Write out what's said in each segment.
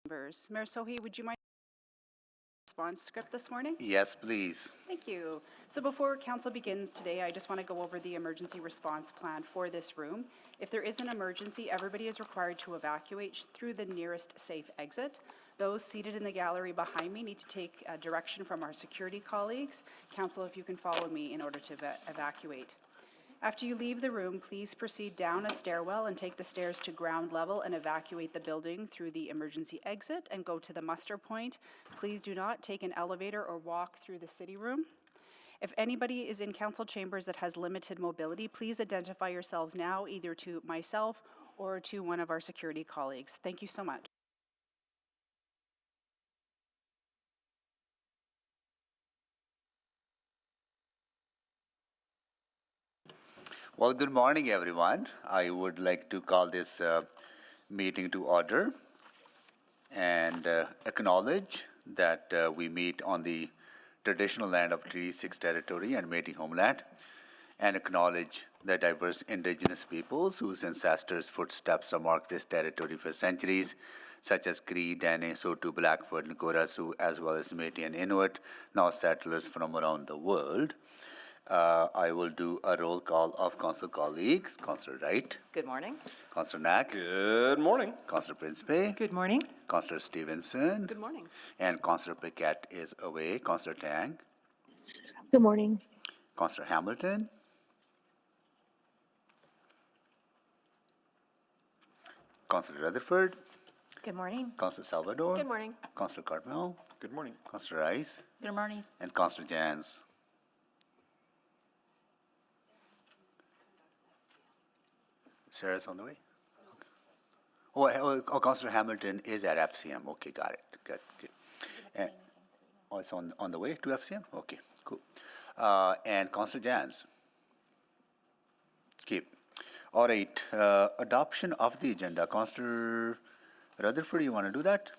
Members. Mayor Sohi, would you mind response script this morning? Yes, please. Thank you. So before council begins today, I just want to go over the emergency response plan for this room. If there is an emergency, everybody is required to evacuate through the nearest safe exit. Those seated in the gallery behind me need to take direction from our security colleagues. Council, if you can follow me in order to evacuate. After you leave the room, please proceed down a stairwell and take the stairs to ground level and evacuate the building through the emergency exit and go to the muster point. Please do not take an elevator or walk through the city room. If anybody is in council chambers that has limited mobility, please identify yourselves now either to myself or to one of our security colleagues. Thank you so much. Well, good morning, everyone. I would like to call this meeting to order and acknowledge that we meet on the traditional land of Treaty 6 territory and Métis homeland, and acknowledge the diverse indigenous peoples whose ancestors' footsteps have marked this territory for centuries, such as Cree, Dene, Saulteaux, Blackfoot, and Korasu, as well as Métis and Inuit, now settlers from around the world. I will do a roll call of council colleagues. Councillor Wright. Good morning. Councillor Knack. Good morning. Councillor Principe. Good morning. Councillor Stevenson. Good morning. And Councillor Paquette is away. Councillor Tang. Good morning. Councillor Hamilton. Councillor Rutherford. Good morning. Councillor Salvador. Good morning. Councillor Cartmel. Good morning. Councillor Rice. Good morning. And Councillor Jans. Sarah's on the way? Oh, Councillor Hamilton is at FCM. Okay, got it. Good. Oh, it's on the way to FCM? Okay, cool. And Councillor Jans. Okay. All right. Adoption of the agenda. Councillor Rutherford, you want to do that?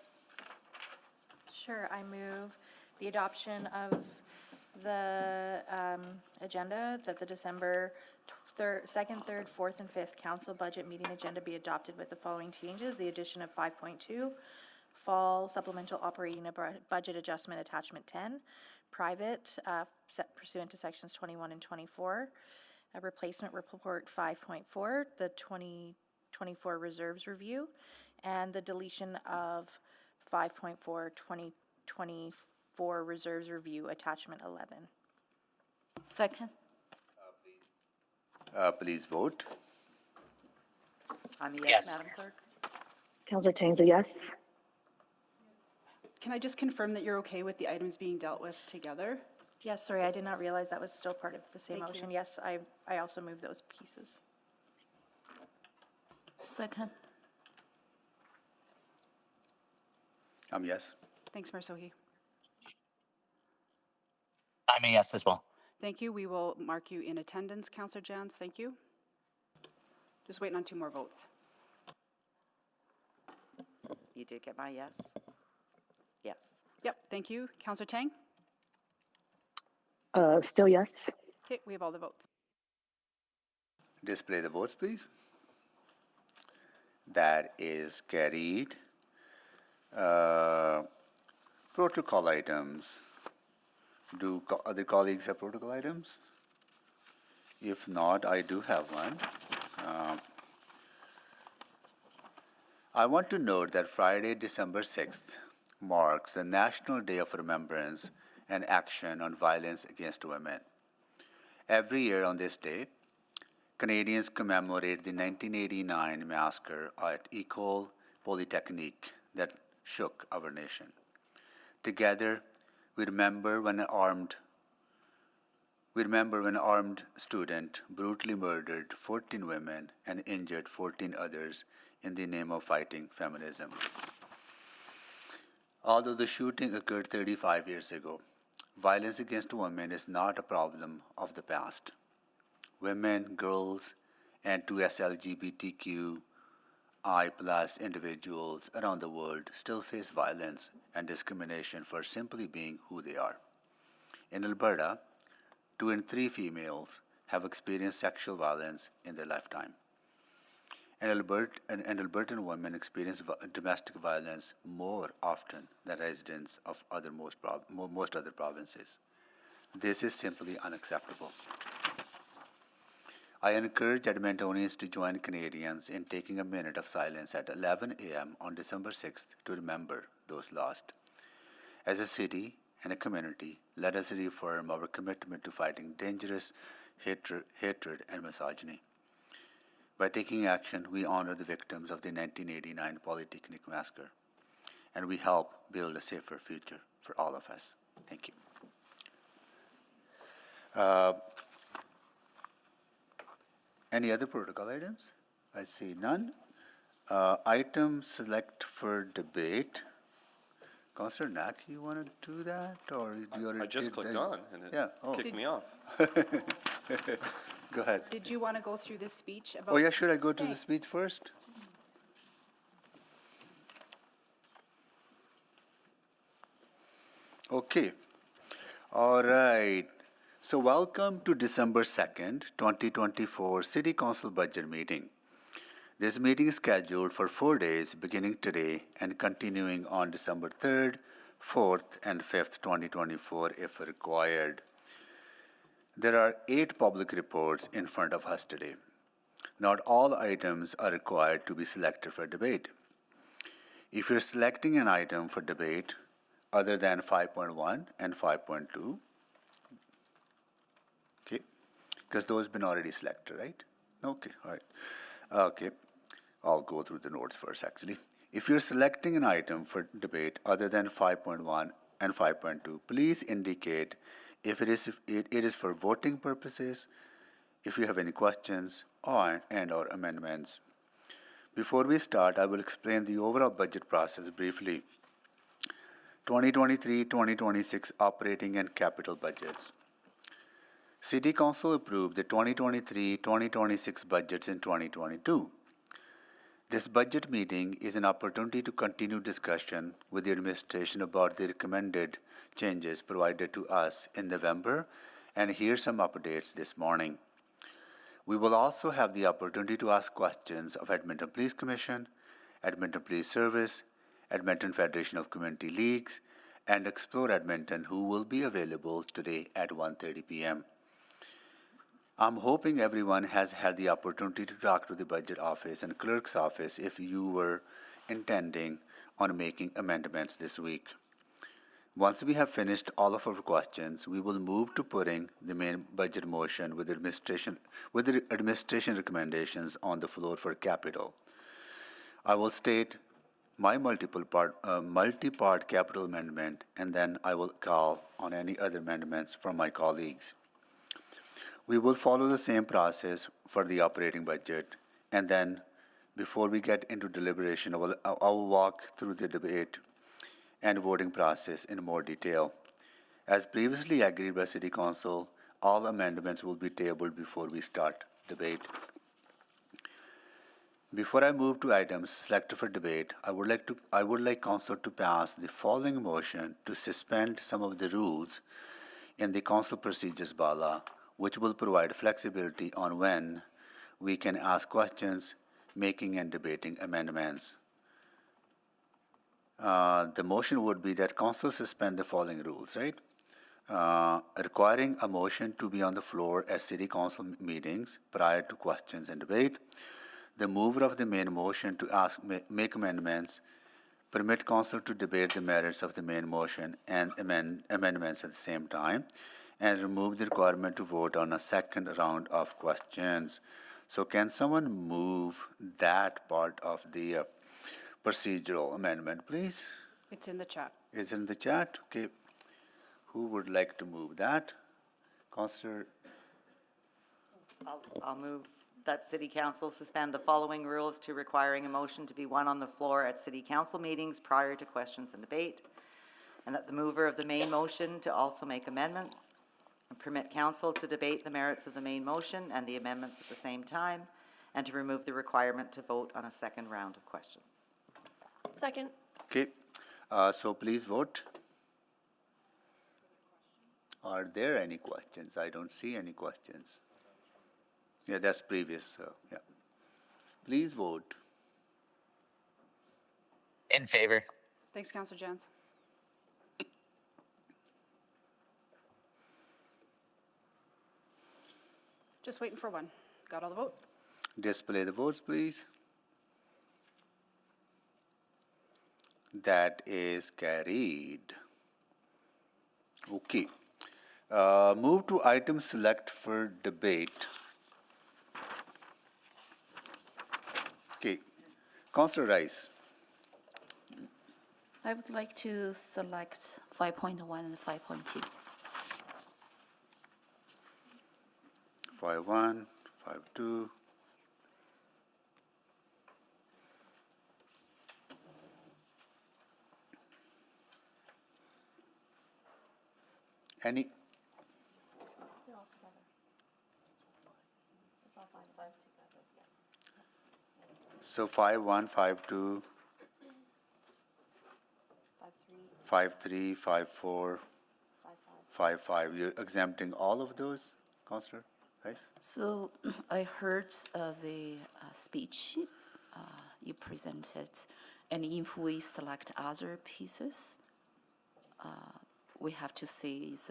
Sure, I move the adoption of the agenda that the December 2nd, 3rd, 4th, and 5th council budget meeting agenda be adopted with the following changes. The addition of 5.2, fall supplemental operating budget adjustment attachment 10, private set pursuant to sections 21 and 24, a replacement report 5.4, the 2024 reserves review, and the deletion of 5.4, 2024 reserves review attachment 11. Second. Please vote. I'm a yes, Madam Clerk. Councillor Tang's a yes. Can I just confirm that you're okay with the items being dealt with together? Yes, sorry, I did not realize that was still part of the same Thank motion. you. Yes, I also move those pieces. Second. Yes. Thanks, Mayor Sohi. I'm a yes as well. Thank you. We will mark you in attendance, Councillor Jans. Thank you. Just waiting on 2 more votes. You did get my yes? Yes. Yep, thank you. Councillor Tang? Still yes. Okay, we have all the votes. Display the votes, please. That is carried. Protocol items. Do other colleagues have protocol items? If not, I do have one. I want to note that Friday, December 6th marks the National Day of Remembrance and Action on Violence Against Women. Every year on this day, Canadians commemorate the 1989 massacre at École Polytechnique that shook our nation. Together, we remember when an armed student brutally murdered 14 women and injured 14 others in the name of fighting feminism. Although the shooting occurred 35 years ago, violence against women is not a problem of the past. Women, girls, and 2S LGBTQI+ individuals around the world still face violence and discrimination for simply being who they are. In Alberta, 2 in 3 females have experienced sexual violence in their lifetime. and Albertan women experience domestic violence more often than residents of most other provinces. This is simply unacceptable. I encourage Edmontonians to join Canadians in taking a minute of silence at 11 a.m. on December 6th to remember those lost. As a city and a community, let us reaffirm our commitment to fighting dangerous hatred and misogyny. By taking action, we honor the victims of the 1989 Polytechnic Massacre, and we help build a safer future for all of us. Thank you. Any other protocol items? I see none. Item select for debate. Councillor Knack, you want to do that, or you already I just did clicked that? on and it kicked me off. Go ahead. Did you want to go through this speech about? Oh yeah, should I go to the Thanks. speech first? Okay. All right. So welcome to December 2nd, 2024 City Council Budget Meeting. This meeting is scheduled for 4 days beginning today and continuing on December 3rd, 4th, and 5th, 2024 if required. There are 8 public reports in front of us today. Not all items are required to be selected for debate. If you're selecting an item for debate other than 5.1 and 5.2, okay, because those have been already selected, right? Okay, all right. Okay, I'll go through the notes first, actually. If you're selecting an item for debate other than 5.1 and 5.2, please indicate if it is for voting purposes, if you have any questions or amendments. Before we start, I will explain the overall budget process briefly. 2023-2026 operating and capital budgets. City Council approved the 2023-2026 budgets in 2022. This budget meeting is an opportunity to continue discussion with the administration about the recommended changes provided to us in November and hear some updates this morning. We will also have the opportunity to ask questions of Edmonton Police Commission, Edmonton Police Service, Edmonton Federation of Community Leagues, and Explore Edmonton, who will be available today at 1:30 p.m. I'm hoping everyone has had the opportunity to talk to the budget office and clerk's office if you were intending on making amendments this week. Once we have finished all of our questions, we will move to putting the main budget motion with the administration recommendations on the floor for capital. I will state my multi-part capital amendment, and then I will call on any other amendments from my colleagues. We will follow the same process for the operating budget, and then before we get into deliberation, I will walk through the debate and voting process in more detail. As previously agreed by City Council, all amendments will be tabled before we start debate. Before I move to items selected for debate, I would like Council to pass the following motion to suspend some of the rules in the Council Procedures Bylaw, which will provide flexibility on when we can ask questions, making and debating amendments. The motion would be that Council suspend the following rules, right? Requiring a motion to be on the floor at City Council meetings prior to questions and debate. The mover of the main motion to make amendments, permit Council to debate the merits of the main motion and amendments at the same time, and remove the requirement to vote on a second round of questions. So can someone move that part of the procedural amendment, please? It's in the chat. Is in the chat? Okay. Who would like to move that? Councillor? I'll move that City Council suspend the following rules to requiring a motion to be won on the floor at City Council meetings prior to questions and debate, and that the mover of the main motion to also make amendments and permit Council to debate the merits of the main motion and the amendments at the same time, and to remove the requirement to vote on a second round of questions. Second. Okay. So please vote. Are there any questions? I don't see any questions. Yeah, that's previous, yeah. Please vote. In favor. Thanks, Councillor Jans. Just waiting for one. Got all the vote? Display the votes, please. That is carried. Okay. Move to item select for debate. Okay. Councillor Rice. I would like to select 5.1 and 5.2. 5-1, 5-2. Any? So 5-1, 5-2, 5-3, 5-4, 5-5. You're exempting all of those, Councillor Rice? So I heard the speech you presented, and if we select other pieces, we have to see is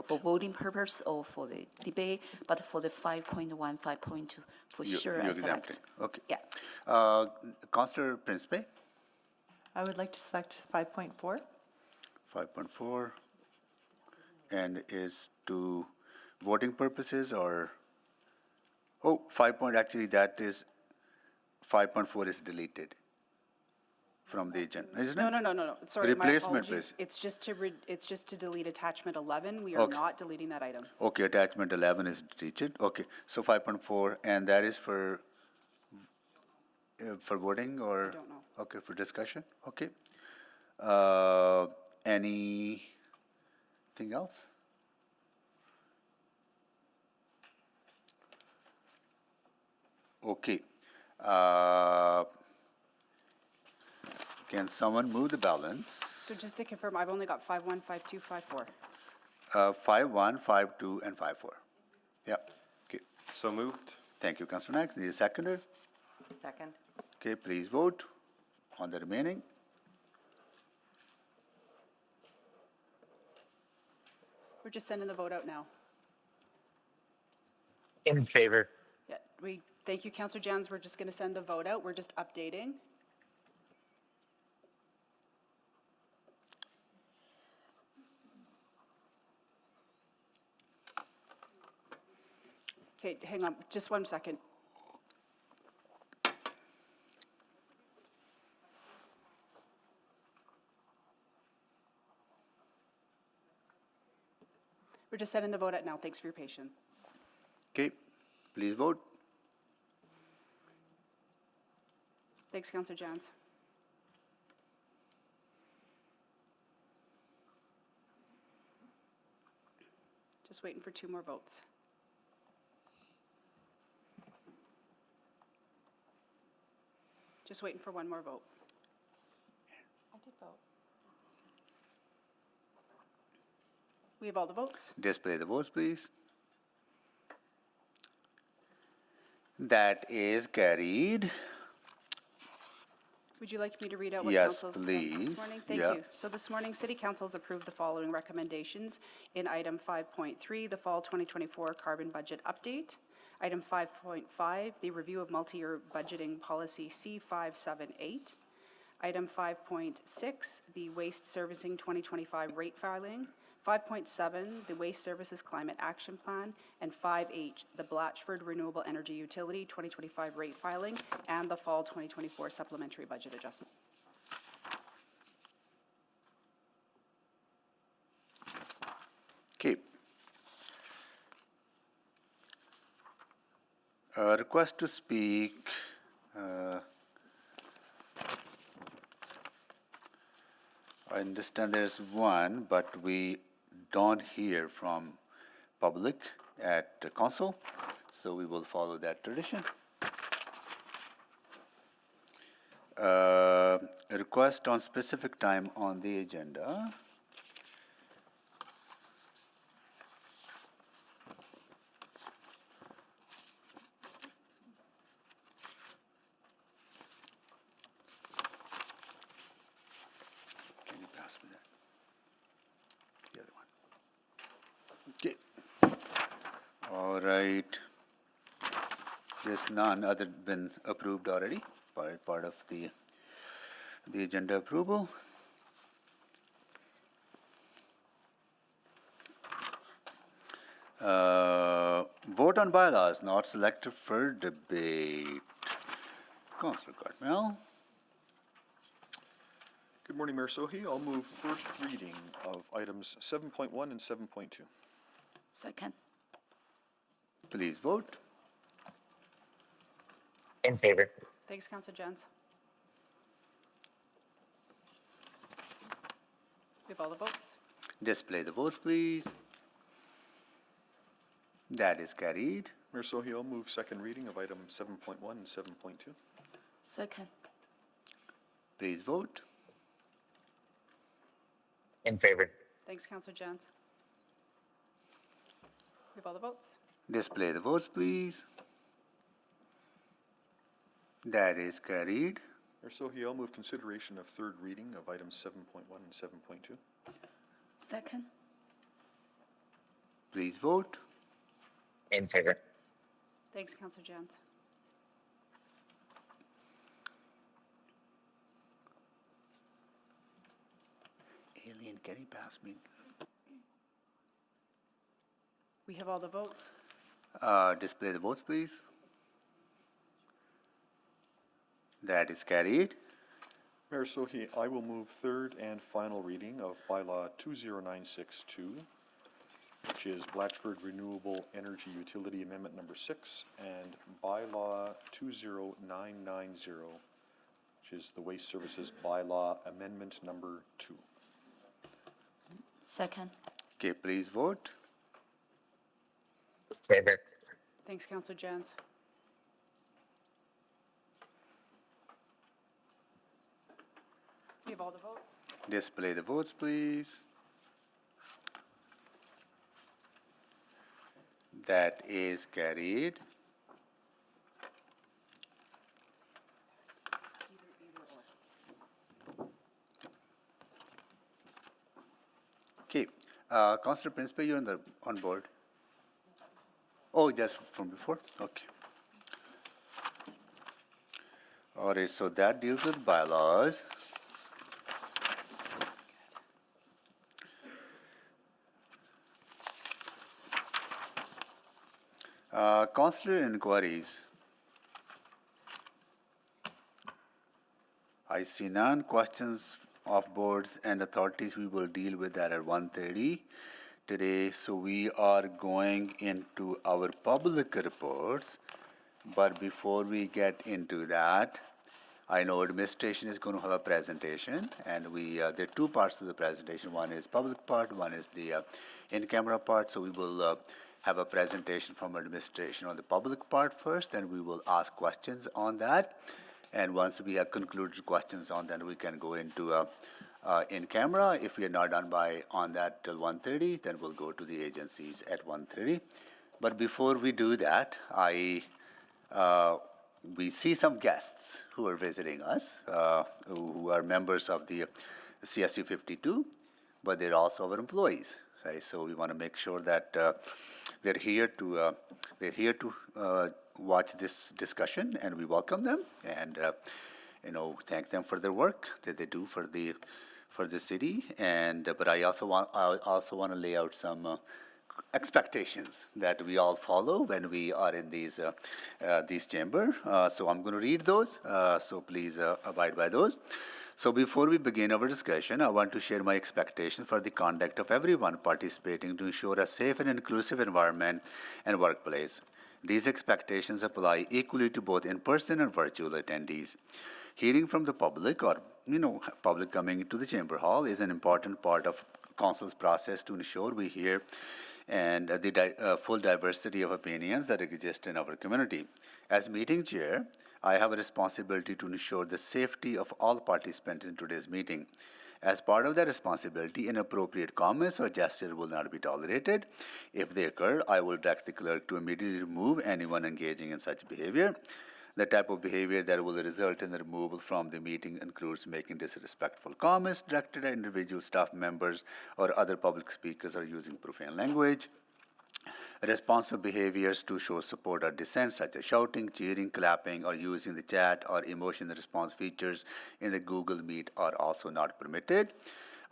for voting purpose or for the debate, but for the 5.1, 5.2, for sure I You're select. exempting. Okay. Yeah. Councillor Principe, I would like to select 5.4. 5.4. And is to voting purposes or, oh, 5 point, actually that is, 5.4 is deleted from the agenda, isn't it? No. Sorry, my Replacement apologies. base. It's just to delete attachment 11. We are Okay. not deleting that item. Okay, attachment 11 is deleted. Okay, so 5.4, and that is for voting or? I don't know. Okay, for discussion, okay. Anything else? Okay. Can someone move the balance? So just to confirm, I've only got 5-1, 5-2, 5-4. 5-1, 5-2, and 5-4. Yeah, okay. So moved. Thank you, Councillor Naik. Need a seconder? Second. Okay, please vote on the remaining. We're just sending the vote out now. In favor. Yeah, thank you, Councillor Jans. We're just going to send the vote out. We're just updating. Okay, hang on, just 1 second. We're just sending the vote out now. Thanks for your patience. Okay, please vote. Thanks, Councillor Jans. Just waiting for 2 more votes. Just waiting for 1 more vote. I did vote. We have all the votes. Display the votes, please. That is carried. Would you like me to read out what Yes, council's done please. this morning? Thank Yeah. you. So this morning, City Council has approved the following recommendations in item 5.3, the fall 2024 carbon budget update. Item 5.5, the review of multi-year budgeting policy C578. Item 5.6, the waste servicing 2025 rate filing. 5.7, the Waste Services Climate Action Plan, and 5H, the Blatchford Renewable Energy Utility 2025 rate filing, and the Fall 2024 Supplementary Budget Adjustment. Okay. Request to speak. I understand there's one, but we don't hear from public at the council, so we will follow that tradition. A request on specific time on the agenda. right. There's none other been approved already, part of the agenda approval. Vote on bylaws not selected for debate. Councillor Cartmel. Good morning, Mayor Sohi. I'll move first reading of items 7.1 and 7.2. Second. Please vote. In favor. Thanks, Councillor Jens. We have all the votes. Display the votes, please. That is carried. Mayor Sohi, I'll move second reading of items 7.1 and 7.2. Second. Please vote. In favor. Thanks, Councillor Jens. We have all the votes. Display the votes, please. That is carried. Mayor Sohi, I'll move consideration of third reading of items 7.1 and 7.2. Second. Please vote. In favor. Thanks, Councillor Jens. Alien, can you pass me? We have all the votes. Display the votes, please. That is carried. Mayor Sohi, I will move third and final reading of bylaw 20962, which is Blatchford Renewable Energy Utility Amendment Number 6, and bylaw 20990, which is the Waste Services Bylaw Amendment Number 2. Second. Okay, please vote. Favor. Thanks, Councillor Jens. We have all the votes. Display the votes, please. That is carried. Okay, Councillor Principe, you're on board. Oh, just from before? Okay. All right, so that deals with bylaws. Councillor inquiries. I see none. Questions of boards and authorities, we will deal with that at 1:30 today. So we are going into our public reports. But before we get into that, I know administration is going to have a presentation, and there are two parts to the presentation. One is public part, one is the in-camera part. So we will have a presentation from administration on the public part first, and we will ask questions on that. And once we have concluded questions on that, we can go into in-camera. If we are not done on that till 1:30, then we'll go to the agencies at 1:30. But before we do that, we see some guests who are visiting us, who are members of the CSU 52, but they're also our employees. Right? So we want to make sure that they're here to watch this discussion, and we welcome them and thank them for their work that they do for the city. And but I also want to lay out some expectations that we all follow when we are in these chamber. So I'm going to read those. So please abide by those. So before we begin our discussion, I want to share my expectations for the conduct of everyone participating to ensure a safe and inclusive environment and workplace. These expectations apply equally to both in-person and virtual attendees. Hearing from the public, or public coming to the chamber hall, is an important part of council's process to ensure we hear and the full diversity of opinions that exist in our community. As meeting chair, I have a responsibility to ensure the safety of all participants in today's meeting. As part of that responsibility, inappropriate comments or gestures will not be tolerated. If they occur, I will direct the clerk to immediately remove anyone engaging in such behavior. The type of behavior that will result in the removal from the meeting includes making disrespectful comments directed at individual staff members or other public speakers, or using profane language. Responsible behaviors to show support or dissent, such as shouting, cheering, clapping, or using the chat or emotion response features in the Google Meet, are also not permitted.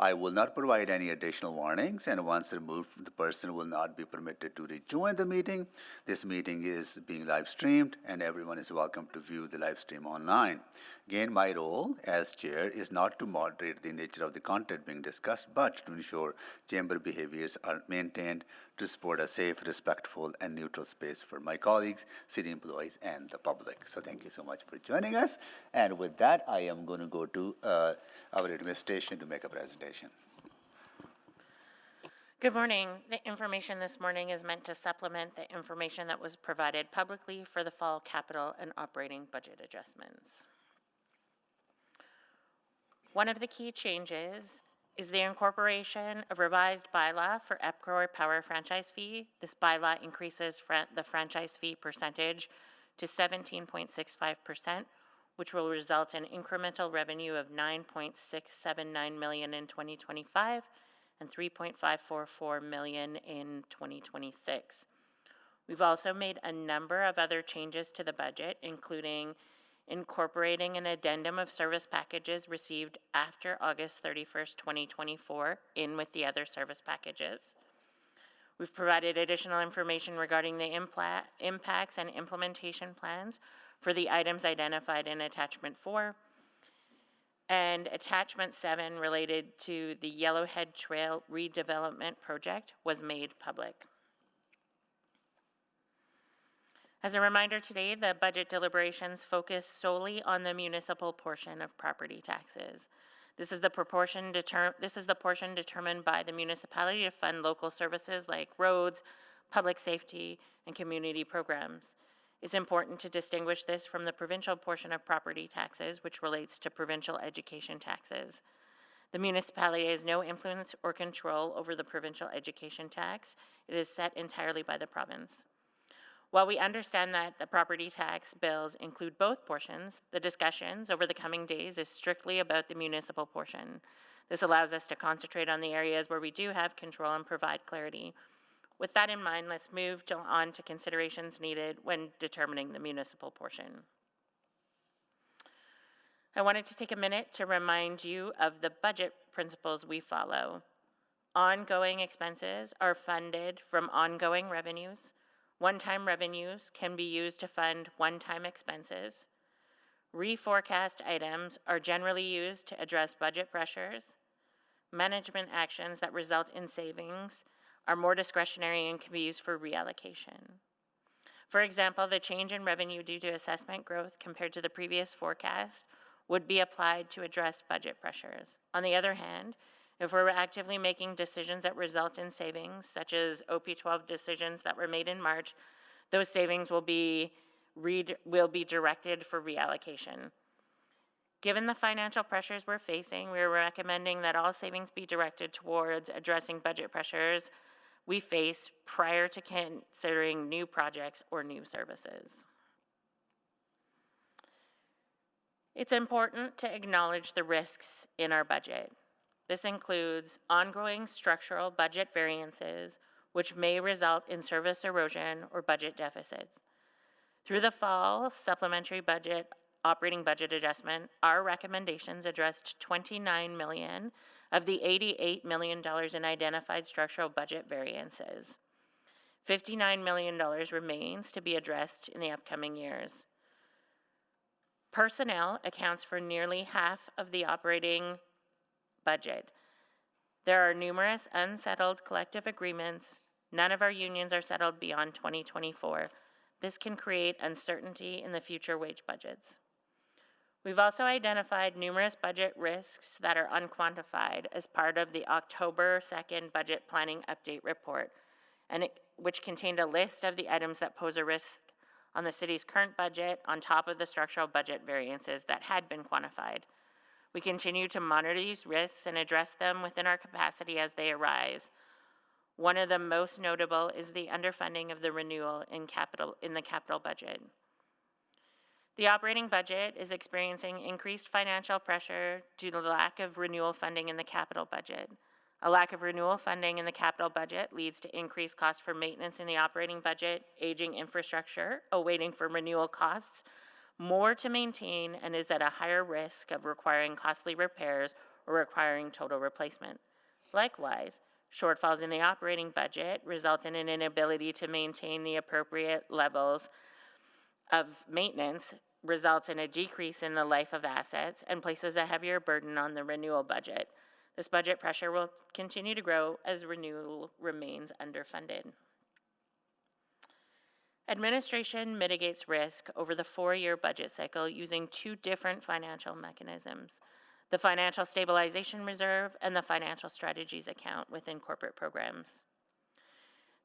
I will not provide any additional warnings, and once removed, the person will not be permitted to rejoin the meeting. This meeting is being live streamed, and everyone is welcome to view the live stream online. Again, my role as chair is not to moderate the nature of the content being discussed, but to ensure chamber behaviors are maintained to support a safe, respectful, and neutral space for my colleagues, city employees, and the public. So thank you so much for joining us. And with that, I am going to go to our administration to make a presentation. Good morning. The information this morning is meant to supplement the information that was provided publicly for the fall capital and operating budget adjustments. One of the key changes is the incorporation of revised bylaw for EPCOR power franchise fee. This bylaw increases the franchise fee percentage to 17.65%, which will result in incremental revenue of $9.679 million in 2025 and $3.544 million in 2026. We've also made a number of other changes to the budget, including incorporating an addendum of service packages received after August 31st, 2024, in with the other service packages. We've provided additional information regarding the impacts and implementation plans for the items identified in Attachment 4. And Attachment 7, related to the Yellowhead Trail redevelopment project, was made public. As a reminder today, the budget deliberations focus solely on the municipal portion of property taxes. This is the portion determined by the municipality to fund local services like roads, public safety, and community programs. It's important to distinguish this from the provincial portion of property taxes, which relates to provincial education taxes. The municipality has no influence or control over the provincial education tax. It is set entirely by the province. While we understand that the property tax bills include both portions, the discussions over the coming days is strictly about the municipal portion. This allows us to concentrate on the areas where we do have control and provide clarity. With that in mind, let's move on to considerations needed when determining the municipal portion. I wanted to take a minute to remind you of the budget principles we follow. Ongoing expenses are funded from ongoing revenues. One-time revenues can be used to fund one-time expenses. Reforecast items are generally used to address budget pressures. Management actions that result in savings are more discretionary and can be used for reallocation. For example, the change in revenue due to assessment growth compared to the previous forecast would be applied to address budget pressures. On the other hand, if we're actively making decisions that result in savings, such as OP12 decisions that were made in March, those savings will be directed for reallocation. Given the financial pressures we're facing, we're recommending that all savings be directed towards addressing budget pressures we face prior to considering new projects or new services. It's important to acknowledge the risks in our budget. This includes ongoing structural budget variances, which may result in service erosion or budget deficits. Through the fall supplementary operating budget adjustment, our recommendations addressed $29 million of the $88 million in identified structural budget variances. $59 million remains to be addressed in the upcoming years. Personnel accounts for nearly half of the operating budget. There are numerous unsettled collective agreements. None of our unions are settled beyond 2024. This can create uncertainty in the future wage budgets. We've also identified numerous budget risks that are unquantified as part of the October 2nd Budget Planning Update Report, which contained a list of the items that pose a risk on the city's current budget on top of the structural budget variances that had been quantified. We continue to monitor these risks and address them within our capacity as they arise. One of the most notable is the underfunding of the renewal in the capital budget. The operating budget is experiencing increased financial pressure due to the lack of renewal funding in the capital budget. A lack of renewal funding in the capital budget leads to increased costs for maintenance in the operating budget, aging infrastructure, awaiting for renewal costs, more to maintain, and is at a higher risk of requiring costly repairs or requiring total replacement. Likewise, shortfalls in the operating budget result in an inability to maintain the appropriate levels of maintenance, results in a decrease in the life of assets, and places a heavier burden on the renewal budget. This budget pressure will continue to grow as renewal remains underfunded. Administration mitigates risk over the 4-year budget cycle using 2 different financial mechanisms: the Financial Stabilization Reserve and the Financial Strategies Account within corporate programs.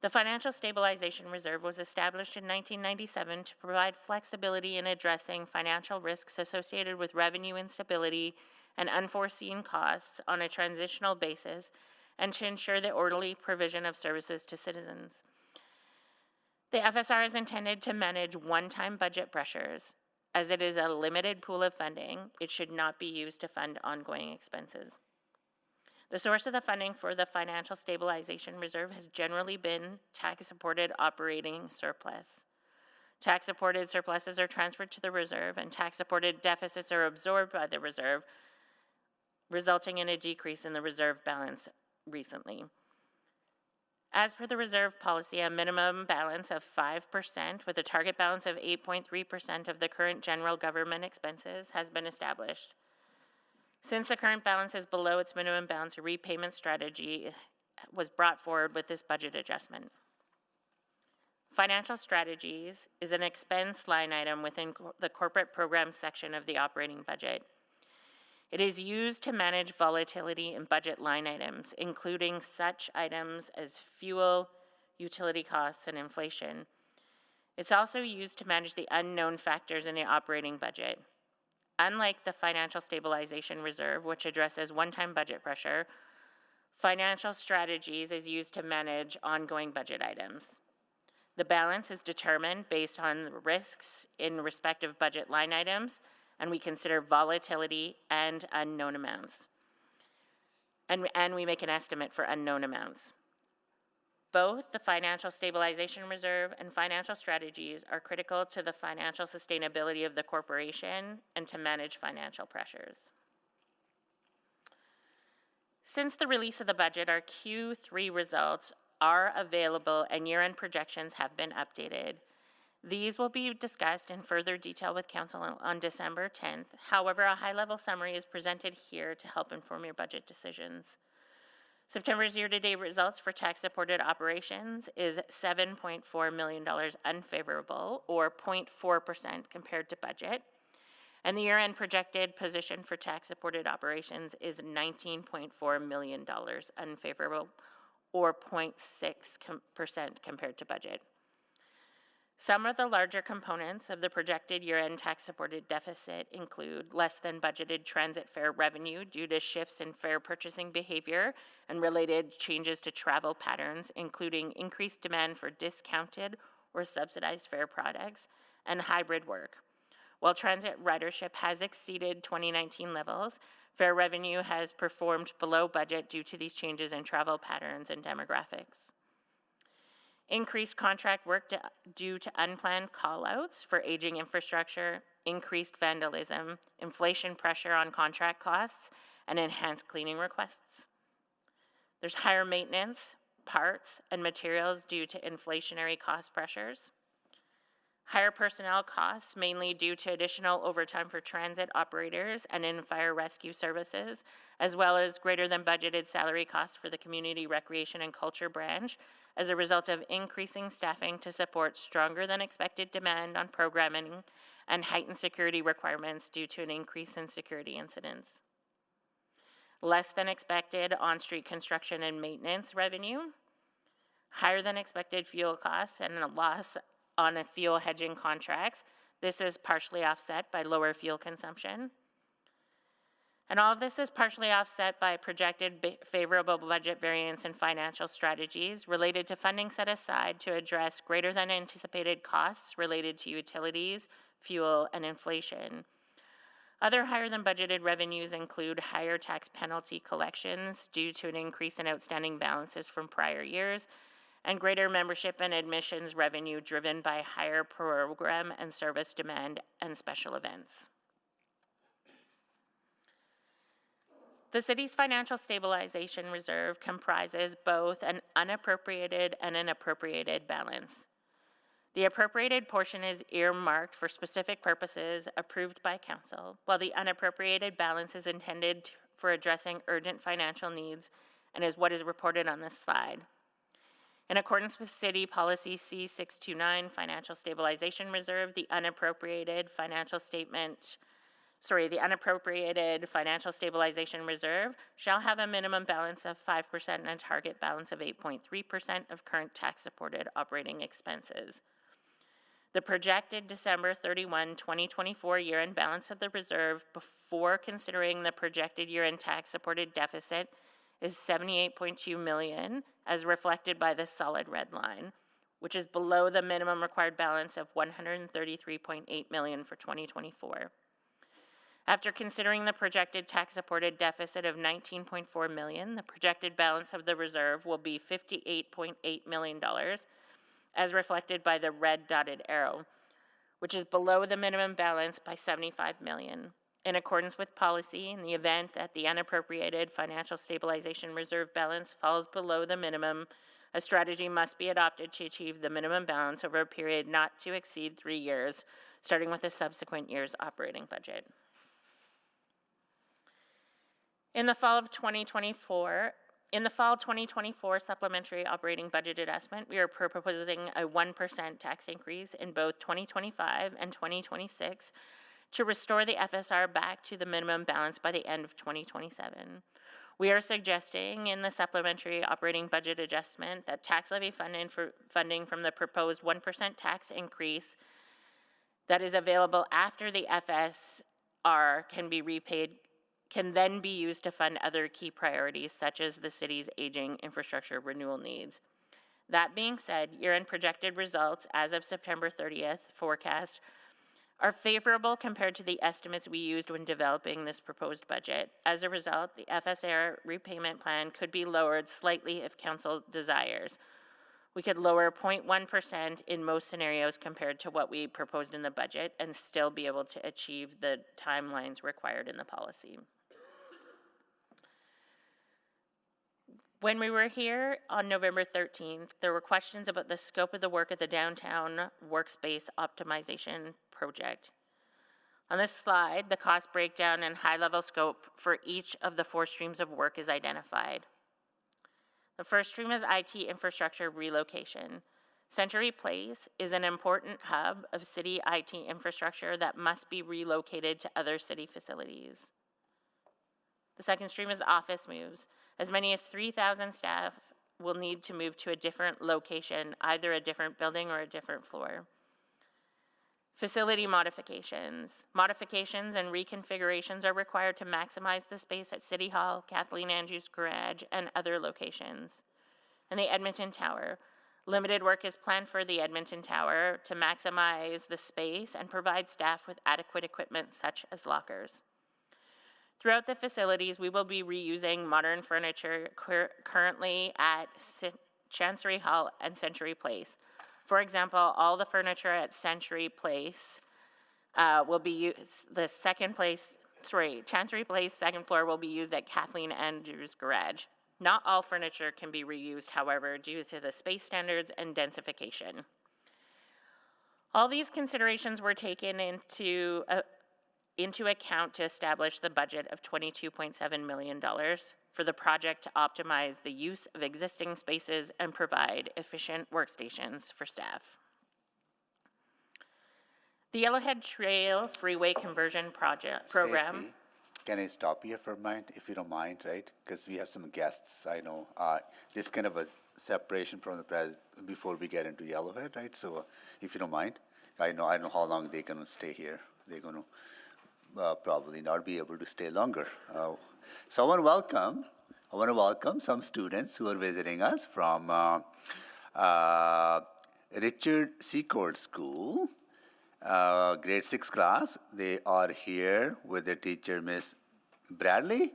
The Financial Stabilization Reserve was established in 1997 to provide flexibility in addressing financial risks associated with revenue instability and unforeseen costs on a transitional basis, and to ensure the orderly provision of services to citizens. The FSR is intended to manage one-time budget pressures. As it is a limited pool of funding, it should not be used to fund ongoing expenses. The source of the funding for the Financial Stabilization Reserve has generally been tax-supported operating surplus. Tax-supported surpluses are transferred to the reserve, and tax-supported deficits are absorbed by the reserve, resulting in a decrease in the reserve balance recently. As per the reserve policy, a minimum balance of 5% with a target balance of 8.3% of the current general government expenses has been established. Since the current balance is below its minimum balance, a repayment strategy was brought forward with this budget adjustment. Financial strategies is an expense line item within the corporate programs section of the operating budget. It is used to manage volatility in budget line items, including such items as fuel, utility costs, and inflation. It's also used to manage the unknown factors in the operating budget. Unlike the Financial Stabilization Reserve, which addresses one-time budget pressure, financial strategies is used to manage ongoing budget items. The balance is determined based on risks in respective budget line items, and we consider volatility and unknown amounts. And we make an estimate for unknown amounts. Both the Financial Stabilization Reserve and financial strategies are critical to the financial sustainability of the corporation and to manage financial pressures. Since the release of the budget, our Q3 results are available and year-end projections have been updated. These will be discussed in further detail with Council on December 10th. However, a high-level summary is presented here to help inform your budget decisions. September's year-to-date results for tax-supported operations is $7.4 million unfavorable, or 0.4% compared to budget. And the year-end projected position for tax-supported operations is $19.4 million unfavorable, or 0.6% compared to budget. Some of the larger components of the projected year-end tax-supported deficit include less than budgeted transit fare revenue due to shifts in fare purchasing behavior and related changes to travel patterns, including increased demand for discounted or subsidized fare products and hybrid work. While transit ridership has exceeded 2019 levels, fare revenue has performed below budget due to these changes in travel patterns and demographics. Increased contract work due to unplanned call-outs for aging infrastructure, increased vandalism, inflation pressure on contract costs, and enhanced cleaning requests. There's higher maintenance, parts, and materials due to inflationary cost pressures. Higher personnel costs, mainly due to additional overtime for transit operators and in fire rescue services, as well as greater than budgeted salary costs for the Community Recreation and Culture branch as a result of increasing staffing to support stronger than expected demand on programming and heightened security requirements due to an increase in security incidents. Less than expected on-street construction and maintenance revenue. Higher than expected fuel costs and a loss on a fuel hedging contracts. This is partially offset by lower fuel consumption. And all of this is partially offset by projected favorable budget variance and financial strategies related to funding set aside to address greater than anticipated costs related to utilities, fuel, and inflation. Other higher than budgeted revenues include higher tax penalty collections due to an increase in outstanding balances from prior years, and greater membership and admissions revenue driven by higher program and service demand and special events. The city's financial stabilization reserve comprises both an unappropriated and an appropriated balance. The appropriated portion is earmarked for specific purposes approved by council, while the unappropriated balance is intended for addressing urgent financial needs and is what is reported on this slide. In accordance with City Policy C629, Financial Stabilization Reserve, the unappropriated financial stabilization reserve shall have a minimum balance of 5% and a target balance of 8.3% of current tax-supported operating expenses. The projected December 31, 2024 year-end balance of the reserve before considering the projected year-end tax-supported deficit is $78.2 million, as reflected by the solid red line, which is below the minimum required balance of $133.8 million for 2024. After considering the projected tax-supported deficit of $19.4 million, the projected balance of the reserve will be $58.8 million, as reflected by the red dotted arrow, which is below the minimum balance by $75 million. In accordance with policy, in the event that the unappropriated financial stabilization reserve balance falls below the minimum, a strategy must be adopted to achieve the minimum balance over a period not to exceed 3 years, starting with the subsequent year's operating budget. In the fall 2024 supplementary operating budget adjustment, we are proposing a 1% tax increase in both 2025 and 2026 to restore the FSR back to the minimum balance by the end of 2027. We are suggesting in the supplementary operating budget adjustment that tax levy funding from the proposed 1% tax increase that is available after the FSR can then be used to fund other key priorities, such as the city's aging infrastructure renewal needs. That being said, year-end projected results as of September 30th forecast are favorable compared to the estimates we used when developing this proposed budget. As a result, the FSR repayment plan could be lowered slightly if council desires. We could lower 0.1% in most scenarios compared to what we proposed in the budget and still be able to achieve the timelines required in the policy. When we were here on November 13th, there were questions about the scope of the work of the downtown workspace optimization project. On this slide, the cost breakdown and high-level scope for each of the 4 streams of work is identified. The first stream is IT infrastructure relocation. Century Place is an important hub of city IT infrastructure that must be relocated to other city facilities. The second stream is office moves. As many as 3,000 staff will need to move to a different location, either a different building or a different floor. Facility modifications. Modifications and reconfigurations are required to maximize the space at City Hall, Kathleen Andrews Garage, and other locations. And the Edmonton Tower. Limited work is planned for the Edmonton Tower to maximize the space and provide staff with adequate equipment such as lockers. Throughout the facilities, we will be reusing modern furniture currently at Chancery Hall and Century Place. For example, all the furniture at Century Place will be used, Chancery Place second floor will be used at Kathleen Andrews Garage. Not all furniture can be reused, however, due to the space standards and densification. All these considerations were taken into account to establish the budget of $22.7 million for the project to optimize the use of existing spaces and provide efficient workstations for staff. The Yellowhead Trail Freeway Conversion Program. Stacey, can I stop you for a minute, if you don't mind, right? Because we have some guests, I know. This kind of a separation from the president before we get into Yellowhead, right? So if you don't mind, I know how long they're going to stay here. They're going to probably not be able to stay longer. So I want to welcome some students who are visiting us from Richard Secord School, grade 6 class. They are here with their teacher, Miss Bradley,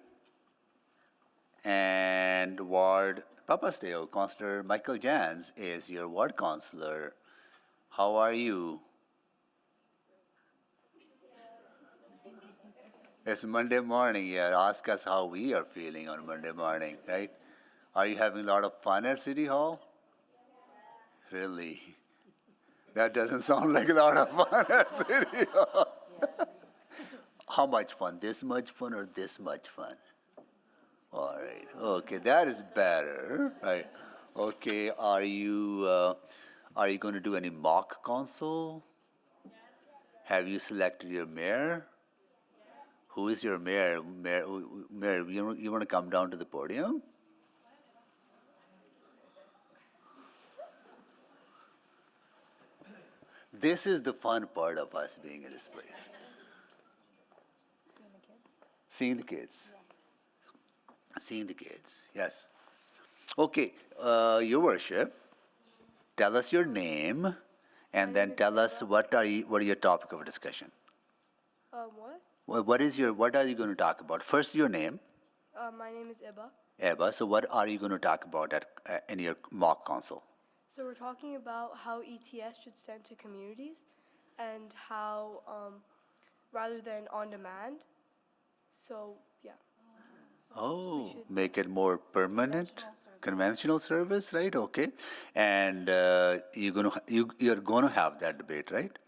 and Ward Papasdale. Counselor Michael Jans is your ward counselor. How are you? It's Monday morning. Yeah, ask us how we are feeling on Monday morning, right? Are you having a lot of fun at City Hall? Really? That doesn't sound like a lot of fun at City Hall. How much fun? This much fun or this much fun? All right. Okay, that is better. Right. Okay. Are you going to do any mock council? Have you selected your mayor? Who is your mayor? Mayor, you want to come down to the podium? This is the fun part of us being in this place. Seeing the kids. Seeing the kids, yes. Okay, Your Worship, tell us your name, and then tell us what are your topic of discussion. What? What are you going to talk about? First, your name. My name is Iba. Eba, so what are you going to talk about in your mock council? So we're talking about how ETS should stand to communities and how, rather than on demand. So, yeah. Oh, make it more permanent, conventional service, right? Okay, and you're gonna have that debate, right?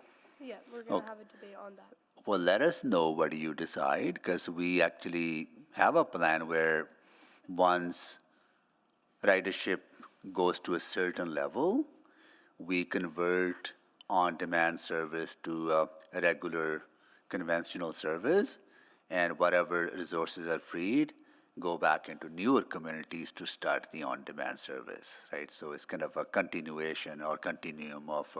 Yeah, we're going to have a debate on that. Well, let us know what you decide, because we actually have a plan where once ridership goes to a certain level, we convert on-demand service to a regular conventional service, and whatever resources are freed go back into newer communities to start the on-demand service, right? So it's kind of a continuation or continuum of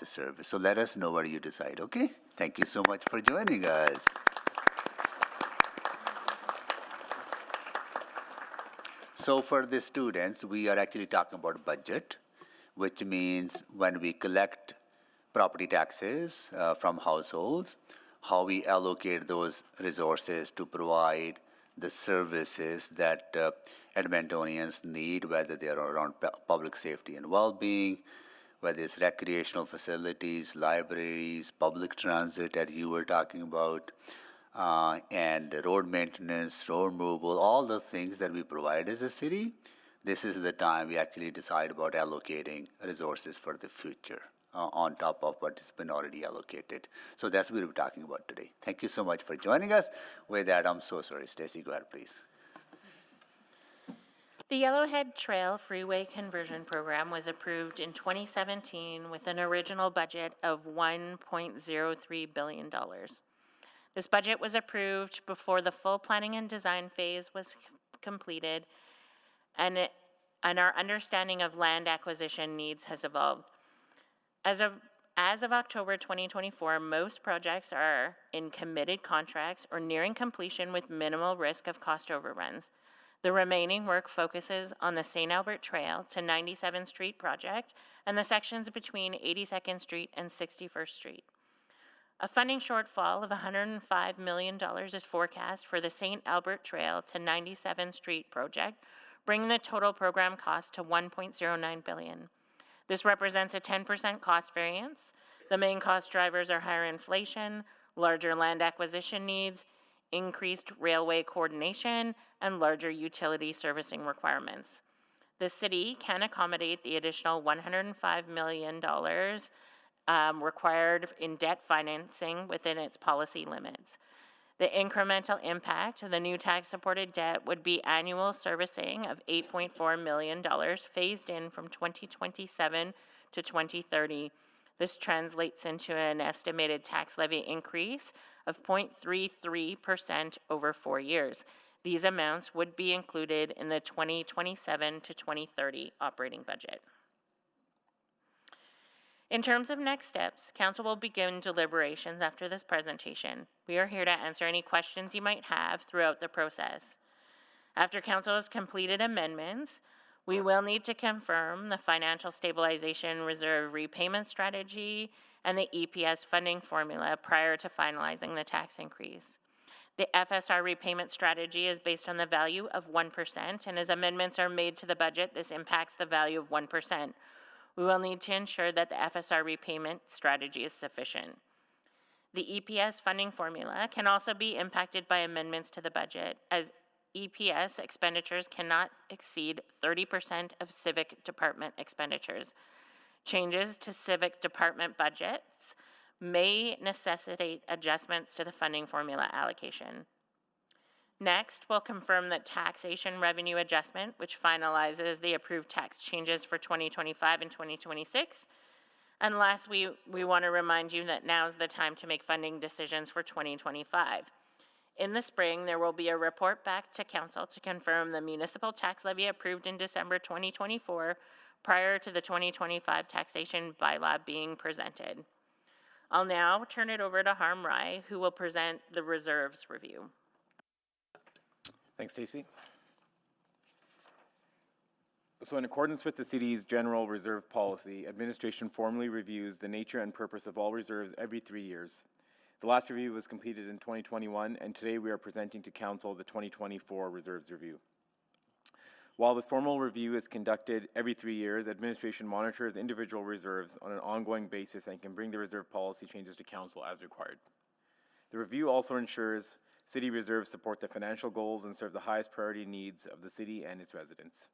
the service. So let us know what you decide, okay? Thank you so much for joining us. So for the students, we are actually talking about budget, which means when we collect property taxes from households, how we allocate those resources to provide the services that Edmontonians need, whether they are around public safety and well-being, whether it's recreational facilities, libraries, public transit that you were talking about, and road maintenance, road removal, all the things that we provide as a city. This is the time we actually decide about allocating resources for the future on top of what has been already allocated. So that's what we're talking about today. Thank you so much for joining us. With that, I'm so sorry. Stacy, go ahead, please. The Yellowhead Trail Freeway Conversion Program was approved in 2017 with an original budget of $1.03 billion. This budget was approved before the full planning and design phase was completed, and our understanding of land acquisition needs has evolved. As of October 2024, most projects are in committed contracts or nearing completion with minimal risk of cost overruns. The remaining work focuses on the St. Albert Trail to 97th Street project and the sections between 82nd Street and 61st Street. A funding shortfall of $105 million is forecast for the St. Albert Trail to 97th Street project, bringing the total program cost to $1.09 billion. This represents a 10% cost variance. The main cost drivers are higher inflation, larger land acquisition needs, increased railway coordination, and larger utility servicing requirements. The city can accommodate the additional $105 million required in debt financing within its policy limits. The incremental impact of the new tax-supported debt would be annual servicing of $8.4 million phased in from 2027 to 2030. This translates into an estimated tax levy increase of 0.33% over 4 years. These amounts would be included in the 2027 to 2030 operating budget. In terms of next steps, Council will begin deliberations after this presentation. We are here to answer any questions you might have throughout the process. After Council has completed amendments, We will need to confirm the financial stabilization reserve repayment strategy and the EPS funding formula prior to finalizing the tax increase. The FSR repayment strategy is based on the value of 1%, and as amendments are made to the budget, this impacts the value of 1%. We will need to ensure that the FSR repayment strategy is sufficient. The EPS funding formula can also be impacted by amendments to the budget, as EPS expenditures cannot exceed 30% of civic department expenditures. Changes to civic department budgets may necessitate adjustments to the funding formula allocation. Next, we'll confirm that taxation revenue adjustment, which finalizes the approved tax changes for 2025 and 2026. And last, we want to remind you that now's the time to make funding decisions for 2025. In the spring, there will be a report back to council to confirm the municipal tax levy approved in December 2024 prior to the 2025 taxation bylaw being presented. I'll now turn it over to Harm Rai, who will present the reserves review. Thanks, Stacey. So in accordance with the city's general reserve policy, administration formally reviews the nature and purpose of all reserves every 3 years. The last review was completed in 2021, and today we are presenting to council the 2024 reserves review. While this formal review is conducted every 3 years, administration monitors individual reserves on an ongoing basis and can bring the reserve policy changes to council as required. The review also ensures city reserves support the financial goals and serve the highest priority needs of the city and its residents.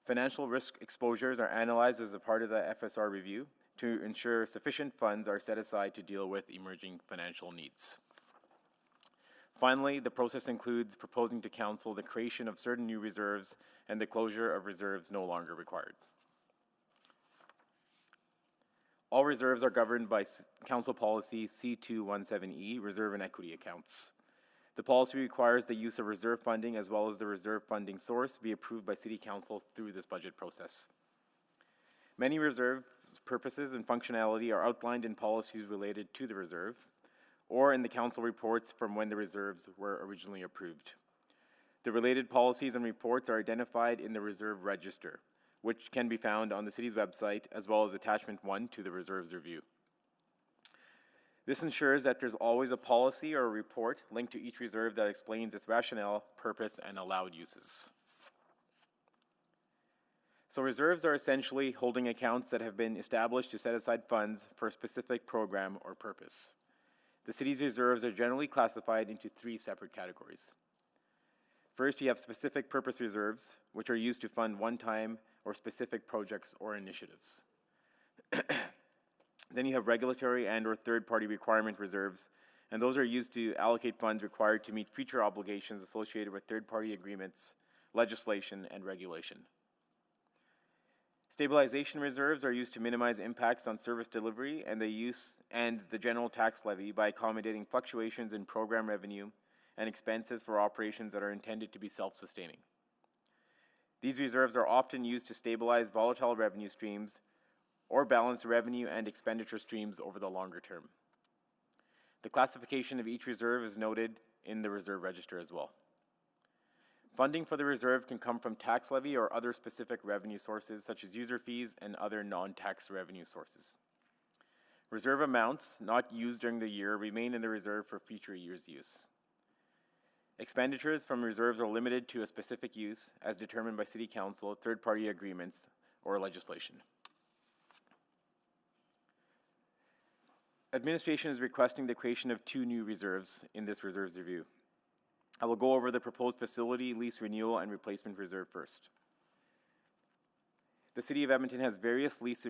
Financial risk exposures are analyzed as a part of the FSR review to ensure sufficient funds are set aside to deal with emerging financial needs. Finally, the process includes proposing to council the creation of certain new reserves and the closure of reserves no longer required. All reserves are governed by Council Policy C217E, Reserve and Equity Accounts. The policy requires the use of reserve funding as well as the reserve funding source be approved by City Council through this budget process. Many reserves purposes and functionality are outlined in policies related to the reserve or in the council reports from when the reserves were originally approved. The related policies and reports are identified in the reserve register, which can be found on the city's website as well as attachment 1 to the reserves review. This ensures that there's always a policy or a report linked to each reserve that explains its rationale, purpose, and allowed uses. So reserves are essentially holding accounts that have been established to set aside funds for a specific program or purpose. The city's reserves are generally classified into 3 separate categories. First, you have specific purpose reserves, which are used to fund one-time or specific projects or initiatives. Then you have regulatory and or third-party requirement reserves, and those are used to allocate funds required to meet future obligations associated with third-party agreements, legislation, and regulation. Stabilization reserves are used to minimize impacts on service delivery and the general tax levy by accommodating fluctuations in program revenue and expenses for operations that are intended to be self-sustaining. These reserves are often used to stabilize volatile revenue streams or balance revenue and expenditure streams over the longer term. The classification of each reserve is noted in the reserve register as well. Funding for the reserve can come from tax levy or other specific revenue sources such as user fees and other non-tax revenue sources. Reserve amounts not used during the year remain in the reserve for future years' use. Expenditures from reserves are limited to a specific use as determined by City Council, third-party agreements, or legislation. Administration is requesting the creation of 2 new reserves in this reserves review. I will go over the proposed facility, lease renewal, and replacement reserve first. The City of Edmonton has various lease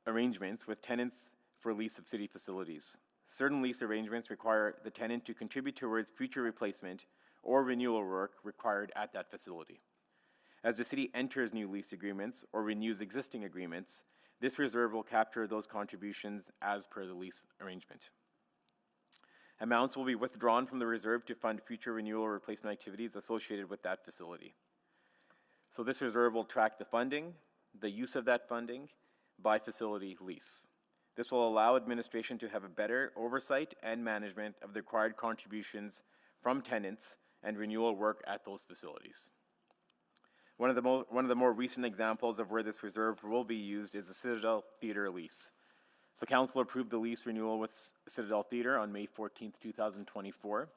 arrangements with tenants for lease of city facilities. Certain lease arrangements require the tenant to contribute towards future replacement or renewal work required at that facility. As the city enters new lease agreements or renews existing agreements, this reserve will capture those contributions as per the lease arrangement. Amounts will be withdrawn from the reserve to fund future renewal or replacement activities associated with that facility. So this reserve will track the funding, the use of that funding by facility lease. This will allow administration to have a better oversight and management of the required contributions from tenants and renewal work at those facilities. One of the more recent examples of where this reserve will be used is the Citadel Theatre lease. So council approved the lease renewal with Citadel Theatre on May 14th, 2024.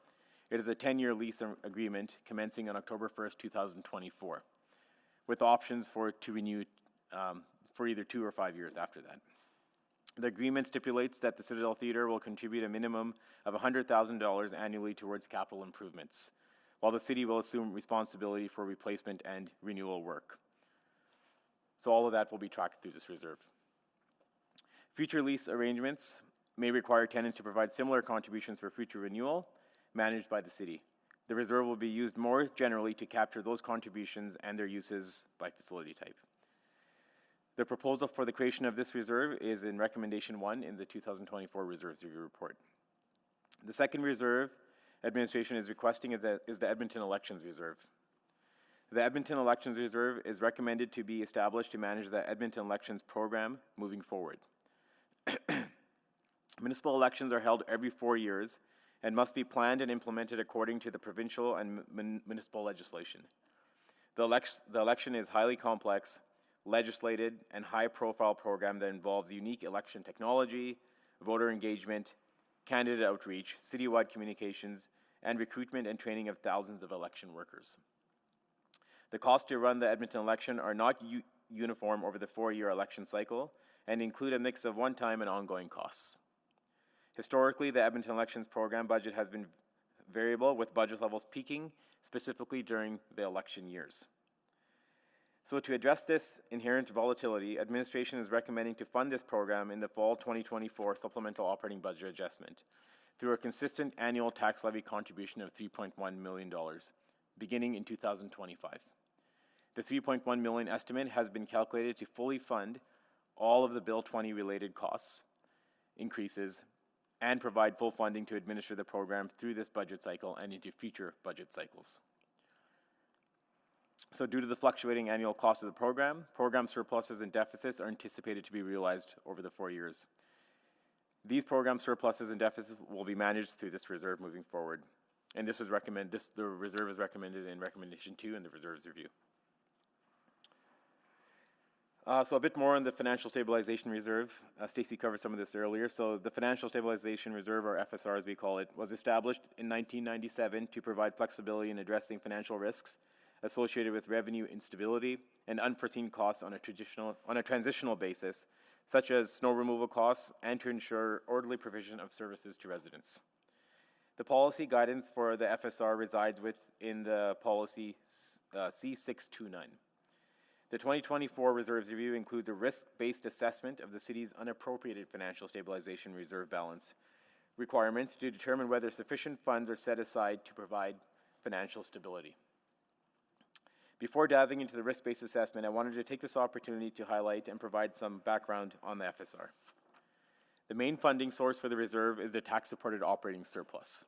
It is a 10-year lease agreement commencing on October 1st, 2024, with options to renew for either 2 or 5 years after that. The agreement stipulates that the Citadel Theatre will contribute a minimum of $100,000 annually towards capital improvements, while the city will assume responsibility for replacement and renewal work. So all of that will be tracked through this reserve. Future lease arrangements may require tenants to provide similar contributions for future renewal, managed by the city. The reserve will be used more generally to capture those contributions and their uses by facility type. The proposal for the creation of this reserve is in Recommendation 1 in the 2024 Reserves Review Report. The second reserve administration is requesting is the Edmonton Elections Reserve. The Edmonton Elections Reserve is recommended to be established to manage the Edmonton Elections program moving forward. Municipal elections are held every 4 years and must be planned and implemented according to the provincial and municipal legislation. The election is highly complex, legislated, and high-profile program that involves unique election technology, voter engagement, candidate outreach, citywide communications, and recruitment and training of thousands of election workers. The costs to run the Edmonton election are not uniform over the 4-year election cycle and include a mix of one-time and ongoing costs. Historically, the Edmonton elections program budget has been variable, with budget levels peaking specifically during the election years. So to address this inherent volatility, administration is recommending to fund this program in the fall 2024 supplemental operating budget adjustment through a consistent annual tax levy contribution of $3.1 million, beginning in 2025. The $3.1 million estimate has been calculated to fully fund all of the Bill 20 related costs, increases, and provide full funding to administer the program through this budget cycle and into future budget cycles. So due to the fluctuating annual cost of the program surpluses and deficits are anticipated to be realized over the 4 years. These program surpluses and deficits will be managed through this reserve moving forward. And the reserve is recommended in Recommendation 2 in the Reserves Review. So a bit more on the Financial Stabilization Reserve. Stacey covered some of this earlier. So the Financial Stabilization Reserve, or FSR as we call it, was established in 1997 to provide flexibility in addressing financial risks associated with revenue instability and unforeseen costs on a transitional basis, such as snow removal costs, and to ensure orderly provision of services to residents. The policy guidance for the FSR resides within the policy C629. The 2024 Reserves Review includes a risk-based assessment of the city's unappropriated Financial Stabilization Reserve balance requirements to determine whether sufficient funds are set aside to provide financial stability. Before diving into the risk-based assessment, I wanted to take this opportunity to highlight and provide some background on the FSR. The main funding source for the reserve is the tax-supported operating surplus.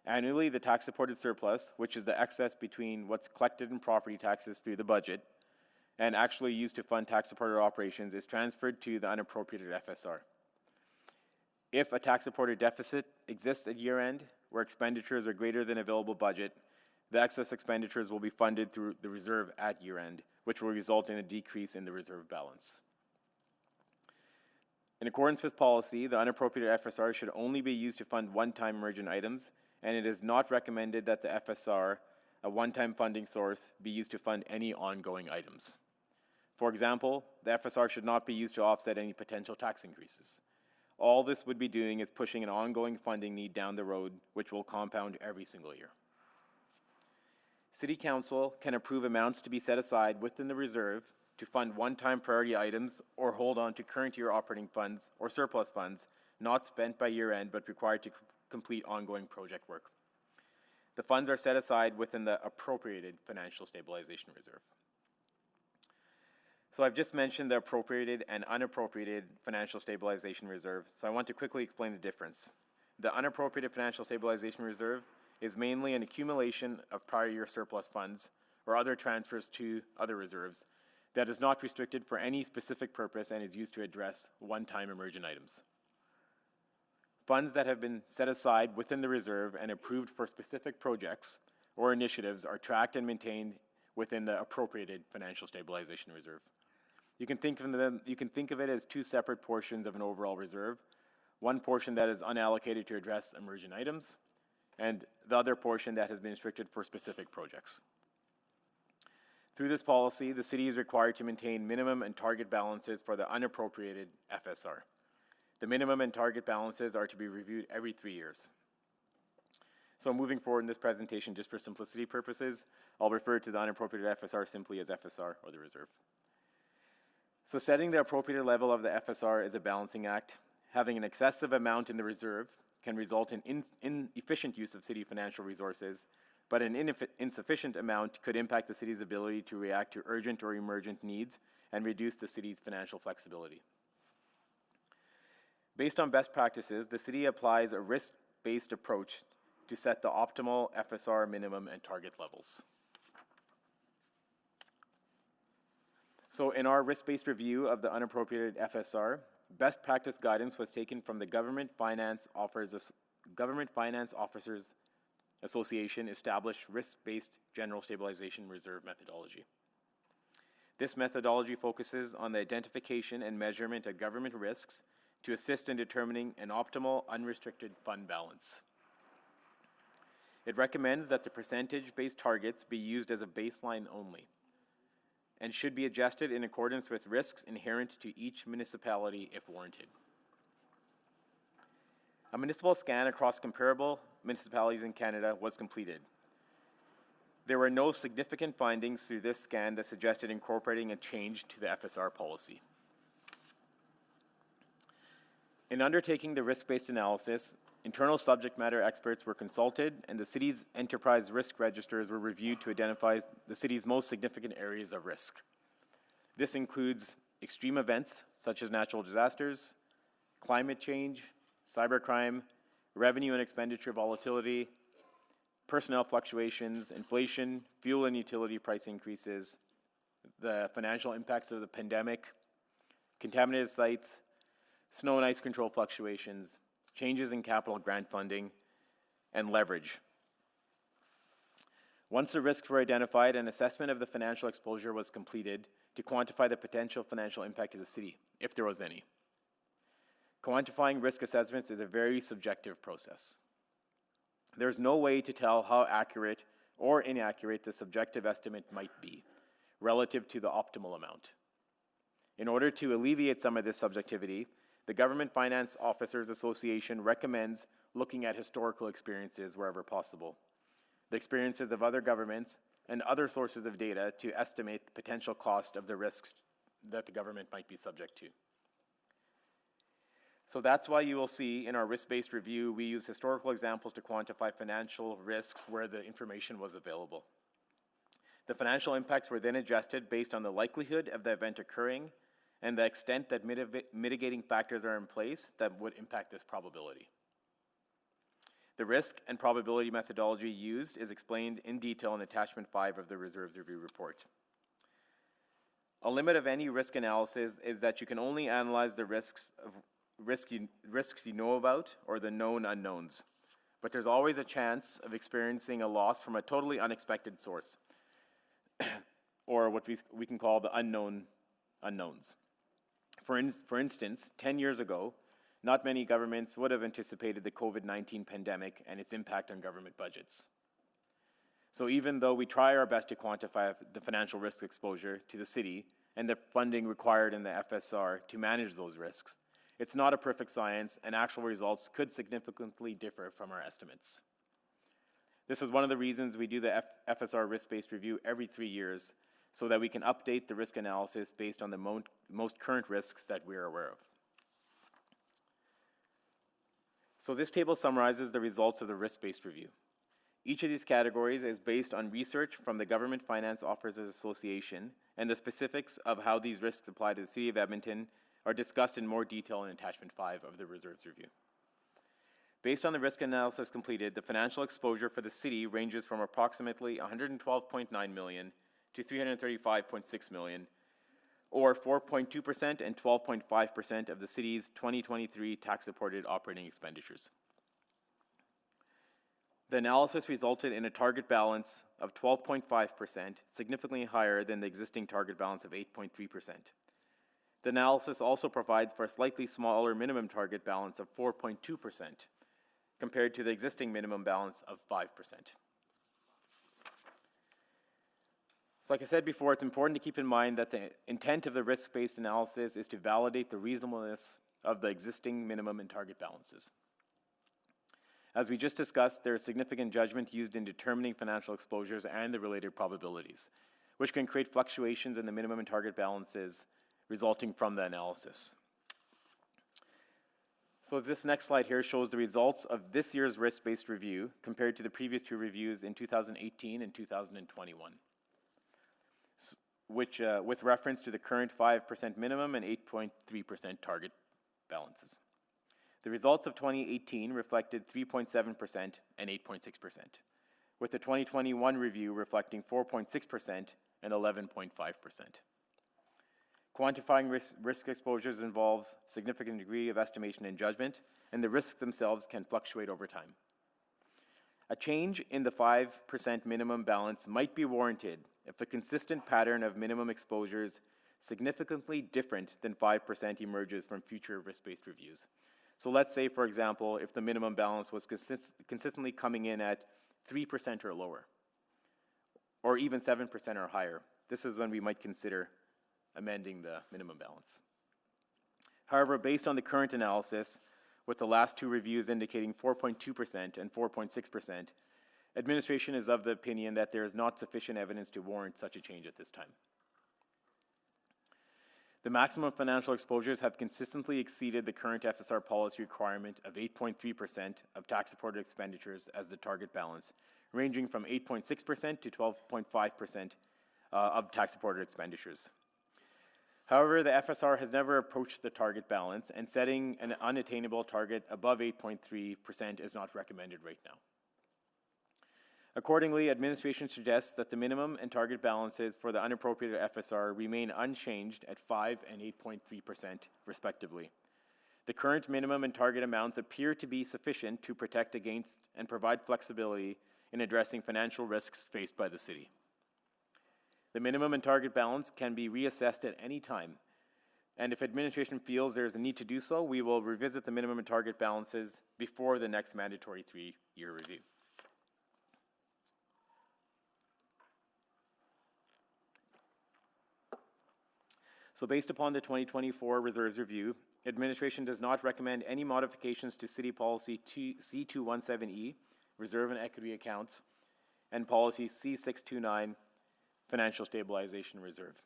Annually, the tax-supported surplus, which is the excess between what's collected in property taxes through the budget and actually used to fund tax-supported operations, is transferred to the unappropriated FSR. If a tax-supported deficit exists at year-end, where expenditures are greater than available budget, the excess expenditures will be funded through the reserve at year-end, which will result in a decrease in the reserve balance. In accordance with policy, the unappropriated FSR should only be used to fund one-time emergent items, and it is not recommended that the FSR, a one-time funding source, be used to fund any ongoing items. For example, the FSR should not be used to offset any potential tax increases. All this would be doing is pushing an ongoing funding need down the road, which will compound every single year. City Council can approve amounts to be set aside within the reserve to fund one-time priority items or hold on to current year operating funds or surplus funds not spent by year-end but required to complete ongoing project work. The funds are set aside within the appropriated Financial Stabilization Reserve. So I've just mentioned the appropriated and unappropriated Financial Stabilization Reserve, so I want to quickly explain the difference. The unappropriated Financial Stabilization Reserve is mainly an accumulation of prior year surplus funds or other transfers to other reserves that is not restricted for any specific purpose and is used to address one-time emergent items. Funds that have been set aside within the reserve and approved for specific projects or initiatives are tracked and maintained within the appropriated financial stabilization reserve. You can think of it as two separate portions of an overall reserve. One portion that is unallocated to address emergent items, and the other portion that has been restricted for specific projects. Through this policy, the city is required to maintain minimum and target balances for the unappropriated FSR. The minimum and target balances are to be reviewed every 3 years. So moving forward in this presentation, just for simplicity purposes, I'll refer to the unappropriated FSR simply as FSR or the reserve. So setting the appropriate level of the FSR is a balancing act. Having an excessive amount in the reserve can result in inefficient use of city financial resources, but an insufficient amount could impact the city's ability to react to urgent or emergent needs and reduce the city's financial flexibility. Based on best practices, the city applies a risk-based approach to set the optimal FSR minimum and target levels. So in our risk-based review of the unappropriated FSR, best practice guidance was taken from the Government Finance Officers Association established risk-based general stabilization reserve methodology. This methodology focuses on the identification and measurement of government risks to assist in determining an optimal unrestricted fund balance. It recommends that the percentage-based targets be used as a baseline only and should be adjusted in accordance with risks inherent to each municipality if warranted. A municipal scan across comparable municipalities in Canada was completed. There were no significant findings through this scan that suggested incorporating a change to the FSR policy. In undertaking the risk-based analysis, internal subject matter experts were consulted and the city's enterprise risk registers were reviewed to identify the city's most significant areas of risk. This includes extreme events such as natural disasters, climate change, cybercrime, revenue and expenditure volatility, personnel fluctuations, inflation, fuel and utility price increases, the financial impacts of the pandemic, contaminated sites, snow and ice control fluctuations, changes in capital grant funding, and leverage. Once the risks were identified, an assessment of the financial exposure was completed to quantify the potential financial impact to the city, if there was any. Quantifying risk assessments is a very subjective process. There's no way to tell how accurate or inaccurate the subjective estimate might be relative to the optimal amount. In order to alleviate some of this subjectivity, the Government Finance Officers Association recommends looking at historical experiences wherever possible, the experiences of other governments, and other sources of data to estimate the potential cost of the risks that the government might be subject to. So that's why you will see in our risk-based review, we use historical examples to quantify financial risks where the information was available. The financial impacts were then adjusted based on the likelihood of the event occurring and the extent that mitigating factors are in place that would impact this probability. The risk and probability methodology used is explained in detail in Attachment 5 of the Reserves Review Report. A limit of any risk analysis is that you can only analyze the risks you know about or the known unknowns. But there's always a chance of experiencing a loss from a totally unexpected source, or what we can call the unknown unknowns. For instance, 10 years ago, not many governments would have anticipated the COVID-19 pandemic and its impact on government budgets. So even though we try our best to quantify the financial risk exposure to the city and the funding required in the FSR to manage those risks, it's not a perfect science and actual results could significantly differ from our estimates. This is one of the reasons we do the FSR risk-based review every 3 years, so that we can update the risk analysis based on the most current risks that we are aware of. So this table summarizes the results of the risk-based review. Each of these categories is based on research from the Government Finance Officers Association, and the specifics of how these risks apply to the City of Edmonton are discussed in more detail in Attachment 5 of the Reserves Review. Based on the risk analysis completed, the financial exposure for the city ranges from approximately $112.9 million to $335.6 million, or 4.2% and 12.5% of the city's 2023 tax-supported operating expenditures. The analysis resulted in a target balance of 12.5%, significantly higher than the existing target balance of 8.3%. The analysis also provides for a slightly smaller minimum target balance of 4.2%, compared to the existing minimum balance of 5%. So like I said before, it's important to keep in mind that the intent of the risk-based analysis is to validate the reasonableness of the existing minimum and target balances. As we just discussed, there is significant judgment used in determining financial exposures and the related probabilities, which can create fluctuations in the minimum and target balances resulting from the analysis. So this next slide here shows the results of this year's risk-based review compared to the previous two reviews in 2018 and 2021, which with reference to the current 5% minimum and 8.3% target balances. The results of 2018 reflected 3.7% and 8.6%, with the 2021 review reflecting 4.6% and 11.5%. Quantifying risk exposures involves significant degree of estimation and judgment, and the risks themselves can fluctuate over time. A change in the 5% minimum balance might be warranted if a consistent pattern of minimum exposures significantly different than 5% emerges from future risk-based reviews. So let's say, for example, if the minimum balance was consistently coming in at 3% or lower, or even 7% or higher. This is when we might consider amending the minimum balance. However, based on the current analysis, with the last two reviews indicating 4.2% and 4.6%, administration is of the opinion that there is not sufficient evidence to warrant such a change at this time. The maximum financial exposures have consistently exceeded the current FSR policy requirement of 8.3% of tax-supported expenditures as the target balance, ranging from 8.6% to 12.5% of tax-supported expenditures. However, the FSR has never approached the target balance, and setting an unattainable target above 8.3% is not recommended right now. Accordingly, administration suggests that the minimum and target balances for the unappropriated FSR remain unchanged at 5 and 8.3% respectively. The current minimum and target amounts appear to be sufficient to protect against and provide flexibility in addressing financial risks faced by the city. The minimum and target balance can be reassessed at any time, and if administration feels there is a need to do so, we will revisit the minimum and target balances before the next mandatory 3-year review. So based upon the 2024 Reserves Review, administration does not recommend any modifications to City Policy C217E, Reserve and Equity Accounts, and Policy C629, Financial Stabilization Reserve.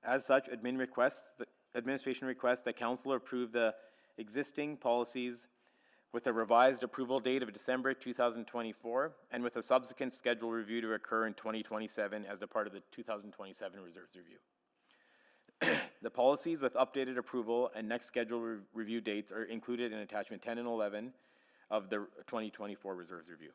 As such, administration requests that Council approve the existing policies with a revised approval date of December 2024 and with a subsequent scheduled review to occur in 2027 as a part of the 2027 Reserves Review. The policies with updated approval and next scheduled review dates are included in attachment 10 and 11 of the 2024 Reserves Review.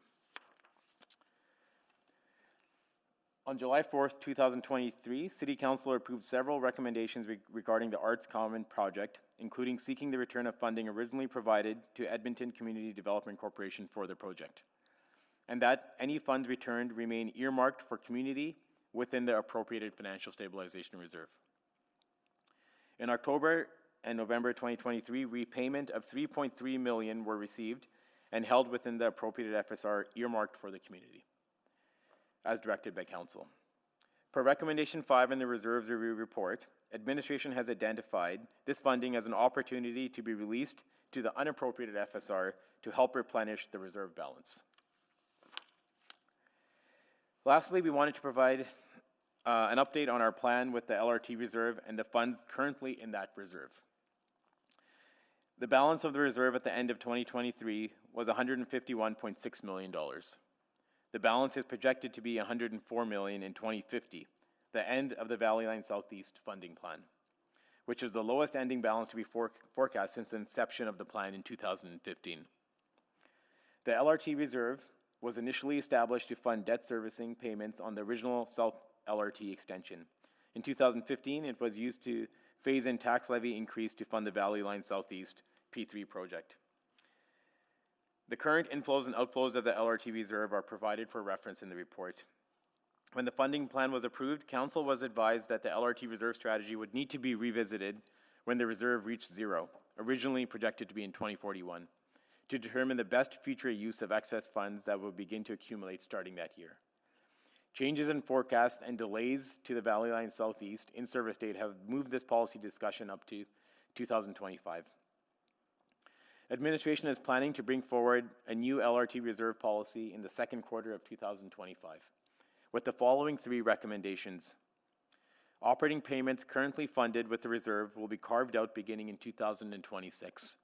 On July 4th, 2023, City Council approved several recommendations regarding the Arts Common project, including seeking the return of funding originally provided to Edmonton Community Development Corporation for the project, and that any funds returned remain earmarked for community within the appropriated Financial Stabilization Reserve. In October and November 2023, repayment of $3.3 million were received and held within the appropriated FSR earmarked for the community, as directed by Council. Per Recommendation 5 in the Reserves Review Report, administration has identified this funding as an opportunity to be released to the unappropriated FSR to help replenish the reserve balance. Lastly, we wanted to provide an update on our plan with the LRT reserve and the funds currently in that reserve. The balance of the reserve at the end of 2023 was $151.6 million. The balance is projected to be $104 million in 2050, the end of the Valley Line Southeast funding plan, which is the lowest ending balance to be forecast since the inception of the plan in 2015. The LRT reserve was initially established to fund debt servicing payments on the original South LRT extension. In 2015, it was used to phase in tax levy increase to fund the Valley Line Southeast P3 project. The current inflows and outflows of the LRT reserve are provided for reference in the report. When the funding plan was approved, Council was advised that the LRT reserve strategy would need to be revisited when the reserve reached zero, originally projected to be in 2041, to determine the best future use of excess funds that will begin to accumulate starting that year. Changes in forecast and delays to the Valley Line Southeast in-service date have moved this policy discussion up to 2025. Administration is planning to bring forward a new LRT reserve policy in the second quarter of 2025, with the following three recommendations. Operating payments currently funded with the reserve will be carved out beginning in 2026,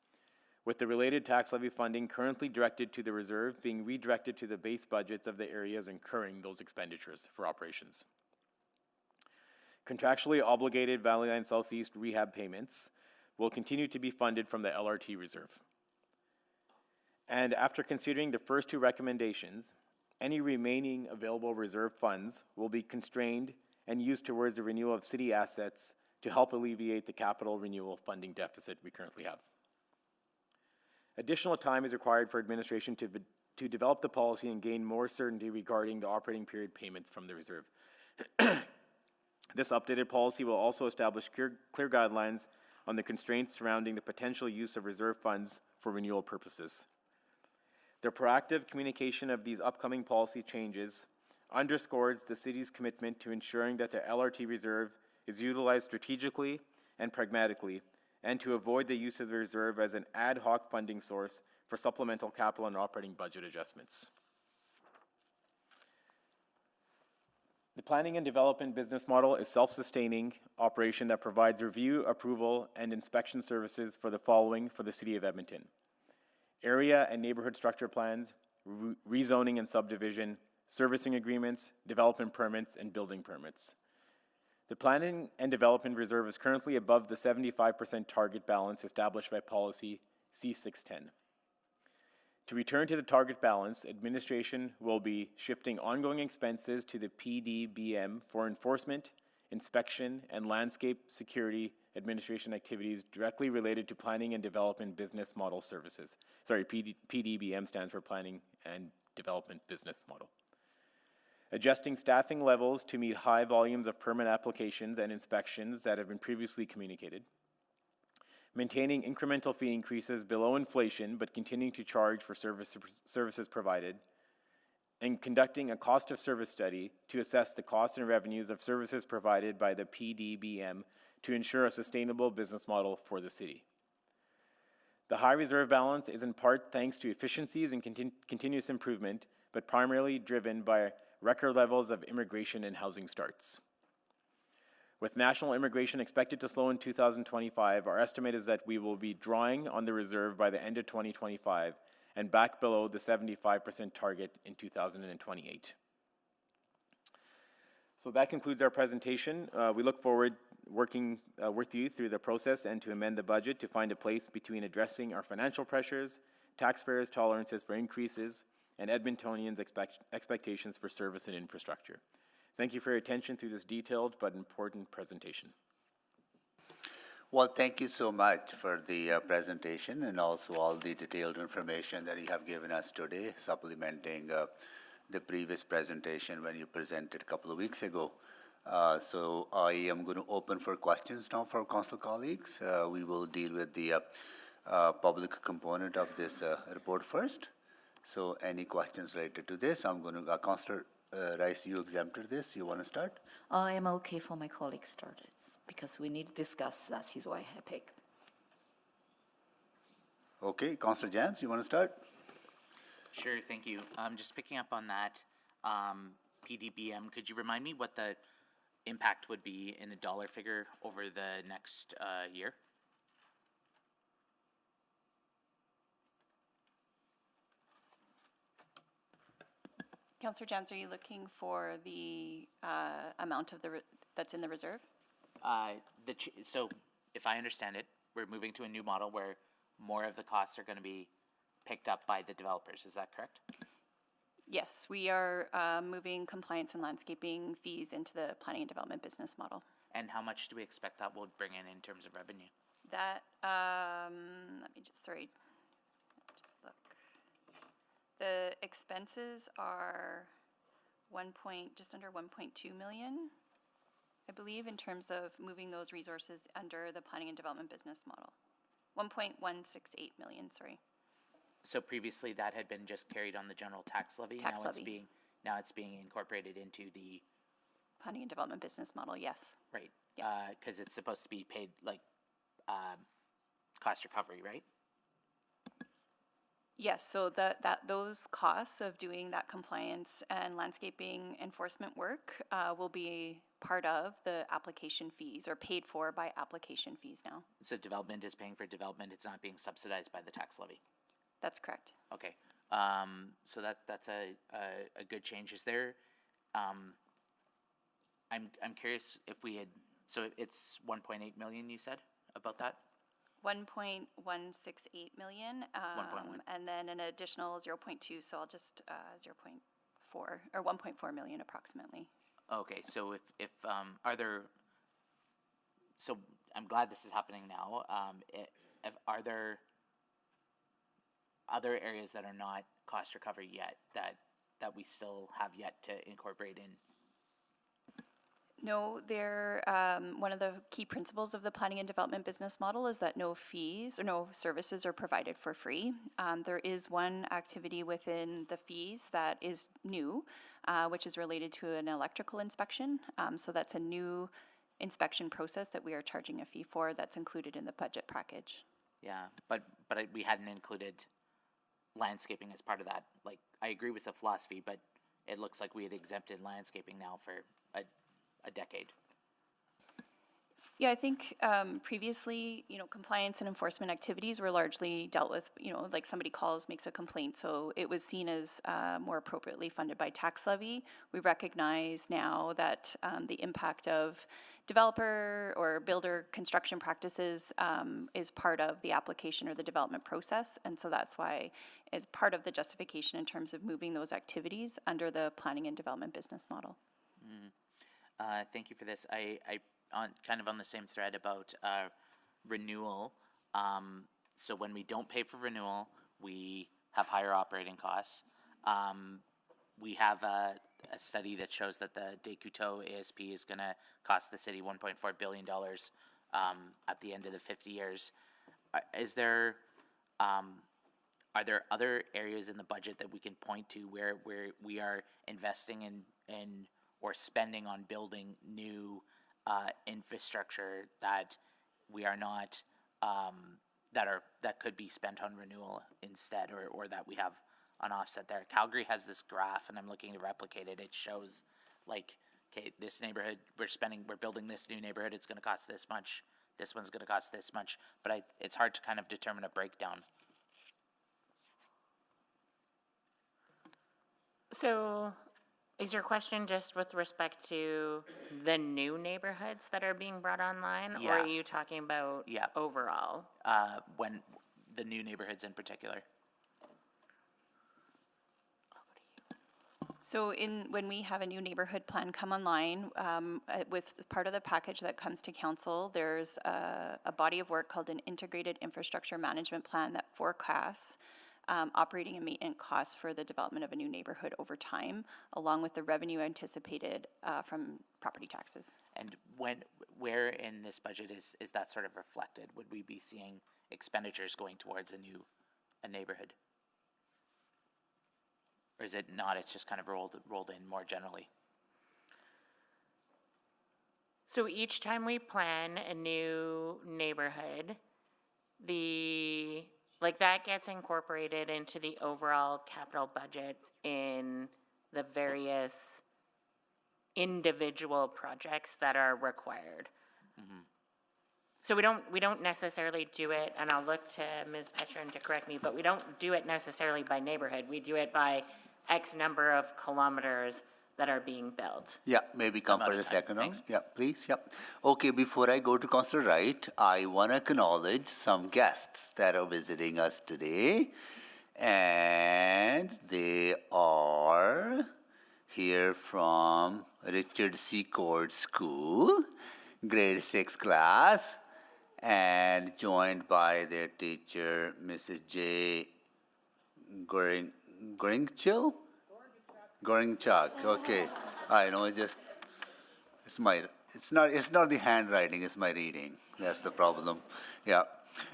with the related tax levy funding currently directed to the reserve being redirected to the base budgets of the areas incurring those expenditures for operations. Contractually obligated Valley Line Southeast rehab payments will continue to be funded from the LRT reserve. And after considering the first two recommendations, any remaining available reserve funds will be constrained and used towards the renewal of city assets to help alleviate the capital renewal funding deficit we currently have. Additional time is required for administration to develop the policy and gain more certainty regarding the operating period payments from the reserve. This updated policy will also establish clear guidelines on the constraints surrounding the potential use of reserve funds for renewal purposes. The proactive communication of these upcoming policy changes underscores the city's commitment to ensuring that the LRT reserve is utilized strategically and pragmatically, and to avoid the use of the reserve as an ad hoc funding source for supplemental capital and operating budget adjustments. The planning and development business model is a self-sustaining operation that provides review, approval, and inspection services for the following for the City of Edmonton: area and neighborhood structure plans, rezoning and subdivision, servicing agreements, development permits, and building permits. The planning and development reserve is currently above the 75% target balance established by policy C610. To return to the target balance, administration will be shifting ongoing expenses to the PDBM for enforcement, inspection, and landscape security administration activities directly related to planning and development business model services. Sorry, PDBM stands for Planning and Development Business Model. Adjusting staffing levels to meet high volumes of permit applications and inspections that have been previously communicated. Maintaining incremental fee increases below inflation but continuing to charge for services provided. And conducting a cost of service study to assess the cost and revenues of services provided by the PDBM to ensure a sustainable business model for the city. The high reserve balance is in part thanks to efficiencies and continuous improvement, but primarily driven by record levels of immigration and housing starts. With national immigration expected to slow in 2025, our estimate is that we will be drawing on the reserve by the end of 2025 and back below the 75% target in 2028. So that concludes our presentation. We look forward working with you through the process and to amend the budget to find a place between addressing our financial pressures, taxpayers' tolerances for increases, and Edmontonians' expectations for service and infrastructure. Thank you for your attention through this detailed but important presentation. Well, thank you so much for the presentation and also all the detailed information that you have given us today, supplementing the previous presentation when you presented a couple of weeks ago. So I am going to open for questions now for council colleagues. We will deal with the public component of this report first. So any questions related to this? I'm going to, Councillor Rice, you exempted this. You want to start? I am okay for my colleagues started because we need to discuss. That is why I picked. Okay, Councillor Jans, you want to start? Sure, thank you. Just picking up on that PDBM, could you remind me what the impact would be in a dollar figure over the next year? Councillor Jans, are you looking for the amount of that's in the reserve? So if I understand it, we're moving to a new model where more of the costs are going to be picked up by the developers. Is that correct? Yes, we are moving compliance and landscaping fees into the planning and development business model. And how much do we expect that will bring in terms of revenue? That, let me just, sorry, just look. The expenses are just under 1.2 million, I believe, in terms of moving those resources under the planning and development business model. 1.168 million, sorry. So previously that had been just carried on the general tax levy? Tax Now it's levy. now it's being incorporated into the, Planning and development business model, yes. right? Yeah. Cause it's supposed to be paid like, cost recovery, right? Yes, so those costs of doing that compliance and landscaping enforcement work will be part of the application fees or paid for by application fees now. So development is paying for development, it's not being subsidized by the tax levy? That's correct. Okay, so that's a good change. Is there, I'm curious if we had, so it's 1.8 million you said about that? 1.168 million, 1.1. and then an additional 0.2, so I'll just 0.4 or 1.4 million approximately. Okay, so if are there, so I'm glad this is happening now. Are there other areas that are not cost recovery yet that we still have yet to incorporate in? No, one of the key principles of the planning and development business model is that no fees or no services are provided for free. There is one activity within the fees that is new, which is related to an electrical inspection. So that's a new inspection process that we are charging a fee for that's included in the budget package. Yeah, but we hadn't included landscaping as part of that. Like, I agree with the philosophy, but it looks like we had exempted landscaping now for a decade. Yeah, I think previously, compliance and enforcement activities were largely dealt with, like somebody calls, makes a complaint, so it was seen as more appropriately funded by tax levy. We recognize now that the impact of developer or builder construction practices is part of the application or the development process, and so that's why it's part of the justification in terms of moving those activities under the planning and development business model. Thank you for this. I kind of on the same thread about renewal. So when we don't pay for renewal, we have higher operating costs. We have a study that shows that the Descouteaux ASP is going to cost the city $1.4 billion at the end of the 50 years. Are there other areas in the budget that we can point to where we are investing in or spending on building new infrastructure that we are not that could be spent on renewal instead, or that we have an offset there? Calgary has this graph, and I'm looking to replicate it. It shows like, okay, this neighborhood we're building this new neighborhood. It's going to cost this much. This one's going to cost this much. But it's hard to kind of determine a breakdown. So is your question just with respect to the new neighborhoods that are being brought online? Or Yeah. are you talking about overall? When the new neighborhoods in particular. So when we have a new neighborhood plan come online, with part of the package that comes to council, there's a body of work called an integrated infrastructure management plan that forecasts operating and maintenance costs for the development of a new neighborhood over time, along with the revenue anticipated from property taxes. And where in this budget is that sort of reflected? Would we be seeing expenditures going towards a neighborhood? Or is it not? It's just kind of rolled in more generally. So each time we plan a new neighborhood, that gets incorporated into the overall capital budget in the various individual projects that are required. Mm-hmm. So we don't necessarily do it, and I'll look to Ms. Petron to correct me, but we don't do it necessarily by neighborhood. We do it by X number of kilometers that are being built. Yeah, maybe come for the second one. Yeah, please, yeah. Okay, before I go to Councillor Wright, I want to acknowledge some guests that are visiting us today. And they are here from Richard C. Cord School, grade 6 class, and joined by their teacher, Mrs. J. Goringchil? Goringchak, okay. I know, it's not the handwriting, it's my reading. That's the problem, yeah.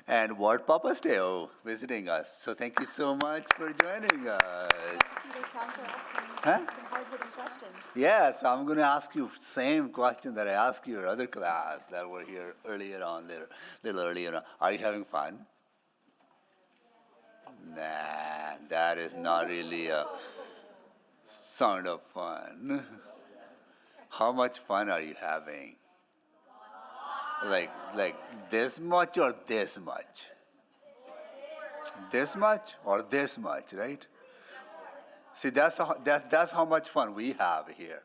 And Ward Papasteo visiting us. So thank you so much for joining us. Huh? Some hard-hitting questions. Yes, I'm going to ask you same question that I asked your other class that were here earlier on, little earlier on. Are you having fun? Nah, that is not really a sound of fun. How much fun are you having? Like this much or this much? This much or this much, right? See, that's how much fun we have here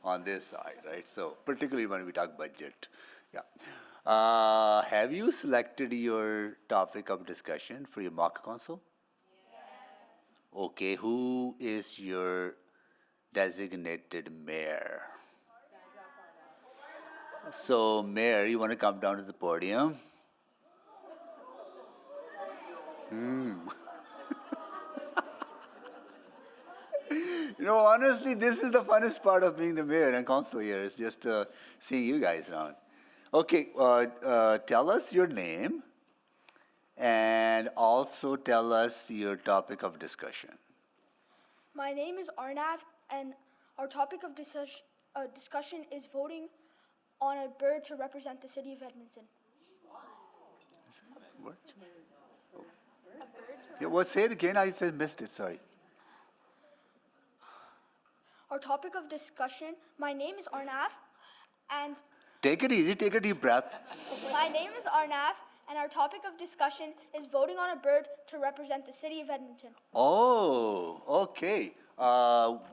on this side, right? So particularly when we talk budget, yeah. Have you selected your topic of discussion for your mock council? Yes. Okay, who is your designated mayor? So, Mayor, you want to come down to the podium? You know, honestly, this is the funnest part of being the mayor and council here, is just seeing you guys around. Okay, tell us your name and also tell us your topic of discussion. My name is Arnav, and our topic of discussion is voting on a bird to represent the city of Edmonton. What? Yeah, well, say it again. I said missed it, sorry. Our topic of discussion, my name is Arnav, and Take it easy, take a deep breath. my name is Arnav, and our topic of discussion is voting on a bird to represent the city of Edmonton. Oh, okay.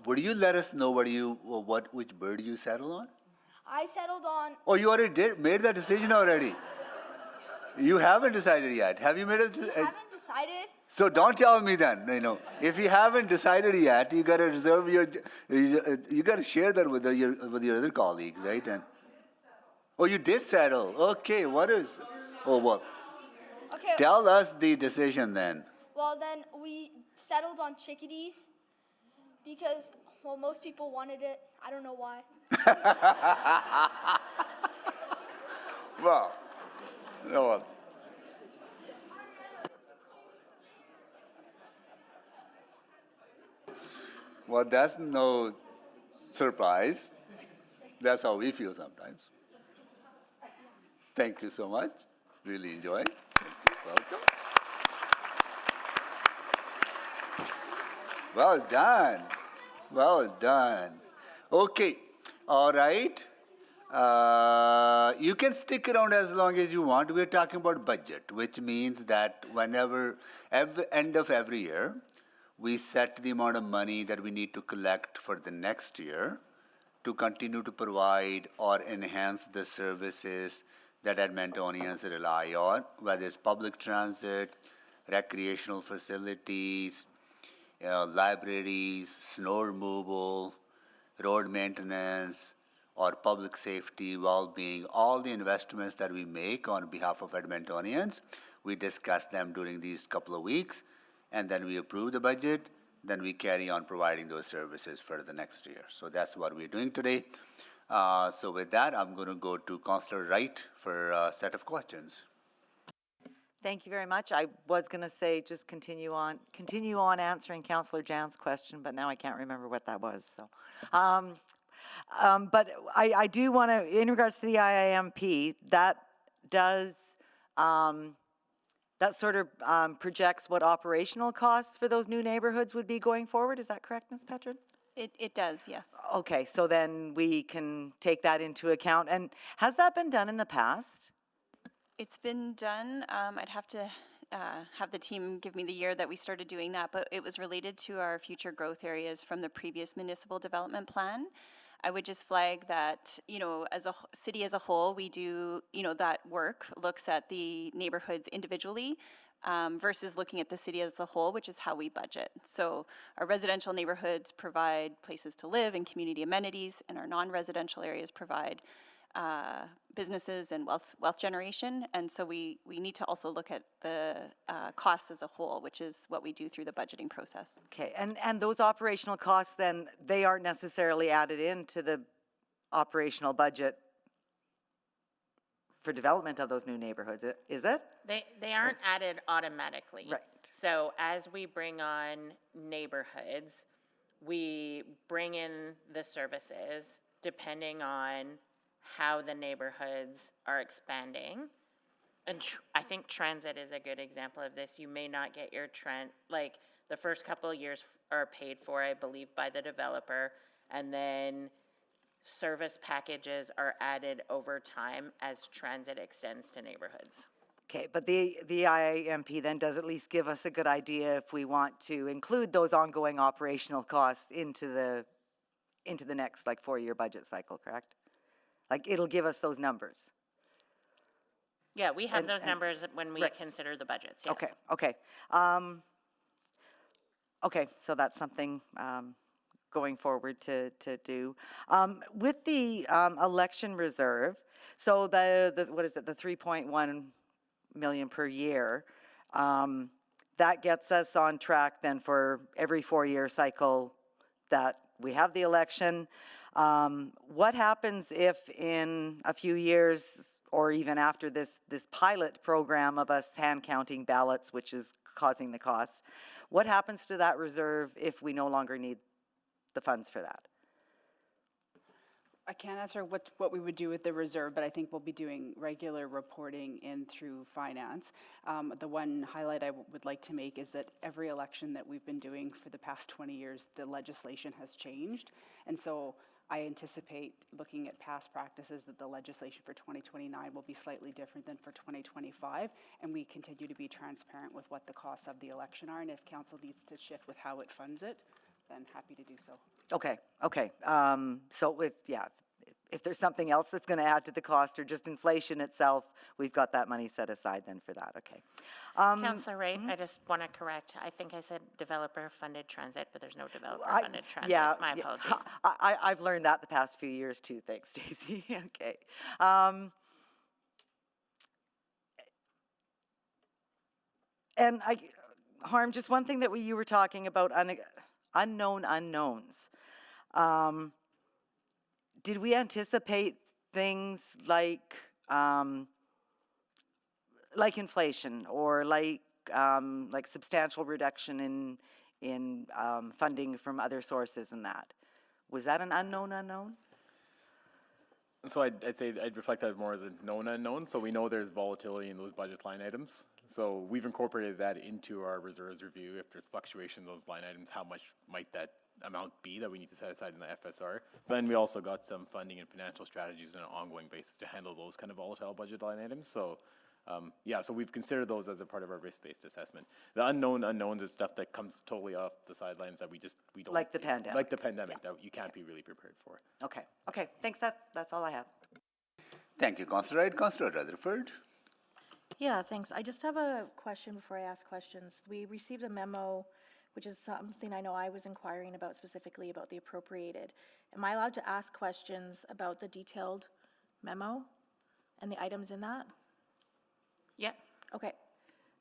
Would you let us know which bird you settled on? I settled on, Oh, you already made that decision already. You haven't decided yet. Have you made a decision? haven't decided. So don't tell me then. You know, if you haven't decided yet, you got to reserve you got to share that with your other colleagues, right? And oh, you did settle. Okay, what is? Oh, well. Okay. Tell us the decision then. Well, then we settled on chickadees because, well, most people wanted it. I don't know why. Well, no. Well, that's no surprise. That's how we feel sometimes. Thank you so much. Really enjoy. Welcome. Well done. Well done. Okay. All right. You can stick around as long as you want. We're talking about budget, which means that end of every year, we set the amount of money that we need to collect for the next year to continue to provide or enhance the services that Edmontonians rely on, whether it's public transit, recreational facilities, libraries, snow removal, road maintenance, or public safety, well-being, all the investments that we make on behalf of Edmontonians. We discuss them during these couple of weeks, and then we approve the budget, then we carry on providing those services for the next year. So that's what we're doing today. So with that, I'm going to go to Councillor Wright for a set of questions. Thank you very much. I was going to say just continue on answering Councillor Jan's question, but now I can't remember what that was. So, but I do want to, in regards to the IIMP, that does that sort of projects what operational costs for those new neighborhoods would be going forward. Is that correct, Ms. Petrin? It does, yes. Okay, so then we can take that into account. And has that been done in the past? It's been done. I'd have to have the team give me the year that we started doing that, but it was related to our future growth areas from the previous municipal development plan. I would just flag that, as a city as a whole, we do, that work looks at the neighborhoods individually versus looking at the city as a whole, which is how we budget. So our residential neighborhoods provide places to live and community amenities, and our non-residential areas provide businesses and wealth generation. And so we need to also look at the costs as a whole, which is what we do through the budgeting process. Okay, and those operational costs then, they aren't necessarily added into the operational budget for development of those new neighborhoods, is it? They aren't added automatically. Right. So as we bring on neighborhoods, we bring in the services depending on how the neighborhoods are expanding. And I think transit is a good example of this. You may not get your like the first couple of years are paid for, I believe, by the developer, and then service packages are added over time as transit extends to neighborhoods. Okay, but the IIMP then does at least give us a good idea if we want to include those ongoing operational costs into the next, like, 4-year budget cycle, correct? Like, it'll give us those numbers. Yeah, we have And- those and- numbers when we right. consider the budgets, yeah. Okay. Okay, so that's something going forward to do. With the election reserve, so the what is it, the 3.1 million per year, that gets us on track then for every 4-year cycle that we have the election. What happens if in a few years, or even after this pilot program of us hand counting ballots, which is causing the costs, what happens to that reserve if we no longer need the funds for that? I can't answer what we would do with the reserve, but I think we'll be doing regular reporting in through finance. The one highlight I would like to make is that every election that we've been doing for the past 20 years, the legislation has changed. And so I anticipate, looking at past practices, that the legislation for 2029 will be slightly different than for 2025. And we continue to be transparent with what the costs of the election are. And if council needs to shift with how it funds it, then happy to do so. Okay. So if there's something else that's going to add to the cost or just inflation itself, we've got that money set aside then for that, okay. Councillor Wright, I just want to correct. I think I said developer-funded transit, but there's no developer-funded transit. My apologies. I've learned that the past few years too, thanks, Stacy. Okay. And Harm, just one thing that you were talking about, unknown unknowns. Did we anticipate things like inflation or like substantial reduction in funding from other sources and that? Was that an unknown? So I'd say I'd reflect that more as a known unknown. So we know there's volatility in those budget line items. So we've incorporated that into our reserves review. If there's fluctuation in those line items, how much might that amount be that we need to set aside in the FSR? So then we also got some funding and financial strategies on an ongoing basis to handle those kind of volatile budget line items. So so we've considered those as a part of our risk-based assessment. The unknown unknowns is stuff that comes totally off the sidelines that we don't. Like the pandemic. Like the pandemic that you can't be really prepared for. Okay, thanks, that's all I have. Thank you, Councillor Wright. Councillor Rutherford. Yeah, thanks. I just have a question before I ask questions. We received a memo, which is something I know I was inquiring about specifically about the appropriated. Am I allowed to ask questions about the detailed memo and the items in that? Yep. Okay.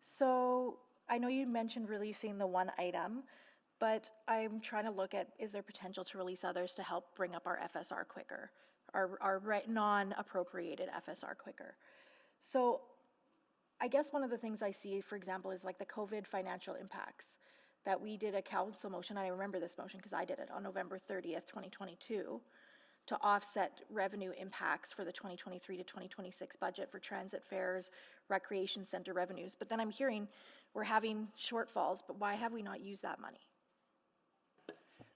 So I know you mentioned releasing the one item, but I'm trying to look at, is there potential to release others to help bring up our FSR quicker, our non-appropriated FSR quicker? So I guess one of the things I see, for example, is like the COVID financial impacts that we did a council motion. I remember this motion because I did it on November 30th, 2022, to offset revenue impacts for the 2023 to 2026 budget for transit fares, recreation center revenues. But then I'm hearing we're having shortfalls, but why have we not used that money?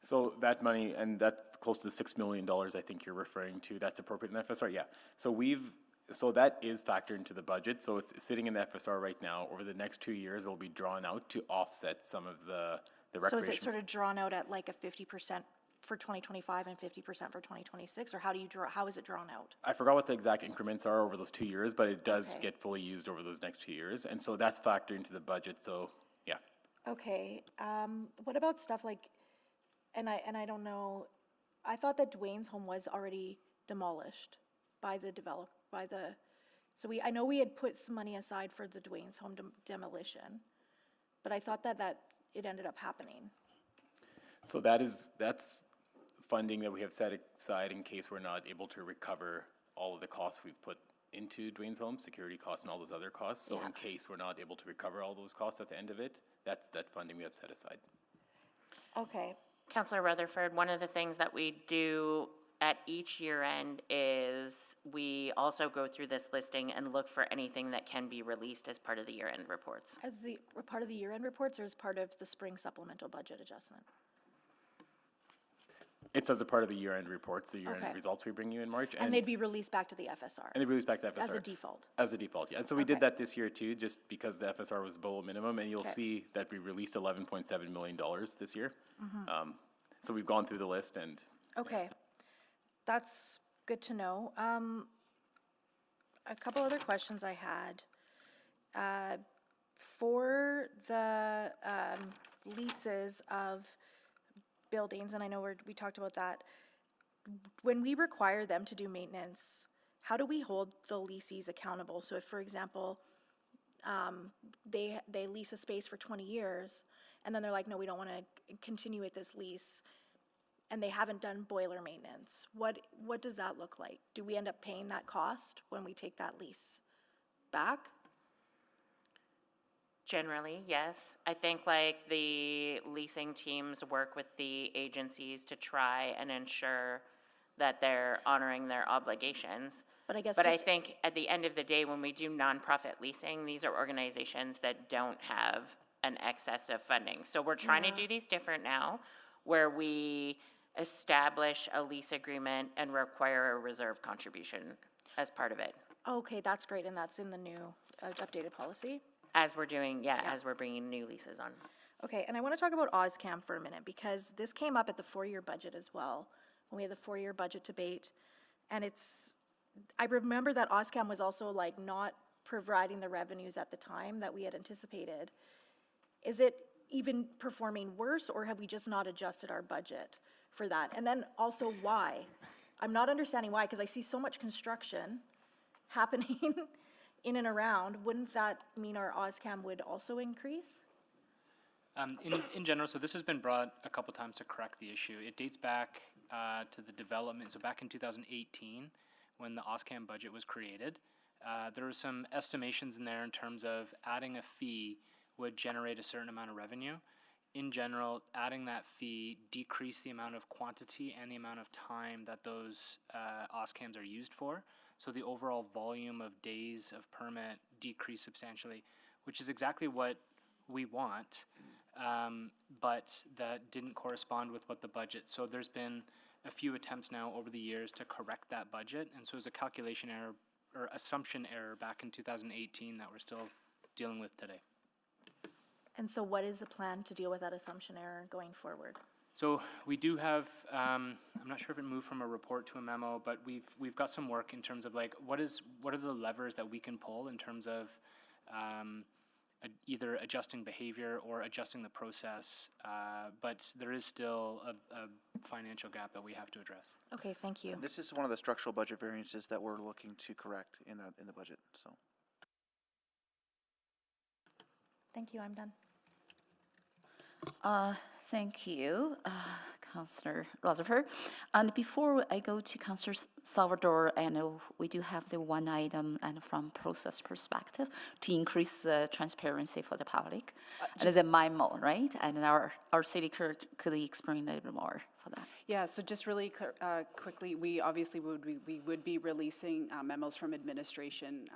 So that money, and that's close to $6 million I think you're referring to, that's appropriate in the FSR, yeah. So that is factored into the budget, so it's sitting in the FSR right now. Over the next 2 years, it'll be drawn out to offset some of the recreation. So is it sort of drawn out at like a 50% for 2025 and 50% for 2026, or how is it drawn out? I forgot what the exact increments are over those 2 years, but it does Okay. get fully used over those next 2 years, and so that's factored into the budget, so, yeah. Okay, what about stuff like, and I don't know, I thought that Dwayne's home was already demolished. by the so I know we had put some money aside for the Dwayne's home demolition, but I thought that it ended up happening. So that's funding that we have set aside in case we're not able to recover all of the costs we've put into Dwayne's home, security costs and all those other costs. So in case we're not able to recover all those costs at the end of it, that's that funding we have set aside. Okay. Councillor Rutherford, one of the things that we do at each year end is we also go through this listing and look for anything that can be released as part of the year end reports. As part of the year-end reports or as part of the spring supplemental budget adjustment? It's as a part of the year-end reports, the year-end Okay. results we bring you in March. And they'd be released back to the FSR? And they release back to FSR. As a default? As a default, yeah. And so we Okay. did that this year too, just because the FSR was below minimum, and you'll Okay. see that we released $11.7 million this year. Mm-hmm. So we've gone through the list and Okay, that's good to know. A couple other questions I had. For the leases of buildings, and I know we talked about that, when we require them to do maintenance, how do we hold the leasees accountable? So if, for example, they lease a space for 20 years, and then they're like, no, we don't want to continue with this lease, and they haven't done boiler maintenance, what does that look like? Do we end up paying that cost when we take that lease back? Generally, yes. I think like the leasing teams work with the agencies to try and ensure that they're honoring their obligations. But I guess But I just- think at the end of the day, when we do nonprofit leasing, these are organizations that don't have an excess of funding. So we're trying to do these different now, where we establish a lease agreement and require a reserve contribution as part of it. Okay, that's great, and that's in the new updated policy? As we're doing, as we're bringing new leases on. Okay, and I want to talk about OSCAM for a minute, because this came up at the four-year budget as well, when we had the four-year budget debate. And I remember that OSCAM was also like not providing the revenues at the time that we had anticipated. Is it even performing worse, or have we just not adjusted our budget for that? And then also why? I'm not understanding why, because I see so much construction happening in and around. Wouldn't that mean our OSCAM would also increase? In general, so this has been brought a couple times to correct the issue. It dates back to the development, so back in 2018, when the OSCAM budget was created. There were some estimations in there in terms of adding a fee would generate a certain amount of revenue. In general, adding that fee decreased the amount of quantity and the amount of time that those OSCAMs are used for. So the overall volume of days of permit decreased substantially, which is exactly what we want, but that didn't correspond with what the budget. So there's been a few attempts now over the years to correct that budget, and so it was a calculation error or assumption error back in 2018 that we're still dealing with today. And so what is the plan to deal with that assumption error going forward? So we do have, I'm not sure if it moved from a report to a memo, but we've got some work in terms of like, what are the levers that we can pull in terms of either adjusting behavior or adjusting the process, but there is still a financial gap that we have to address. Okay, thank you. This is one of the structural budget variances that we're looking to correct in the budget, so. Thank you, I'm done. Thank you, Councillor Rutherford. And before I go to Councillor Salvador, and we do have the one item and from process perspective to increase the transparency for the public. And it's a memo, right? And our city clerk could explain a little bit more for that. Yeah, so just really quickly, we obviously would be releasing memos from administration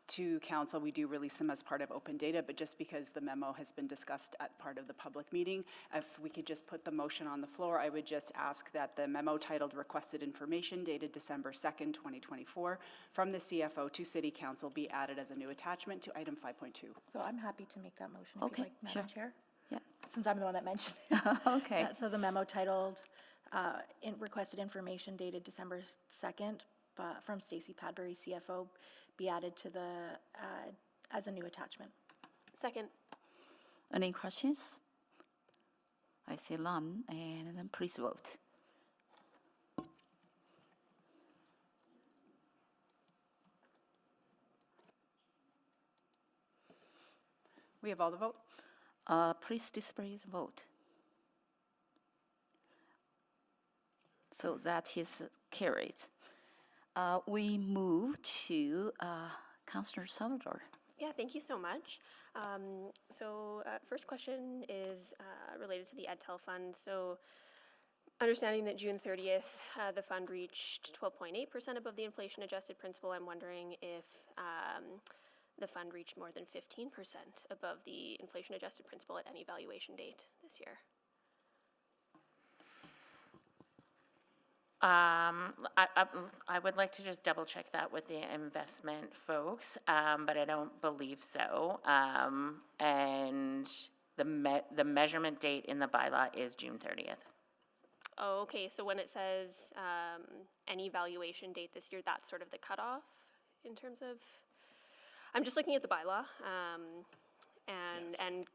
to council. We do release them as part of open data, but just because the memo has been discussed at part of the public meeting, if we could just put the motion on the floor, I would just ask that the memo titled Requested Information dated December 2nd, 2024 from the CFO to City Council be added as a new attachment to item 5.2. So I'm happy to make that motion if Okay, you'd like, Madam sure. Chair. Yeah. Since I'm the one that mentioned it. Okay. So the memo titled Requested Information dated December 2nd from Stacey Padbury, CFO, be added to the, as a new attachment. Second. Any questions? I see none, and then please vote. We have all the vote. Please display the vote. So that is carried. We move to Councillor Salvador. Yeah, thank you so much. First question is related to the EdTel fund. So understanding that June 30th, the fund reached 12.8% above the inflation-adjusted principal, I'm wondering if the fund reached more than 15% above the inflation-adjusted principal at any valuation date this year. I would like to just double check that with the investment folks, but I don't believe so. And the measurement date in the bylaw is June 30th. Oh, okay, so when it says any valuation date this year, that's sort of the cutoff in terms of, I'm just looking at the bylaw, and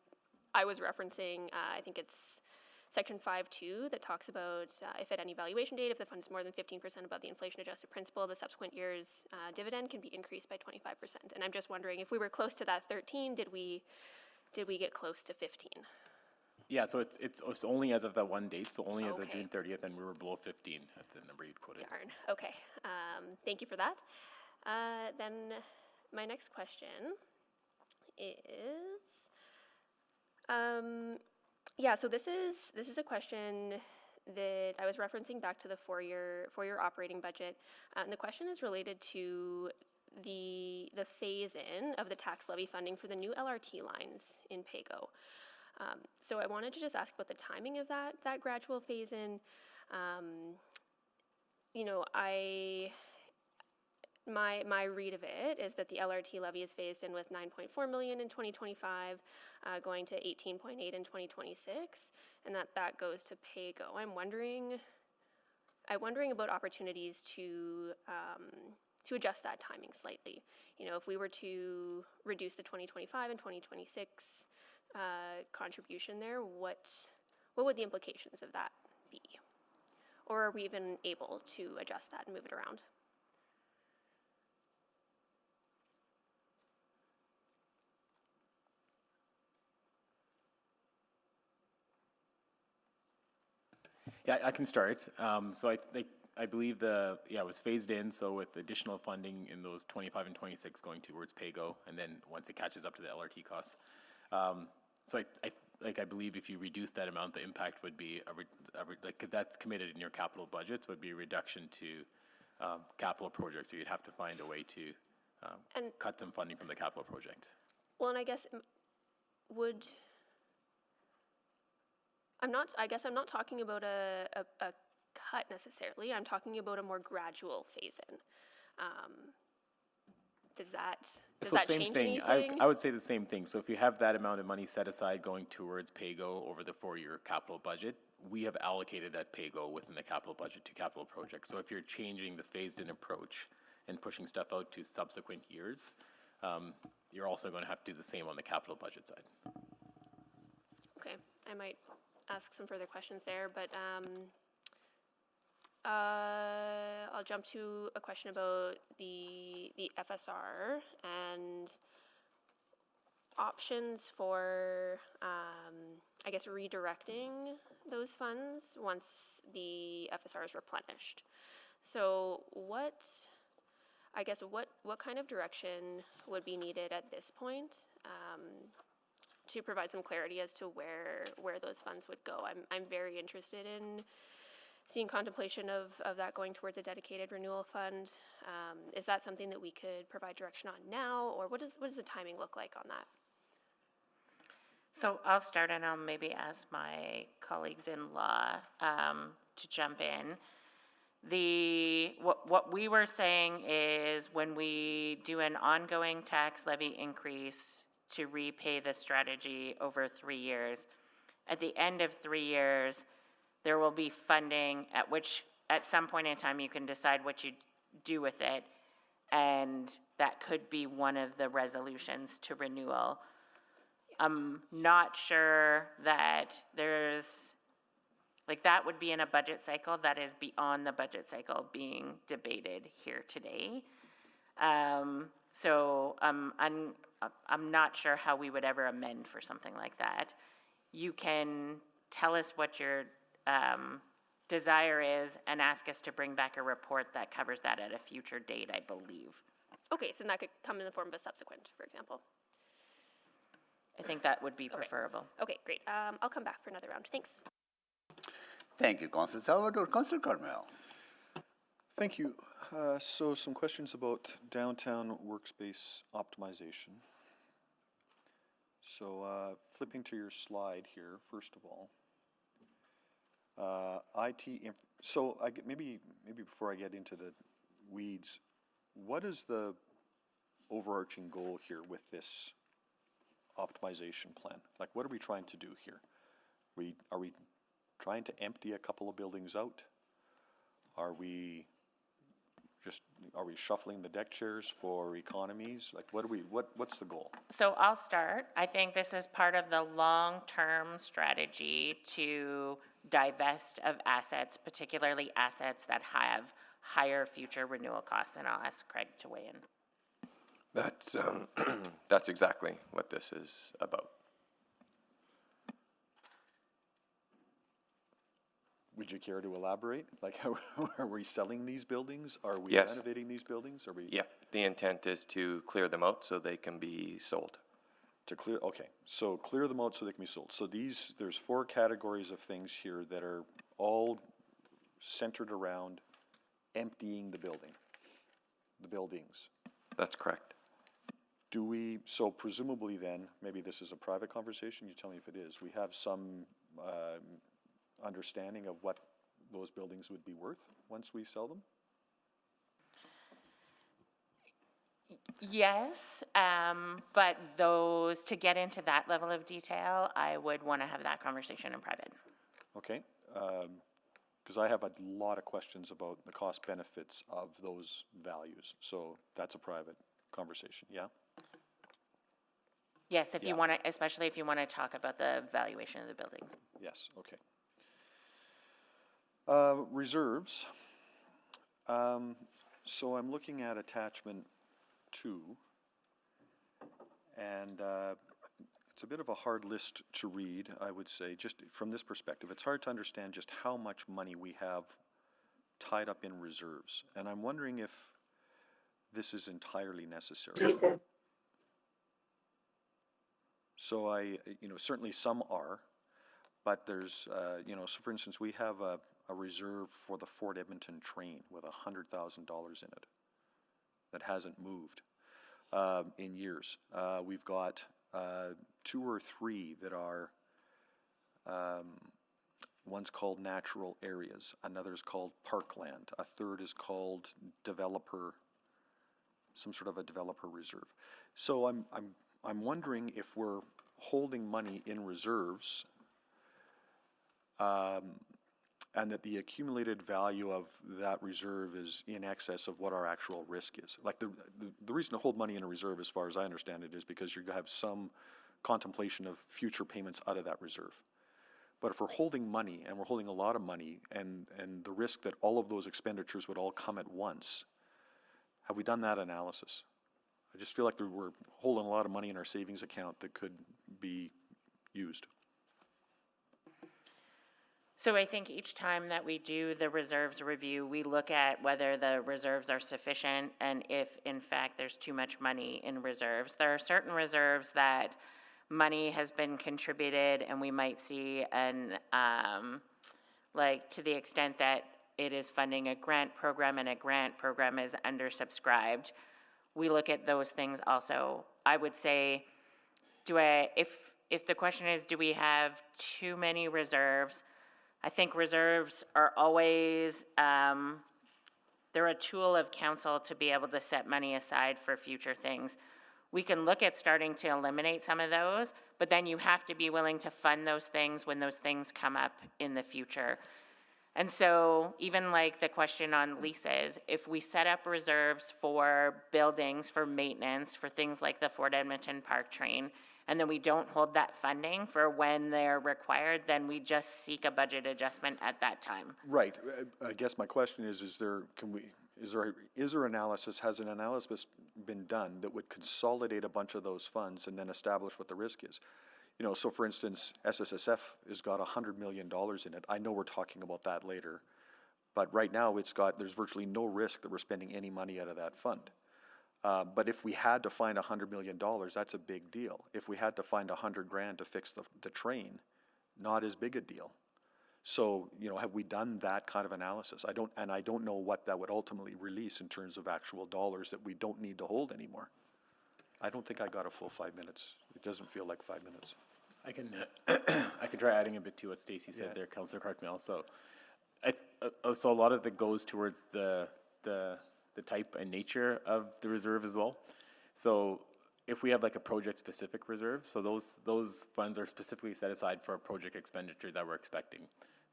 I was referencing, I think it's Section 5.2 that talks about if at any valuation date, if the fund is more than 15% above the inflation-adjusted principal, the subsequent year's dividend can be increased by 25%. And I'm just wondering, if we were close to that 13, did we get close to 15? Yeah, so it's only as of that one date, so only as of Okay. June 30th, and we were below 15 at the number you'd quoted. Darn, okay. Thank you for that. Then my next question is, so this is a question that I was referencing back to the four-year operating budget. And the question is related to the phase-in of the tax levy funding for the new LRT lines in Pago. So I wanted to just ask about the timing of that gradual phase-in. My read of it is that the LRT levy is phased in with 9.4 million in 2025, going to 18.8 in 2026, and that goes to Pago. I'm wondering about opportunities to adjust that timing slightly. If we were to reduce the 2025 and 2026 contribution there, what would the implications of that be? Or are we even able to adjust that and move it around? Yeah, I can start. So I believe it was phased in, so with additional funding in those 25 and 26 going towards Pago, and then once it catches up to the LRT costs. So I believe if you reduce that amount, the impact would be, cause that's committed in your capital budgets, would be a reduction to capital projects, so you'd have to find a way to cut some funding from the capital project. Well, and I guess I'm not talking about a cut necessarily. I'm talking about a more gradual phase-in. Does that change anything? I would say the same thing. So if you have that amount of money set aside going towards Pago over the 4-year capital budget, we have allocated that Pago within the capital budget to capital projects. So if you're changing the phased-in approach and pushing stuff out to subsequent years, you're also going to have to do the same on the capital budget side. Okay, I might ask some further questions there, but I'll jump to a question about the FSR and options for, redirecting those funds once the FSR is replenished. So what kind of direction would be needed at this point to provide some clarity as to where those funds would go? I'm very interested in seeing contemplation of that going towards a dedicated renewal fund. Is that something that we could provide direction on now, or what does the timing look like on that? So I'll start, and I'll maybe ask my colleagues in law to jump in. What we were saying is when we do an ongoing tax levy increase to repay the strategy over 3 years, at the end of 3 years, there will be funding at which at some point in time you can decide what you do with it, and that could be one of the resolutions to renewal. I'm not sure that there's, that would be in a budget cycle that is beyond the budget cycle being debated here today. So I'm I'm not sure how we would ever amend for something like that. You can tell us what your desire is and ask us to bring back a report that covers that at a future date, I believe. Okay, so that could come in the form of a subsequent, for example. I think that would be preferable. Okay, great. I'll come back for another round. Thanks. Thank you, Councilor Salvador. Councilor Carmel. Thank you. So some questions about downtown workspace optimization. So flipping to your slide here, first of all. Maybe before I get into the weeds, what is the overarching goal here with this optimization plan? Like, what are we trying to do here? Are we trying to empty a couple of buildings out? Are we shuffling the deck chairs for economies? Like, what's the goal? So I'll start. I think this is part of the long-term strategy to divest of assets, particularly assets that have higher future renewal costs, and I'll ask Craig to weigh in. That's exactly what this is about. Would you care to elaborate? Like, how are we selling these buildings? Are we Yes. renovating these buildings? Are we? Yeah, the intent is to clear them out so they can be sold. Okay, so clear them out so they can be sold. So there's 4 categories of things here that are all centered around emptying the buildings. That's correct. So presumably then, maybe this is a private conversation, you tell me if it is, we have some understanding of what those buildings would be worth once we sell them? Yes, but to get into that level of detail, I would want to have that conversation in private. Okay, because I have a lot of questions about the cost benefits of those values, so that's a private conversation, yeah? Yes, if you want to, especially if you want to talk about the valuation of the buildings. Yes, okay. Reserves. So I'm looking at attachment 2, and it's a bit of a hard list to read, I would say, just from this perspective. It's hard to understand just how much money we have tied up in reserves, and I'm wondering if this is entirely necessary. So certainly some are, but there's, so for instance, we have a reserve for the Fort Edmonton train with $100,000 in it that hasn't moved in years. We've got 2 or 3 that are, one's called natural areas, another is called parkland, a third is called some sort of a developer reserve. So I'm wondering if we're holding money in reserves and that the accumulated value of that reserve is in excess of what our actual risk is. Like the reason to hold money in a reserve, as far as I understand it, is because you have some contemplation of future payments out of that reserve. But if we're holding money, and we're holding a lot of money, and the risk that all of those expenditures would all come at once, have we done that analysis? I just feel like we're holding a lot of money in our savings account that could be used. So I think each time that we do the reserves review, we look at whether the reserves are sufficient and if, in fact, there's too much money in reserves. There are certain reserves that money has been contributed and we might see to the extent that it is funding a grant program and a grant program is undersubscribed. We look at those things also. I would say, if the question is, do we have too many reserves? I think reserves are always, they're a tool of council to be able to set money aside for future things. We can look at starting to eliminate some of those, but then you have to be willing to fund those things when those things come up in the future. And so even like the question on leases, if we set up reserves for buildings, for maintenance, for things like the Fort Edmonton Park train, and then we don't hold that funding for when they're required, then we just seek a budget adjustment at that time. Right. I guess my question is there analysis, has an analysis been done that would consolidate a bunch of those funds and then establish what the risk is. You know, so for instance, SSSF has got $100 million in it. I know we're talking about that later, but right now there's virtually no risk that we're spending any money out of that fund. But if we had to find $100 million, that's a big deal. If we had to find $100,000 to fix the train, not as big a deal. So, you know, have we done that kind of analysis? I don't know what that would ultimately release in terms of actual dollars that we don't need to hold anymore. I don't think I got a full 5 minutes. It doesn't feel like 5 minutes. I can I can try adding a bit to what Stacy said there, Councillor Cartmel. So, so a lot of it goes towards the type and nature of the reserve as well. So if we have like a project-specific reserve, so those funds are specifically set aside for a project expenditure that we're expecting.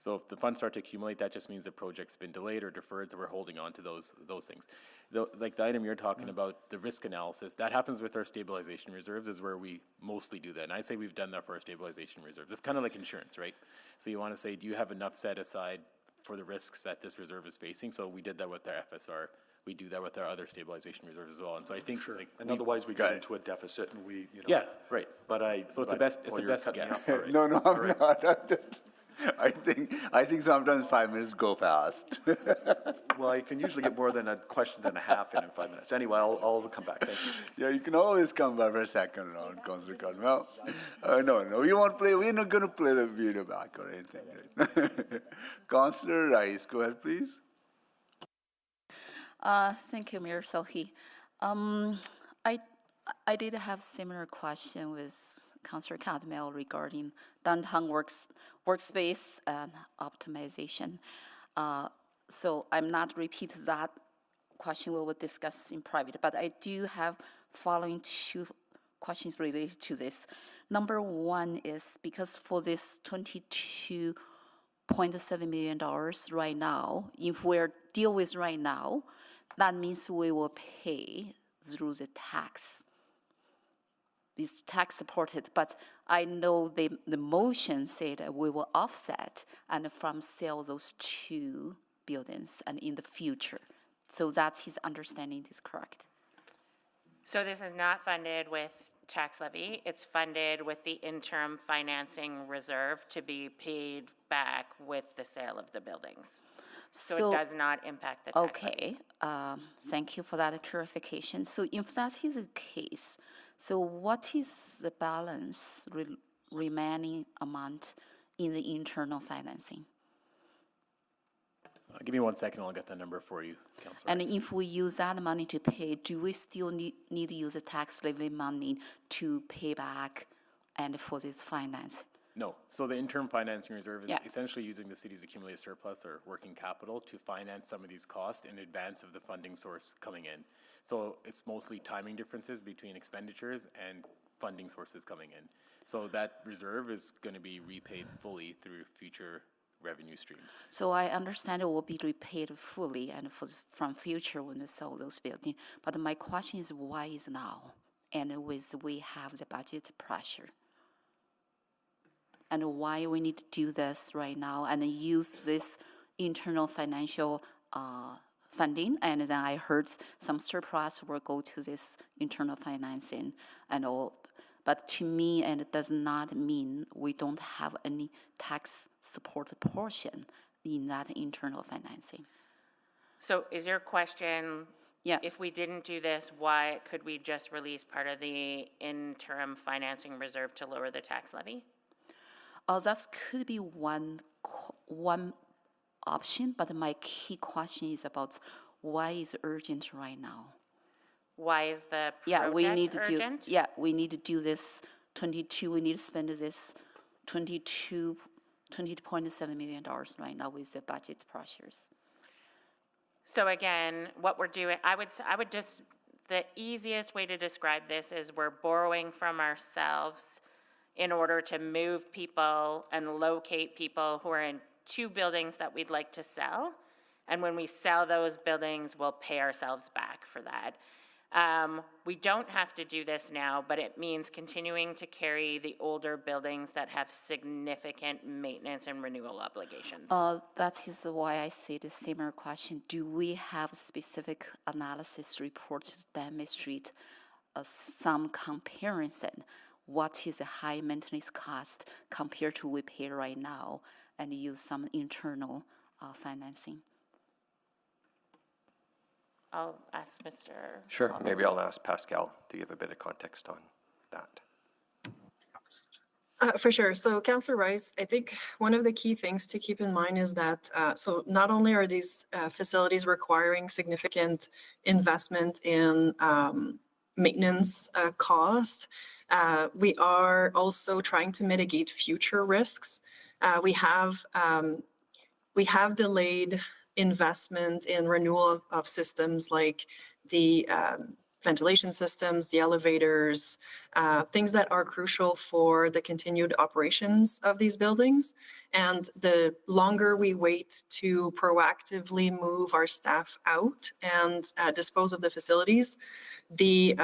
So if the funds start to accumulate, that just means the project's been delayed or deferred, so we're holding on to those things. Like the item you're talking about, the risk analysis, that happens with our stabilization reserves is where we mostly do that. And I say we've done that for our stabilization reserves. It's kind of like insurance, right? So you want to say, do you have enough set aside for the risks that this reserve is facing? So we did that with our FSR. We do that with our other stabilization reserves as well. And so I think, like, and otherwise we get into a deficit and we, you know. Yeah, right. But so it's the best guess. No, I'm not. I'm just, I think sometimes 5 minutes go fast. Well, I can usually get more than a question and a half in 5 minutes. Anyway, I'll come back. Thank you. Yeah, you can always come back for a second round, Councillor Cartmel. No, we won't play. We're not going to play the video back or anything. Right? Councillor Rice, go ahead, please. Thank you, Mayor Sohi. I did have similar question with Councillor Cartmel regarding downtown workspace and optimization. So I'm not repeat that question we will discuss in private, but I do have following two questions related to this. Number one is because for this $22.7 million right now, if we're deal with right now, that means we will pay through the tax. It's tax supported, but I know the motion said that we will offset and from sell those two buildings and in the future. So that's his understanding is correct. So this is not funded with tax levy. It's funded with the interim financing reserve to be paid back with the sale of the buildings. So it does not impact the tax levy. Okay, thank you for that clarification. So if that is the case, so what is the balance remaining amount in the internal financing? Give me 1 second, I'll get that number for you, Councillor. And if we use that money to pay, do we still need to use the tax levy money to pay back and for this finance? No. So the interim financing reserve is essentially using the city's accumulated surplus or working capital to finance some of these costs in advance of the funding source coming in. So it's mostly timing differences between expenditures and funding sources coming in. So that reserve is going to be repaid fully through future revenue streams. So I understand it will be repaid fully and from future when we sell those buildings. But my question is why is now? And we have the budget pressure. And why we need to do this right now and use this internal financial funding. And then I heard some surplus will go to this internal financing and all. But to me, and it does not mean we don't have any tax support portion in that internal financing. So is your question, if we didn't do this, why could we just release part of the interim financing reserve to lower the tax levy? That could be one option, but my key question is about why is urgent right now? Why is the project we need to urgent? do. We need to do this 22. We need to spend this $22.7 million right now with the budget pressures. So again, what we're doing, I would just, the easiest way to describe this is we're borrowing from ourselves in order to move people and locate people who are in two buildings that we'd like to sell. And when we sell those buildings, we'll pay ourselves back for that. We don't have to do this now, but it means continuing to carry the older buildings that have significant maintenance and renewal obligations. That is why I say the similar question. Do we have specific analysis reports to demonstrate some comparison? What is a high maintenance cost compared to we pay right now, and use some internal financing? I'll ask Mr. Sure, maybe I'll ask Pascal to give a bit of context on that. For sure. So, Councillor Rice, I think one of the key things to keep in mind is that so not only are these facilities requiring significant investment in maintenance costs, we are also trying to mitigate future risks. We have delayed investment in renewal of systems like the ventilation systems, the elevators, things that are crucial for the continued operations of these buildings. And the longer we wait to proactively move our staff out and dispose of the facilities, the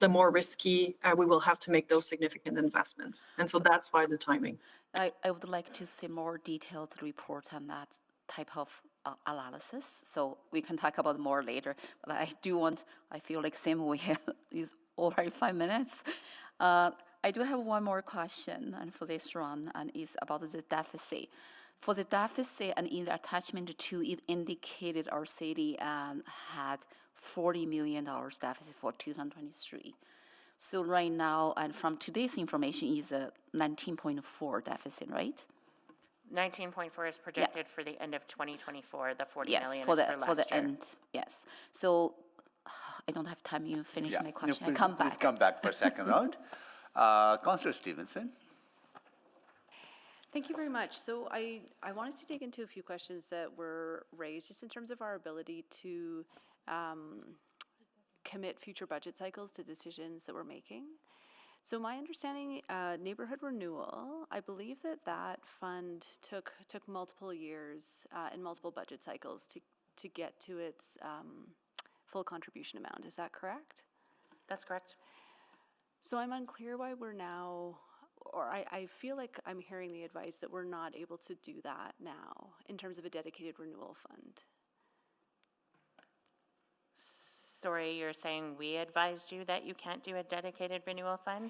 more risky we will have to make those significant investments. And so that's why the timing. I would like to see more detailed report on that type of analysis, so we can talk about more later. But I feel like same way is already 5 minutes. I do have one more question, and for this round, and it's about the deficit. For the deficit, and in the attachment 2, it indicated our city had $40 million deficit for 2023. So right now, and from today's information, is a 19.4 deficit, right? 19.4 is projected for the end of 2024. The 40 yes, million for is the, for last for the year. end. Yes. So I don't have time. You finish my question. No, I come back. Please come back for a second round. Councillor Stevenson. Thank you very much. So I wanted to dig into a few questions that were raised just in terms of our ability to commit future budget cycles to decisions that we're making. So my understanding, neighborhood renewal, I believe that fund took multiple years and multiple budget cycles to get to its full contribution amount. Is that correct? That's correct. So I'm unclear why we're now, or I feel like I'm hearing the advice that we're not able to do that now in terms of a dedicated renewal fund. Sorry, you're saying we advised you that you can't do a dedicated renewal fund?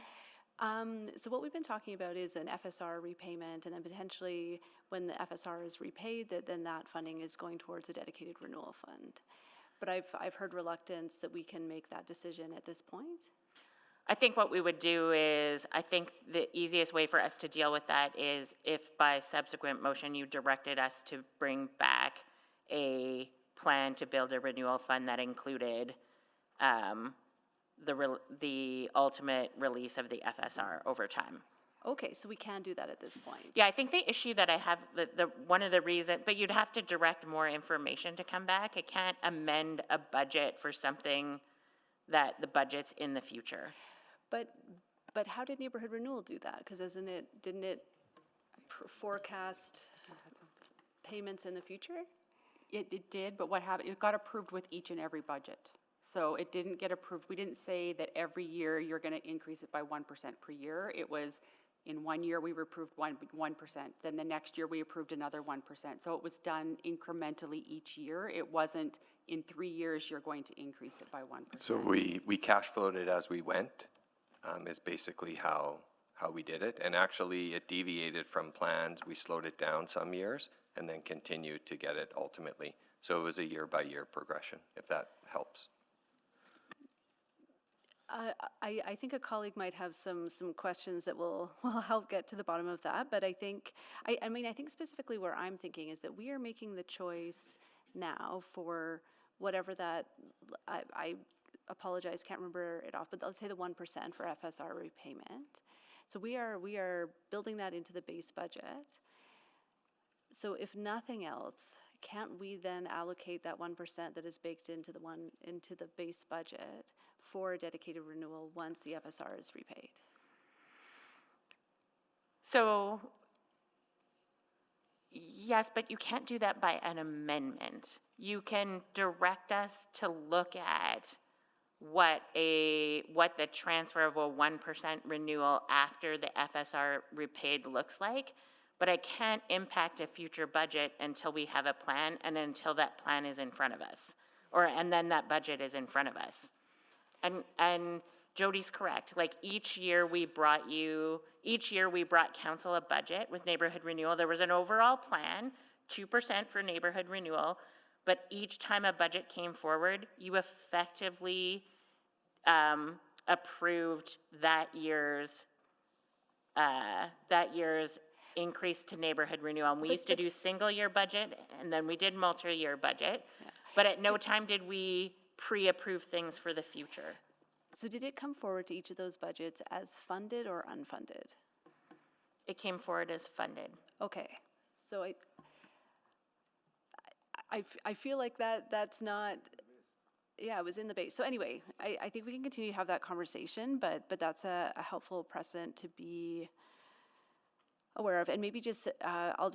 So what we've been talking about is an FSR repayment, and then potentially when the FSR is repaid, then that funding is going towards a dedicated renewal fund. But I've heard reluctance that we can make that decision at this point. I think what we would do is, I think the easiest way for us to deal with that is if by subsequent motion you directed us to bring back a plan to build a renewal fund that included the ultimate release of the FSR over time. Okay, so we can do that at this point. Yeah, I think the issue that I have, one of the reasons, but you'd have to direct more information to come back. It can't amend a budget for something that the budget's in the future. But how did neighborhood renewal do that? Because didn't it forecast payments in the future? It did, but what happened, it got approved with each and every budget. So it didn't get approved. We didn't say that every year you're going to increase it by 1% per year. It was in 1 year we approved 1%. Then the next year we approved another 1%. So it was done incrementally each year. It wasn't in 3 years you're going to increase it by 1%. So we cash flowed it as we went, is basically how we did it. And actually it deviated from plans. We slowed it down some years and then continued to get it ultimately. So it was a year-by-year progression, if that helps. I think a colleague might have some questions that will help get to the bottom of that. But I think specifically where I'm thinking is that we are making the choice now for whatever that, I apologize, can't remember it off, but let's say the 1% for FSR repayment. So we are building that into the base budget. So if nothing else, can't we then allocate that 1% that is baked into the base budget for a dedicated renewal once the FSR is repaid? So, yes, but you can't do that by an amendment. You can direct us to look at what the transfer of a 1% renewal after the FSR repaid looks like, but I can't impact a future budget until we have a plan and until that plan is in front of us, and then that budget is in front of us. And Jody's correct. Like each year we brought council a budget with neighborhood renewal. There was an overall plan, 2% for neighborhood renewal, but each time a budget came forward, you effectively approved that year's increase to neighborhood renewal. And we used to do single year budget, and then we did multi-year budget, but at no time did we pre-approve things for the future. So did it come forward to each of those budgets as funded or unfunded? It came forward as funded. Okay, so I feel like that's not, yeah, it was in the base. So anyway, I think we can continue to have that conversation, but that's a helpful precedent to be aware of. And maybe just, I'll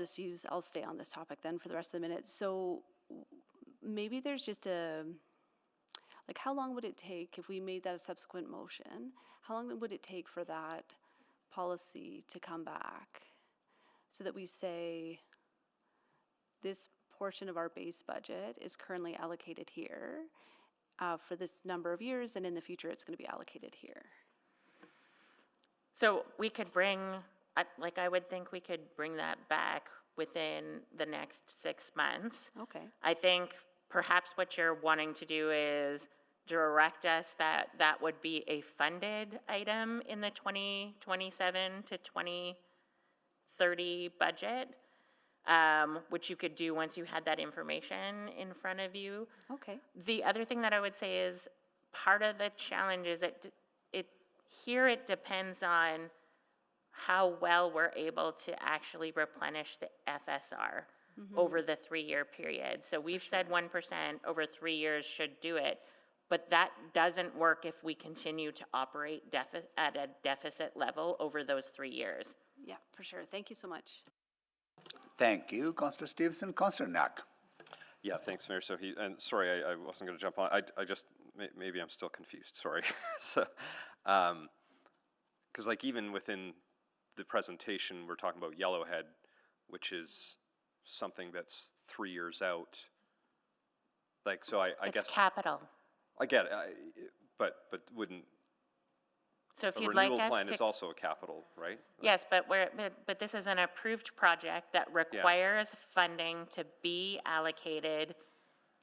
stay on this topic then for the rest of the minute. So maybe there's just like how long would it take if we made that a subsequent motion? How long would it take for that policy to come back so that we say this portion of our base budget is currently allocated here for this number of years, and in the future it's going to be allocated here? So we could I would think we could bring that back within the next 6 months. Okay. I think perhaps what you're wanting to do is direct us that would be a funded item in the 2027 to 2030 budget, which you could do once you had that information in front of you. Okay. The other thing that I would say is part of the challenge is that it depends on how well we're able to actually replenish the FSR over the 3-year period. So we've said 1% over 3 years should do it, but that doesn't work if we continue to operate at a deficit level over those 3 years. Yeah, for sure. Thank you so much. Thank you, Councillor Stevenson. Councillor Knack. Yeah, thanks, Mayor Sohi. And sorry, I wasn't going to jump on. I just, maybe I'm still confused, sorry. So, because like even within the presentation, we're talking about Yellowhead, which is something that's 3 years out. Like, so I guess. It's capital. I get it, but wouldn't. So if a you'd like renewal us plan to. is also a capital, right? Yes, but this is an approved project that requires funding to be allocated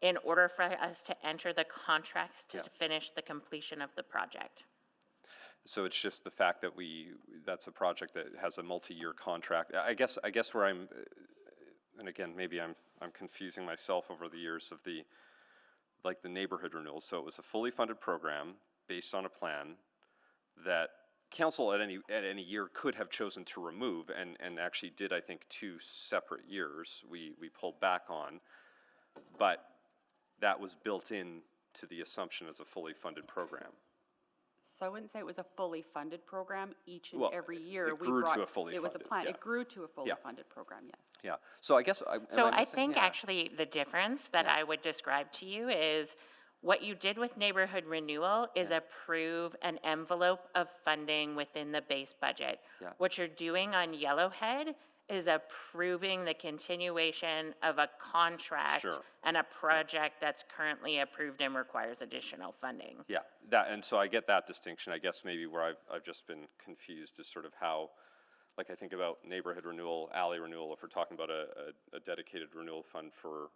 in order for us to enter the contracts to finish the completion of the project. So it's just the fact that that's a project that has a multi-year contract. I guess where I'm, and again, maybe I'm confusing myself over the years of the neighborhood renewal. So it was a fully funded program based on a plan that council at any year could have chosen to remove, and actually did, I think, 2 separate years we pulled back on, but that was built in to the assumption as a fully funded program. So I wouldn't say it was a fully funded program each and Well, every year. it grew to a fully It was a funded, plan. yeah. It grew to a fully Yeah. funded program, yes. Yeah, so I guess. So I think actually the difference that I would describe to you is what you did with neighborhood renewal is approve an envelope of funding within the base budget. Yeah. What you're doing on Yellowhead is approving the continuation of a contract and a project that's currently approved and requires additional funding. Yeah, and so I get that distinction. I guess maybe where I've just been confused is sort of how, like I think about neighborhood renewal, alley renewal, if we're talking about a dedicated renewal fund for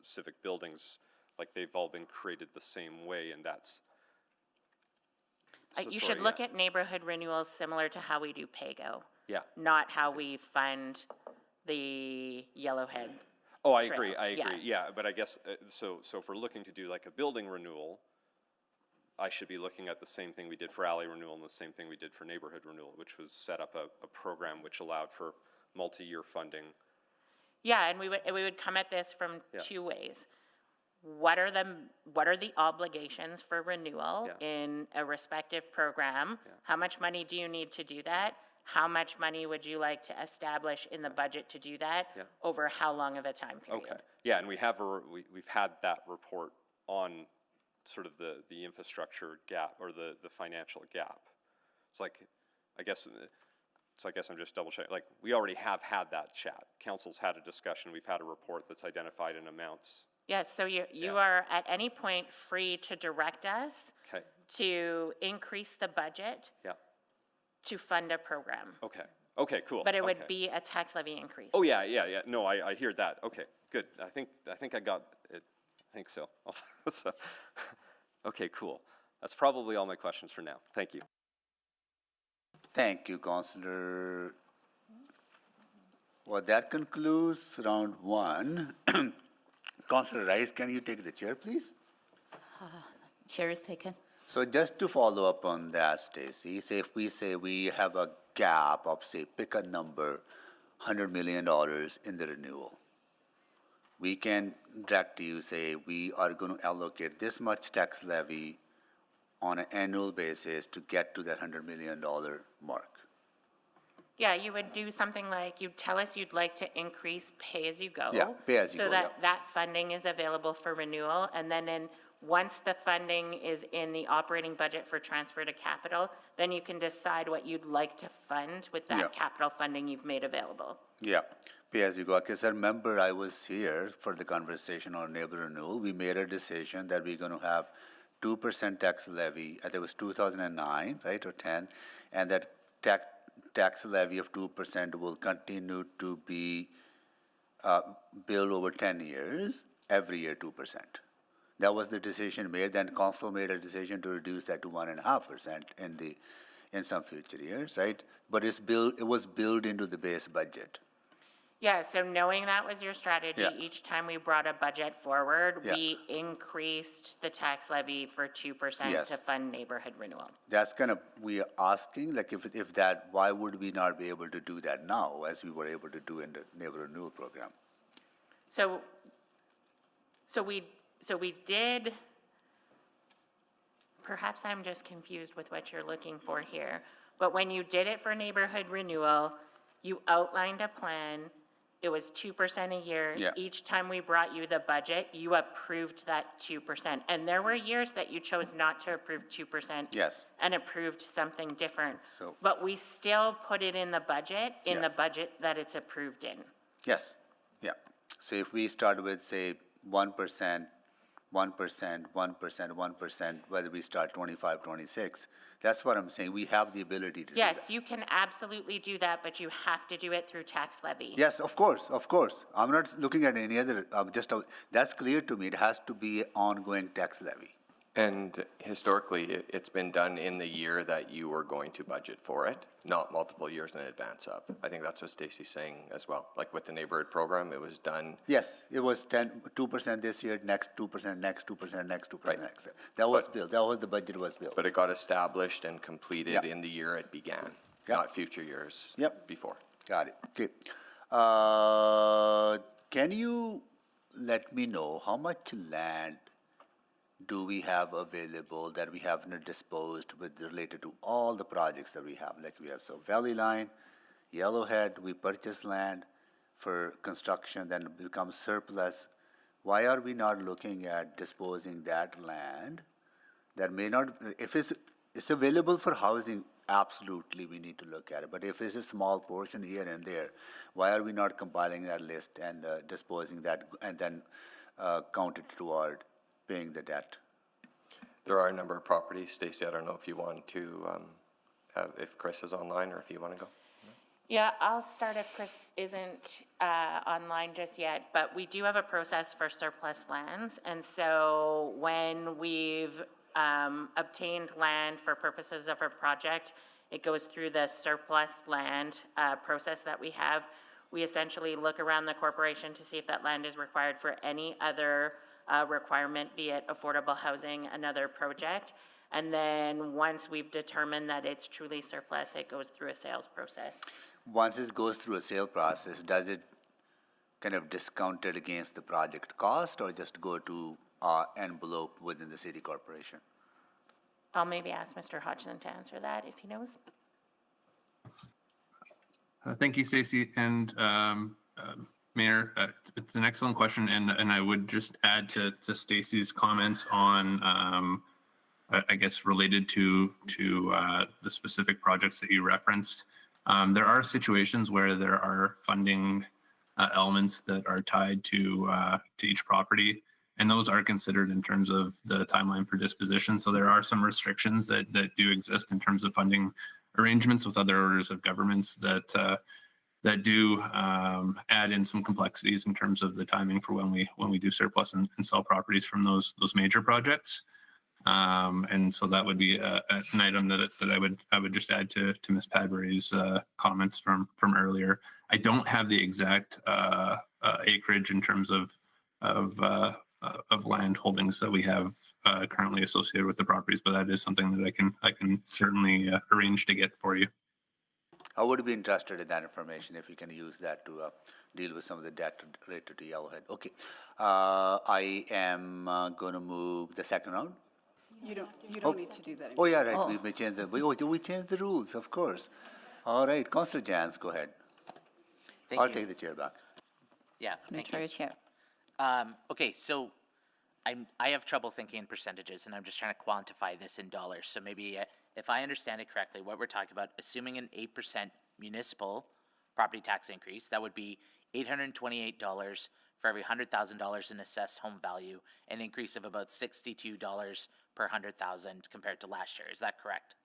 civic buildings, like they've all been created the same way, and that's. You should look at neighborhood renewals similar to how we do PAYGO. Yeah. Not how we fund the Yellowhead. Oh, I trail. agree, yeah, but I guess, so if we're looking to do like a building renewal, I should be looking at the same thing we did for alley renewal and the same thing we did for neighborhood renewal, which was set up a program which allowed for multi-year funding. Yeah, and we would come at this from 2 ways. What are the obligations for renewal in a respective program? How much money do you need to do that? How much money would you like to establish in the budget to do that? Over how long of a time period? Okay, yeah, and we've had that report on sort of the infrastructure gap or the financial gap. It's like, I guess I'm just double checking, like, we already have had that chat. Council's had a discussion, we've had a report that's identified in amounts. Yes, so you are at any point free to direct us Okay, to increase the budget yeah, to fund a program. okay, cool. But it would Okay. be a tax levy increase. Oh, yeah, no, I hear that, okay, good, I think I got it, I think so. So, okay, cool, that's probably all my questions for now, thank you. Thank you, Councillor. Well, that concludes round one. Councillor Rice, can you take the chair, please? Chair is taken. So just to follow up on that, Stacy, say if we say we have a gap of, say, pick a number, $100 million in the renewal, we can direct you, say, we are going to allocate this much tax levy on an annual basis to get to that $100 million mark. Yeah, you would do something like, you'd tell us you'd like to increase pay-as-you-go. Yeah, pay-as-you-go, So that yeah. that funding is available for renewal, and then once the funding is in the operating budget for transfer to capital, then you can decide what you'd like to fund with that Yeah. capital funding you've made available. Yeah, pay as you go. Because I remember I was here for the conversation on neighbor renewal. We made a decision that we're going to have 2% tax levy. I think it was 2009, right, or 10, and that tax levy of 2% will continue to be billed over 10 years, every year 2%. That was the decision made. Then council made a decision to reduce that to 1.5% in some future years, right? But it was built into the base budget. Yeah, so knowing that was your strategy, Yeah. each time we brought a budget forward, Yeah. we increased the tax levy for 2% Yes. to fund neighborhood renewal. That's kind of, we are asking, like, if that, why would we not be able to do that now, as we were able to do in the neighbor renewal program? So we did, perhaps I'm just confused with what you're looking for here, but when you did it for neighborhood renewal, you outlined a plan, it was 2% a year. Yeah. Each time we brought you the budget, you approved that 2%. And there were years that you chose not to approve 2%. Yes. And approved something different. So- But we still put it in the budget, Yeah. the budget that it's approved in. Yes, yeah. So if we start with, say, 1%, 1%, whether we start 25, 26, that's what I'm saying, we have the ability to do that. Yes, you can absolutely do that, but you have to do it through tax levy. Yes, of course. I'm not looking at any other, that's clear to me, it has to be ongoing tax levy. And historically, it's been done in the year that you were going to budget for it, not multiple years in advance of. I think that's what Stacy's saying as well. Like with the neighborhood program, it was done. Yes, it was 2% this year, next 2%, next 2%, next 2%, Right. next. That was built, that was the budget was built. But it got established and completed Yeah. in the year it began, Yeah. not future years Yep. before. Got it, okay. Can you let me know how much land do we have available that we haven't disposed with related to all the projects that we have? Like we have Valley Line, Yellowhead, we purchase land for construction, then it becomes surplus. Why are we not looking at disposing that land that may not, if it's available for housing, absolutely we need to look at it. But if it's a small portion here and there, why are we not compiling that list and disposing that and then count it toward paying the debt? There are a number of properties. Stacy, I don't know if you want to, if Chris is online or if you want to go. Yeah, I'll start if Chris isn't online just yet, but we do have a process for surplus lands. And so when we've obtained land for purposes of a project, it goes through the surplus land process that we have. We essentially look around the corporation to see if that land is required for any other requirement, be it affordable housing, another project. And then once we've determined that it's truly surplus, it goes through a sales process. Once it goes through a sale process, does it kind of discount it against the project cost or just go to envelope within the city corporation? I'll maybe ask Mr. Hodgson to answer that if he knows. Thank you, Stacy. And Mayor, it's an excellent question, and I would just add to Stacy's comments on, I guess, related to the specific projects that you referenced. There are situations where there are funding elements that are tied to each property, and those are considered in terms of the timeline for disposition. So there are some restrictions that do exist in terms of funding arrangements with other orders of governments that do add in some complexities in terms of the timing for when we do surplus and sell properties from those major projects. And so that would be an item that I would just add to Ms. Padbury's comments from earlier. I don't have the exact acreage in terms of land holdings that we have currently associated with the properties, but that is something that I can certainly arrange to get for you. I would be interested in that information if you can use that to deal with some of the debt related to Yellowhead. Okay, I am going to move the second round. You don't need to do that Oh anymore. yeah, right. We may change the. We changed the rules, of course. All right, Councillor Jans, go ahead. Thank I'll you. take the chair back. Yeah, thank you. Chair. Okay, so I have trouble thinking in percentages, and I'm just trying to quantify this in dollars. So maybe if I understand it correctly, what we're talking about, assuming an 8% municipal property tax increase, that would be $828 for every $100,000 in assessed home value, an increase of about $62 per 100,000 compared to last year. Is that correct?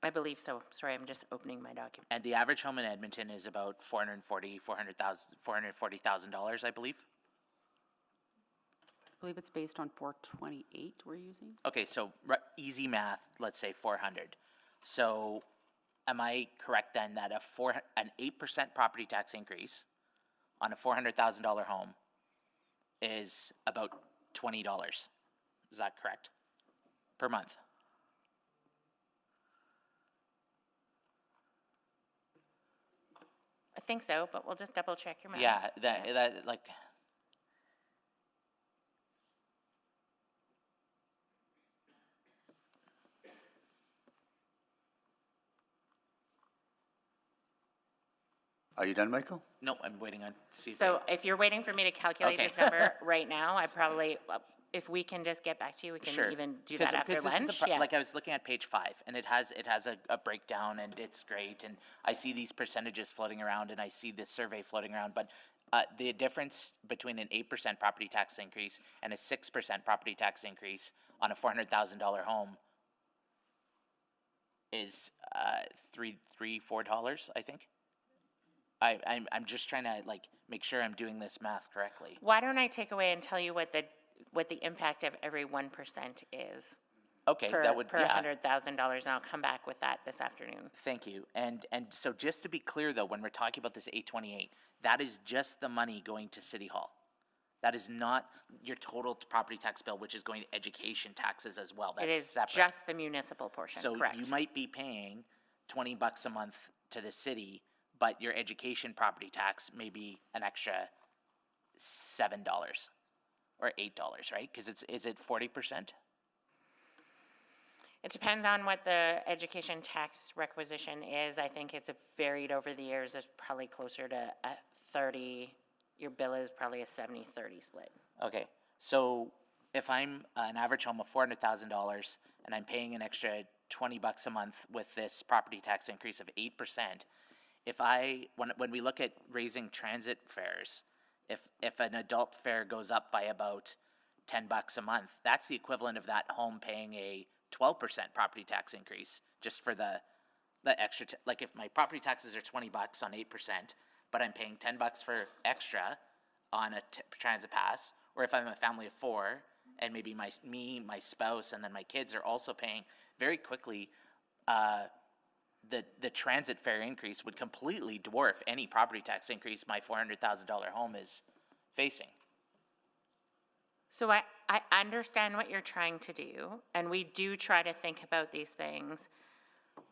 I believe so. Sorry, I'm just opening my document. And the average home in Edmonton is about $440,000, I believe. I believe it's based on 428 we're using. Okay, so easy math, let's say 400. So am I correct then that an 8% property tax increase on a $400,000 home is about $20? Is that correct? Per month? I think so, but we'll just double check your math. Yeah, that like. Are you done, Michael? No, I'm waiting on. See So if you're waiting for me to calculate Okay. this number right now, I probably, if we can just get back to you, we can Sure. even do that after this is lunch. the Yeah. like I was looking at page 5, and it has a breakdown, and it's great, and I see these percentages floating around, and I see this survey floating around, but the difference between an 8% property tax increase and a 6% property tax increase on a $400,000 home is $4, I think. I'm just trying to like make sure I'm doing this math correctly. Why don't I take away and tell you what the impact of every 1% is? Okay, that would per yeah. $100,000, and I'll come back with that this afternoon. Thank you. And so just to be clear though, when we're talking about this 828, that is just the money going to City Hall. That is not your total property tax bill, which is going to education taxes as well. That's It is separate. just the municipal portion, So correct? you might be paying $20 a month to the city, but your education property tax may be an extra $7 or $8, right? Because is it 40%? It depends on what the education tax requisition is. I think it's varied over the years. It's probably closer to a 30. Your bill is probably a 70-30 split. Okay, so if I'm an average home of $400,000 and I'm paying an extra $20 a month with this property tax increase of 8%, when we look at raising transit fares, if an adult fare goes up by about $10 a month, that's the equivalent of that home paying a 12% property tax increase just for the extra. Like if my property taxes are $20 on 8%, but I'm paying $10 for extra on a transit pass, or if I'm a family of 4 and maybe my spouse, and then my kids are also paying, very quickly, the transit fare increase would completely dwarf any property tax increase my $400,000 home is facing. So I understand what you're trying to do, and we do try to think about these things,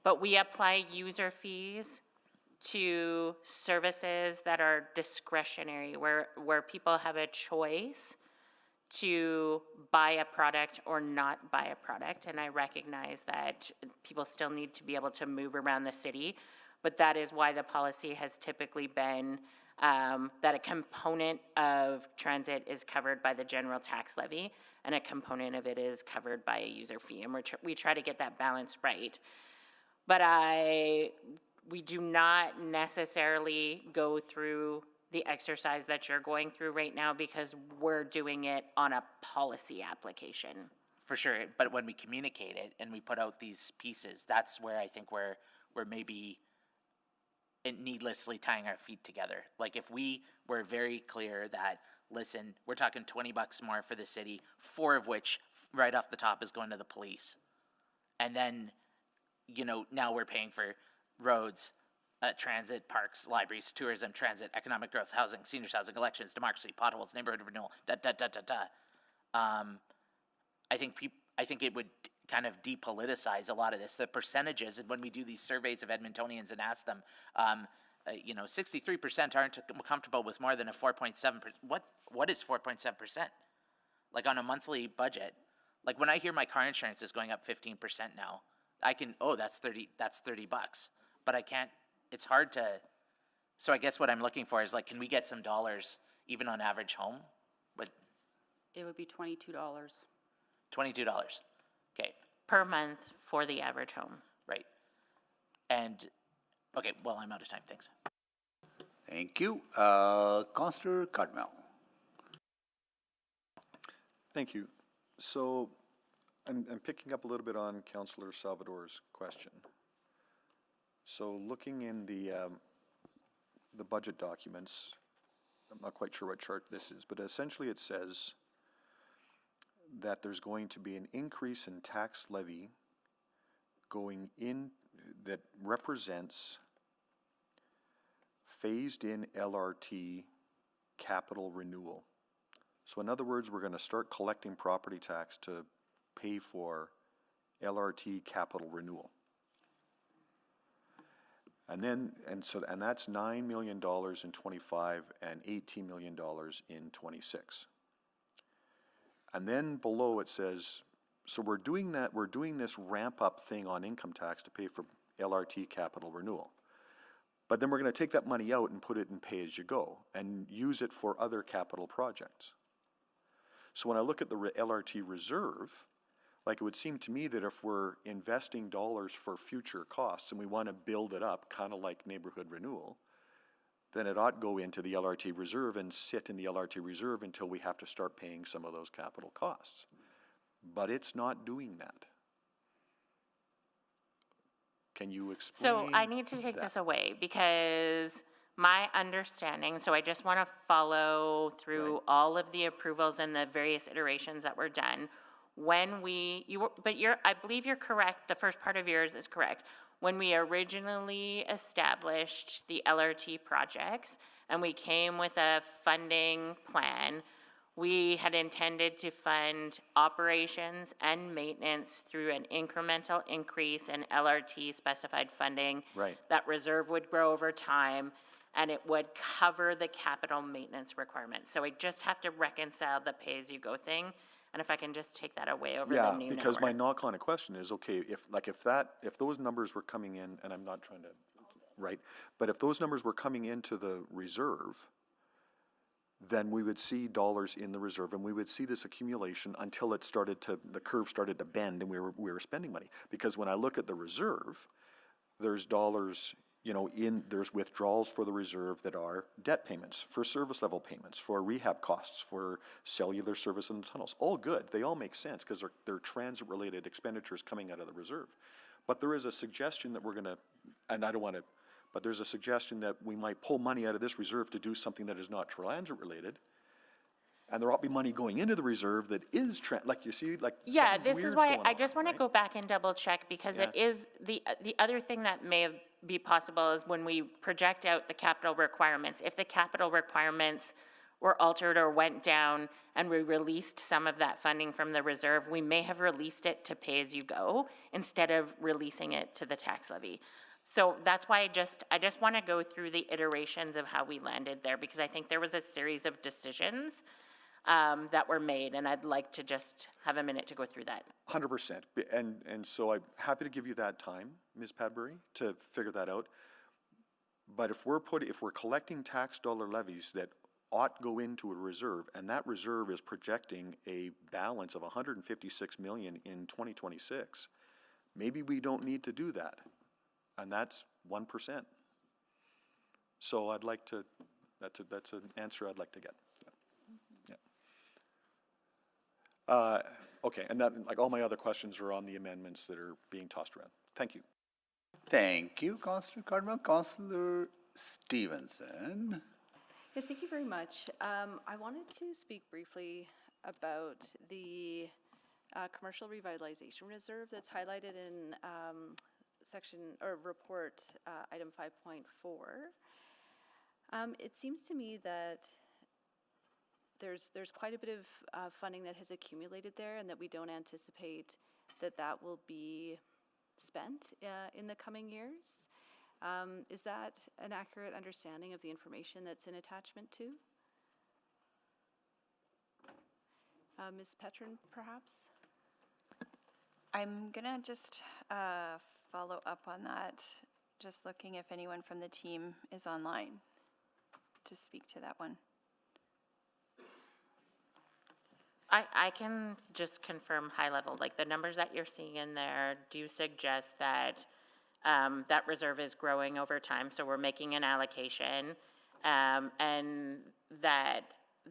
but we apply user fees to services that are discretionary, where people have a choice to buy a product or not buy a product. And I recognize that people still need to be able to move around the city, But that is why the policy has typically been that a component of transit is covered by the general tax levy, and a component of it is covered by a user fee, and we try to get that balance right. But we do not necessarily go through the exercise that you're going through right now because we're doing it on a policy application. For sure, but when we communicate it and we put out these pieces, that's where I think we're maybe needlessly tying our feet together. Like if we were very clear that, listen, we're talking $20 more for the city, 4 of which right off the top is going to the police. And then, you know, now we're paying for roads, transit, parks, libraries, tourism, transit, economic growth, housing, seniors housing, elections, democracy, potholes, neighborhood renewal, I think it would kind of depoliticize a lot of this. The percentages, and when we do these surveys of Edmontonians and ask them, 63% aren't comfortable with more than a 4.7%. What is 4.7%? Like on a monthly budget? Like when I hear my car insurance is going up 15% now, I can, that's $30. But I can't, it's hard to, so I guess what I'm looking for is like, can we get some dollars even on average home? It would be $22. $22. Okay. Per month for the average home. Right. And, okay, well, I'm out of time. Thanks. Thank you. Councillor Cardmell. Thank you. So I'm picking up a little bit on Councillor Salvador's question. So looking in the budget documents, I'm not quite sure what chart this is, but essentially it says that there's going to be an increase in tax levy going in that represents phased in LRT capital renewal. So in other words, we're going to start collecting property tax to pay for LRT capital renewal. And that's $9 million in 25 and $18 million in 26. And then below it says, so we're doing this ramp up thing on income tax to pay for LRT capital renewal. But then we're going to take that money out and put it in pay as you go and use it for other capital projects. So when I look at the LRT reserve, like it would seem to me that if we're investing dollars for future costs and we want to build it up, kind of like neighborhood renewal, then it ought to go into the LRT reserve and sit in the LRT reserve until we have to start paying some of those capital costs. But it's not doing that. Can you explain? So I need to take this away because my understanding, so I just want to follow through all of the approvals and the various iterations that were done. When I believe you're correct, the first part of yours is correct. When we originally established the LRT projects and we came with a funding plan, we had intended to fund operations and maintenance through an incremental increase in LRT specified funding. Right. That reserve would grow over time and it would cover the capital maintenance requirements. So I just have to reconcile the pay-as-you-go thing. And if I can just take that away over the new because network. my knock-on question is, okay, if those numbers were coming in, and I'm not trying to, right, but if those numbers were coming into the reserve, then we would see dollars in the reserve, and we would see this accumulation until the curve started to bend, and we were spending money. Because when I look at the reserve, there's dollars, there's withdrawals for the reserve that are debt payments, for service level payments, for rehab costs, for cellular service in the tunnels. All good. They all make sense because they're transit-related expenditures coming out of the reserve. But there is a suggestion that we're going to, and I don't want to, but there's a suggestion that we might pull money out of this reserve to do something that is not transit-related. And there ought to be money going into the reserve that is, yeah, this is why I just want to go back and double check because it is, the other thing that may be possible is when we project out the capital requirements, if the capital requirements were altered or went down and we released some of that funding from the reserve, we may have released it to pay as you go instead of releasing it to the tax levy. So that's why I just want to go through the iterations of how we landed there because I think there was a series of decisions that were made, and I'd like to just have a minute to go through that. 100%. And so I'm happy to give you that time, Ms. Padbury, to figure that out. But if we're collecting tax dollar levies that ought go into a reserve, and that reserve is projecting a balance of 156 million in 2026, maybe we don't need to do that. And that's 1%. So I'd like to, that's an answer I'd like to get. Yeah. Okay, and that, like, all my other questions are on the amendments that are being tossed around. Thank you. Thank you, Councillor Cardwell. Councillor Stevenson. Yes, thank you very much. I wanted to speak briefly about the commercial revitalization reserve that's highlighted in section or report item 5.4. It seems to me that there's quite a bit of funding that has accumulated there, and that we don't anticipate that will be spent in the coming years. Is that an accurate understanding of the information that's in attachment 2? Ms. Petrin, perhaps? I'm gonna just follow up on that, just looking if anyone from the team is online to speak to that one. I can just confirm high level, like the numbers that you're seeing in there do suggest that that reserve is growing over time, so we're making an allocation, and that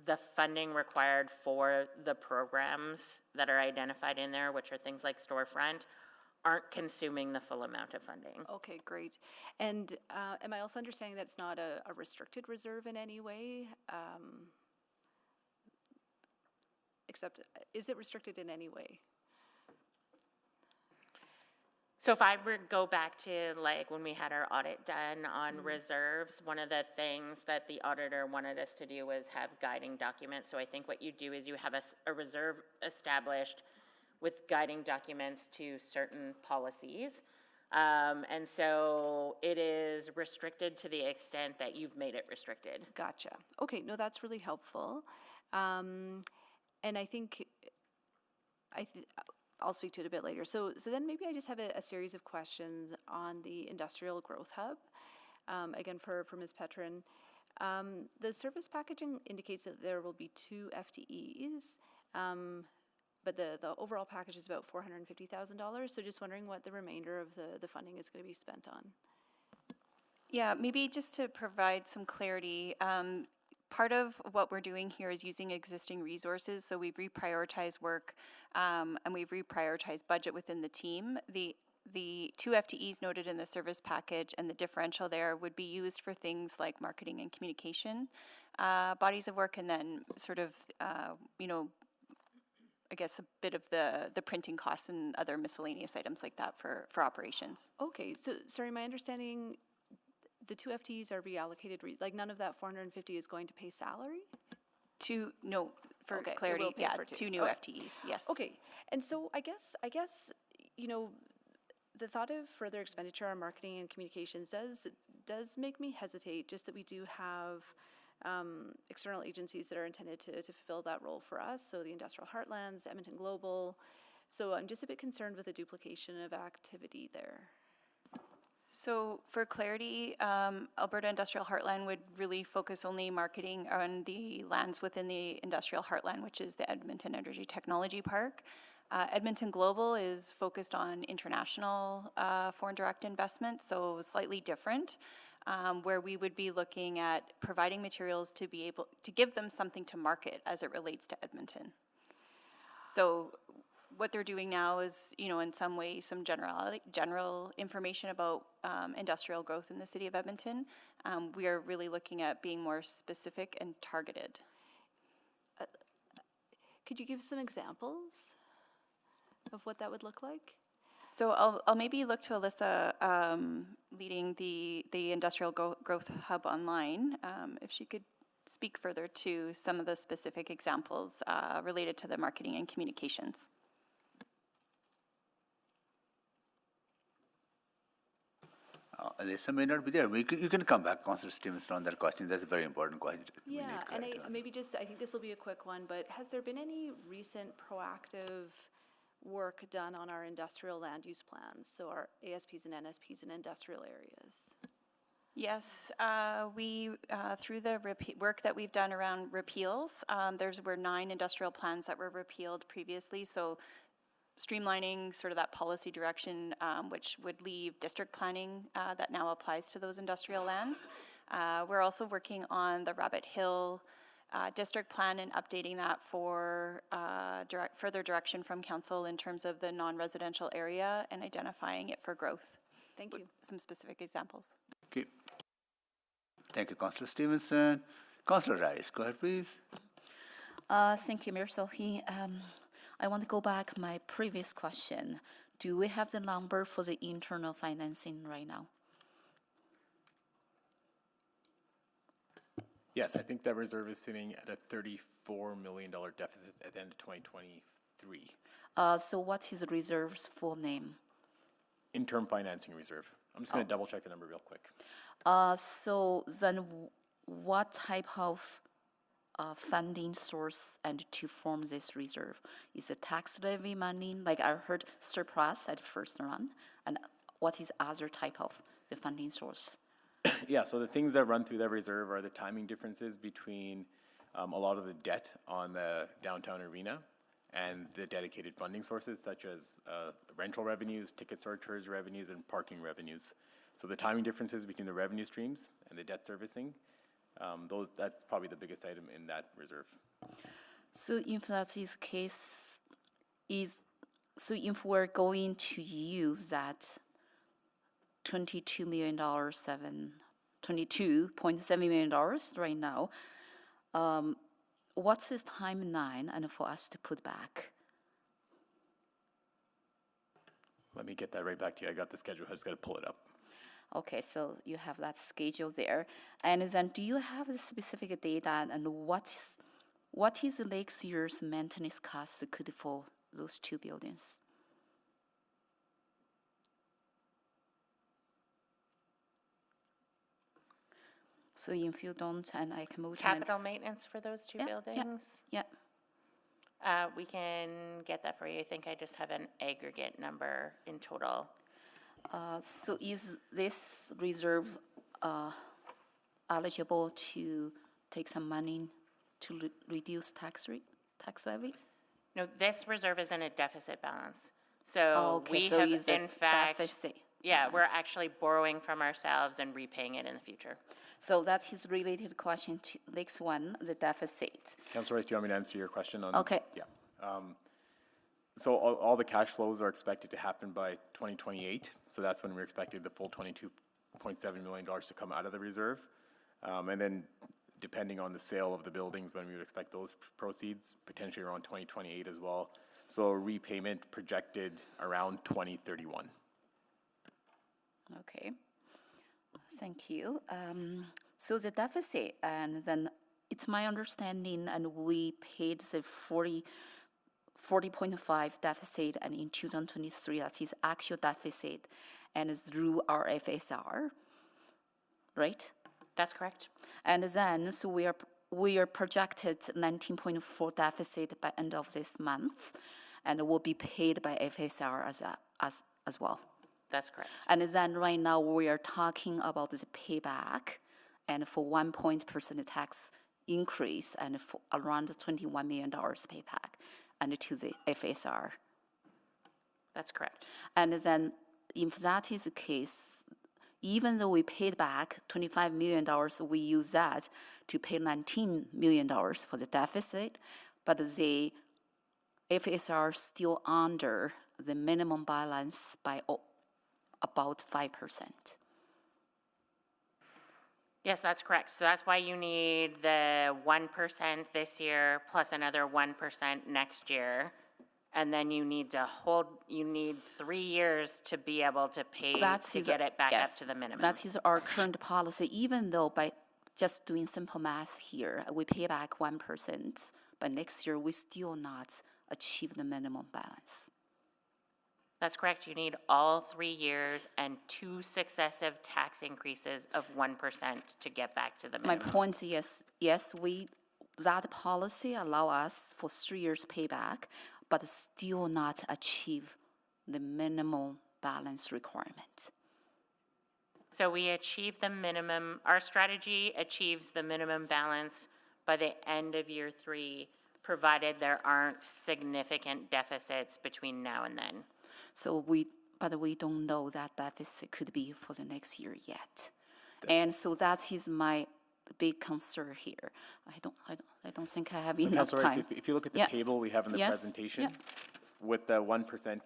the funding required for the programs that are identified in there, which are things like storefront, aren't consuming the full amount of funding. Okay, great. And am I also understanding that it's not a restricted reserve in any way? Except, is it restricted in any way? So if I were to go back to like when we had our audit done on reserves, one of the things that the auditor wanted us to do was have guiding documents. So I think what you do is you have a reserve established with guiding documents to certain policies. And so it is restricted to the extent that you've made it restricted. Gotcha. Okay, no, that's really helpful. And I think I'll speak to it a bit later. So then maybe I just have a series of questions on the Industrial Growth Hub. Again, for Ms. Petrin. The service packaging indicates that there will be 2 FTEs, but the overall package is about $450,000. So just wondering what the remainder of the funding is going to be spent on. Yeah, maybe just to provide some clarity, part of what we're doing here is using existing resources. So we've reprioritized work and we've reprioritized budget within the team. The 2 FTEs noted in the service package and the differential there would be used for things like marketing and communication bodies of work, and then sort of, I guess a bit of the printing costs and other miscellaneous items like that for operations. Okay, so sorry, my understanding, the 2 FTEs are reallocated, like none of that 450 is going to pay salary? For Okay, clarity, it will pay yeah, for 2 new FTEs, yes. Okay, and so I guess, the thought of further expenditure on marketing and communications does make me hesitate, just that we do have external agencies that are intended to fulfill that role for us, so the Industrial Heartlands, Edmonton Global. So I'm just a bit concerned with the duplication of activity there. So for clarity, Alberta Industrial Heartland would really focus only marketing on the lands within the Industrial Heartland, which is the Edmonton Energy Technology Park. Edmonton Global is focused on international foreign direct investment, so slightly different, where we would be looking at providing materials to be able to give them something to market as it relates to Edmonton. So what they're doing now is, in some way, some general information about industrial growth in the city of Edmonton. We are really looking at being more specific and targeted. Could you give some examples of what that would look like? So I'll maybe look to Alyssa leading the Industrial Growth Hub online, if she could speak further to some of the specific examples related to the marketing and communications. Alyssa may not be there. You can come back, Councillor Stevenson, on that question. That's a very important question. Yeah, and I think this will be a quick one, but has there been any recent proactive work done on our industrial land use plans, so our ASPs and NSPs in industrial areas? Yes, we, through the work that we've done around repeals, were 9 industrial plans that were repealed previously, so streamlining sort of that policy direction, which would leave district planning that now applies to those industrial lands. We're also working on the Rabbit Hill district plan and updating that for further direction from council in terms of the non-residential area and identifying it for growth. Thank you. Some specific examples. Okay. Thank you, Councillor Stevenson. Councillor Rice, go ahead, please. Thank you, Mayor Sohi. I want to go back my previous question. Do we have the number for the internal financing right now? Yes, I think that reserve is sitting at a $34 million deficit at the end of 2023. So what is the reserve's full name? Interim financing reserve. I'm just going to double check the number real quick. So then what type of funding source and to form this reserve? Is it tax levy money? Like I heard surplus at first run. And what is other type of the funding source? Yeah, so the things that run through that reserve are the timing differences between a lot of the debt on the downtown arena and the dedicated funding sources such as rental revenues, ticket surcharge revenues, and parking revenues. So the timing differences between the revenue streams and the debt servicing, that's probably the biggest item in that reserve. So if that is the case, so if we're going to use that $22.7 million right now, what's this timeline and for us to put back? Let me get that right back to you. I got the schedule. I just got to pull it up. Okay, so you have that schedule there. And then do you have the specific data and what is the next year's maintenance cost could for those 2 buildings? So if you don't, and I can move to Capital maintenance for those 2 buildings? Yeah. We can get that for you. I think I just have an aggregate number in total. So is this reserve eligible to take some money to reduce tax levy? No, this reserve is in a deficit balance. So Okay, we so have, is it in fact, deficit? yeah, we're Yes. actually borrowing from ourselves and repaying it in the future. So that's his related question to next one, the deficit. Councilor Rice, do you want me to answer your question on? Okay. Yeah. So all the cash flows are expected to happen by 2028. So that's when we're expecting the full $22.7 million to come out of the reserve. And then depending on the sale of the buildings, when we would expect those proceeds, potentially around 2028 as well. So repayment projected around 2031. Okay. Thank you. So the deficit, and then it's my understanding, and we paid the 40.5 deficit, and in 2023, that is actual deficit, and through our FSR, right? That's correct. And then, so we are projected 19.4 deficit by end of this month, and will be paid by FSR as well. That's correct. And then right now we are talking about the payback, and for 1% tax increase, and for around $21 million payback, and to the FSR. That's correct. And then if that is the case, even though we paid back $25 million, we use that to pay $19 million for the deficit, but the FSR still under the minimum balance by about 5%. Yes, that's correct. So that's why you need the 1% this year plus another 1% next year. And then you need 3 years to be able to pay to get it back up to the minimum. That is our current policy, even though by just doing simple math here, we pay back 1%, but next year we still not achieve the minimum balance. That's correct. You need all 3 years and 2 successive tax increases of 1% to get back to the minimum. My point is, yes, that policy allow us for 3 years payback, but still not achieve the minimum balance requirement. So we achieve the minimum, our strategy achieves the minimum balance by the end of year 3, provided there aren't significant deficits between now and then. So but we don't know that deficit could be for the next year yet. And so that is my big concern here. I don't think I have So enough Councilor Rice, time. if you look at the Yeah. table we have in the Yes, presentation, yeah. with the 1%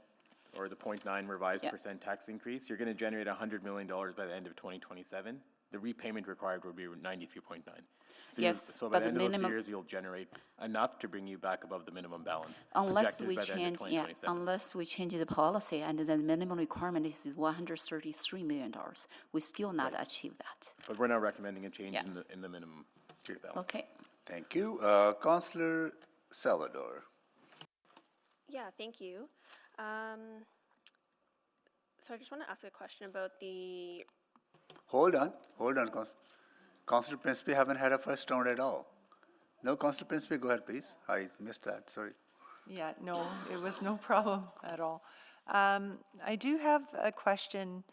or the 0.9 revised Yeah. percent tax increase, you're gonna generate $100 million by the end of 2027. The repayment required would be 93.9. Yes, So by but the the end of those minimum- years, you'll generate enough to bring you back above the minimum balance. Unless projected we by the end of change, 2027. unless we change the policy and the minimum requirement is $133 million, we still not achieve that. But we're not recommending a change Yeah. in the minimum balance. Okay. Thank you. Councillor Salvador. Yeah, thank you. So I just want to ask a question about the, Hold on, Councillor Principe haven't had a first round at all. No, Councillor Principe, go ahead, please. I missed that, sorry. Yeah, no, it was no problem at all. I do have a question.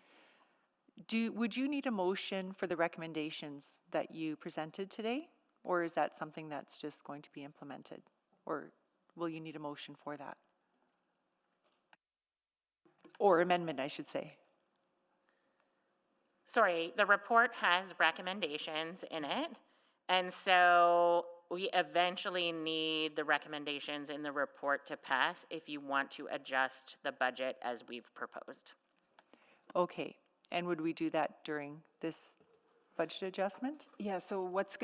Would you need a motion for the recommendations that you presented today? Or is that something that's just going to be implemented? Or will you need a motion for that? Or amendment, I should say. Sorry, the report has recommendations in it, and so we eventually need the recommendations in the report to pass if you want to adjust the budget as we've proposed. Okay, and would we do that during this budget adjustment? Yeah, so what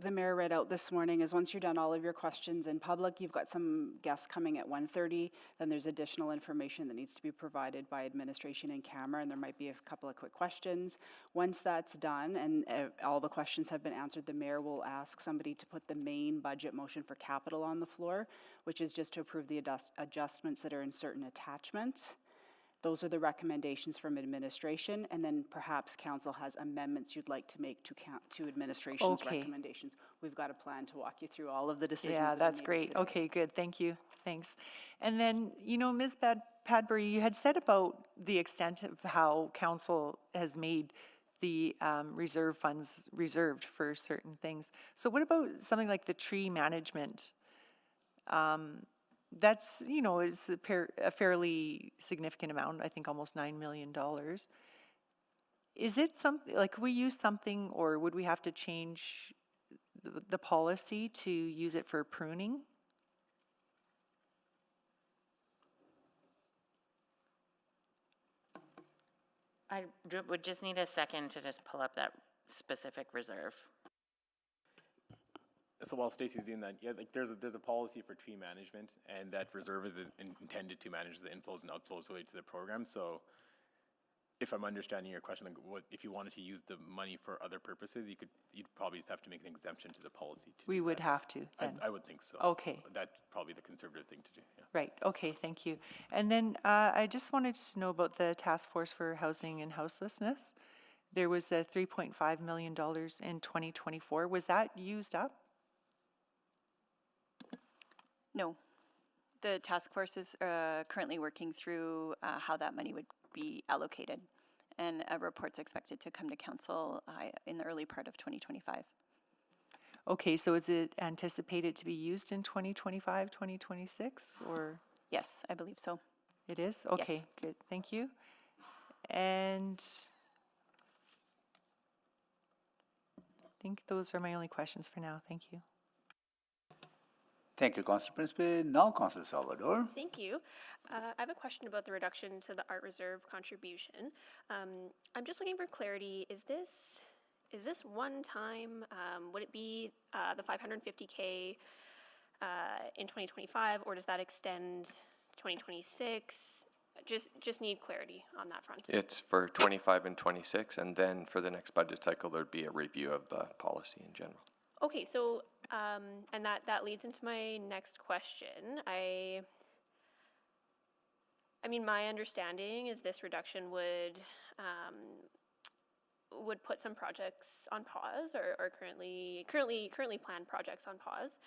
the mayor read out this morning is once you're done all of your questions in public, you've got some guests coming at 1:30, then there's additional information that needs to be provided by administration in camera, and there might be a couple of quick questions. Once that's done and all the questions have been answered, the mayor will ask somebody to put the main budget motion for capital on the floor, which is just to approve the adjustments that are in certain attachments. Those are the recommendations from administration, and then perhaps council has amendments you'd like to make to administration's Okay. recommendations. We've got a plan to walk you through all of the decisions. Yeah, that we that's made great. today. Okay, good, thank you, thanks. And then, Ms. Padbury, you had said about the extent of how council has made the reserve funds reserved for certain things. So what about something like the tree management? That's, it's a fairly significant amount, I think almost $9 million. Is it something, like, could we use something, or would we have to change the policy to use it for pruning? I would just need a second to just pull up that specific reserve. So while Stacy's doing that, yeah, like there's a policy for tree management, and that reserve is intended to manage the inflows and outflows related to the program. So if I'm understanding your question, like if you wanted to use the money for other purposes, you'd probably just have to make an exemption to the policy. We would have to then. I would think so. Okay. That's probably the conservative thing to do, yeah. Right, okay, thank you. And then I just wanted to know about the task force for housing and houselessness. There was a $3.5 million in 2024. Was that used up? No. The task force is currently working through how that money would be allocated, and a report's expected to come to council in the early part of 2025. Okay, so is it anticipated to be used in 2025, 2026, or? Yes, I believe so. It is? Okay, Yes. good, thank you. And I think those are my only questions for now, thank you. Thank you, Councillor Principe. Now, Councillor Salvador. thank you. I have a question about the reduction to the art reserve contribution. I'm just looking for clarity. Is this one time? Would it be the $550K in 2025, or does that extend 2026? Just need clarity on that front. It's for 25 and 26, and then for the next budget cycle, there'd be a review of the policy in general. Okay, so and that leads into my next question. I mean, my understanding is this reduction would put some projects on pause, or currently planned projects on pause,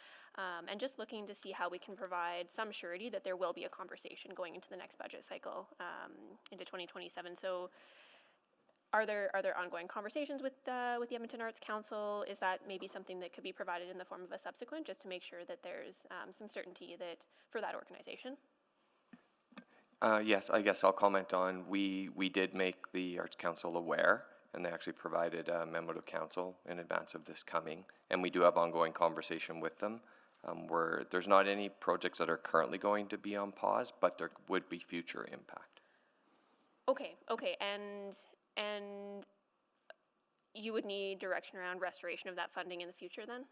and just looking to see how we can provide some surety that there will be a conversation going into the next budget cycle, into 2027. So are there ongoing conversations with the Edmonton Arts Council? Is that maybe something that could be provided in the form of a subsequent, just to make sure that there's some certainty that for that organization? Yes, I guess I'll comment on, we did make the Arts Council aware, and they actually provided a memo to council in advance of this coming, and we do have ongoing conversation with them. Where there's not any projects that are currently going to be on pause, but there would be future impact. Okay, and you would need direction around restoration of that funding in the future then?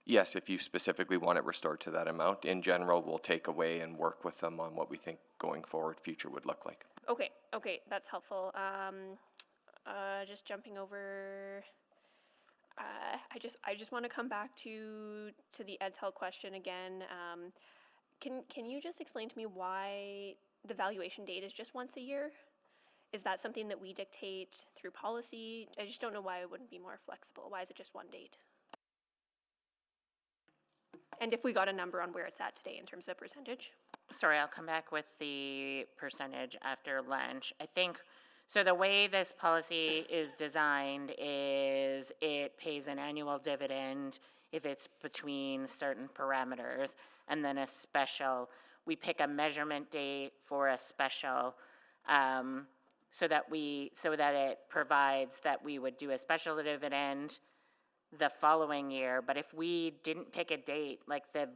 Yes, if you specifically want it restored to that amount. In general, we'll take away and work with them on what we think going forward future would look like. Okay, that's helpful. Just jumping over, I just want to come back to the EdTel question again. Can you just explain to me why the valuation date is just once a year? Is that something that we dictate through policy? I just don't know why it wouldn't be more flexible. Why is it just one date? And if we got a number on where it's at today in terms of percentage? Sorry, I'll come back with the percentage after lunch. I think, so the way this policy is designed is it pays an annual dividend if it's between certain parameters, and then a special, we pick a measurement date for a special, so that it provides that we would do a special dividend the following year. But if we didn't pick a date, like the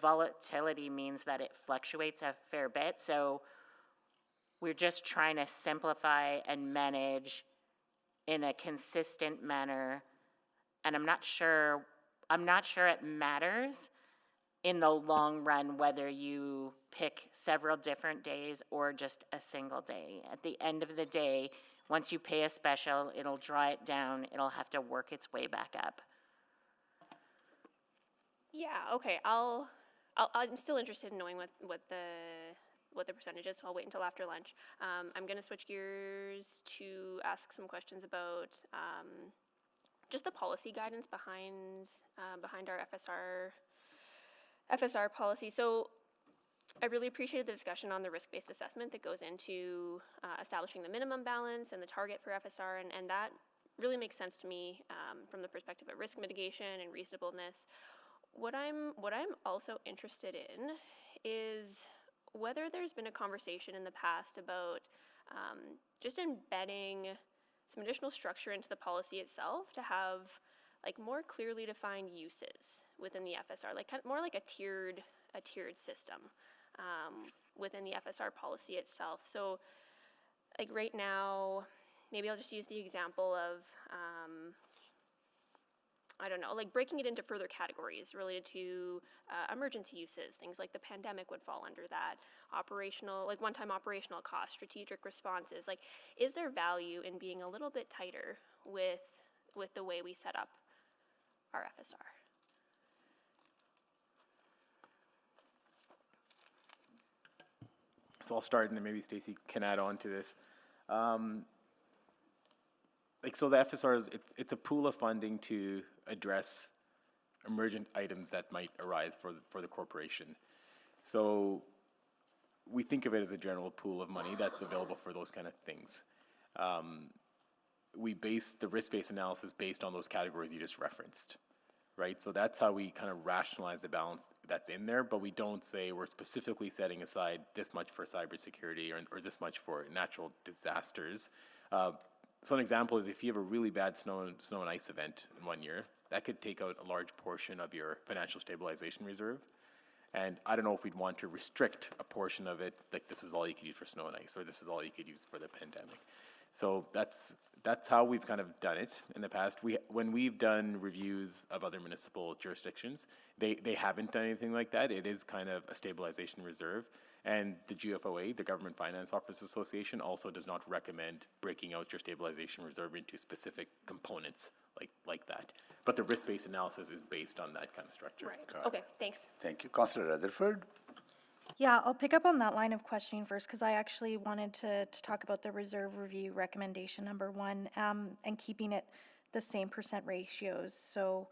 volatility means that it fluctuates a fair bit. So we're just trying to simplify and manage in a consistent manner. And I'm not sure it matters in the long run whether you pick several different days or just a single day. At the end of the day, once you pay a special, it'll draw it down, it'll have to work its way back up. Yeah, okay, I'm still interested in knowing what the percentage is, so I'll wait until after lunch. I'm gonna switch gears to ask some questions about just the policy guidance behind our FSR policy. So I really appreciated the discussion on the risk-based assessment that goes into establishing the minimum balance and the target for FSR, and that really makes sense to me from the perspective of risk mitigation and reasonableness. What I'm also interested in is whether there's been a conversation in the past about just embedding some additional structure into the policy itself to have like more clearly defined uses within the FSR, like more like a tiered system within the FSR policy itself. So like right now, maybe I'll just use the example of I don't know, like breaking it into further categories related to emergency uses. Things like the pandemic would fall under that. Operational, like one-time operational costs, strategic responses. Like, is there value in being a little bit tighter with the way we set up our FSR? So I'll start, and then maybe Stacy can add on to this. So the FSR is, it's a pool of funding to address emergent items that might arise for the corporation. So we think of it as a general pool of money that's available for those kind of things. We base the risk-based analysis based on those categories you just referenced, right? So that's how we kind of rationalize the balance that's in there, but we don't say we're specifically setting aside this much for cybersecurity or this much for natural disasters. So an example is if you have a really bad snow and ice event in 1 year, that could take out a large portion of your financial stabilization reserve. And I don't know if we'd want to restrict a portion of it, like this is all you could use for snow and ice, or this is all you could use for the pandemic. So that's how we've kind of done it in the past. When we've done reviews of other municipal jurisdictions, they haven't done anything like that. It is kind of a stabilization reserve. And the GFOA, the Government Finance Officers Association, also does not recommend breaking out your stabilization reserve into specific components like that. But the risk-based analysis is based on that kind of structure. Right. Okay, thanks. Thank you. Councillor Rutherford. Yeah, I'll pick up on that line of questioning first, because I actually wanted to talk about the reserve review recommendation number 1, and keeping it the same percent ratios. So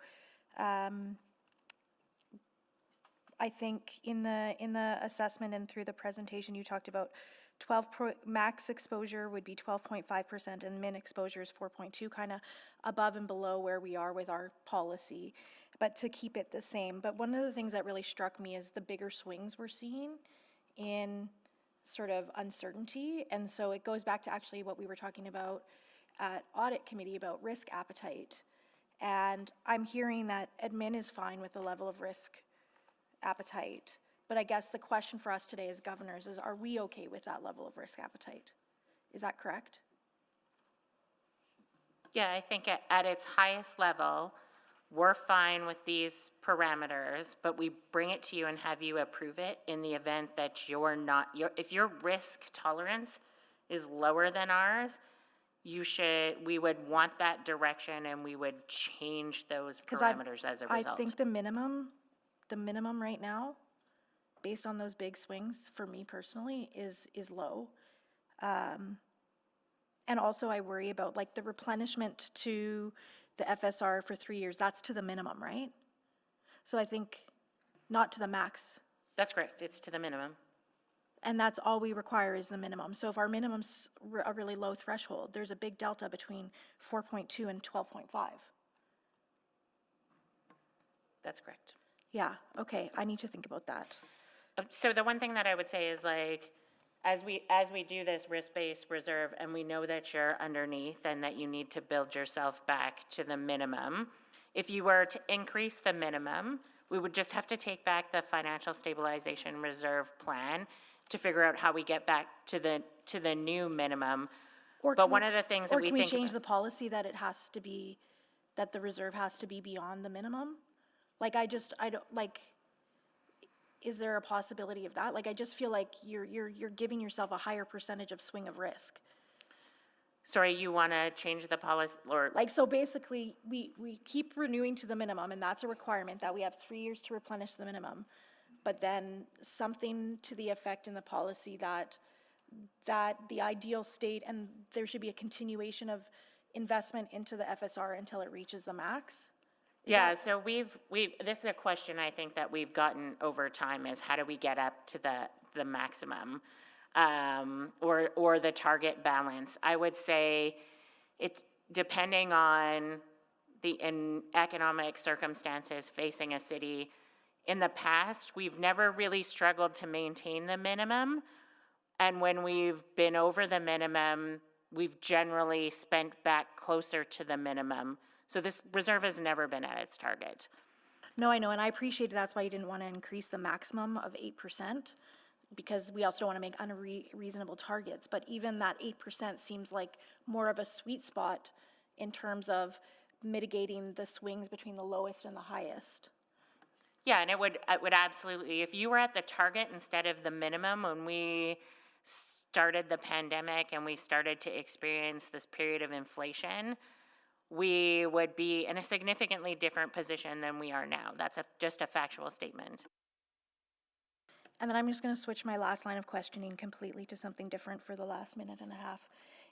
I think in the assessment and through the presentation, you talked about max exposure would be 12.5% and min exposure is 4.2, kind of above and below where we are with our policy, but to keep it the same. But one of the things that really struck me is the bigger swings we're seeing in sort of uncertainty. And so it goes back to actually what we were talking about at audit committee about risk appetite. And I'm hearing that admin is fine with the level of risk appetite. But I guess the question for us today as governors is, are we okay with that level of risk appetite? Is that correct? Yeah, I think at its highest level, we're fine with these parameters, but we bring it to you and have you approve it in the event that you're not, if your risk tolerance is lower than ours, we would want that direction and we would change those parameters as a result. I think the minimum right now, based on those big swings, for me personally, is low. And also I worry about like the replenishment to the FSR for 3 years, that's to the minimum, right? So I think not to the max. That's correct, it's to the minimum. And that's all we require is the minimum. So if our minimum's a really low threshold, there's a big delta between 4.2 and 12.5. That's correct. Yeah, okay, I need to think about that. So the one thing that I would say is like, as we do this risk-based reserve and we know that you're underneath and that you need to build yourself back to the minimum, if you were to increase the minimum, we would just have to take back the financial stabilization reserve plan to figure out how we get back to the new minimum. But one of the things that we think. Or can we change the policy that it has to be, that the reserve has to be beyond the minimum? Like I don't, like, is there a possibility of that? Like, I just feel like you're giving yourself a higher percentage of swing of risk. Sorry, you want to change the policy or? Like, so basically, we keep renewing to the minimum, and that's a requirement that we have 3 years to replenish the minimum. But then something to the effect in the policy that the ideal state, and there should be a continuation of investment into the FSR until it reaches the max. Yeah, so this is a question I think that we've gotten over time is how do we get up to the maximum or the target balance? I would say it's depending on the economic circumstances facing a city. In the past, we've never really struggled to maintain the minimum. And when we've been over the minimum, we've generally spent back closer to the minimum. So this reserve has never been at its target. No, I know, and I appreciate that's why you didn't want to increase the maximum of 8%, because we also don't want to make unreasonable targets. But even that 8% seems like more of a sweet spot in terms of mitigating the swings between the lowest and the highest. Yeah, and it would absolutely, if you were at the target instead of the minimum when we started the pandemic and we started to experience this period of inflation, we would be in a significantly different position than we are now. That's just a factual statement. And then I'm just going to switch my last line of questioning completely to something different for the last minute and a half.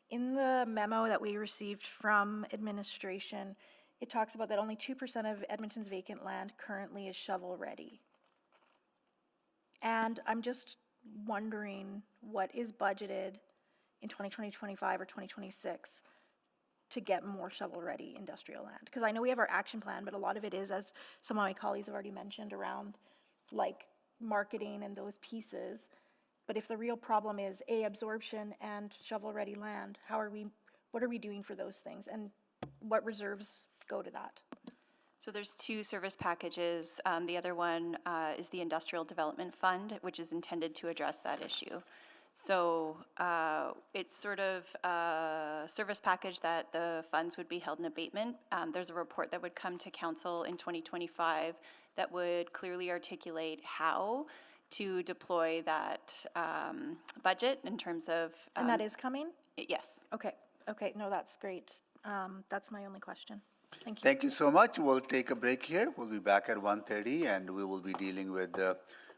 In the memo that we received from administration, it talks about that only 2% of Edmonton's vacant land currently is shovel-ready. And I'm just wondering what is budgeted in 2020, 25, or 2026 to get more shovel-ready industrial land? Because I know we have our action plan, but a lot of it is, as some of my colleagues have already mentioned, around like marketing and those pieces. But if the real problem is absorption and shovel-ready land, what are we doing for those things? And what reserves go to that? So there's two service packages. The other one is the Industrial Development Fund, which is intended to address that issue. So it's sort of a service package that the funds would be held in abatement. There's a report that would come to council in 2025 that would clearly articulate how to deploy that budget in terms of... and that is coming? Yes. Okay, no, that's great. That's my only question. Thank you. Thank you so much. We'll take a break here. We'll be back at 1:30 and we will be dealing with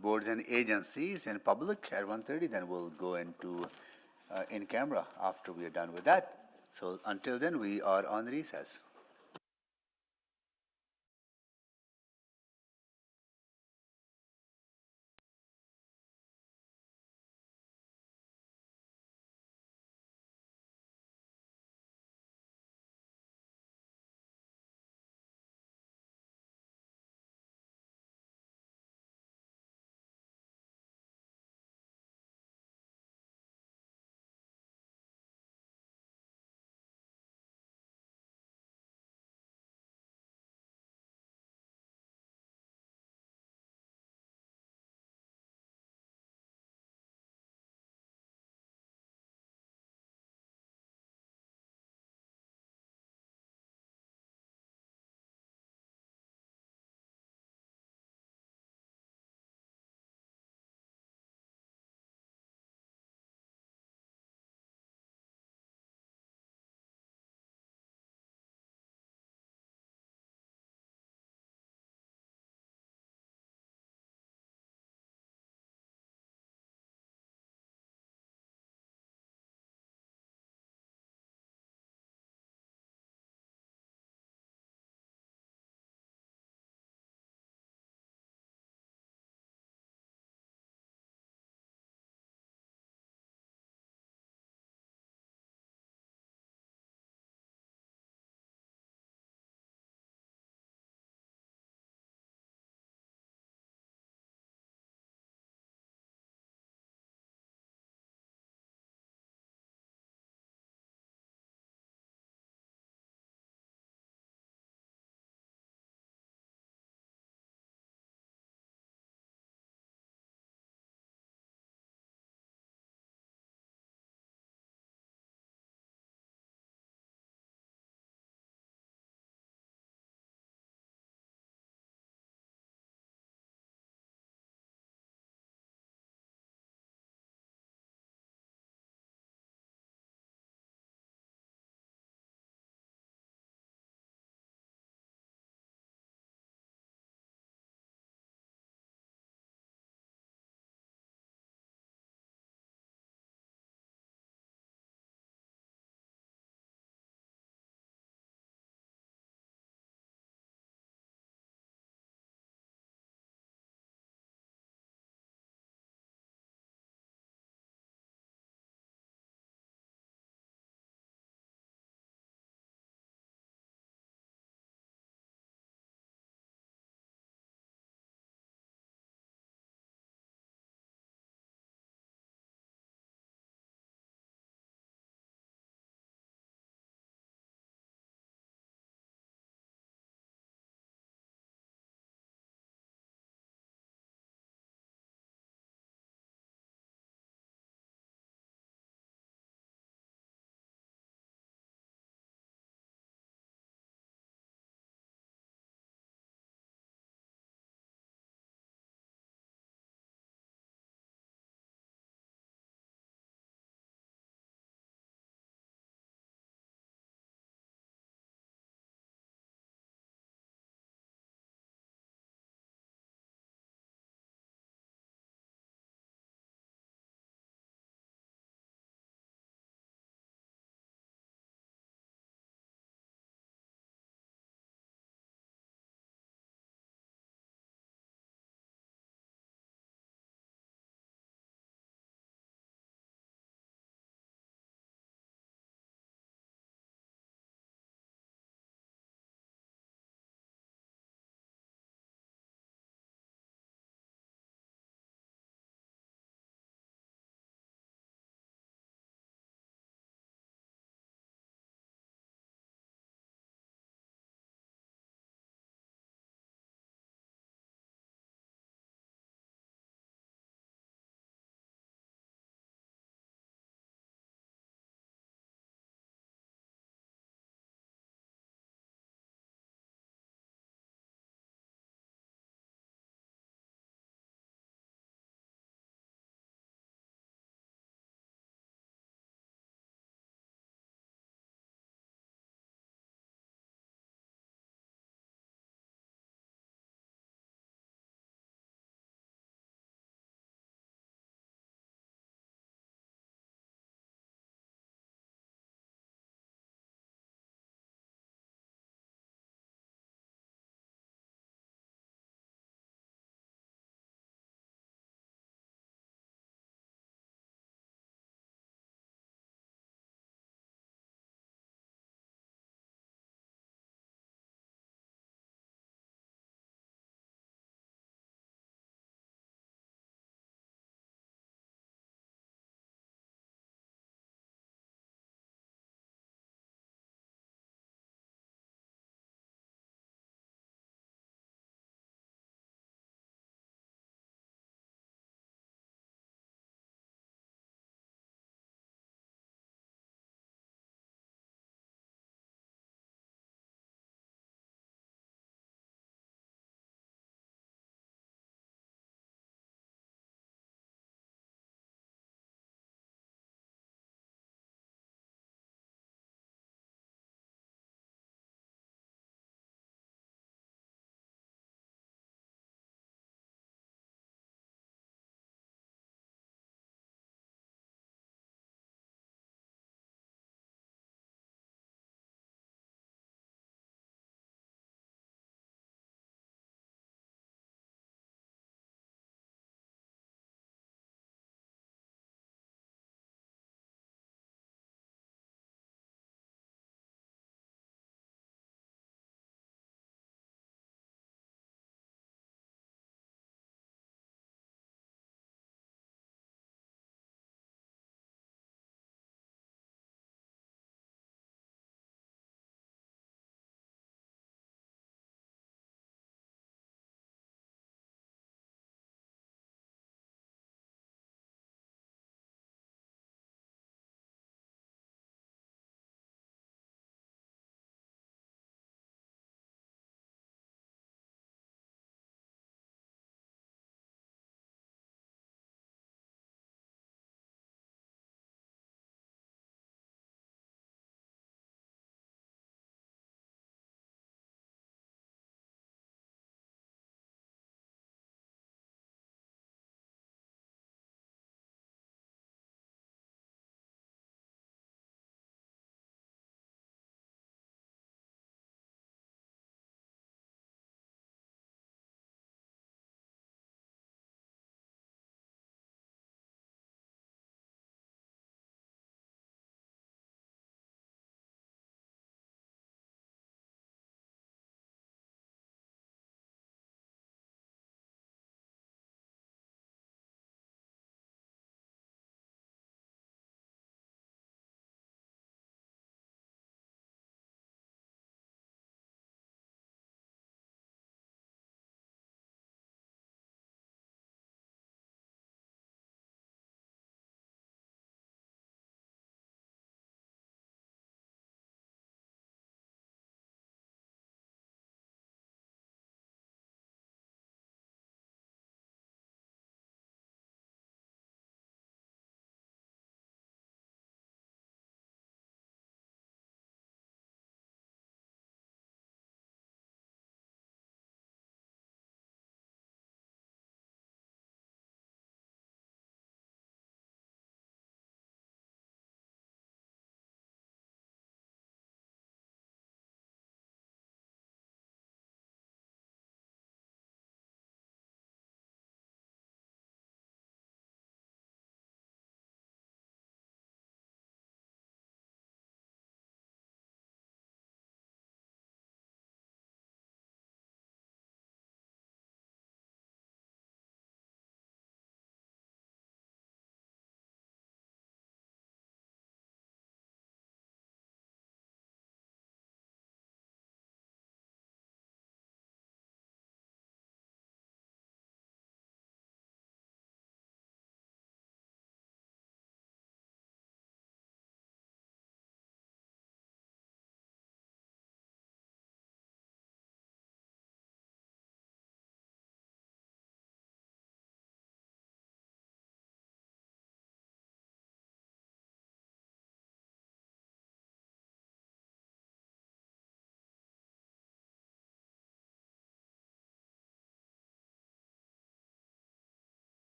boards and agencies in public at 1:30. Then we'll go into in camera after we are done with that. So until then, we are on recess.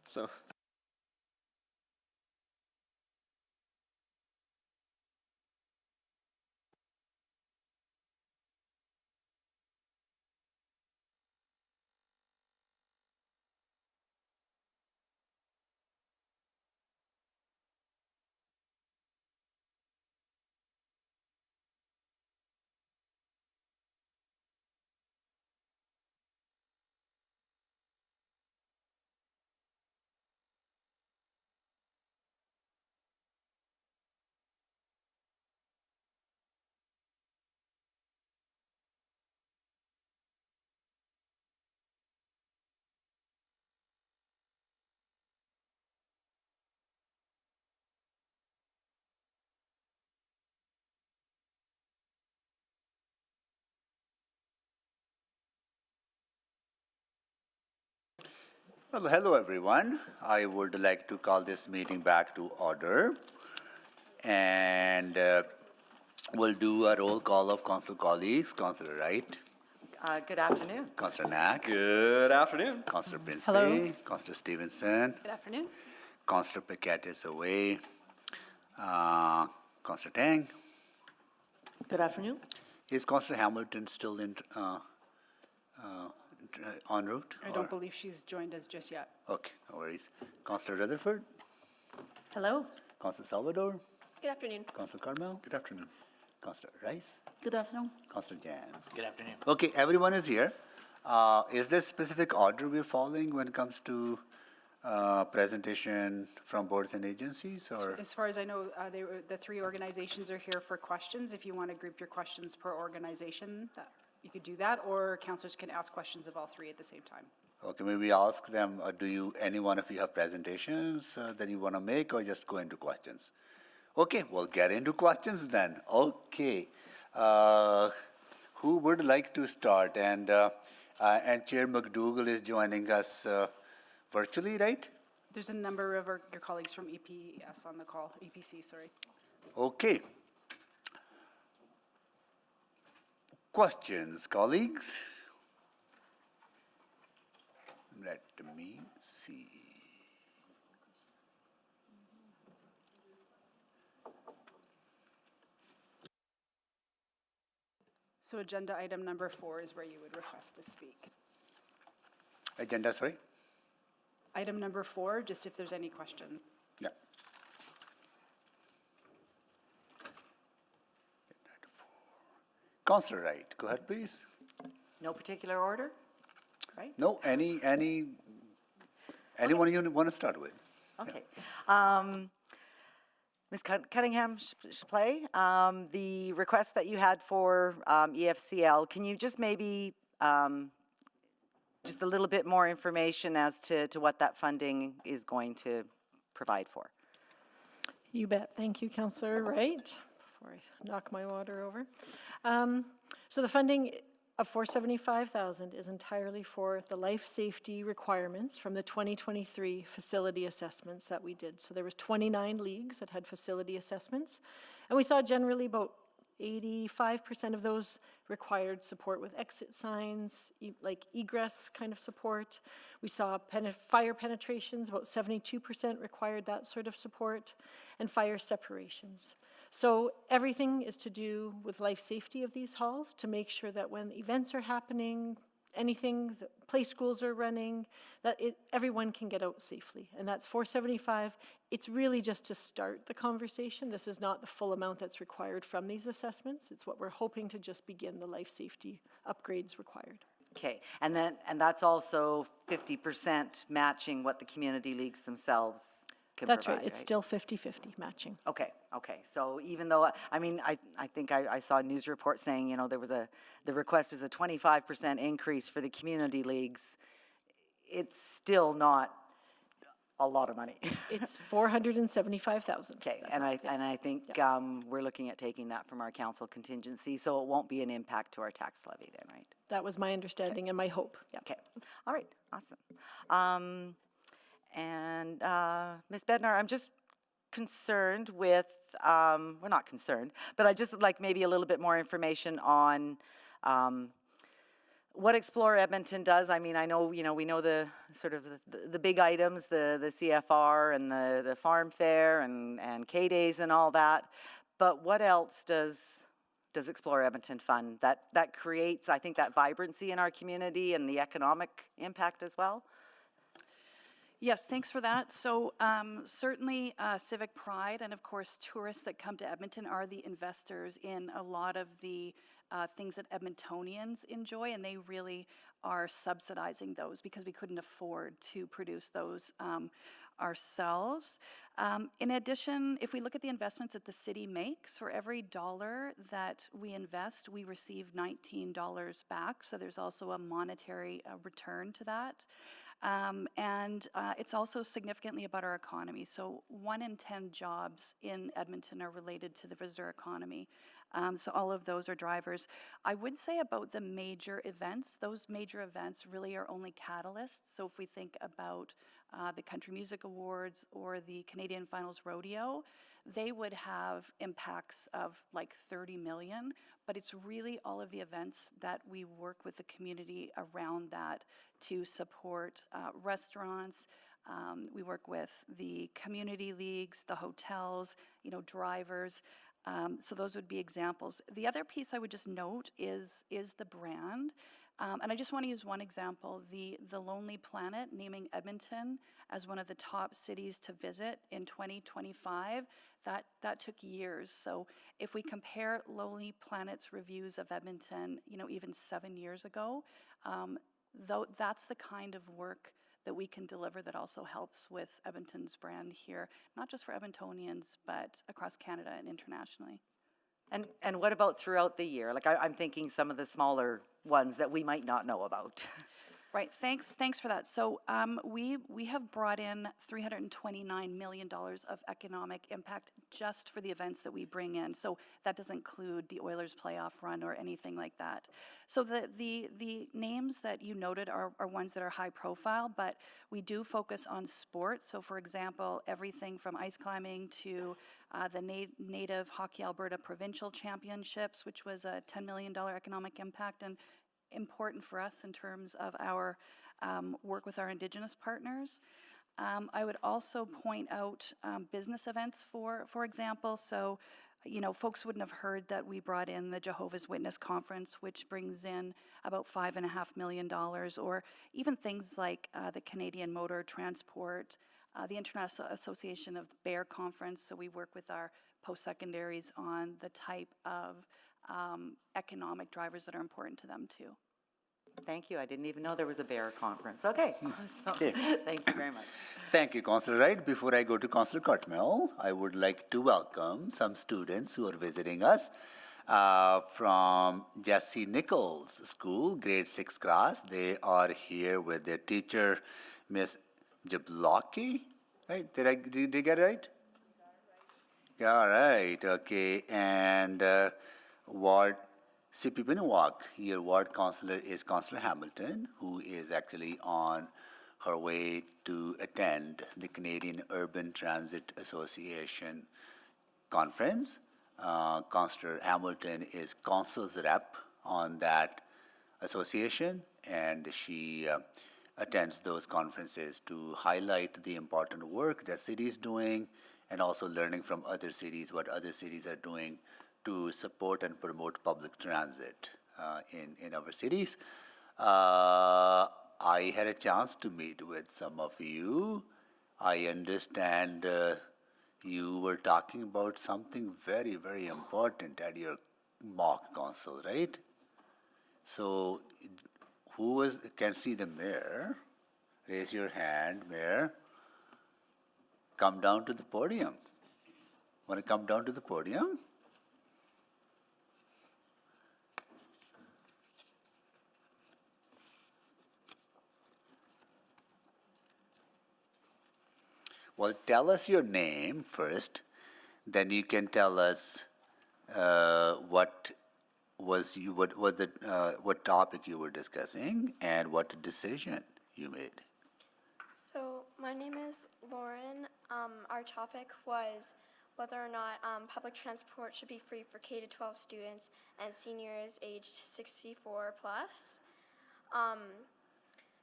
So. Well, hello everyone. I would like to call this meeting back to order. And we'll do a roll call of council colleagues. Councillor Wright. Good afternoon. Councillor Knack. Good afternoon. Councillor Prince Hello. Bay. Councillor Stevenson. Good afternoon. Councillor Paquette is away. Councillor Tang. Good afternoon. Is Councillor Hamilton still en route? I don't believe she's joined us just yet. Okay, no worries. Councillor Rutherford. Hello. Councillor Salvador. Good afternoon. Councillor Carmel. Good afternoon. Councillor Rice. Good afternoon. Councillor Jans. Good afternoon. Okay, everyone is here. Is there specific order we're following when it comes to presentation from boards and agencies, or? As far as I know, the three organizations are here for questions. If you want to group your questions per organization, you could do that, or councillors can ask questions of all three at the same time. Okay, maybe ask them, any one of you have presentations that you want to make, or just go into questions? Okay, we'll get into questions then. Okay. Who would like to start? And Chair McDougall is joining us virtually, right? There's a number of your colleagues from EPS on the call, EPC, sorry. Okay. Questions, colleagues? Let me see. So agenda item number 4 is where you would request to speak. Agenda, sorry? Item number 4, just if there's any question. Yeah. Councillor Wright, go ahead, please. No particular order, right? No, anyone you want to start with? Okay. Ms. Cunningham Chaplay, the request that you had for EFCL, can you just maybe just a little bit more information as to what that funding is going to provide for? You bet. Thank you, Councillor Wright, before I knock my water over. So the funding of $475,000 is entirely for the life safety requirements from the 2023 facility assessments that we did. So there was 29 leagues that had facility assessments, and we saw generally about 85% of those required support with exit signs, like egress kind of support. We saw fire penetrations, about 72% required that sort of support, and fire separations. So everything is to do with life safety of these halls to make sure that when events are happening, anything, the play schools are running, that everyone can get out safely. And that's $475. It's really just to start the conversation. This is not the full amount that's required from these assessments. It's what we're hoping to just begin the life safety upgrades required. Okay, and that's also 50% matching what the community leagues themselves can That's provide, right. It's still 50-50 matching. Okay. So even though, I mean, I think I saw a news report saying, you know, the request is a 25% increase for the community leagues. It's still not a lot of money. It's $475,000. Okay, and I think we're looking at taking that from our council contingency, so it won't be an impact to our tax levy then, right? That was my understanding and my hope. Yeah. Okay. All right. Awesome. And Ms. Bednar, I'm just concerned with, we're not concerned, but I just would like maybe a little bit more information on what Explore Edmonton does, I mean, I know, we know the sort of the big items, the CFR and the farm fair and K-Days and all that, but what else does Explore Edmonton fund that creates, I think, that vibrancy in our community and the economic impact as well? Yes, thanks for that. So certainly civic pride and of course tourists that come to Edmonton are the investors in a lot of the things that Edmontonians enjoy, and they really are subsidizing those because we couldn't afford to produce those ourselves. In addition, if we look at the investments that the city makes, for every dollar that we invest, we receive $19 back. So there's also a monetary return to that. And it's also significantly about our economy. So 1 in 10 jobs in Edmonton are related to the visitor economy. So all of those are drivers. I would say about the major events, those major events really are only catalysts. So if we think about the Country Music Awards or the Canadian Finals Rodeo, they would have impacts of like 30 million, but it's really all of the events that we work with the community around that to support restaurants. We work with the community leagues, the hotels, drivers. So those would be examples. The other piece I would just note is the brand. And I just want to use one example, the Lonely Planet naming Edmonton as one of the top cities to visit in 2025. That took years. So if we compare Lonely Planet's reviews of Edmonton, even 7 years ago, that's the kind of work that we can deliver that also helps with Edmonton's brand here, not just for Edmontonians, but across Canada and internationally. And what about throughout the year? Like I'm thinking some of the smaller ones that we might not know about. Right, thanks for that. So we have brought in $329 million of economic impact just for the events that we bring in. So that doesn't include the Oilers playoff run or anything like that. So the names that you noted are ones that are high profile, but we do focus on sports. So for example, everything from ice climbing to the Native Hockey Alberta Provincial Championships, which was a $10 million economic impact, and important for us in terms of our work with our Indigenous partners. I would also point out business events, for example. So, folks wouldn't have heard that we brought in the Jehovah's Witness Conference, which brings in about $5.5 million, or even things like the Canadian Motor Transport, the International Association of Bear Conference. So we work with our post-secondaries on the type of economic drivers that are important to them too. Thank you. I didn't even know there was a bear conference. Okay. Okay. Thank you very much. Thank you, Councillor Wright. Before I go to Councillor Cartmel, I would like to welcome some students who are visiting us from Jesse Nichols School, grade 6 class. They are here with their teacher, Miss Jablocki. Right? Did I get it right? All right. Okay. And Ward Sipipinawak, your ward councillor is Councillor Hamilton, who is actually on her way to attend the Canadian Urban Transit Association conference. Councillor Hamilton is council's rep on that association, and she attends those conferences to highlight the important work that city is doing and also learning from other cities what other cities are doing to support and promote public transit in our cities. I had a chance to meet with some of you. I understand you were talking about something very, very important at your mock council, right? So can see the mayor? Raise your hand, mayor. Come down to the podium. Want to come down to the podium? Well, tell us your name first, then you can tell us what topic you were discussing and what decision you made. So my name is Lauren. Our topic was whether or not public transport should be free for K-12 students and seniors aged 64 plus.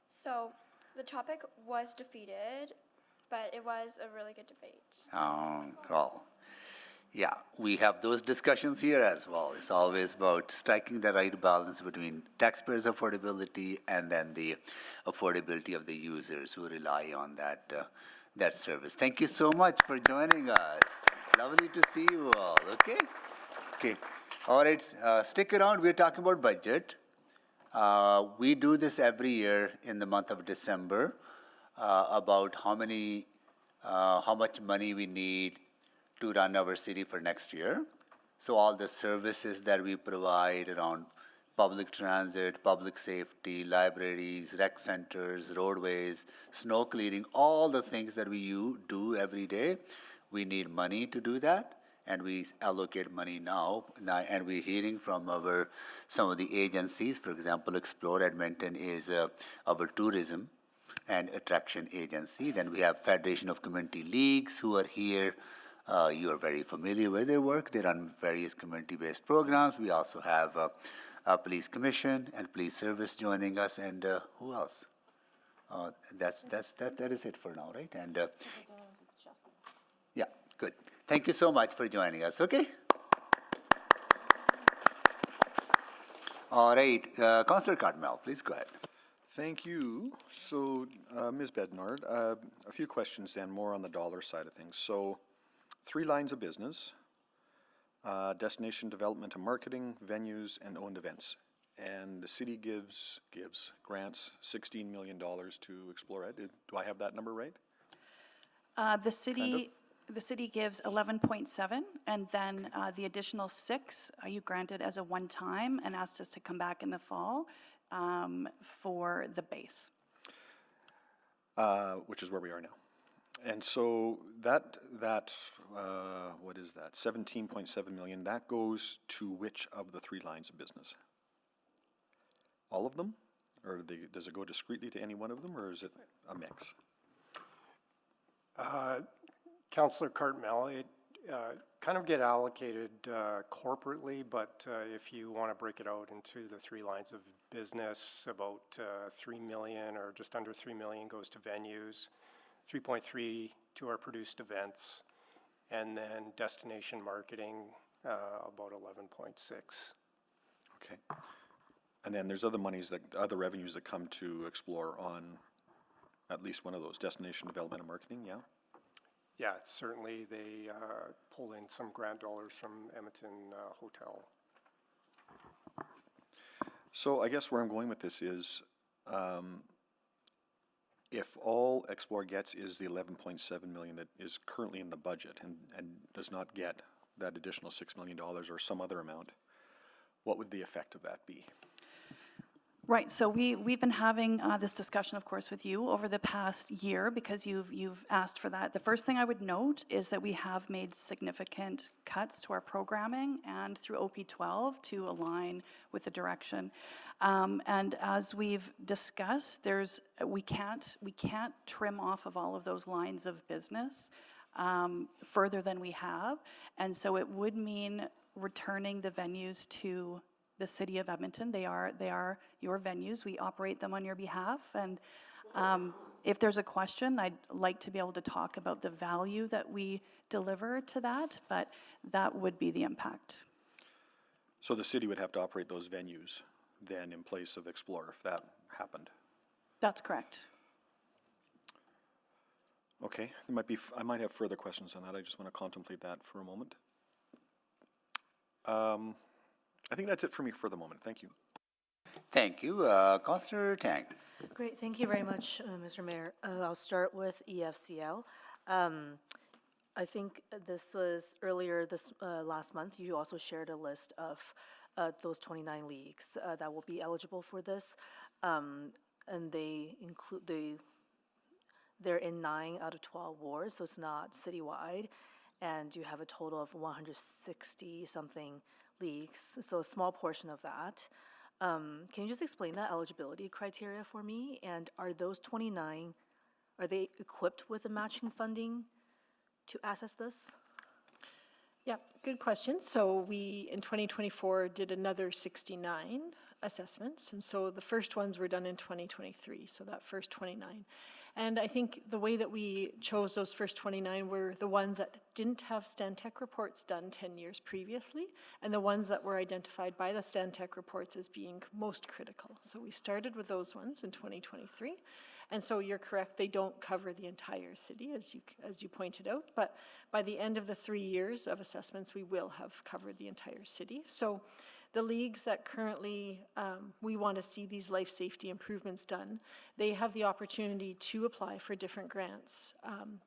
So the topic was defeated, but it was a really good debate. Well, yeah, we have those discussions here as well. It's always about striking the right balance between taxpayers' affordability and then the affordability of the users who rely on that service. Thank you so much for joining us. Lovely to see you all. Okay. Okay. All right. Stick around. We're talking about budget. We do this every year in the month of December about how much money we need to run our city for next year. So all the services that we provide around public transit, public safety, libraries, rec centers, roadways, snow clearing, all the things that we do every day, we need money to do that. And we allocate money now, and we're hearing from some of the agencies. For example, Explore Edmonton is our tourism and attraction agency. Then we have Federation of Community Leagues who are here. You are very familiar with their work. They run various community-based programs. We also have a police commission and police service joining us. And who else? That is it for now, right? And yeah, good. Thank you so much for joining us, okay? All right, Councillor Cartmel, please go ahead. Thank you. So, Ms. Bednard, a few questions then, more on the dollar side of things. So, 3 lines of business, destination development and marketing, venues, and owned events. And the city grants $16 million to Explore Ed. Do I have that number right? The city gives 11.7, and then the additional 6 you granted as a one-time and asked us to come back in the fall for the base. Which is where we are now. And so that what is that, 17.7 million, that goes to which of the 3 lines of business? All of them? Or does it go discreetly to any one of them, or is it a mix? Councillor Cartmel, it kind of get allocated corporately, but if you want to break it out into the 3 lines of business, about 3 million or just under 3 million goes to venues, 3.3 to our produced events, and then destination marketing, about 11.6. Okay. And then there's other revenues that come to Explore on at least one of those, destination development and marketing, yeah? Yeah, certainly they pull in some grant dollars from Edmonton Hotel. So I guess where I'm going with this is, if all Explore gets is the 11.7 million that is currently in the budget and does not get that additional $6 million or some other amount, what would the effect of that be? Right, so we've been having this discussion, of course, with you over the past year because you've asked for that. The first thing I would note is that we have made significant cuts to our programming and through OP12 to align with the direction. And as we've discussed, we can't trim off of all of those lines of business further than we have, and so it would mean returning the venues to the City of Edmonton. They are your venues. We operate them on your behalf. And if there's a question, I'd like to be able to talk about the value that we deliver to that, but that would be the impact. So the city would have to operate those venues then in place of Explore if that happened? That's correct. Okay, I might have further questions on that. I just want to contemplate that for a moment. I think that's it for me for the moment. Thank you. Thank you. Councillor Tang. Great. Thank you very much, Mr. Mayor. I'll start with EFCL. I think this was earlier this last month. You also shared a list of those 29 leagues that will be eligible for this, and they include they're in 9 out of 12 wards, so it's not citywide, and you have a total of 160 something leagues, so a small portion of that. Can you just explain that eligibility criteria for me? And are those 29, are they equipped with the matching funding to access this? Yeah, good question. So we, in 2024, did another 69 assessments. And so the first ones were done in 2023, so that first 29. And I think the way that we chose those first 29 were the ones that didn't have Stantec reports done 10 years previously, and the ones that were identified by the Stantec reports as being most critical. So we started with those ones in 2023. And so you're correct, they don't cover the entire city, as you pointed out, but by the end of the 3 years of assessments, we will have covered the entire city. So the leagues that currently we want to see these life safety improvements done, they have the opportunity to apply for different grants.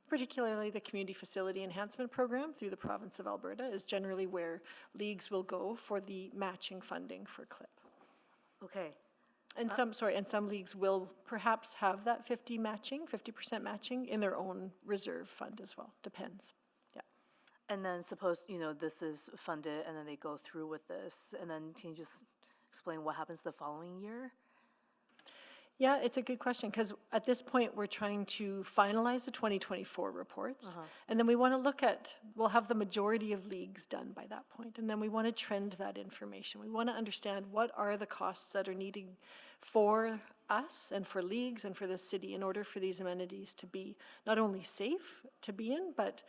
Particularly the Community Facility Enhancement Program through the province of Alberta is generally where leagues will go for the matching funding for CLIP. Okay. And some leagues will perhaps have that 50% matching in their own reserve fund as well, depends. Yeah. And then suppose, this is funded and then they go through with this, and then can you just explain what happens the following year? Yeah, it's a good question, because at this point, we're trying to finalize the 2024 reports. And then we want to we'll have the majority of leagues done by that point. And then we want to trend that information. We want to understand what are the costs that are needed for us and for leagues and for the city in order for these amenities to be not only safe to be in, but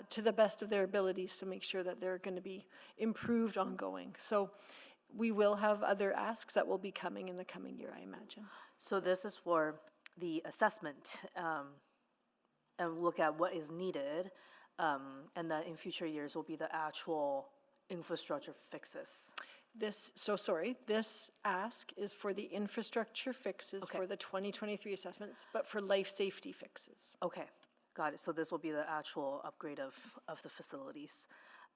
to the best of their abilities to make sure that they're going to be improved ongoing. So we will have other asks that will be coming in the coming year, I imagine. So this is for the assessment, and look at what is needed, and that in future years will be the actual infrastructure fixes. This ask is for the infrastructure fixes for the 2023 assessments, but for life safety fixes. Okay, got it. So this will be the actual upgrade of the facilities.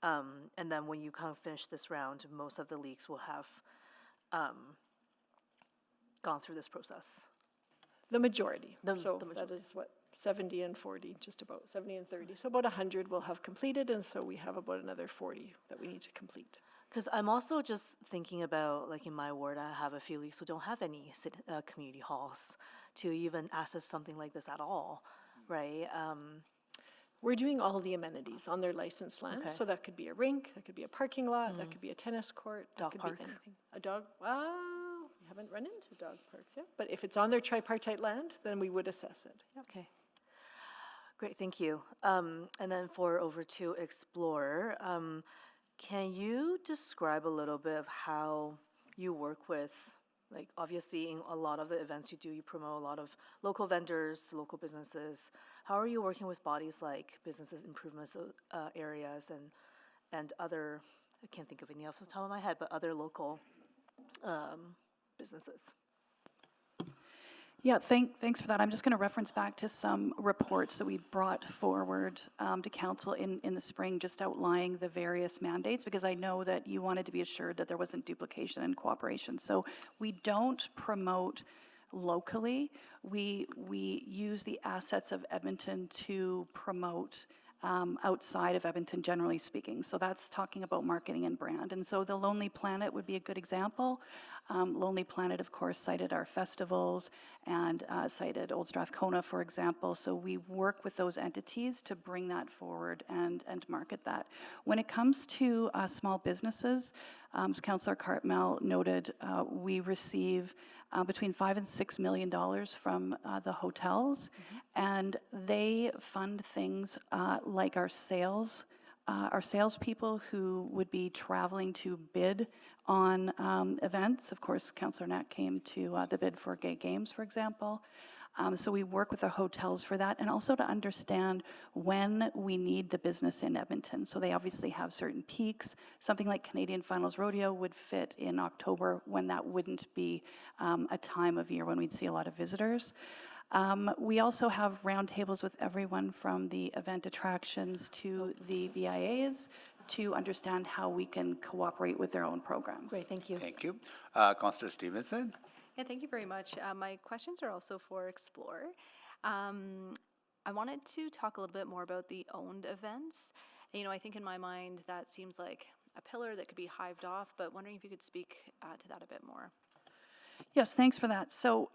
And then when you kind of finish this round, most of the leagues will have gone through this process. The majority. The majority. That is what, 70 and 40, just about 70 and 30. So about 100 will have completed, and so we have about another 40 that we need to complete. Because I'm also just thinking about, like in my ward, I have a few leagues who don't have any community halls to even access something like this at all, right? We're doing all the amenities on their licensed land. Okay. So that could be a rink, that could be a parking lot, that could be a tennis court, that could park. be anything. A dog, we haven't run into dog parks yet. But if it's on their tripartite land, then we would assess it. Yep. Okay. Great, thank you. And then for over to Explorer, can you describe a little bit of how you work with, like obviously in a lot of the events you do, you promote a lot of local vendors, local businesses. How are you working with bodies like businesses improvements areas and other, I can't think of any off the top of my head, but other local businesses? Yeah, thanks for that. I'm just going to reference back to some reports that we brought forward to council in the spring, just outlining the various mandates, because I know that you wanted to be assured that there wasn't duplication and cooperation. So we don't promote locally. We use the assets of Edmonton to promote outside of Edmonton, generally speaking. So that's talking about marketing and brand. And so the Lonely Planet would be a good example. Lonely Planet, of course, cited our festivals and cited Old Strathcona, for example. So we work with those entities to bring that forward and market that. When it comes to small businesses, as Councillor Cartmell noted, we receive between $5 and $6 million from the hotels, and they fund things like our salespeople who would be traveling to bid on events. Of course, Councillor Knack came to the bid for Gay Games, for example. So we work with our hotels for that, and also to understand when we need the business in Edmonton. So they obviously have certain peaks. Something like Canadian Finals Rodeo would fit in October, when that wouldn't be a time of year when we'd see a lot of visitors. We also have roundtables with everyone from the event attractions to the BIAs to understand how we can cooperate with their own programs. Great, thank you. Thank you. Councillor Stevenson. Yeah, thank you very much. My questions are also for Explore. I wanted to talk a little bit more about the owned events. I think in my mind that seems like a pillar that could be hived off, but wondering if you could speak to that a bit more. Yes, thanks for that. So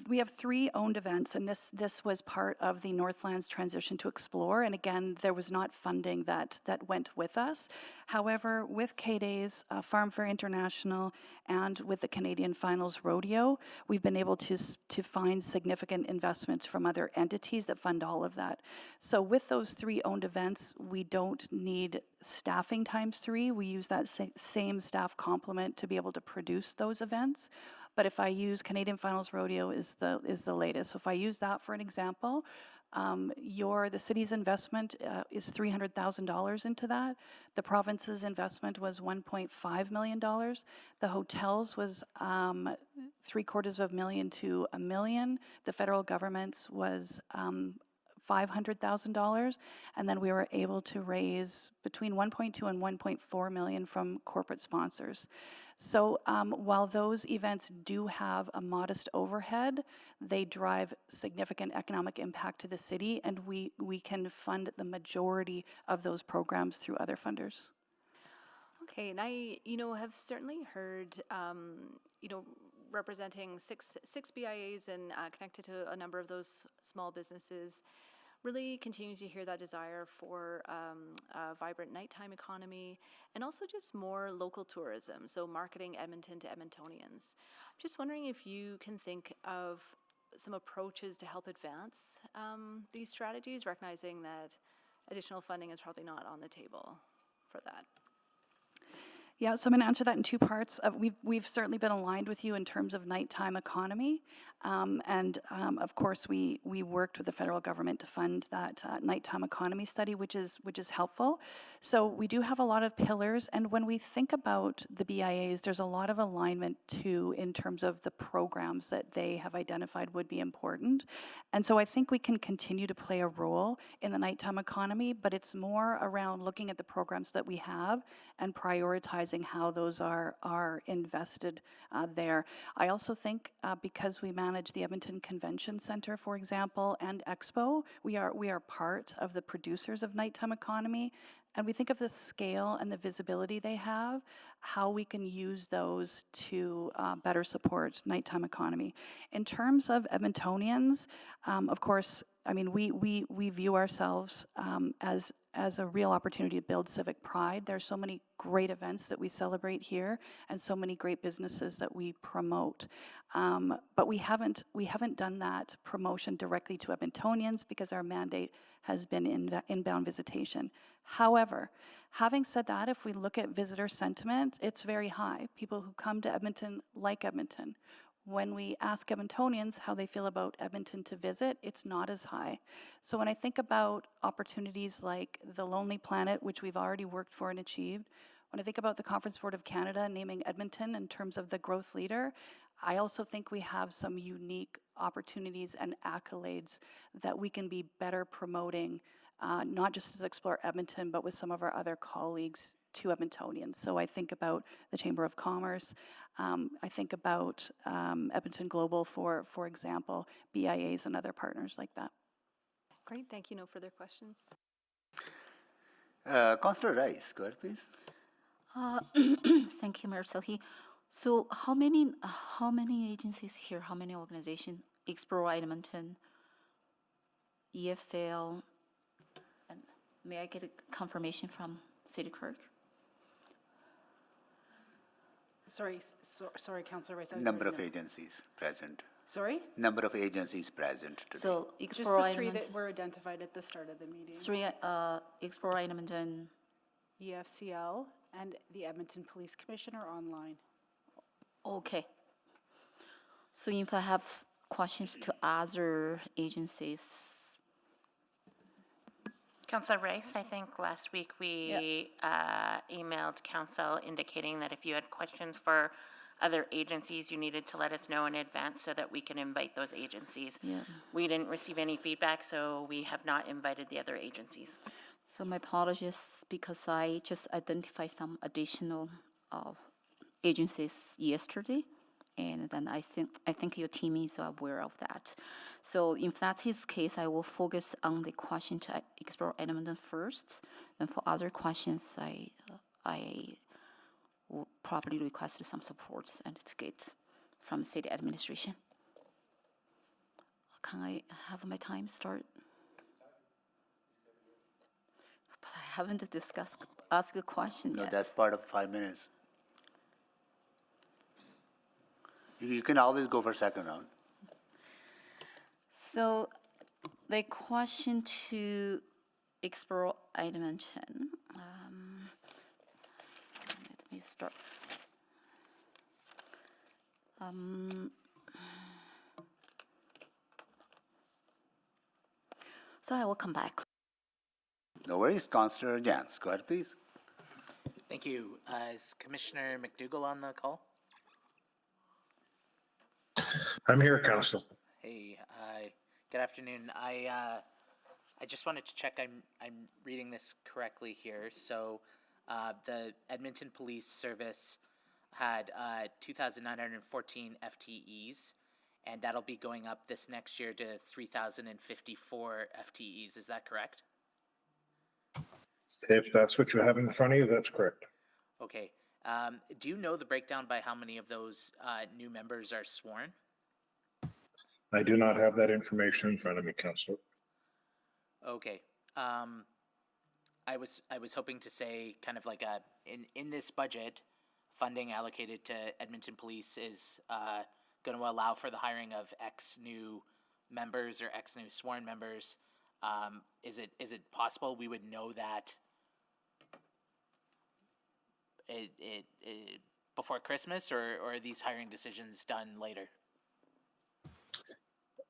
we have 3 owned events, and this was part of the Northlands transition to Explore. And again, there was not funding that went with us. However, with K-Days, Farm Fair International, and with the Canadian Finals Rodeo, we've been able to find significant investments from other entities that fund all of that. So with those 3 owned events, we don't need staffing times 3. We use that same staff complement to be able to produce those events. But if I use Canadian Finals Rodeo is the latest. So if I use that for an example, the city's investment is $300,000 into that. The province's investment was $1.5 million. The hotels was $750,000 to $1 million. The federal government's was $500,000, and then we were able to raise between 1.2 and 1.4 million from corporate sponsors. So while those events do have a modest overhead, they drive significant economic impact to the city, and we can fund the majority of those programs through other funders. Okay, and I, have certainly heard, representing six BIAs and connected to a number of those small businesses, really continue to hear that desire for a vibrant nighttime economy and also just more local tourism, so marketing Edmonton to Edmontonians. Just wondering if you can think of some approaches to help advance these strategies, recognizing that additional funding is probably not on the table for that. Yeah, so I'm going to answer that in 2 parts. We've certainly been aligned with you in terms of nighttime economy, and of course we worked with the federal government to fund that nighttime economy study, which is helpful. So we do have a lot of pillars, and when we think about the BIAs, there's a lot of alignment too in terms of the programs that they have identified would be important. And so I think we can continue to play a role in the nighttime economy, but it's more around looking at the programs that we have and prioritizing how those are invested there. I also think because we manage the Edmonton Convention Center, for example, and Expo, we are part of the producers of nighttime economy, and we think of the scale and the visibility they have, how we can use those to better support nighttime economy. In terms of Edmontonians, of course, I mean, we view ourselves as a real opportunity to build civic pride. There's so many great events that we celebrate here and so many great businesses that we promote. But we haven't done that promotion directly to Edmontonians because our mandate has been inbound visitation. However, having said that, if we look at visitor sentiment, it's very high. People who come to Edmonton like Edmonton. When we ask Edmontonians how they feel about Edmonton to visit, it's not as high. So when I think about opportunities like the Lonely Planet, which we've already worked for and achieved, when I think about the Conference Board of Canada naming Edmonton in terms of the growth leader, I also think we have some unique opportunities and accolades that we can be better promoting, not just as Explore Edmonton, but with some of our other colleagues to Edmontonians. So I think about the Chamber of Commerce, I think about Edmonton Global, for example, BIAs and other partners like that. Great, thank you. No further questions. Councillor Rice, go ahead, please. Thank you, Mayor Sohi. So how many agencies here, how many organizations, Explore Edmonton, EFCL, and may I get a confirmation from City Clerk? Sorry, Councillor Rice. Number of agencies present. Sorry? Number of agencies present today. So Just Explore the 3 Edmonton. that were identified at the start of the meeting. 3 Explore Edmonton. EFCL and the Edmonton Police Commission are online. Okay. So if I have questions to other agencies. Councillor Rice, I think last week we emailed council indicating that if you had questions for other agencies, you needed to let us know in advance so that we can invite those agencies. Yeah. We didn't receive any feedback, so we have not invited the other agencies. So my apologies because I just identified some additional agencies yesterday, and then I think your team is aware of that. So if that's his case, I will focus on the question to Explore Edmonton first. Then for other questions, I will probably request some support and to get from city administration. Can I have my time start? But I haven't asked a question No, yet. that's part of 5 minutes. You can always go for second round. So the question to explore Edmonton. Let me start. So I will come back. No worries, Councillor Jans. Go ahead, please. Thank you. Is Commissioner McDougall on the call? I'm here, Council. Hey, good afternoon. I just wanted to check I'm reading this correctly here. So, the Edmonton Police Service had 2,914 FTEs, and that'll be going up this next year to 3,054 FTEs. Is that correct? If that's what you have in front of you, that's correct. Okay. Do you know the breakdown by how many of those new members are sworn? I do not have that information in front of me, Councillor. Okay. I was hoping to say kind of like in this budget, funding allocated to Edmonton Police is going to allow for the hiring of X new members or X new sworn members. Is it possible we would know that before Christmas, or are these hiring decisions done later?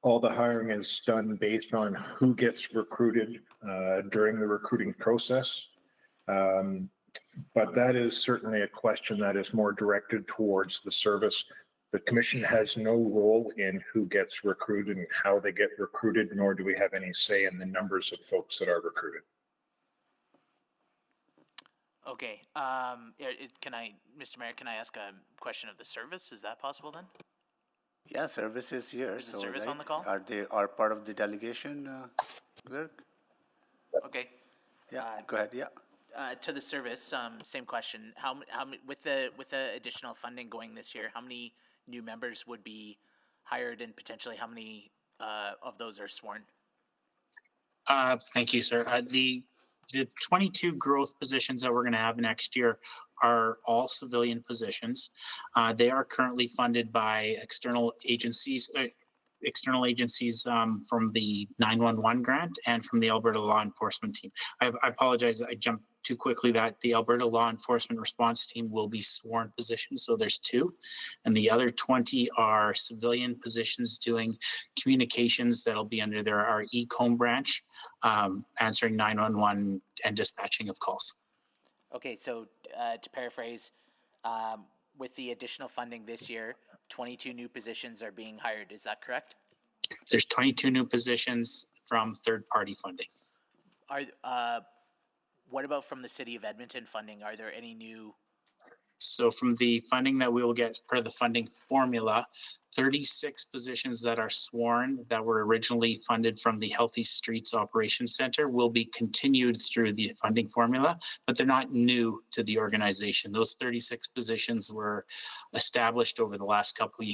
All the hiring is done based on who gets recruited during the recruiting process. But that is certainly a question that is more directed towards the service. The commission has no role in who gets recruited and how they get recruited, nor do we have any say in the numbers of folks that are recruited. Okay. Mr. Mayor, can I ask a question of the service? Is that possible then? Yeah, service is here. Is the service on the call? Are they part of the delegation, clerk? Okay. Yeah, go ahead, yeah. To the service, same question. How with the additional funding going this year, how many new members would be hired, and potentially how many of those are sworn? Thank you, sir. The 22 growth positions that we're going to have next year are all civilian positions. They are currently funded by external agencies from the 911 grant and from the Alberta Law Enforcement Team. I apologize, I jumped too quickly. That the Alberta Law Enforcement Response Team will be sworn positions, so there's 2, and the other 20 are civilian positions doing communications that'll be under our ECOM branch, answering 911 and dispatching of calls. Okay, so to paraphrase, with the additional funding this year, 22 new positions are being hired. Is that correct? There's 22 new positions from third-party funding. What about from the City of Edmonton funding? Are there any new? So from the funding that we will get per the funding formula, 36 positions that are sworn that were originally funded from the Healthy Streets Operations Center will be continued through the funding formula, but they're not new to the organization. Those 36 positions were established over the last couple of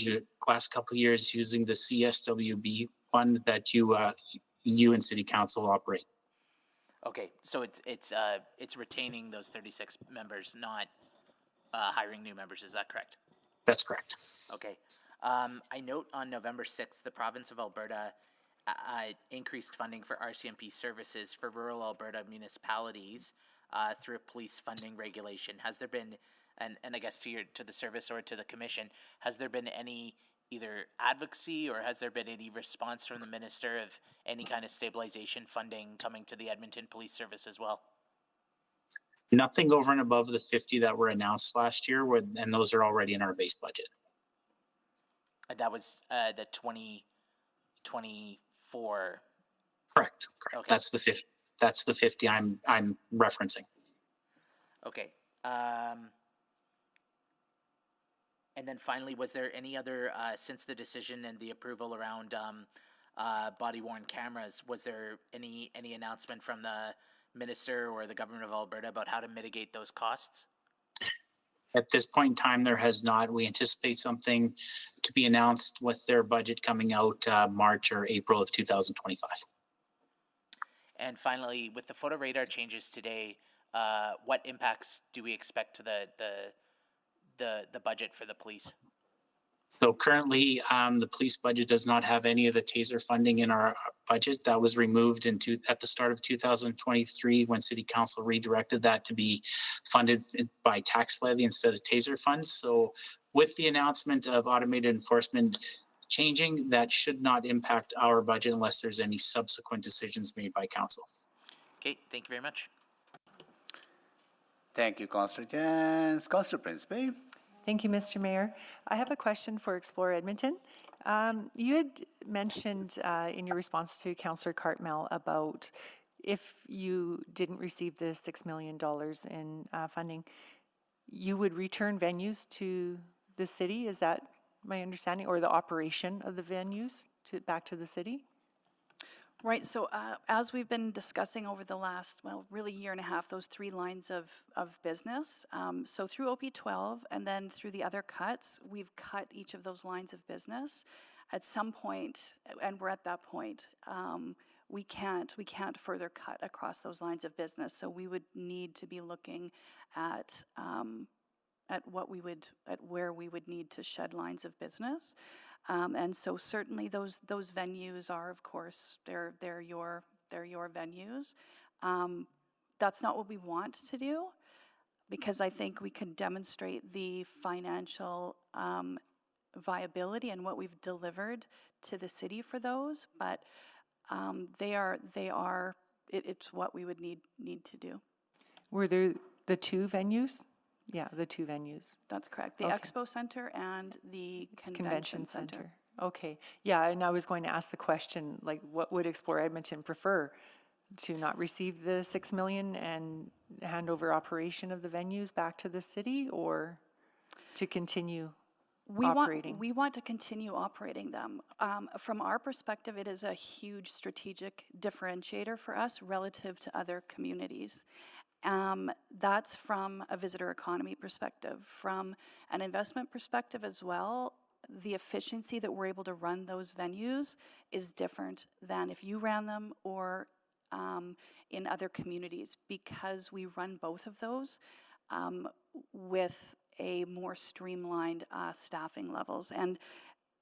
years using the CSWB fund that you and City Council operate. Okay, so it's retaining those 36 members, not hiring new members. Is that correct? That's correct. Okay. I note on November 6th, the province of Alberta increased funding for RCMP services for rural Alberta municipalities through a police funding regulation. Has there been, and I guess to the service or to the commission, has there been any either advocacy or has there been any response from the minister of any kind of stabilization funding coming to the Edmonton Police Service as well? Nothing over and above the 50 that were announced last year, and those are already in our base budget. That was the 2024. Correct. Okay. That's the 50. That's the 50 I'm referencing. Okay. And then finally, was there any other since the decision and the approval around body-worn cameras? Was there any announcement from the minister or the government of Alberta about how to mitigate those costs? At this point in time, there has not. We anticipate something to be announced with their budget coming out March or April of 2025. And finally, with the photo radar changes today, what impacts do we expect to the budget for the police? So currently, the police budget does not have any of the taser funding in our budget. That was removed at the start of 2023 when City Council redirected that to be funded by tax levy instead of taser funds. So with the announcement of automated enforcement changing, that should not impact our budget unless there's any subsequent decisions made by council. Okay, thank you very much. Thank you, Councillor Jans. Councillor Principe. Thank you, Mr. Mayor. I have a question for Explore Edmonton. You had mentioned in your response to Councillor Cartmell about if you didn't receive the $6 million in funding, you would return venues to the city. Is that my understanding, or the operation of the venues back to the city? Right, so as we've been discussing over the last, well, really year and a half, those 3 lines of business. So through OP12 and then through the other cuts, we've cut each of those lines of business. At some point, and we're at that point, we can't further cut across those lines of business. So we would need to be looking at where we would need to shed lines of business. And so certainly those venues are, of course, they're your venues. That's not what we want to do, because I think we can demonstrate the financial viability and what we've delivered to the city for those. But it's what we would need to do. Were there the 2 venues? Yeah, the 2 venues. That's correct. The Expo Center and the Convention Center. Okay. Yeah, and I was going to ask the question, like, what would Explore Edmonton prefer? To not receive the $6 million and hand over operation of the venues back to the city, or to continue operating? We want to continue operating them. From our perspective, it is a huge strategic differentiator for us relative to other communities. That's from a visitor economy perspective. From an investment perspective as well, the efficiency that we're able to run those venues is different than if you ran them or in other communities, because we run both of those with a more streamlined staffing levels. And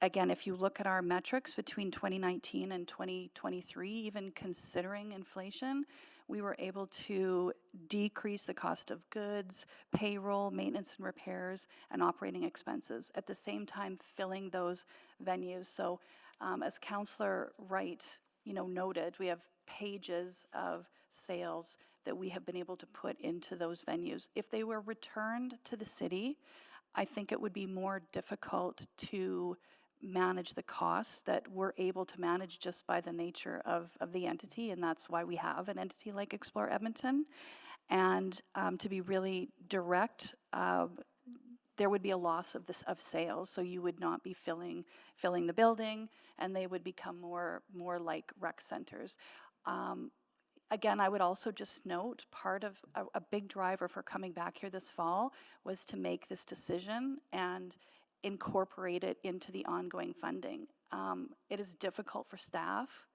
again, if you look at our metrics between 2019 and 2023, even considering inflation, we were able to decrease the cost of goods, payroll, maintenance and repairs, and operating expenses, at the same time filling those venues. So as Councillor Wright noted, we have pages of sales that we have been able to put into those venues. If they were returned to the city, I think it would be more difficult to manage the costs that we're able to manage just by the nature of the entity, and that's why we have an entity like Explore Edmonton. And to be really direct, there would be a loss of sales, so you would not be filling the building, and they would become more like rec centers. Again, I would also just note, part of a big driver for coming back here this fall was to make this decision and incorporate it into the ongoing funding. It is difficult for staff,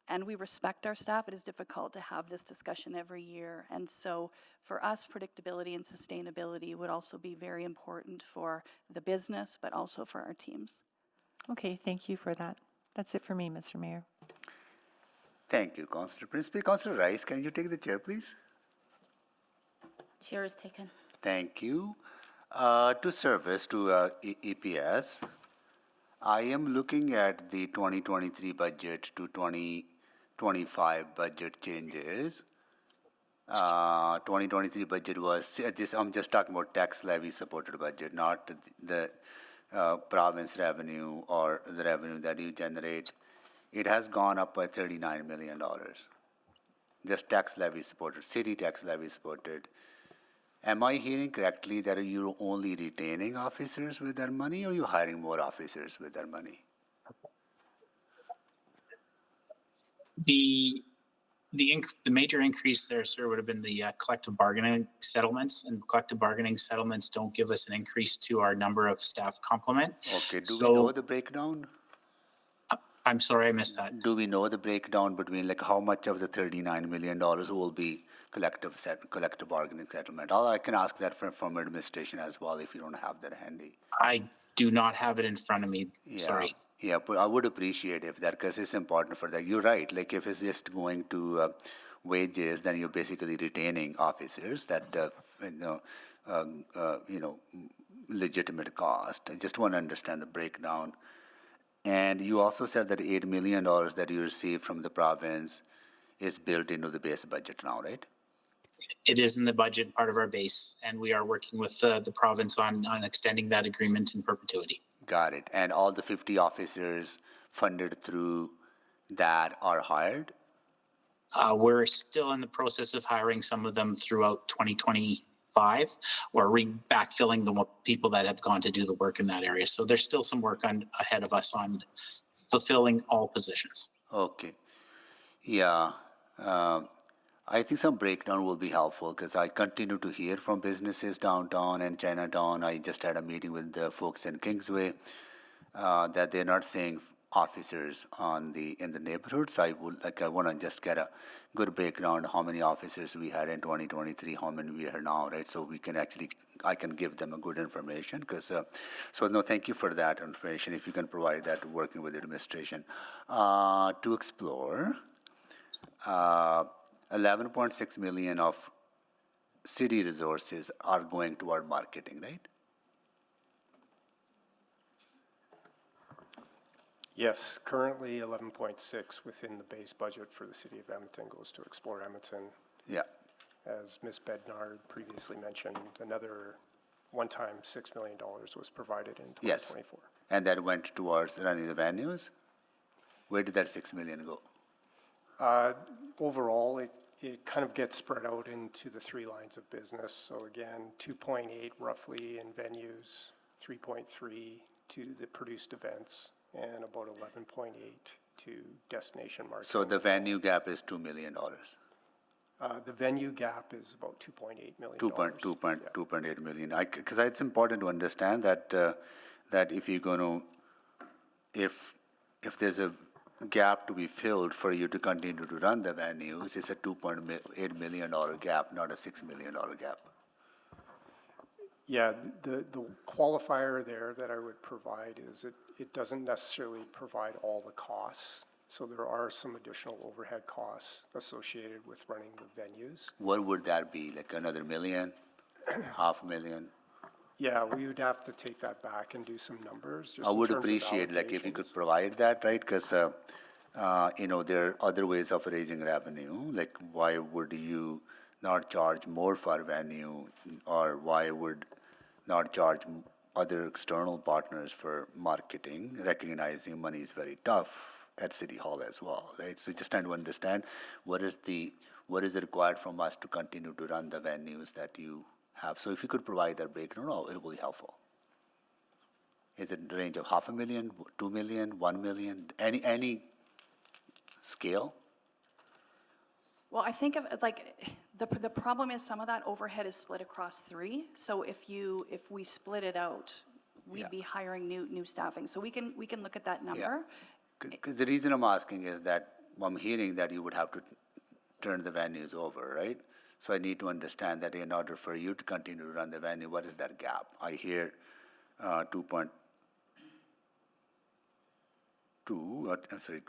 and we respect our staff. It is difficult to have this discussion every year. And so for us, predictability and sustainability would also be very important for the business, but also for our teams. Okay, thank you for that. That's it for me, Mr. Mayor. Thank you, Councillor Principe. Councillor Rice, can you take the chair, please? Chair is taken. Thank you. To service to EPS, I am looking at the 2023 budget to 2025 budget changes. 2023 budget was, I'm just talking about tax levy supported budget, not the province revenue or the revenue that you generate. It has gone up by $39 million. Just tax levy supported, city tax levy supported. Am I hearing correctly that you're only retaining officers with their money, or you're hiring more officers with their money? The major increase there, sir, would have been the collective bargaining settlements, and collective bargaining settlements don't give us an increase to our number of staff complement. Okay, do we So- know the breakdown? I'm sorry, I missed that. Do we know the breakdown between like how much of the $39 million will be collective bargaining settlement? I can ask that from administration as well if you don't have that handy. I do not have it in front of me, sorry. Yeah, but I would appreciate if that, because it's important for that. You're right, like if it's just going to wages, then you're basically retaining officers that, legitimate cost. I just want to understand the breakdown. And you also said that $8 million that you received from the province is built into the base budget now, right? It is in the budget, part of our base, and we are working with the province on extending that agreement in perpetuity. Got it. And all the 50 officers funded through that are hired? We're still in the process of hiring some of them throughout 2025, or backfilling the people that have gone to do the work in that area. So there's still some work ahead of us on fulfilling all positions. Okay. Yeah. I think some breakdown will be helpful because I continue to hear from businesses downtown and Chinatown. I just had a meeting with the folks in Kingsway that they're not seeing officers in the neighborhoods. I want to just get a good breakdown how many officers we had in 2023, how many we are now, right? So we can I can give them a good information because, thank you for that information. If you can provide that working with the administration. To explore, 11.6 million of city resources are going toward marketing, right? Yes, currently 11.6 within the base budget for the city of Edmonton goes to Explore Edmonton. Yeah. As Ms. Bednard previously mentioned, another one-time $6 million was provided in 2024. Yes. And that went towards running the venues? Where did that $6 million go? Overall, it kind of gets spread out into the three lines of business. So again, 2.8 roughly in venues, 3.3 to the produced events, and about 11.8 to destination marketing. So the venue gap is $2 million. The venue gap is about $2.8 million. 2.8 million. Because it's important to understand that that if you're going to, if there's a gap to be filled for you to continue to run the venues, it's a $2.8 million gap, not a $6 million gap. Yeah, the qualifier there that I would provide is it doesn't necessarily provide all the costs. So there are some additional overhead costs associated with running the venues. What would that be? Like another million? $500,000? Yeah, we would have to take that back and do some numbers. I would appreciate if you could provide that, right? Because, there are other ways of raising revenue. Like why would you not charge more for venue, or why would not charge other external partners for marketing, recognizing money is very tough at City Hall as well, right? So just trying to understand what is required from us to continue to run the venues that you have. So if you could provide that breakdown, it will be helpful. Is it in the range of $500,000, $2 million, $1 million, any scale? Well, I think of the problem is some of that overhead is split across three. So if we split it out, we'd be hiring new staffing. So we can look at that number. The reason I'm asking is that I'm hearing that you would have to turn the venues over, right? So I need to understand that in order for you to continue to run the venue, what is that gap? I hear 2.2, sorry,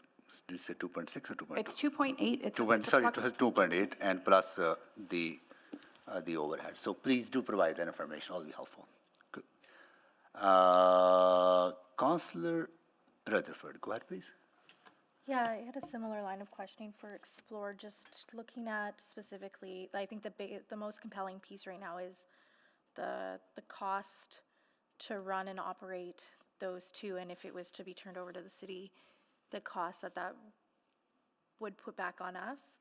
did you say 2.6 or 2.2? It's 2.8. It's 2.8 and plus the overhead. So please do provide that information. That'll be helpful. Good. Councillor Rutherford, go ahead, please. Yeah, I had a similar line of questioning for Explore, just looking at specifically, I think the most compelling piece right now is the cost to run and operate those two, and if it was to be turned over to the city, the cost that would put back on us.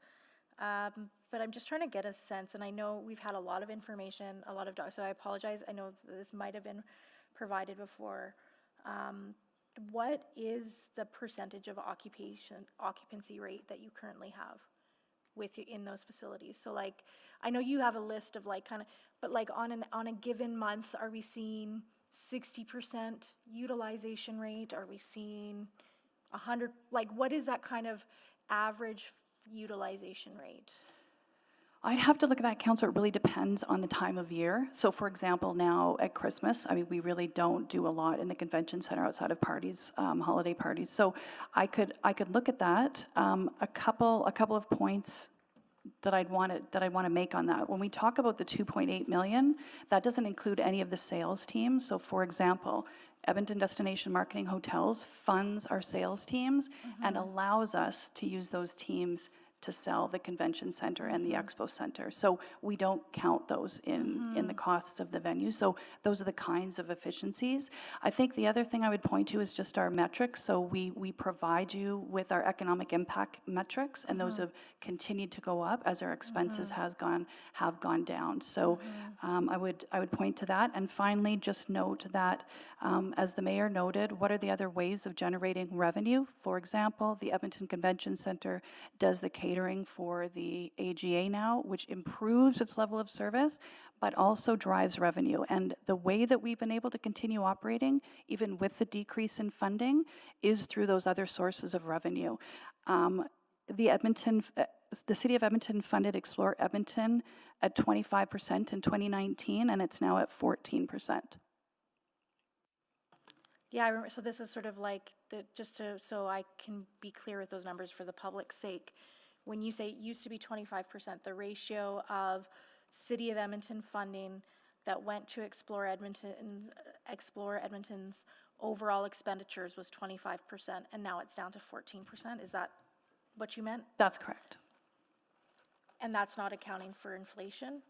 But I'm just trying to get a sense, and I know we've had a lot of information, so I apologize, I know this might have been provided before. What is the percentage of occupancy rate that you currently have? with you in those facilities? So like, I know you have a list of like kind of, but like on a given month, are we seeing 60% utilization rate? Are we seeing 100, like what is that kind of average utilization rate? I'd have to look at that, Councillor. It really depends on the time of year. So for example, now at Christmas, I mean, we really don't do a lot in the convention center outside of parties, holiday parties. So I could look at that. A couple of points that I'd want to make on that. When we talk about the 2.8 million, that doesn't include any of the sales teams. So for example, Edmonton Destination Marketing Hotels funds our sales teams and allows us to use those teams to sell the convention center and the expo center. So we don't count those in the costs of the venue. So those are the kinds of efficiencies. I think the other thing I would point to is just our metrics. So we provide you with our economic impact metrics, and those have continued to go up as our expenses have gone down. So I would point to that. And finally, just note that as the mayor noted, what are the other ways of generating revenue? For example, the Edmonton Convention Center does the catering for the AGA now, which improves its level of service, but also drives revenue. And the way that we've been able to continue operating, even with the decrease in funding, is through those other sources of revenue. The City of Edmonton funded Explore Edmonton at 25% in 2019, and it's now at 14%. Yeah, I remember, so this is sort of like, so I can be clear with those numbers for the public's sake. When you say it used to be 25%, the ratio of City of Edmonton funding that went to Explore Edmonton's overall expenditures was 25%, and now it's down to 14%. Is that what you meant? That's correct. And that's not accounting for inflation?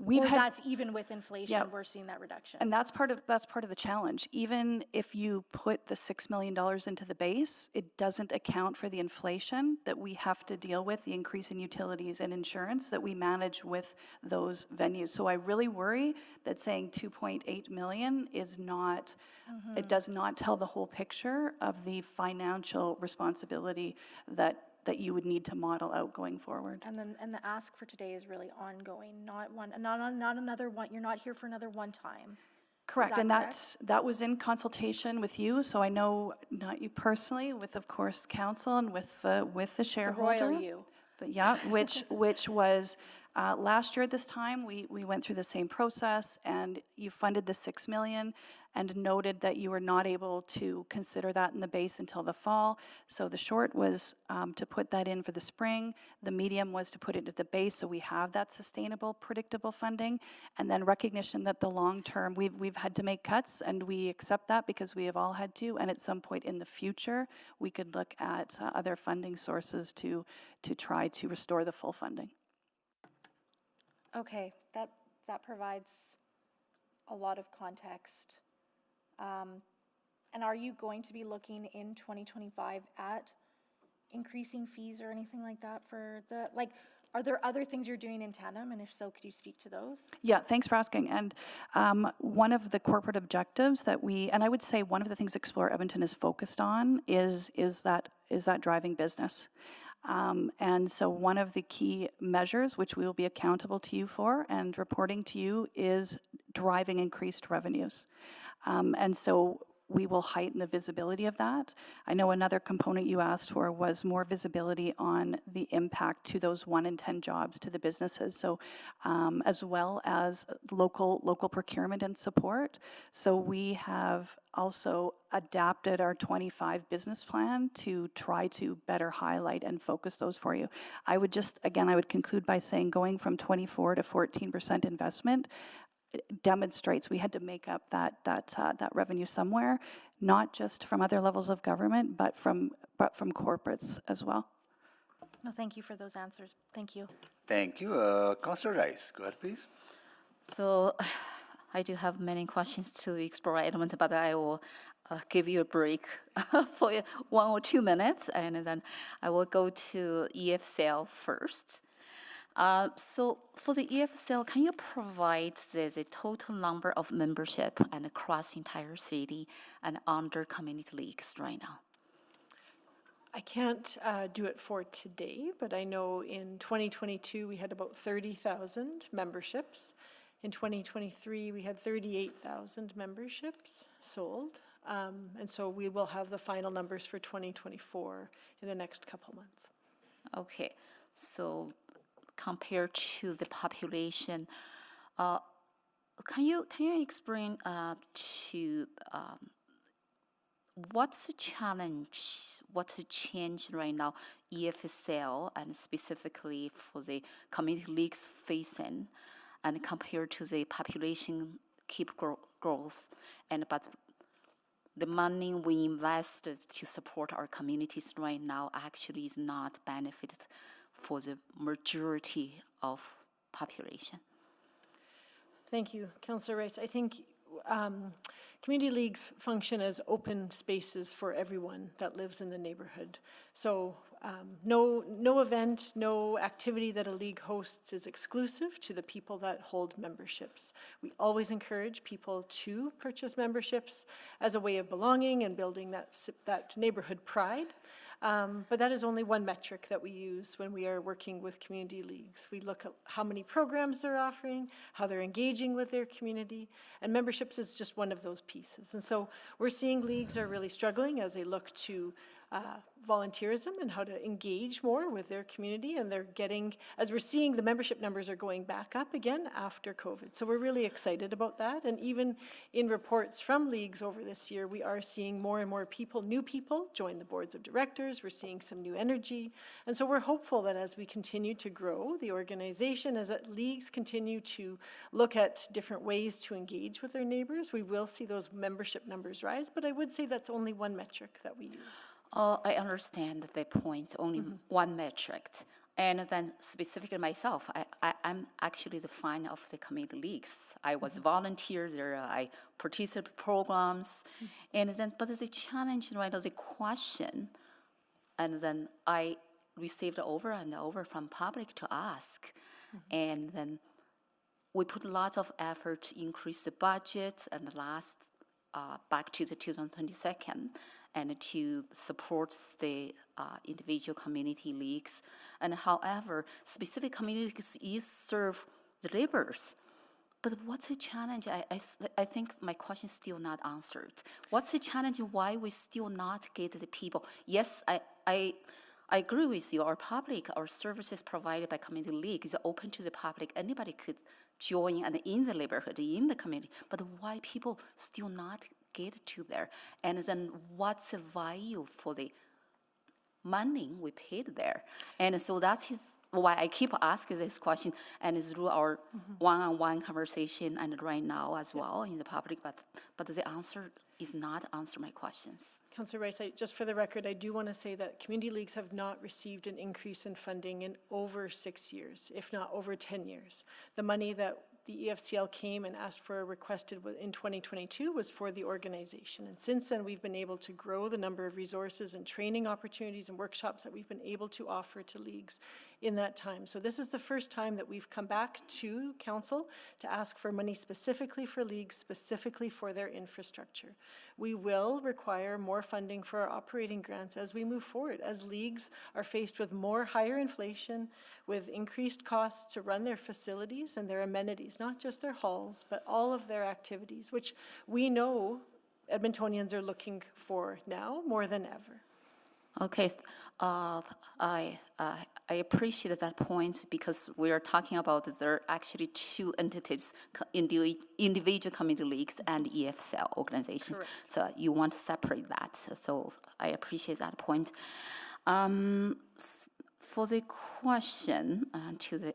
Or that's even with inflation, we're seeing that reduction. And that's part of the challenge. Even if you put the $6 million into the base, it doesn't account for the inflation that we have to deal with, the increase in utilities and insurance that we manage with those venues. So I really worry that saying 2.8 million is not, it does not tell the whole picture of the financial responsibility that you would need to model out going forward. And the ask for today is really ongoing, not another one. You're not here for another one time. Correct, and that was in consultation with you. So I know not you personally, with of course council and with the shareholder. The royal you. Yeah, which was last year at this time we went through the same process, and you funded the $6 million. And noted that you were not able to consider that in the base until the fall. So the short was to put that in for the spring. The medium was to put it at the base, so we have that sustainable, predictable funding. And then recognition that the long term, we've had to make cuts, and we accept that because we have all had to. And at some point in the future, we could look at other funding sources to try to restore the full funding. Okay, that provides a lot of context. And are you going to be looking in 2025 at increasing fees or anything like that for are there other things you're doing in tandem? And if so, could you speak to those? Yeah, thanks for asking. And one of the corporate objectives that and I would say one of the things Explore Edmonton is focused on is that driving business. And so one of the key measures which we will be accountable to you for and reporting to you is driving increased revenues. And so we will heighten the visibility of that. I know another component you asked for was more visibility on the impact to those 1 in 10 jobs to the businesses. So as well as local procurement and support. So we have also adapted our 25 business plan to try to better highlight and focus those for you. I would conclude by saying going from 24 to 14% investment demonstrates we had to make up that revenue somewhere, not just from other levels of government, but from corporates as well. No, thank you for those answers. Thank you. Thank you. Councillor Rice, go ahead, please. So I do have many questions to Explore Edmonton, but I will give you a break for 1 or 2 minutes, and then I will go to EFCL first. So for the EFCL, can you provide the total number of membership and across entire city and under community leagues right now? I I can't do it for today, but I know in 2022, we had about 30,000 memberships. In 2023, we had 38,000 memberships sold. And so we will have the final numbers for 2024 in the next couple months. Okay, so compared to the population, can you explain to what's the challenge, what's the change right now EFSL and specifically for the community leagues facing, and compared to the population keep growth, and but the money we invested to support our communities right now actually is not benefited for the majority of population. Thank you, Councillor Rice. I think community leagues function as open spaces for everyone that lives in the neighborhood. So no event, no activity that a league hosts is exclusive to the people that hold memberships. We always encourage people to purchase memberships as a way of belonging and building that neighborhood pride. But that is only one metric that we use when we are working with community leagues. We look at how many programs they're offering, how they're engaging with their community, and memberships is just one of those pieces. And so we're seeing leagues are really struggling as they look to volunteerism and how to engage more with their community, and they're getting, as we're seeing, the membership numbers are going back up again after COVID. So we're really excited about that, and even in reports from leagues over this year, we are seeing more and more people, new people, join the boards of directors. We're seeing some new energy, and so we're hopeful that as we continue to grow the organization, as that leagues continue to look at different ways to engage with their neighbors, we will see those membership numbers rise, but I would say that's only one metric that we use. I understand the point, only one metric. And then specifically myself, I'm actually the fan of the community leagues. I was volunteer there, I participated in programs, and then, but the challenge, right, the question, and then I received over and over from public to ask, and then we put lots of effort to increase the budget and last back to the 2022. And to support the individual community leagues. And however, specific community leagues is serve the laborers. But what's the challenge? I think my question is still not answered. What's the challenge? Why we still not get the people? Yes, I agree with you. Our public, our services provided by community league is open to the public. Anybody could join and in the neighborhood, in the community. But why people still not get to there, and then what's the value for the money we paid there? And so that's why I keep asking this question, and through our one-on-one conversation and right now as well in the public, but the answer is not answer my questions. Councillor Rice, just for the record, I do want to say that community leagues have not received an increase in funding in over 6 years, if not over 10 years. The money that the EFCL came and asked for, requested in 2022 was for the organization. And since then, we've been able to grow the number of resources and training opportunities and workshops that we've been able to offer to leagues in that time. So this is the first time that we've come back to council to ask for money specifically for leagues, specifically for their infrastructure. We will require more funding for our operating grants as we move forward, as leagues are faced with more higher inflation, with increased costs to run their facilities and their amenities, not just their halls, but all of their activities, which we know Edmontonians are looking for now more than ever. Okay, I appreciate that point because we are talking about there are actually two entities, individual community leagues and EFCL organizations. Correct. So you want to separate that. So I appreciate that point. For the question to the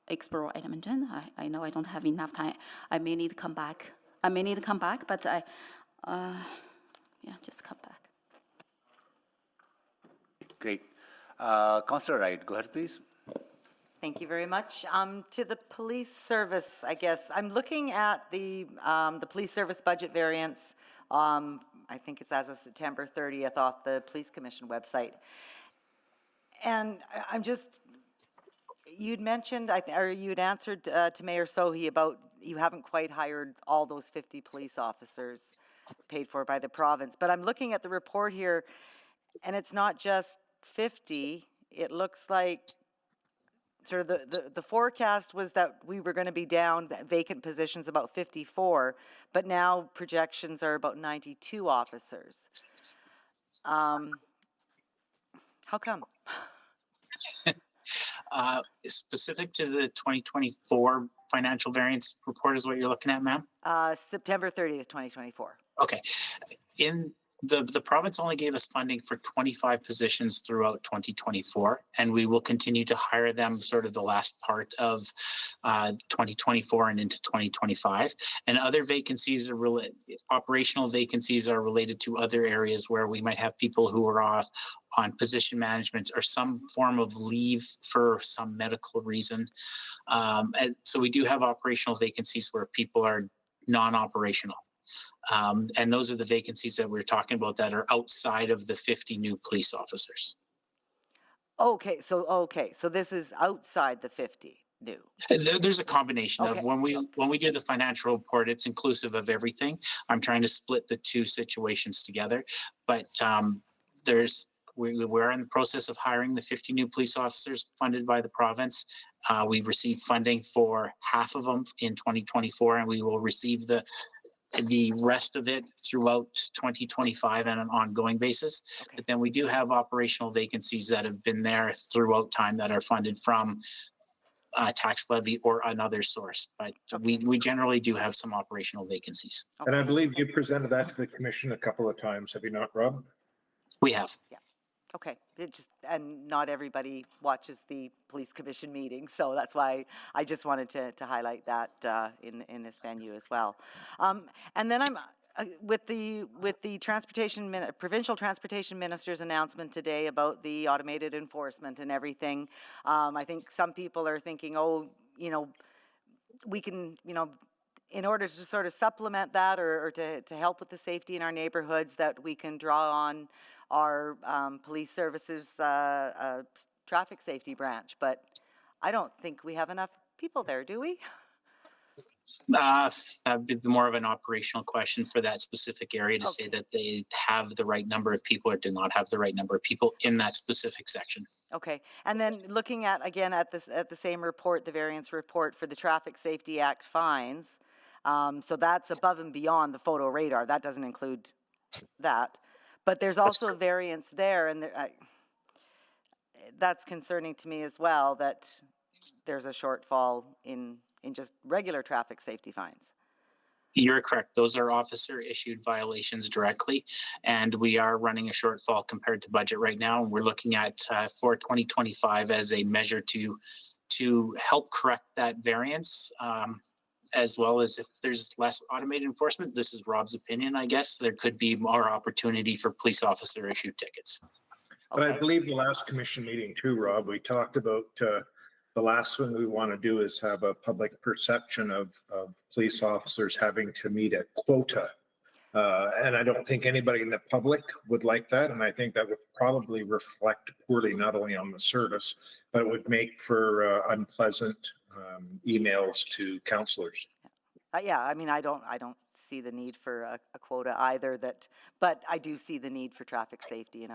Explore Edmonton, I know I don't have enough time. I may need to come back. But just come back. Great. Councillor Wright, go ahead, please. Thank you very much. To the police service, I guess, I'm looking at the police service budget variance. I think it's as of September 30th off the Police Commission website. And I'm just, you'd mentioned, or you'd answered to Mayor Sohi about you haven't quite hired all those 50 police officers paid for by the province. But I'm looking at the report here, And it's not just 50, it looks like sort of the forecast was that we were going to be down vacant positions about 54, but now projections are about 92 officers. How come? Specific to the 2024 financial variance report is what you're looking at, ma'am? September 30th, 2024. Okay. In the province only gave us funding for 25 positions throughout 2024, and we will continue to hire them sort of the last part of 2024 and into 2025. And other vacancies are operational vacancies are related to other areas where we might have people who are off on position management or some form of leave for some medical reason. And so we do have operational vacancies where people are non-operational. And those are the vacancies that we're talking about that are outside of the 50 new police officers. Okay, so this is outside the 50 new. There's a combination Okay. of when we do the financial report, it's inclusive of everything. I'm trying to split the two situations together, but we're in the process of hiring the 50 new police officers funded by the province. We received funding for half of them in 2024, and we will receive the rest of it throughout 2025 on an ongoing basis. Okay. But then we do have operational vacancies that have been there throughout time that are funded from tax levy or another source. But we generally do have some operational vacancies. Okay. And I believe you presented that to the commission a couple of times, have you not, Rob? We have. Yeah. Okay. And not everybody watches the police commission meeting, so that's why I just wanted to highlight that in this venue as well. And then I'm with the provincial transportation minister's announcement today about the automated enforcement and everything. I think some people are thinking, we can, in order to sort of supplement that or to help with the safety in our neighborhoods, that we can draw on our police services traffic safety branch, but I don't think we have enough people there, do we? That'd be more of an operational question for that specific area to say that they have the right number of people or do not have the right number of people in that specific section. Okay, and then looking at the same report, the variance report for the Traffic Safety Act fines, so that's above and beyond the photo radar. That doesn't include that. But there's also a variance there, and that's concerning to me as well, that there's a shortfall in just regular traffic safety fines. You're correct. Those are officer-issued violations directly, and we are running a shortfall compared to budget right now. And we're looking at for 2025 as a measure to help correct that variance. As well as if there's less automated enforcement, this is Rob's opinion, I guess, there could be more opportunity for police officer issued tickets. But I believe the last commission meeting too, Rob, we talked about the last thing we want to do is have a public perception of police officers having to meet a quota. And I don't think anybody in the public would like that. And I think that would probably reflect poorly, not only on the service, but it would make for unpleasant emails to councillors. Yeah, I mean, I don't see the need for a quota either. But I do see the need for traffic safety in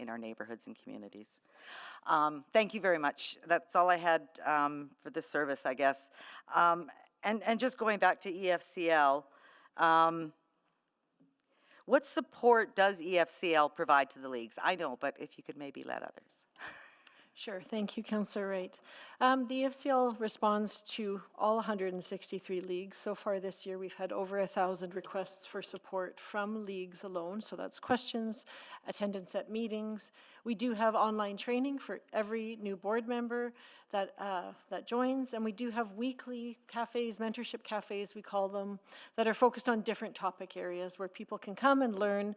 our neighborhoods and communities. Thank you very much. That's all I had for this service, I guess. And just going back to EFCL, what support does EFCL provide to the leagues? I know, but if you could maybe let others. Sure, thank you, Councillor Wright. The EFCL responds to all 163 leagues. So far this year, we've had over 1,000 requests for support from leagues alone. So that's questions, attendance at meetings. We do have online training for every new board member that joins, and we do have weekly cafes, mentorship cafes, we call them, that are focused on different topic areas where people can come and learn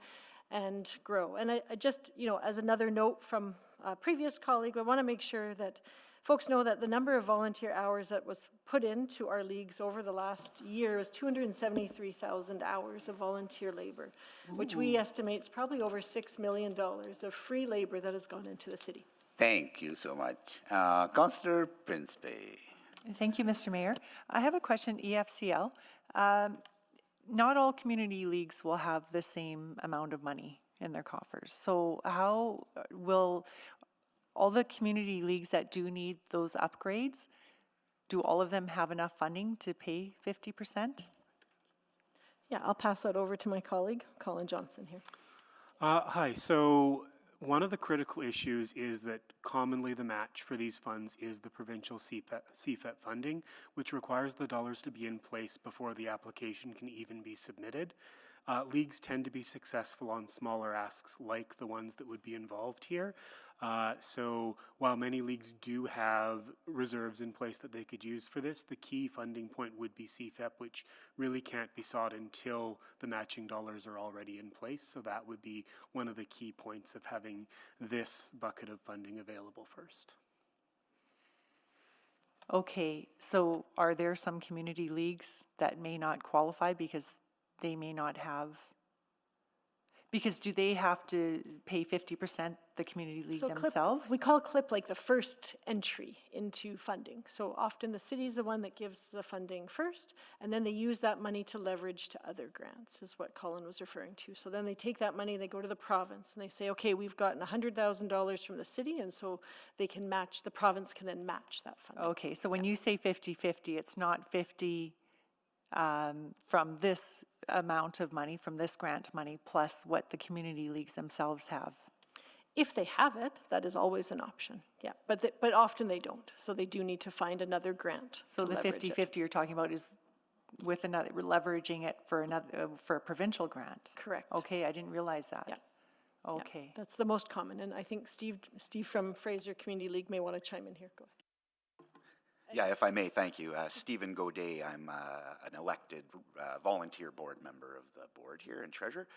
and grow. And I just, as another note from a previous colleague, I want to make sure that folks know that the number of volunteer hours that was put into our leagues over the last year is 273,000 hours of volunteer labor, which we estimate is probably over $6 million of free labor that has gone into the city. Thank you so much. Councillor Principe. Thank you, Mr. Mayor. I have a question, EFCL. Not all community leagues will have the same amount of money. in their coffers. So how will all the community leagues that do need those upgrades, do all of them have enough funding to pay 50%? Yeah, I'll pass that over to my colleague, Colin Johnson here. Hi, so one of the critical issues is that commonly the match for these funds is the provincial CFEP funding, which requires the dollars to be in place before the application can even be submitted. Leagues tend to be successful on smaller asks like the ones that would be involved here. So while many leagues do have reserves in place that they could use for this, the key funding point would be CFEP, which really can't be sought until the matching dollars are already in place. So that would be one of the key points of having this bucket of funding available first. Okay, so are there some community leagues that may not qualify because they may not have, because do they have to pay 50%, the community league themselves? We call CLIP like the first entry into funding. So often the city is the one that gives the funding first, and then they use that money to leverage to other grants, is what Colin was referring to. So then they take that money, they go to the province, and they say, okay, we've gotten $100,000 from the city, and so they can match, the province can then match that funding. Okay, so when you say 50-50, it's not 50 from this amount of money, from this grant money, plus what the community leagues themselves have? If they have it, that is always an option, yeah. But often they don't, so they do need to find another grant. So the 50-50 you're talking about is with another, leveraging it for another, for a provincial grant? Correct. Okay, I didn't realize that. Yeah. Okay. Yeah, that's the most common, and I think Steve from Fraser Community League may want to chime in here. Go ahead. Yeah, if I may, thank you. Stephen Godet, I'm an elected volunteer board member of the board here and treasurer.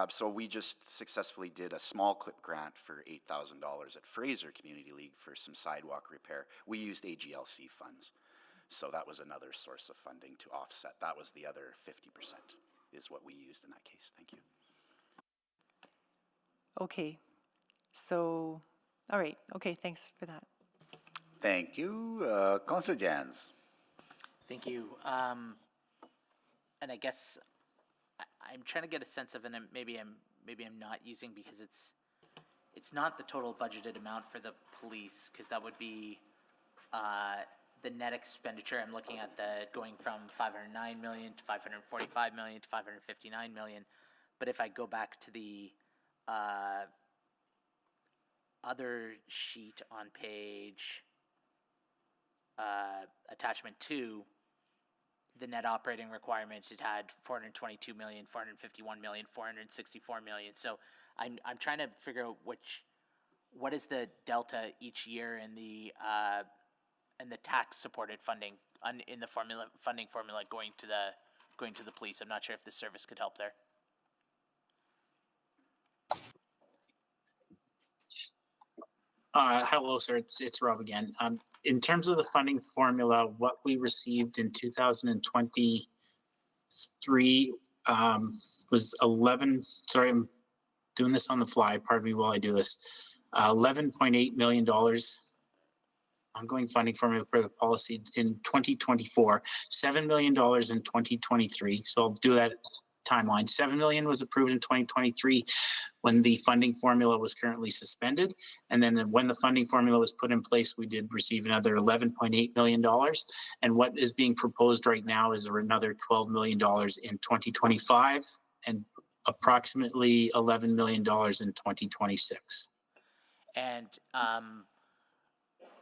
So we just successfully did a small CLIP grant for $8,000 at Fraser Community League for some sidewalk repair. We used AGLC funds. So that was another source of funding to offset. That was the other 50% is what we used in that case. Thank you. Okay, so, all right, okay, thanks for that. Thank you. Councillor Jans. Thank you. And I guess I'm trying to get a sense of, and maybe I'm not using, because it's not the total budgeted amount for the police, because that would be the net expenditure. I'm looking at the going from 509 million to 545 million to 559 million. But if I go back to the other sheet on page attachment 2, the net operating requirements, it had 422 million, 451 million, 464 million. So I'm trying to figure out what is the delta each year in the tax supported funding in the funding formula going to the police. I'm not sure if the service could help there. Hello, sir. It's Rob again. In terms of the funding formula, what we received in 2023 was 11. Sorry, I'm doing this on the fly. Pardon me while I do this. $11.8 million ongoing funding formula for the policy in 2024. $7 million in 2023. So I'll do that timeline. $7 million was approved in 2023 when the funding formula was currently suspended. And then when the funding formula was put in place, we did receive another $11.8 million. And what is being proposed right now is another $12 million in 2025 and approximately $11 million in 2026. And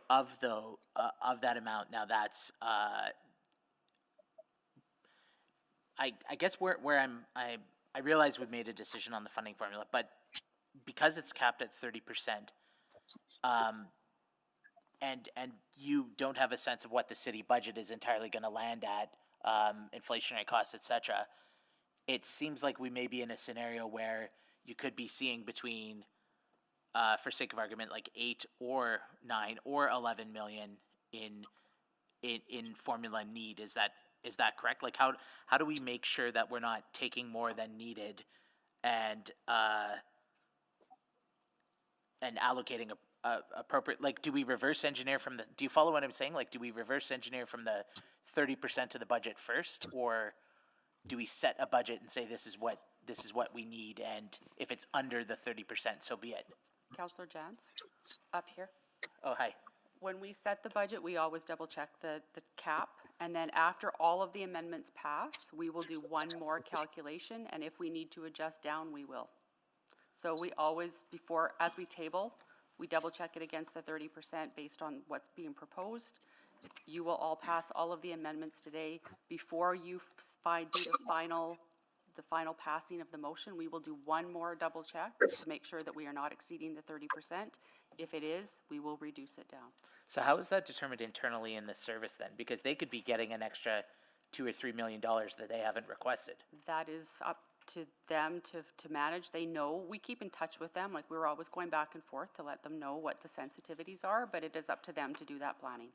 of that amount, now that's I guess where I realize we've made a decision on the funding formula, but because it's capped at 30%, and you don't have a sense of what the city budget is entirely going to land at, inflationary costs, etc., it seems like we may be in a scenario where you could be seeing between, for sake of argument, like 8 or 9 or 11 million in formula need. Is that correct? Like how do we make sure that we're not taking more than needed and allocating appropriate, like, do we reverse engineer from do you follow what I'm saying? Like, do we reverse engineer from the 30% of the budget first, or do we set a budget and say this is what this is what we need, and if it's under the 30%, so be it. Councillor Jans, up here. Oh, hi. When we set the budget, we always double check the cap, and then after all of the amendments pass, we will do one more calculation, and if we need to adjust down, we will. So we always, before, as we table, we double check it against the 30% based on what's being proposed. You will all pass all of the amendments today. Before you do the final passing of the motion, we will do one more double check to make sure that we are not exceeding the 30%. If it is, we will reduce it down. So how is that determined internally in the service then? Because they could be getting an extra $2 or $3 million that they haven't requested. That is up to them to manage. They know, we keep in touch with them, like we're always going back and forth to let them know what the sensitivities are, but it is up to them to do that planning.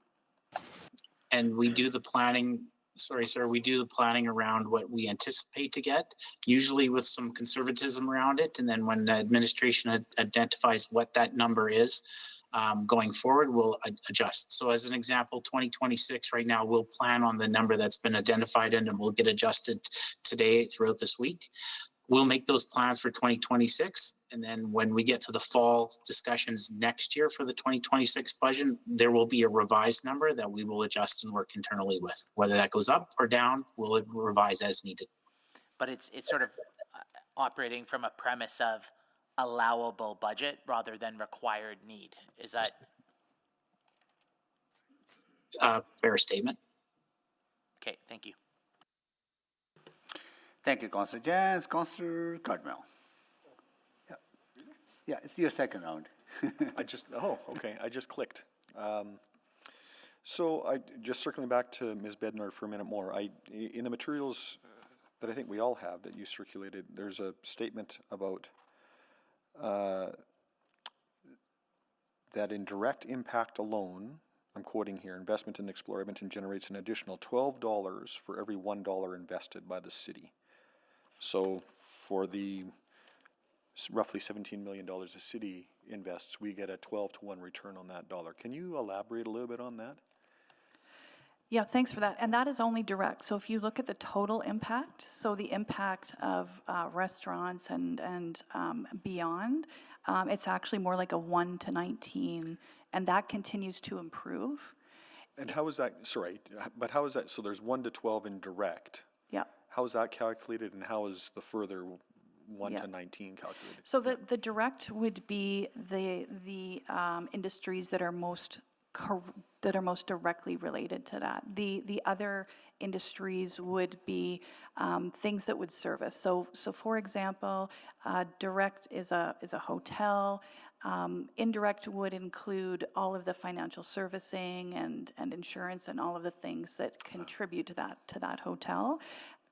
And we do the planning, sorry, sir, we do the planning around what we anticipate to get, usually with some conservatism around it. And then when the administration identifies what that number is, going forward, we'll adjust. So as an example, 2026 right now, we'll plan on the number that's been identified and it will get adjusted today throughout this week. We'll make those plans for 2026. And then when we get to the fall discussions next year for the 2026 budget, there will be a revised number that we will adjust and work internally with. Whether that goes up or down, we'll revise as needed. But it's sort of operating from a premise of allowable budget rather than required need. Is that? Fair statement. Okay, thank you. Thank you, Councillor Jans. Councillor Cartmel. Yeah, it's your second round. I just clicked. So I just circling back to Ms. Bednar for a minute more. In the materials that I think we all have that you circulated, there's a statement about that in direct impact alone, I'm quoting here, investment in Explore Edmonton generates an additional $12 for every $1 invested by the city. So for the roughly $17 million the city invests, we get a 12-to-1 return on that dollar. Can you elaborate a little bit on that? Yeah, thanks for that. And that is only direct. So if you look at the total impact, so the impact of restaurants and beyond, it's actually more like a 1 to 19, and that continues to improve. And how is that, sorry, but how is that, so there's 1 to 12 in direct. Yeah. How is that calculated, and how is the further 1 Yeah. to 19 calculated? So the direct would be the industries that are most directly related to that. The other industries would be things that would service. So for example, direct is a hotel. Indirect would include all of the financial servicing and insurance and all of the things that contribute to that hotel.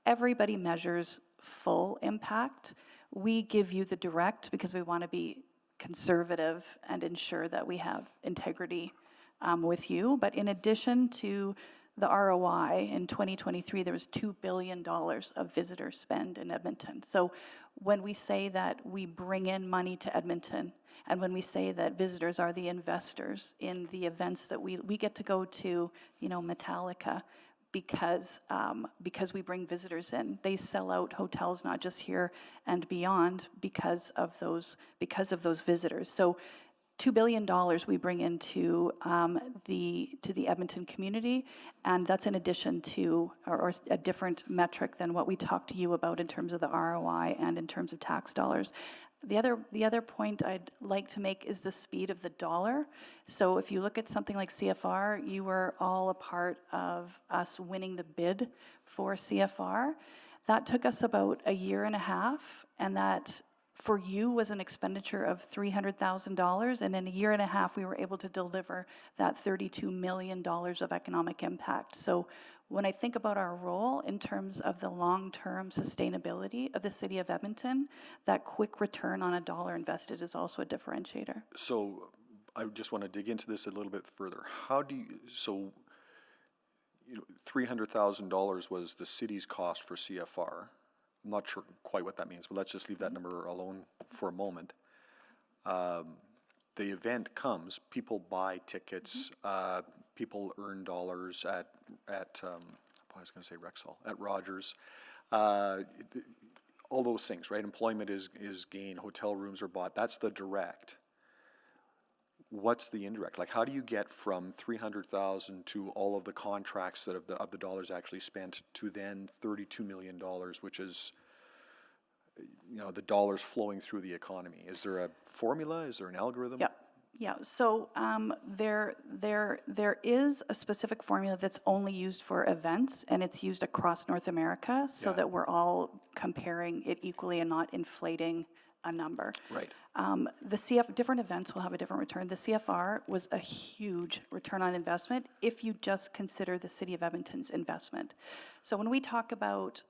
Everybody measures full impact. We give you the direct because we want to be conservative and ensure that we have integrity with you. But in addition to the ROI, in 2023, there was $2 billion of visitor spend in Edmonton. So when we say that we bring in money to Edmonton, and when we say that visitors are the investors in the events that we get to go to, Metallica, because we bring visitors in. They sell out hotels, not just here and beyond, because of those visitors. So $2 billion we bring into the Edmonton community, and that's in addition to, or a different metric than what we talked to you about in terms of the ROI and in terms of tax dollars. The other point I'd like to make is the speed of the dollar. So if you look at something like CFR, you were all a part of us winning the bid for CFR. That took us about a year and a half, and that for you was an expenditure of $300,000, and in a year and a half we were able to deliver that $32 million of economic impact. So when I think about our role in terms of the long-term sustainability of the city of Edmonton, that quick return on a dollar invested is also a differentiator. So I just want to dig into this a little bit further. How do you, so $300,000 was the city's cost for CFR. I'm not sure quite what that means, but let's just leave that number alone for a moment. The event comes, people buy tickets, people earn dollars at I was going to say Rexall, at Rogers. all those things, right? Employment is gained, hotel rooms are bought, that's the direct. What's the indirect? Like, how do you get from 300,000 to all of the contracts that of the dollars actually spent to then $32 million, which is, you know, the dollars flowing through the economy? Is there a formula? Is there an algorithm? Yeah. Yeah, so there is a specific formula that's only used for events, and it's used across North America, so that we're all comparing it equally and not inflating a number. Right. Different events will have a different return. The CFR was a huge return on investment if you just consider the City of Edmonton's investment. So when we talk about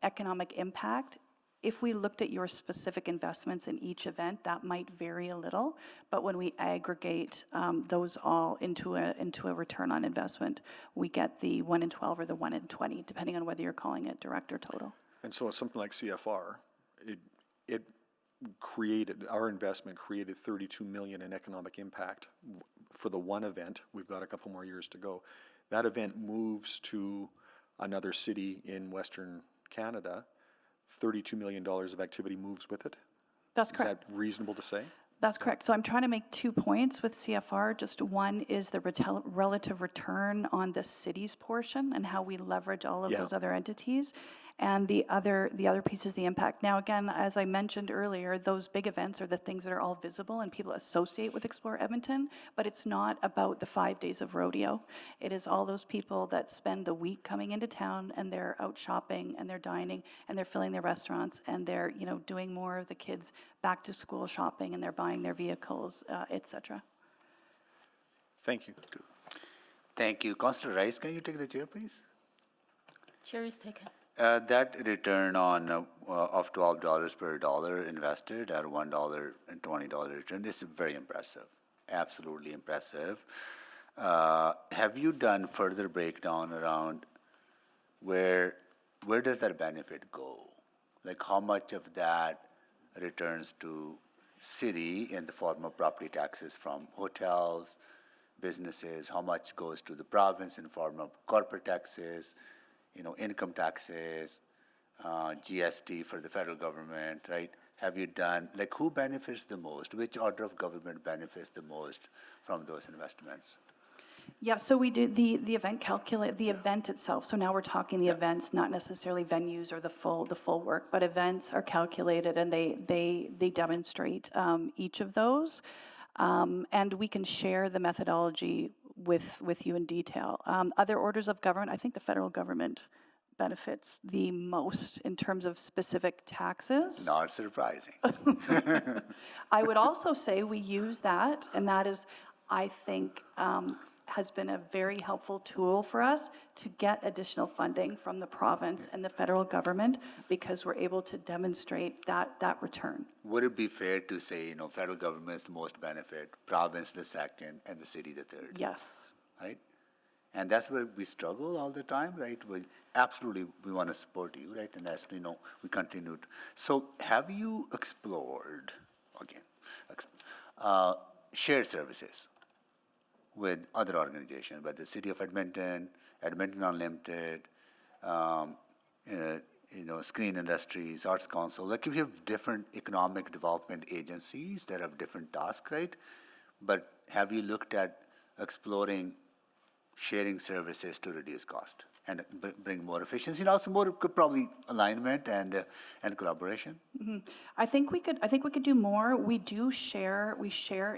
economic impact, if we looked at your specific investments in each event, that might vary a little, but when we aggregate those all into a return on investment, we get the 1 in 12 or the 1 in 20, depending on whether you're calling it direct or total. And so something like CFR, it created, our investment created 32 million in economic impact for the one event. We've got a couple more years to go. That event moves to another city in Western Canada. $32 million of activity moves with it? That's correct. Is that reasonable to say? That's correct. So I'm trying to make 2 points with CFR. Just one is the relative return on the city's portion and how we leverage all of those other entities. And the other piece is the impact. Now, again, as I mentioned earlier, those big events are the things that are all visible and people associate with Explore Edmonton, but it's not about the 5 days of rodeo. It is all those people that spend the week coming into town and they're out shopping and they're dining and they're filling their restaurants and they're, you know, doing more of the kids' back to school shopping and they're buying their vehicles, etc. Thank you. Thank you. Councillor Rice, can you take the chair, please? Chair is taken. That return on of $12 per dollar invested at $1.20 return is very impressive, absolutely impressive. Have you done further breakdown around where does that benefit go? Like how much of that returns to city in the form of property taxes from hotels, businesses? How much goes to the province in form of corporate taxes? You know, income taxes, GST for the federal government, right? Have you done, like who benefits the most? Which order of government benefits the most from those investments? Yeah, so we do the event the event itself. So now we're talking the events, not necessarily venues or the full work, but events are calculated and they demonstrate each of those. And we can share the methodology with you in detail. Other orders of government, I think the federal government benefits the most in terms of specific taxes. Not surprising. I would also say we use that, and that is, I think, has been a very helpful tool for us to get additional funding from the province and the federal government because we're able to demonstrate that return. Would it be fair to say, you know, federal government is the most benefit, province the second, and the city the third? Yes. Right? And that's where we struggle all the time, right? Absolutely, we want to support you, right? And as you know, we continue to. So have you explored, again, shared services with other organizations, but the City of Edmonton, Edmonton Unlimited, Screen Industries, Arts Council, like we have different economic development agencies that have different tasks, right? But have you looked at exploring sharing services to reduce cost and bring more efficiency and also more probably alignment and collaboration? Mm-hmm. I think we could do more. We share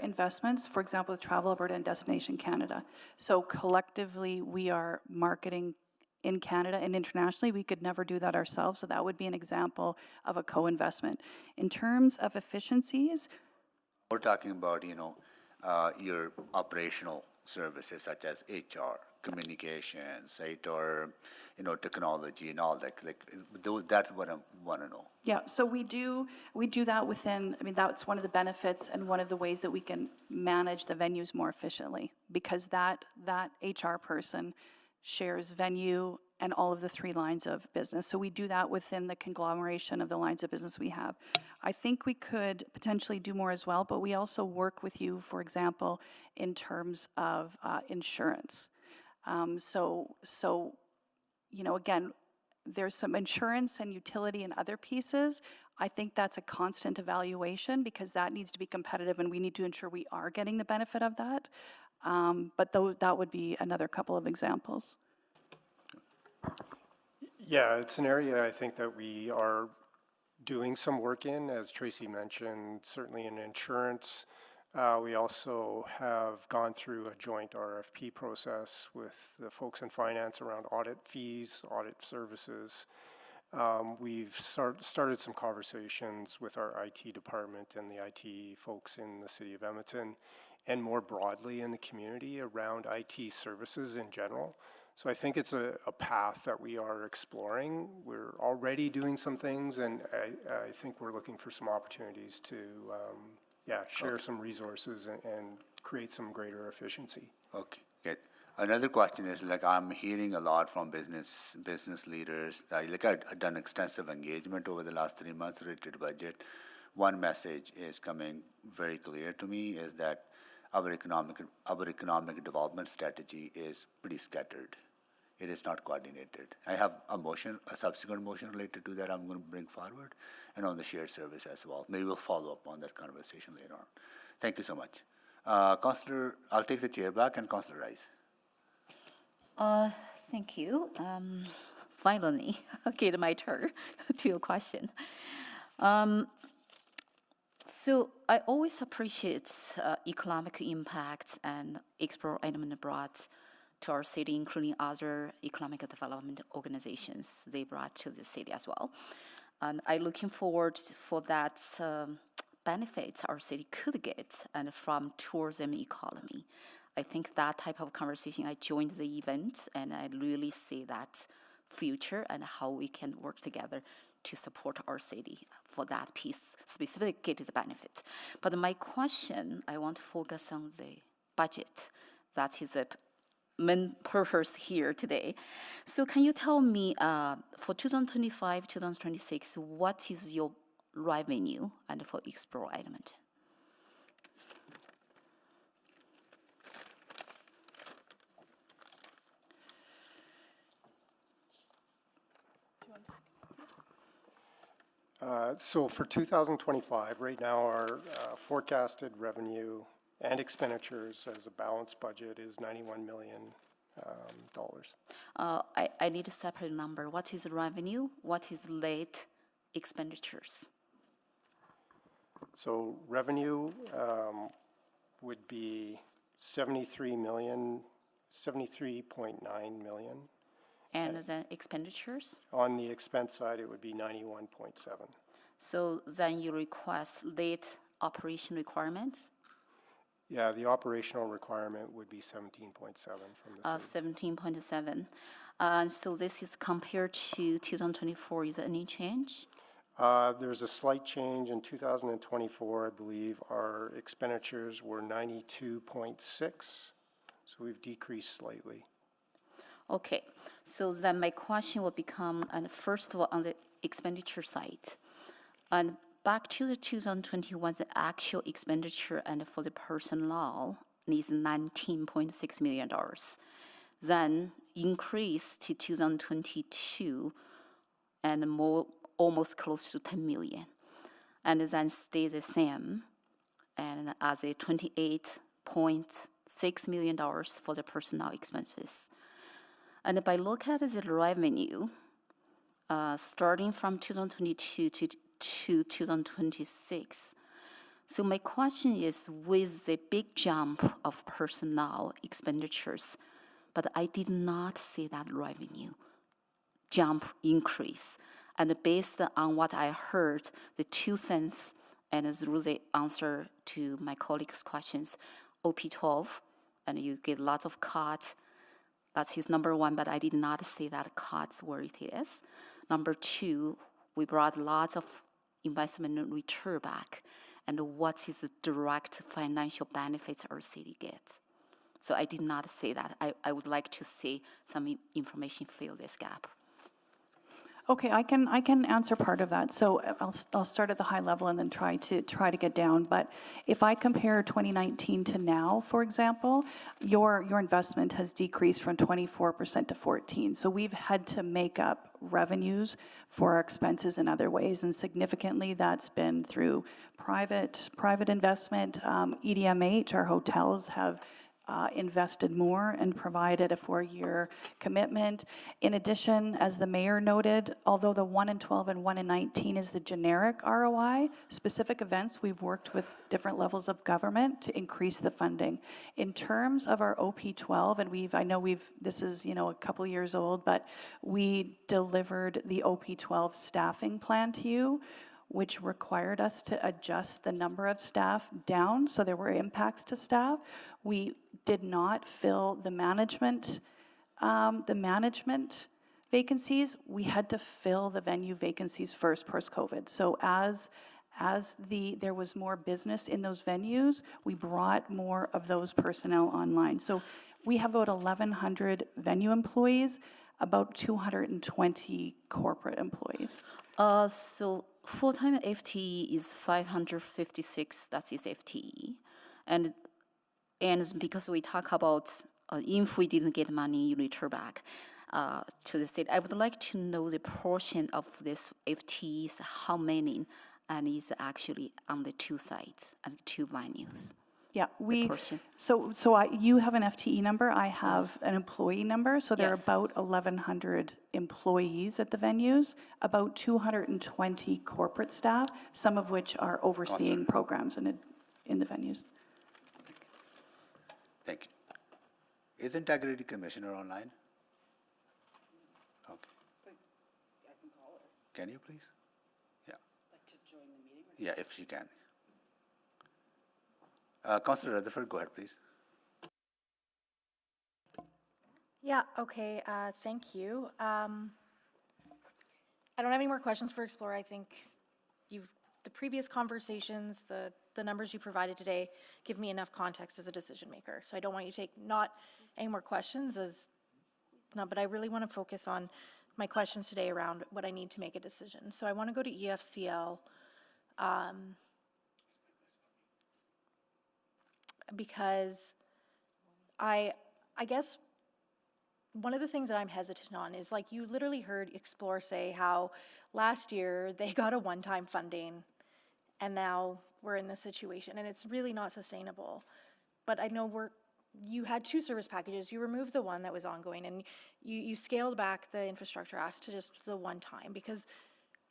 investments, for example, with Travel Alberta and Destination Canada. So collectively we are marketing in Canada and internationally. We could never do that ourselves, so that would be an example of a co-investment. In terms of efficiencies, we're talking about, your operational services such as HR, communications, right, or technology and all that. That's what I want to know. Yeah, so we do that within. I mean, that's one of the benefits and one of the ways that we can manage the venues more efficiently, because that HR person shares venue and all of the 3 lines of business. So we do that within the conglomeration of the lines of business we have. I think we could potentially do more as well, but we also work with you, for example, in terms of insurance. Again, there's some insurance and utility and other pieces. I think that's a constant evaluation because that needs to be competitive and we need to ensure we are getting the benefit of that. But that would be another couple of examples. Yeah, it's an area I think that we are doing some work in, as Tracy mentioned, certainly in insurance. We also have gone through a joint RFP process with the folks in finance around audit fees, audit services. We've started some conversations with our IT department and the IT folks in the city of Edmonton and more broadly in the community around IT services in general. So I think it's a path that we are exploring. We're already doing some things, and I think we're looking for some opportunities to share some resources and create some greater efficiency. Okay, good. Another question is, like, I'm hearing a lot from business leaders. I've done extensive engagement over the last 3 months related to budget. One message is coming very clear to me is that our economic development strategy is pretty scattered. It is not coordinated. I have a subsequent motion related to that I'm going to bring forward, and on the shared service as well. Maybe we'll follow up on that conversation later on. Thank you so much. Councillor, I'll take the chair back, and Councillor Rice. Thank you. Finally, get my turn to your question. So I always appreciate economic impact and explore element brought to our city, including other economic development organizations they brought to the city as well. And I'm looking forward for that benefits our city could get and from tourism economy. I think that type of conversation, I joined the event and I really see that future and how we can work together to support our city for that piece, specifically get the benefit. But my question, I want to focus on the budget. That is a main purpose here today. So can you tell me for 2025, 2026, what is your revenue and for Explore Edmonton? So for 2025, right now our forecasted revenue and expenditures as a balanced budget is $91 million. I need a separate number. What is revenue? What is late expenditures? So revenue would be 73.9 million. And then expenditures? On the expense side, it would be 91.7. So then you request late operation requirements? Yeah, the operational requirement would be 17.7 from the city. 17.7. So this is compared to 2024. Is there any change? There's a slight change in 2024. I believe our expenditures were 92.6, so we've decreased slightly. Okay, so then my question will become, and first of all, on the expenditure side, and back to the 2021, the actual expenditure and for the personnel is $19.6 million. Then increase to 2022 and more, almost close to 10 million. And then stay the same and as a $28.6 million for the personnel expenses. And if I look at the revenue, starting from 2022 to 2026, so my question is, with the big jump of personnel expenditures, but I did not see that revenue jump increase. And based on what I heard, the 2 cents, and through the answer to my colleagues' questions, OP12, and you get lots of cuts. That's his number one, but I did not see that cuts where it is. Number two, we brought lots of investment return back, and what is the direct financial benefits our city gets. So I did not see that. I would like to see some information fill this gap. Okay, I can answer part of that. So I'll start at the high level and then try to get down. But if I compare 2019 to now, for example, your investment has decreased from 24% to 14%. So we've had to make up revenues for our expenses in other ways, and significantly that's been through private investment. EDMH, our hotels have invested more and provided a 4-year commitment. In addition, as the mayor noted, although the 1 in 12 and 1 in 19 is the generic ROI, specific events, we've worked with different levels of government to increase the funding. In terms of our OP12, and this is, a couple years old, but we delivered the OP12 staffing plan to you, which required us to adjust the number of staff down, so there were impacts to staff. We did not fill the management vacancies. We had to fill the venue vacancies first, post-COVID. So as there was more business in those venues, we brought more of those personnel online. So we have about 1,100 venue employees, about 220 corporate employees. So full-time FTE is 556, that is FTE. And because we talk about if we didn't get money, you return back to the state, I would like to know the portion of this FTEs, how many, and is actually on the 2 sites and 2 venues. Yeah, you have an FTE number, I have an employee number, so there are about 1,100 employees at the venues, about 220 corporate staff, some of which are overseeing programs in the venues. Thank you. Is Integrity Commissioner online? Okay. I can call her. Can you please? Yeah. Like to join the meeting? Yeah, if she can. Councillor Rutherford, go ahead, please. Yeah, okay, thank you. I don't have any more questions for Explore. I think the previous conversations, the numbers you provided today give me enough context as a decision maker. So I don't want you to take not any more questions but I really want to focus on my questions today around what I need to make a decision. So I want to go to EFCL. Because I guess one of the things that I'm hesitant on is, like, you literally heard Explore say how last year they got a one-time funding and now we're in this situation and it's really not sustainable. But I know you had 2 service packages, you removed the one that was ongoing, and you scaled back the infrastructure ask to just the one time, because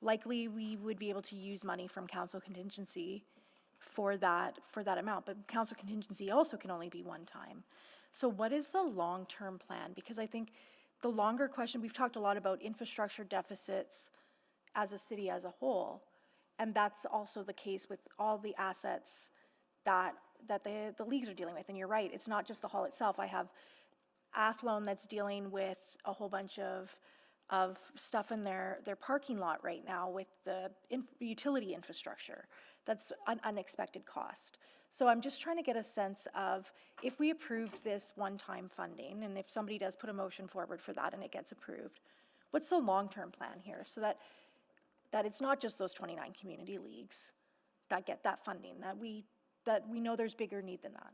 likely we would be able to use money from council contingency for that amount, but council contingency also can only be one time. So what is the long-term plan? Because I think the longer question, we've talked a lot about infrastructure deficits as a city as a whole, and that's also the case with all the assets that the leagues are dealing with. And you're right, it's not just the hall itself. I have Athlone that's dealing with a whole bunch of stuff in their parking lot right now with the utility infrastructure. That's an unexpected cost. So I'm just trying to get a sense of, if we approve this one-time funding, and if somebody does put a motion forward for that and it gets approved, what's the long-term plan here, so that it's not just those 29 community leagues that get that funding, that we know there's bigger need than that?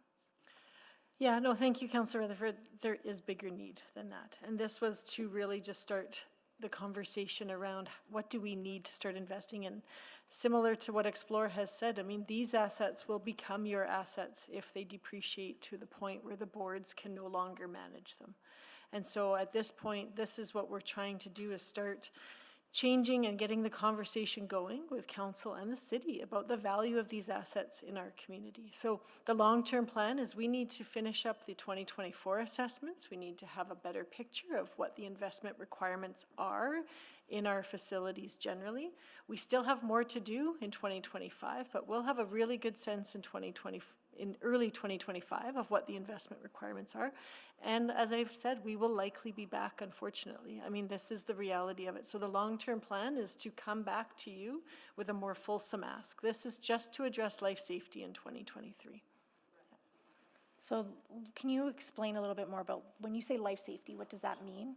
Yeah, no, thank you, Councillor Rutherford. There is bigger need than that. And this was to really just start the conversation around what do we need to start investing in. Similar to what Explore has said, I mean, these assets will become your assets if they depreciate to the point where the boards can no longer manage them. And so at this point, this is what we're trying to do, is start changing and getting the conversation going with council and the city about the value of these assets in our community. So the long-term plan is we need to finish up the 2024 assessments. We need to have a better picture of what the investment requirements are in our facilities generally. We still have more to do in 2025, but we'll have a really good sense in early 2025 of what the investment requirements are. And as I've said, we will likely be back, unfortunately. I mean, this is the reality of it. So the long-term plan is to come back to you with a more fulsome ask. This is just to address life safety in 2023. So can you explain a little bit more about, when you say life safety, what does that mean?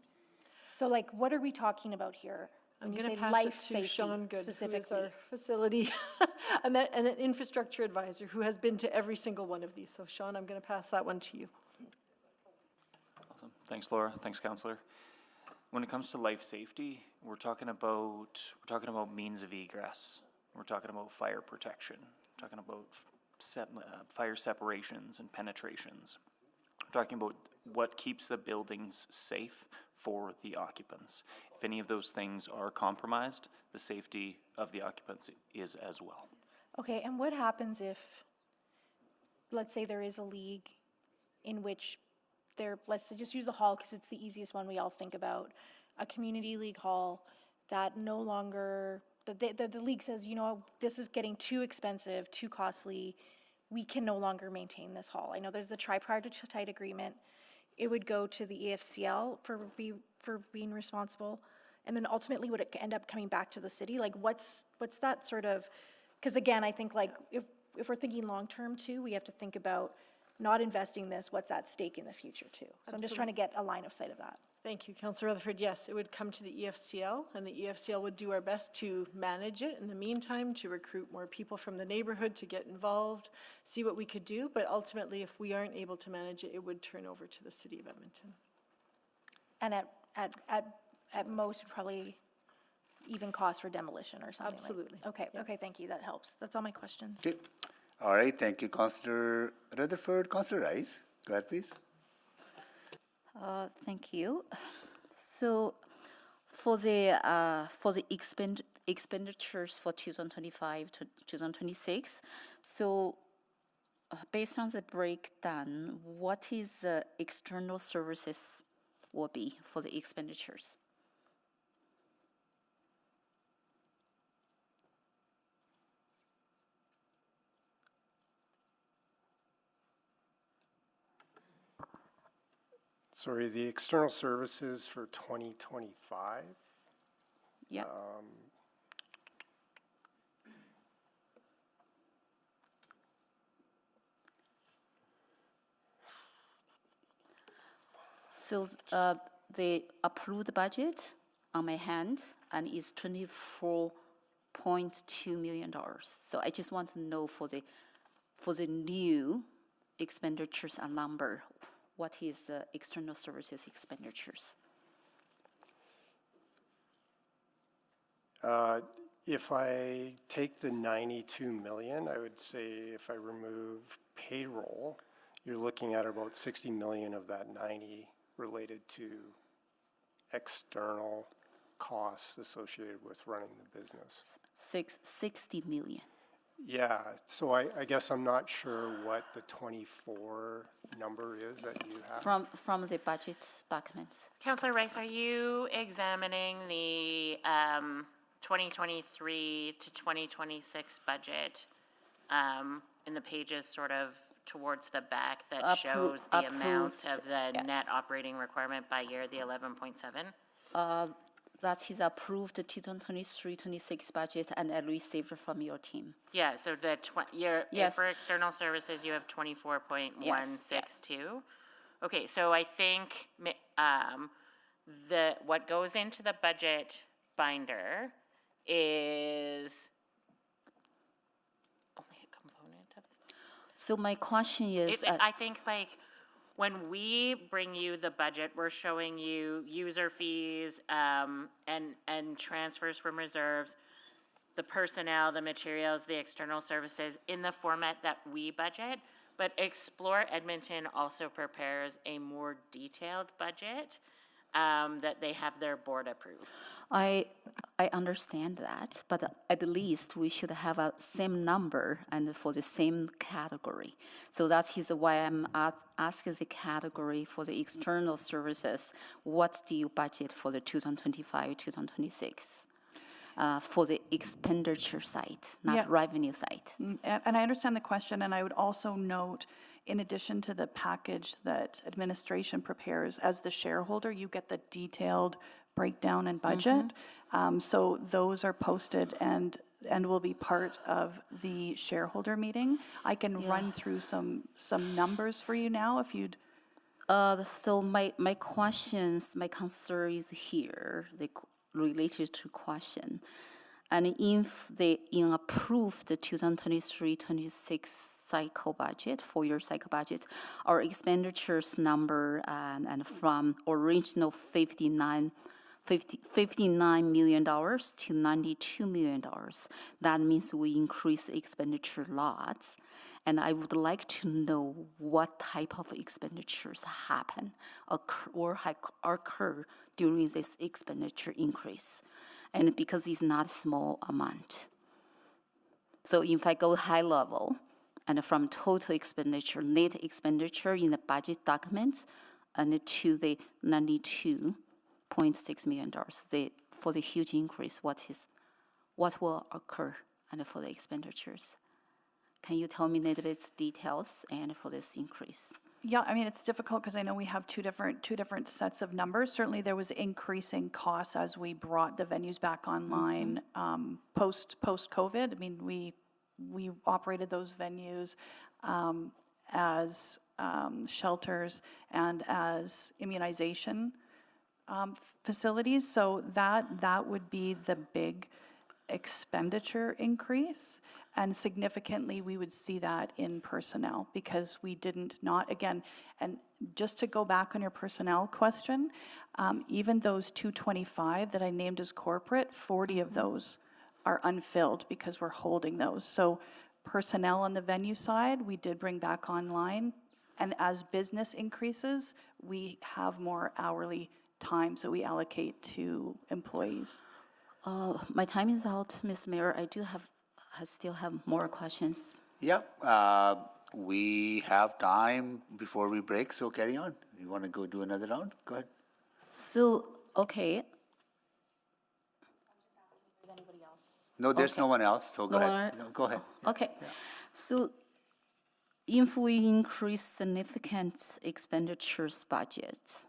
So, like, what are we talking about here? I'm When you going say to pass life it to safety Sean Good, who is specifically. our facility and an infrastructure advisor who has been to every single one of these. So Sean, I'm going to pass that one to you. Awesome. Thanks, Laura. Thanks, Councillor. When it comes to life safety, we're talking about means of egress. We're talking about fire protection. We're talking about fire separations and penetrations. We're talking about what keeps the buildings safe for the occupants. If any of those things are compromised, the safety of the occupants is as well. Okay, and what happens if, let's say there is a league in which let's just use the hall because it's the easiest one we all think about, a community league hall that no longer, the league says, you know, this is getting too expensive, too costly, we can no longer maintain this hall. I know there's the tripartite agreement. It would go to the EFCL for being responsible, and then ultimately would it end up coming back to the city? Like what's that sort of, because again, I think like if we're thinking long-term too, we have to think about not investing this, what's at stake in the future too. So I'm just trying to get a line of sight of that. Thank you, Councillor Rutherford. Yes, it would come to the EFCL, and the EFCL would do our best to manage it in the meantime, to recruit more people from the neighborhood to get involved, see what we could do. But ultimately, if we aren't able to manage it, it would turn over to the City of Edmonton. And at most, probably even cost for demolition or something. Absolutely. Okay, okay, thank you. That helps. That's all my questions. Okay. All right, thank you, Councillor Rutherford. Councillor Rice, go ahead, please. Thank you. So for the expenditures for 2025 to 2026, so based on the breakdown, what is the external services will be for the expenditures? Sorry, the external services for 2025? Yeah. So the approved budget on my hand and is $24.2 million. So I just want to know for the new expenditures and number, what is the external services expenditures? If I take the 92 million, I would say if I remove payroll, you're looking at about 60 million of that 90 related to external costs associated with running the business. 60 million. Yeah, so I guess I'm not sure what the 24 number is that you have. From the budget documents. Councillor Rice, are you examining the 2023 to 2026 budget in the pages sort of towards the back that shows the amount of the net operating requirement by year, the 11.7? That is approved 2023-26 budget and I received from your team. Yeah, so the for external services, you have 24.162. Okay, so I think what goes into the budget binder is only a component of. So my question is, I think like when we bring you the budget, we're showing you user fees and transfers from reserves, the personnel, the materials, the external services in the format that we budget. But Explore Edmonton also prepares a more detailed budget that they have their board approved. I understand that, but at least we should have a same number and for the same category. So that is why I'm asking the category for the external services. What do you budget for the 2025-2026? For the expenditure side, not revenue side. And I understand the question, and I would also note, in addition to the package that administration prepares, as the shareholder, you get the detailed breakdown and budget. So those are posted and will be part of the shareholder meeting. I can run through some numbers for you now if you'd. So my concern is here. related to question. And if they approve the 2023-26 cycle budget, 4-year cycle budget, our expenditures number and from original $59 million to $92 million. That means we increase expenditure lots. And I would like to know what type of expenditures occur during this expenditure increase. And because it's not a small amount. So if I go high level, and from total expenditure, net expenditure in the budget documents, and to the $92.6 million, for the huge increase, what will occur and for the expenditures? Can you tell me a little bit details and for this increase? Yeah, I mean, it's difficult because I know we have two different sets of numbers. Certainly, there was increasing costs as we brought the venues back online post-COVID. I mean, we operated those venues as shelters and as immunization facilities. So that would be the big expenditure increase. And significantly, we would see that in personnel because we didn't again, and just to go back on your personnel question, even those 225 that I named as corporate, 40 of those are unfilled because we're holding those. So personnel on the venue side, we did bring back online. And as business increases, we have more hourly times that we allocate to employees. My time is out, Ms. Mayor. I still have more questions. Yeah, we have time before we break, so carry on. You want to go do another round? Go ahead. So, okay. No, there's Okay. no one else, so go No ahead. one- No, go ahead. Okay. So if we increase significant expenditures budget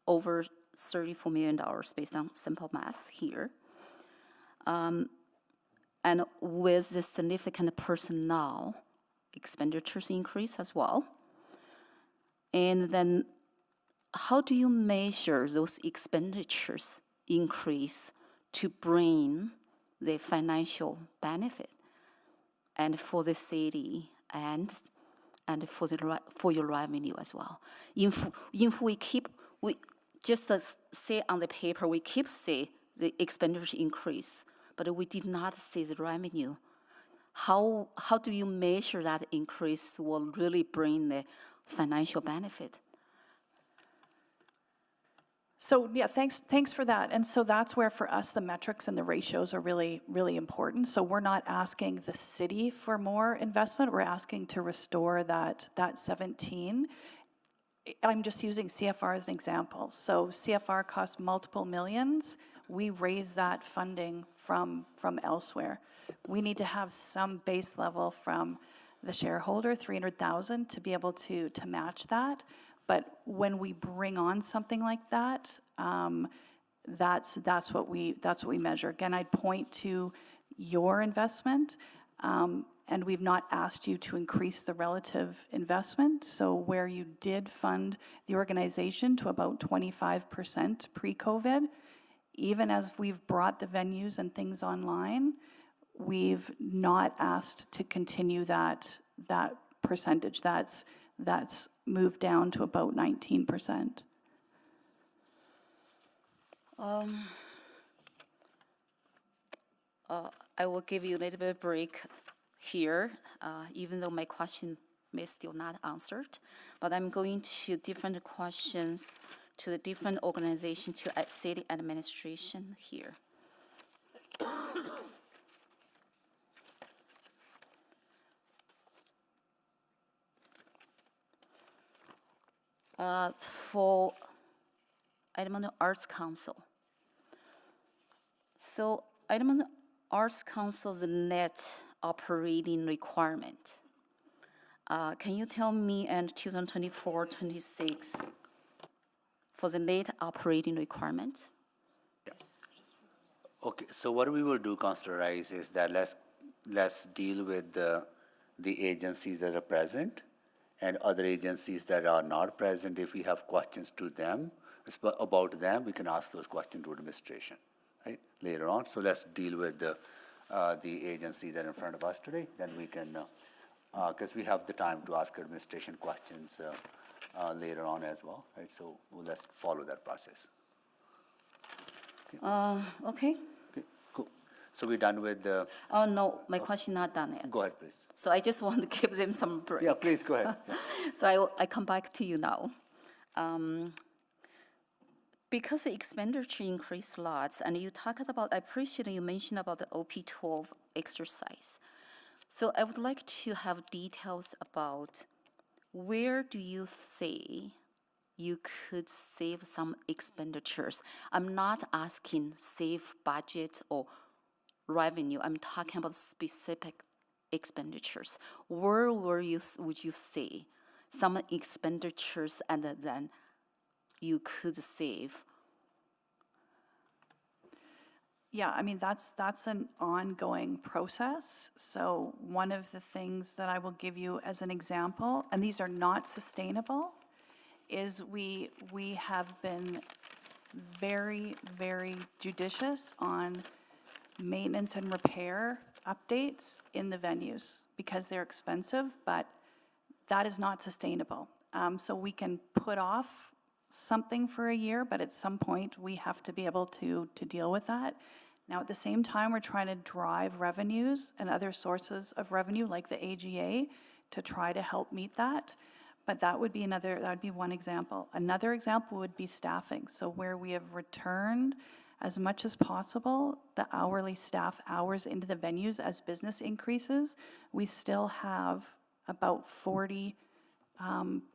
over $34 million based on simple math here, and with the significant personnel expenditures increase as well, and then how do you measure those expenditures increase to bring the financial benefit and for the city and for your revenue as well? If we just say on the paper, we keep say the expenditure increase, but we did not see the revenue. How do you measure that increase will really bring the financial benefit? So yeah, thanks for that. And so that's where for us the metrics and the ratios are really, really important. So we're not asking the city for more investment. We're asking to restore that 17. I'm just using CFR as an example. So CFR costs multiple millions. We raise that funding from elsewhere. We need to have some base level from the shareholder, 300,000, to be able to match that. But when we bring on something like that, that's what we measure. Again, I'd point to your investment, and we've not asked you to increase the relative investment. So where you did fund the organization to about 25% pre-COVID, even as we've brought the venues and things online, we've not asked to continue that percentage. That's moved down to about 19%. I will give you a little bit of break here, even though my question may still not answered. But I'm going to different questions to the different organization, to city administration here. For Edmonton Arts Council. So Edmonton Arts Council's net operating requirement. Can you tell me in 2024-26 for the net operating requirement? Okay, so what we will do, Councillor Rice, is that let's deal with the agencies that are present and other agencies that are not present. If we have questions to them, about them, we can ask those questions to administration. right, later on. So let's deal with the agency that are in front of us today, then we can, because we have the time to ask administration questions later on as well, right? So let's follow that process. Okay. Okay, cool. So we're done with the, Oh, no, my question not done yet. go ahead, please. So I just want to give them some break. Yeah, please, go ahead. Yeah. So I come back to you now. Because the expenditure increased lots, and you talked about, I appreciate you mentioned about the OP12 exercise. So I would like to have details about where do you say you could save some expenditures? I'm not asking save budget or revenue. I'm talking about specific expenditures. Where would you say some expenditures and then you could save? Yeah, I mean, that's an ongoing process. So one of the things that I will give you as an example, and these are not sustainable, is we have been very, very judicious on maintenance and repair updates in the venues because they're expensive, but that is not sustainable. So we can put off something for a year, but at some point we have to be able to deal with that. Now, at the same time, we're trying to drive revenues and other sources of revenue like the AGA to try to help meet that. But that would be one example. Another example would be staffing. So where we have returned as much as possible the hourly staff hours into the venues as business increases, we still have about 40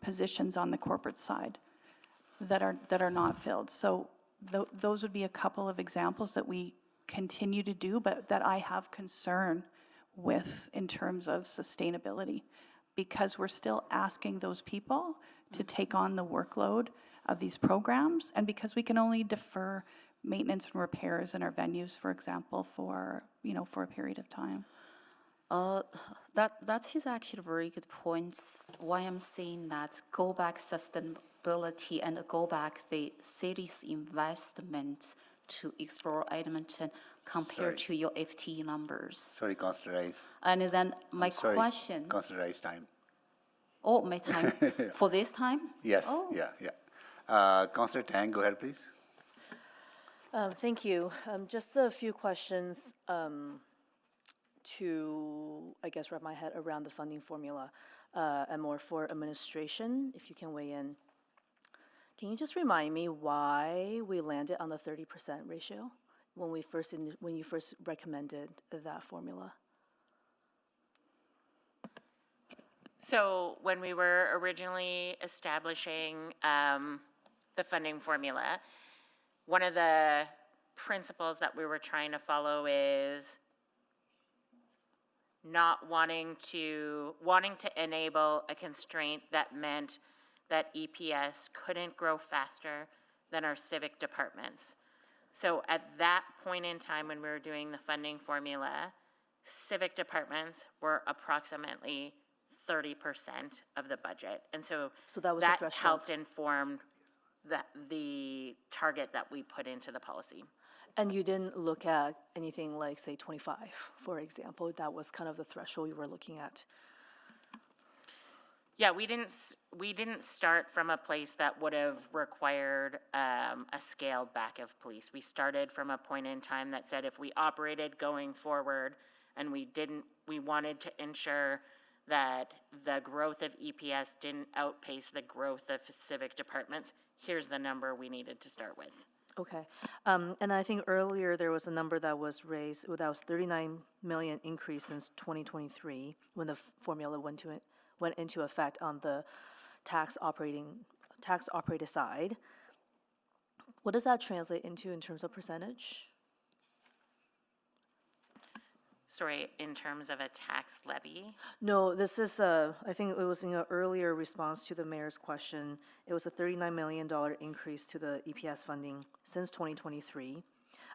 positions on the corporate side that are not filled. So those would be a couple of examples that we continue to do, but that I have concern with in terms of sustainability, because we're still asking those people to take on the workload of these programs, and because we can only defer maintenance and repairs in our venues, for example, for a period of time. That is actually a very good point. Why I'm saying that go back sustainability and go back the city's investment to explore Edmonton compared to your FTE numbers. Sorry, Councillor Rice. And then my Sorry, question. Councillor Rice, time. Oh, my time for this time? Yes, Oh. yeah. Councillor Tang, go ahead, please. Thank you. Just a few questions to, I guess, wrap my head around the funding formula and more for administration, if you can weigh in. Can you just remind me why we landed on the 30% ratio when you first recommended that formula? So when we were originally establishing the funding formula, one of the principles that we were trying to follow is not wanting to enable a constraint that meant that EPS couldn't grow faster than our civic departments. So at that point in time when we were doing the funding formula, civic departments were approximately 30% of the budget. And so that was the threshold. helped inform the target that we put into the policy. And you didn't look at anything like, say, 25, for example? That was kind of the threshold you were looking at? Yeah, we didn't start from a place that would have required a scaled back of police. We started from a point in time that said if we operated going forward and we wanted to ensure that the growth of EPS didn't outpace the growth of civic departments, here's the number we needed to start with. Okay. And I think earlier there was a number that was raised, that was 39 million increase since 2023 when the formula went into effect on the tax operated side. What does that translate into in terms of percentage? Sorry, in terms of a tax levy? No, this is I think it was in an earlier response to the mayor's question. It was a $39 million increase to the EPS funding since 2023.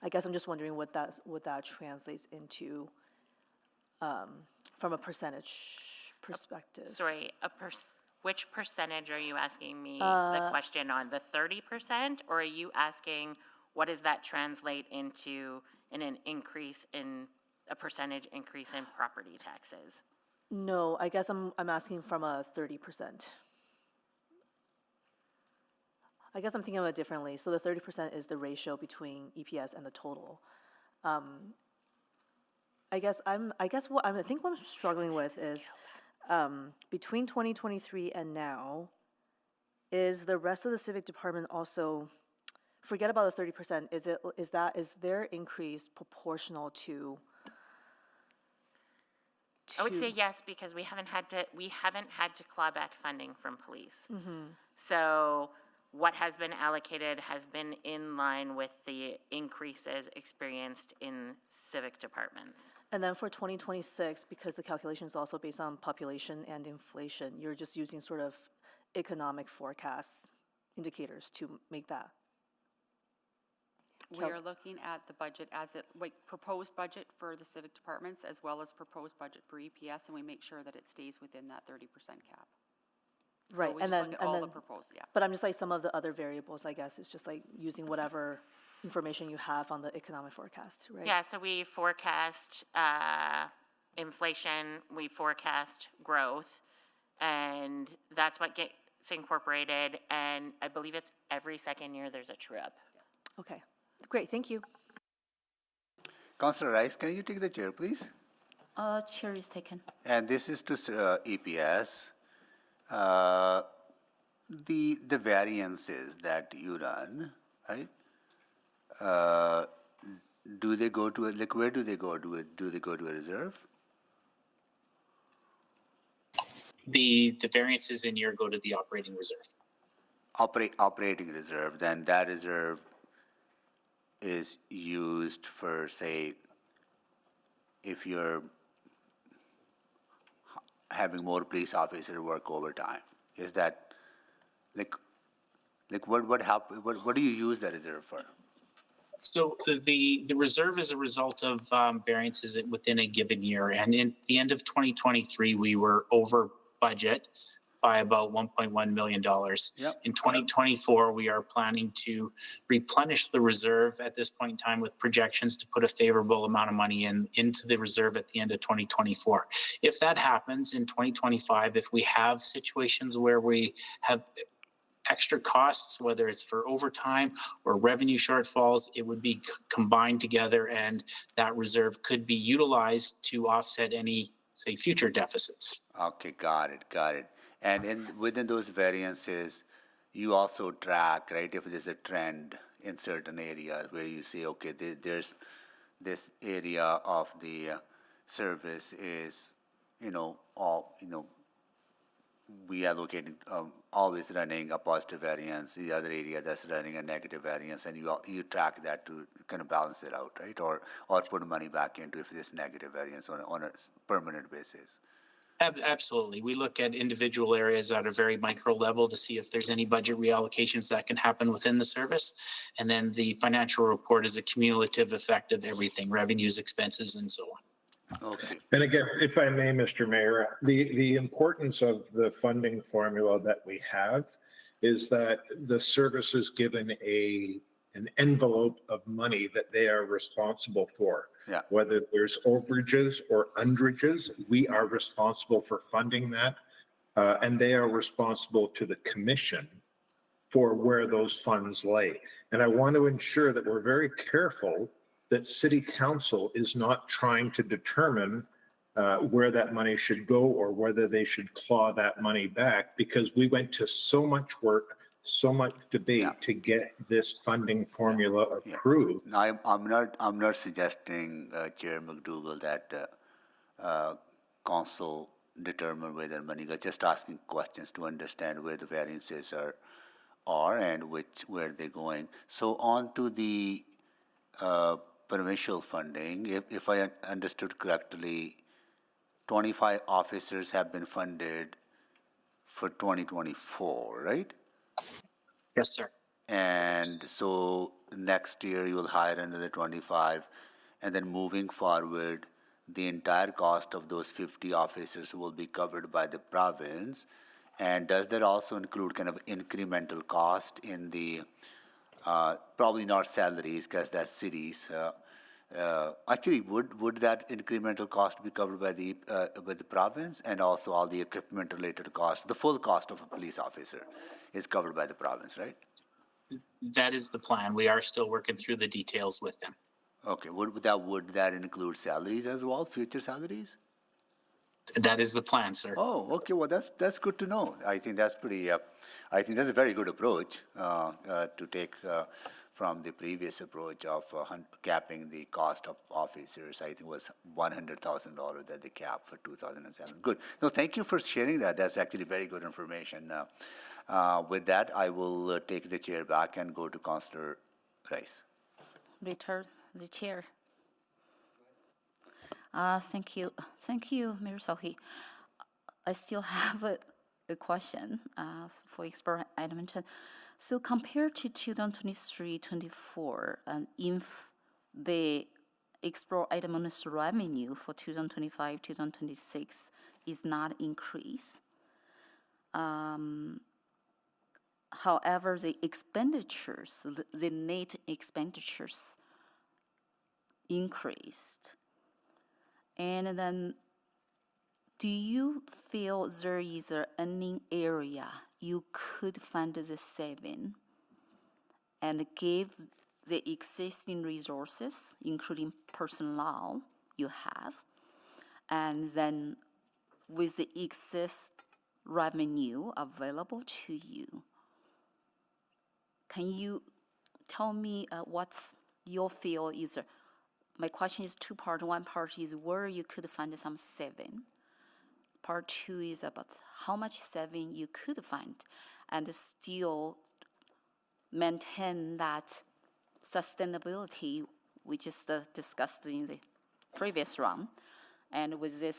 I guess I'm just wondering what that translates into from a percentage perspective. Sorry, which percentage are you asking me the question on? The 30%, or are you asking what does that translate into in an increase in, a percentage increase in property taxes? No, I guess I'm asking from a 30%. I guess I'm thinking of it differently. So the 30% is the ratio between EPS and the total. I think what I'm struggling with is between 2023 and now, is the rest of the civic department also, forget about the 30%, is their increase proportional to? I would say yes, because we haven't had to claw back funding from police. So what has been allocated has been in line with the increases experienced in civic departments. And then for 2026, because the calculation is also based on population and inflation, you're just using sort of economic forecasts indicators to make that. We are looking at the budget as proposed budget for the civic departments as well as proposed budget for EPS, and we make sure that it stays within that 30% cap. Right, So we and just then, look at all the proposed, yeah. but I'm just like, some of the other variables, I guess, it's just like using whatever information you have on the economic forecast, right? Yeah, so we forecast inflation, we forecast growth, and that's what gets incorporated, and I believe it's every second year there's a true-up. Okay, great, thank you. Councillor Rice, can you take the chair, please? Chair is taken. And this is to EPS. The variances that you run, right? Do they go to where do they go to it? Do they go to a reserve? The variances in year go to the operating reserve. Operating reserve, then that reserve is used for, say, if you're having more police officers work overtime. Is that what do you use that reserve for? So the reserve is a result of variances within a given year. And in the end of 2023, we were over budget by about $1.1 million. Yep. In 2024, we are planning to replenish the reserve at this point in time with projections to put a favorable amount of money into the reserve at the end of 2024. If that happens in 2025, if we have situations where we have extra costs, whether it's for overtime or revenue shortfalls, it would be combined together, and that reserve could be utilized to offset any, say, future deficits. Okay, got it. And within those variances, you also track, right, if there's a trend in certain areas where you say, okay, there's this area of the service is, we are locating, always running a positive variance, the other area that's running a negative variance, and you track that to kind of balance it out, right? Or put money back into if there's negative variance on a permanent basis. Absolutely. We look at individual areas at a very micro level to see if there's any budget reallocations that can happen within the service. And then the financial report is a cumulative effect of everything, revenues, expenses, and so on. Okay. And again, if I may, Mr. Mayor, the importance of the funding formula that we have is that the service is given an envelope of money that they are responsible for. Yeah. Whether there's overages or underages, we are responsible for funding that, and they are responsible to the commission for where those funds lay. And I want to ensure that we're very careful that City Council is not trying to determine where that money should go or whether they should claw that money back, because we went to so much work, so much debate to get this funding formula approved. Now, I'm not suggesting, Chair McDougall, that council determine where their money goes. Just asking questions to understand where the variances are and where they're going. So on to the provincial funding. If I understood correctly, 25 officers have been funded for 2024, right? Yes, sir. And so next year you will hire another 25, and then moving forward, the entire cost of those 50 officers will be covered by the province. And does that also include kind of incremental cost in the Probably not salaries, because that's cities. Actually, would that incremental cost be covered by the province, and also all the equipment related cost? The full cost of a police officer is covered by the province, right? That is the plan. We are still working through the details with them. Okay, would that include salaries as well, future salaries? That is the plan, sir. Oh, okay. Well, that's good to know. I think that's pretty. I think that's a very good approach to take from the previous approach of capping the cost of officers. I think it was $100,000 that they capped for 2007. Good. No, thank you for sharing that. That's actually very good information. With that, I will take the chair back and go to Councillor Rice. Return the chair. Thank you, Mayor Sohi. I still have a question for Explore Edmonton. So compared to 2023-24, and if the Explore Edmonton's revenue for 2025-2026 is not increased, however, the expenditures, the net expenditures increased. And then, do you feel there is any area you could find the saving and give the existing resources, including personnel you have, and then with the excess revenue available to you? Can you tell me what your feel is? My question is two-part. One part is where you could find some saving. Part two is about how much saving you could find and still maintain that sustainability we just discussed in the previous round. And with this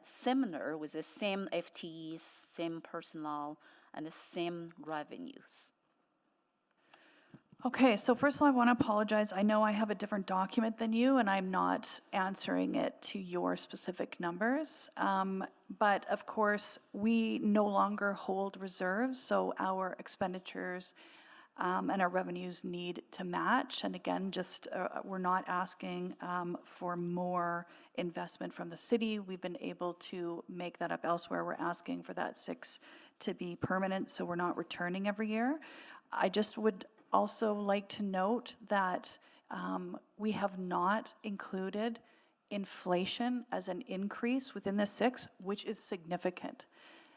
similar, with the same FTEs, same personnel, and the same revenues. Okay, so first of all, I want to apologize. I know I have a different document than you, and I'm not answering it to your specific numbers. But of course, we no longer hold reserves, so our expenditures and our revenues need to match. And again, just we're not asking for more investment from the city. We've been able to make that up elsewhere. We're asking for that 6 to be permanent, so we're not returning every year. I just would also like to note that we have not included inflation as an increase within the 6, which is significant.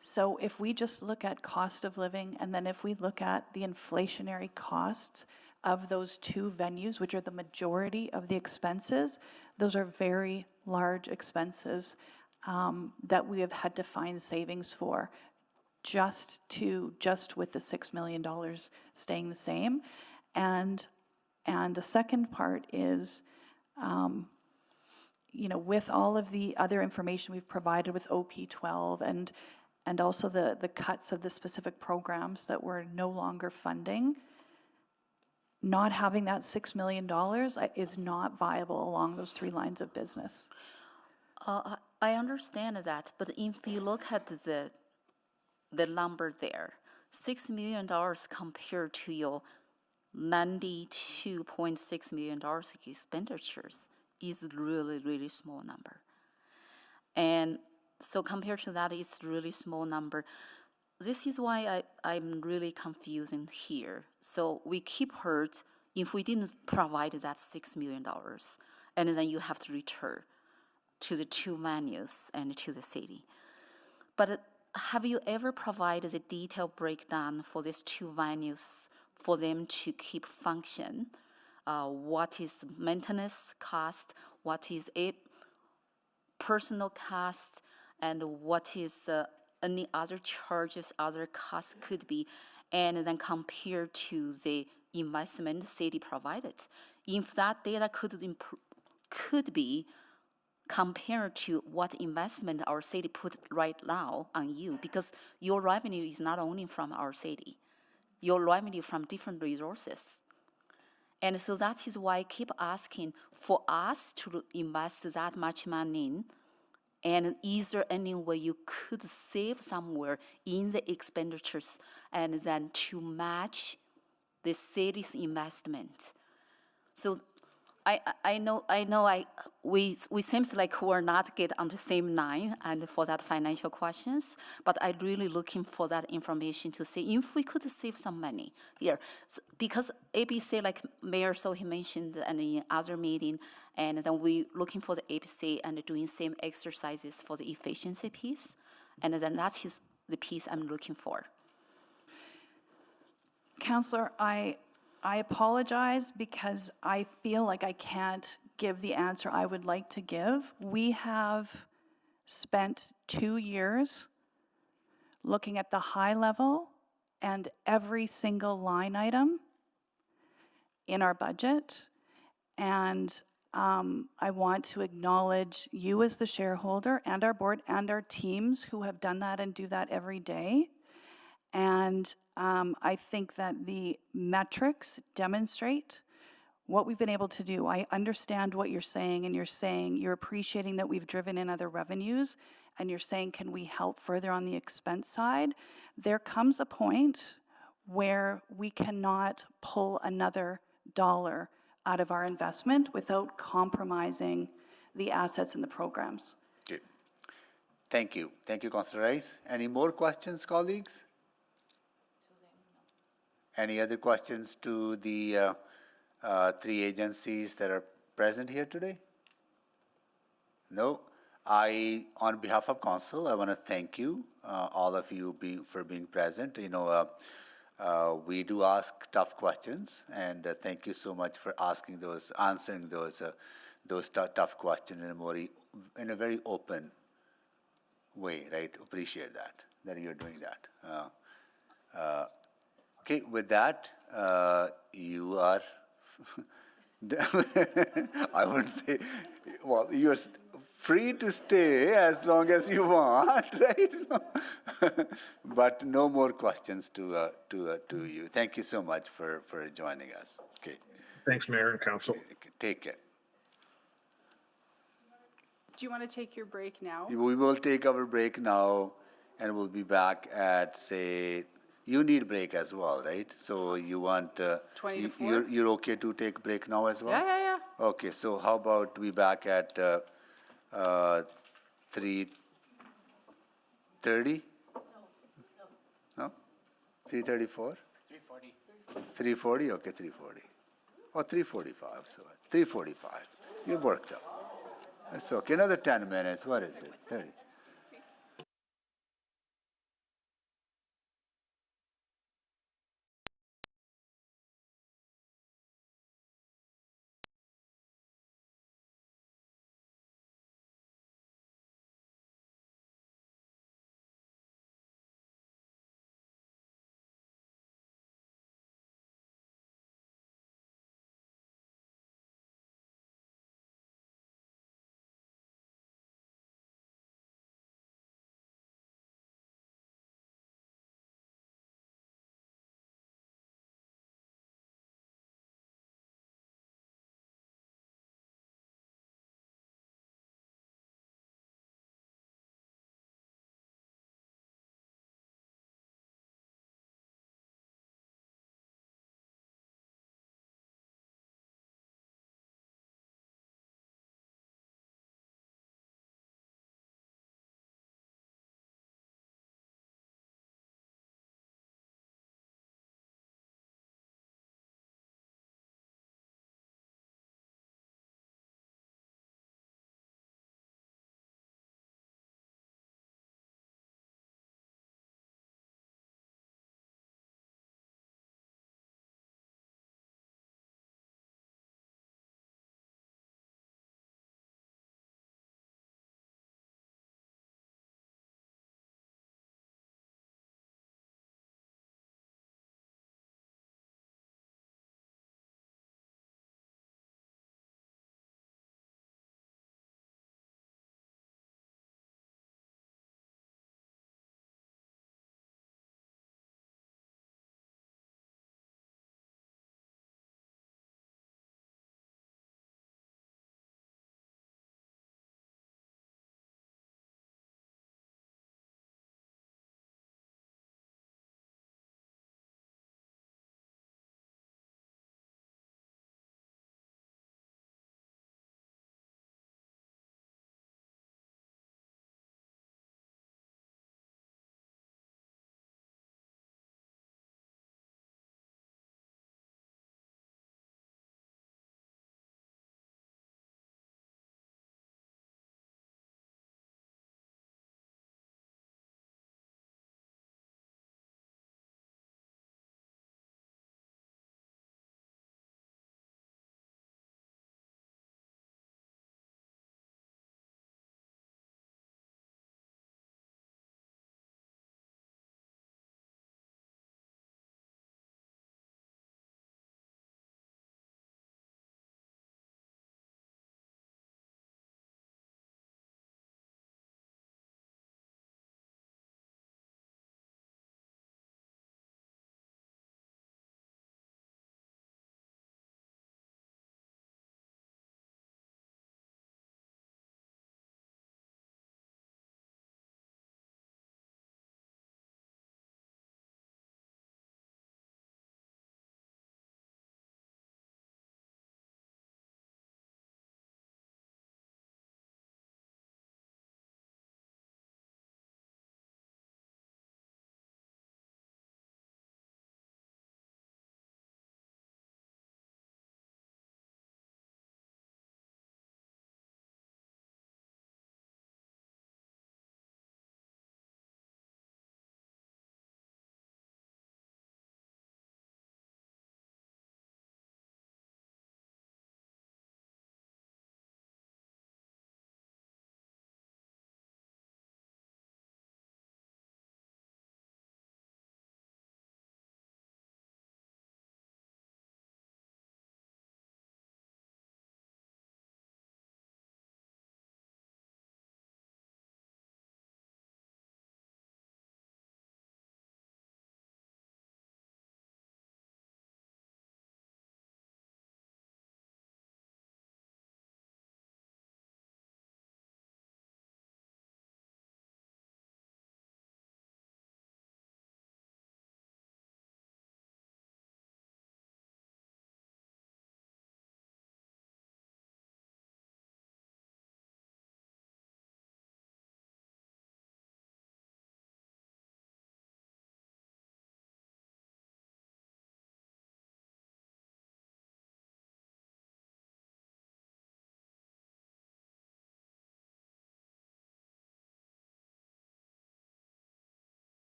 So if we just look at cost of living, and then if we look at the inflationary costs of those 2 venues, which are the majority of the expenses, those are very large expenses that we have had to find savings for. Just with the $6 million staying the same. And the second part is, with all of the other information we've provided with OP12 and also the cuts of the specific programs that we're no longer funding, not having that $6 million is not viable along those 3 lines of business. I understand that, but if you look at the number there, $6 million compared to your $92.6 million expenditures is really, really small number. And so compared to that, it's really small number. This is why I'm really confusing here. So we keep hurt if we didn't provide that $6 million, and then you have to return to the 2 venues and to the city. But have you ever provided a detailed breakdown for these 2 venues for them to keep function? What is maintenance cost? What is a personal cost? And what is any other charges, other costs could be? And then compare to the investment city provided. If that data could be compared to what investment our city put right now on you, because your revenue is not only from our city, your revenue from different resources. And so that is why I keep asking for us to invest that much money in, and is there any way you could save somewhere in the expenditures and then to match the city's investment. So we seems like we're not get on the same line and for that financial questions, but I really looking for that information to see if we could save some money here. Because ABC, like Mayor Sohi mentioned and in other meeting, and then we looking for the ABC and doing same exercises for the efficiency piece. And then that is the piece I'm looking for. Councillor, I apologize because I feel like I can't give the answer I would like to give. We have spent 2 years looking at the high level and every single line item in our budget. And I want to acknowledge you as the shareholder and our board and our teams who have done that and do that every day. And I think that the metrics demonstrate what we've been able to do. I understand what you're saying, and you're appreciating that we've driven in other revenues, and you're saying, can we help further on the expense side? There comes a point where we cannot pull another dollar out of our investment without compromising the assets and the programs. Good. Thank you. Thank you, Councillor Rice. Any more questions, colleagues? Any other questions to the 3 agencies that are present here today? No? On behalf of Council, I want to thank you, all of you for being present. You know, we do ask tough questions, and thank you so much for answering those tough questions in a very open way, right? Appreciate that you're doing that. Okay, with that, you are, I wouldn't say, well, you're free to stay as long as you want, right? But no more questions to you. Thank you so much for joining us. Okay. Thanks, Mayor and Council. Take care. Do you want to take your break now? We will take our break now, and we'll be back at, say, you need break as well, right? So you want, 20 to 4? you're okay to take break now as well? Yeah. Okay, so how about we back at 3:30? No? 3:34? 3:40. 3:40? Okay, 3:40. Or 3:45, so 3:45. You worked out. That's okay, another 10 minutes, what is it, 30?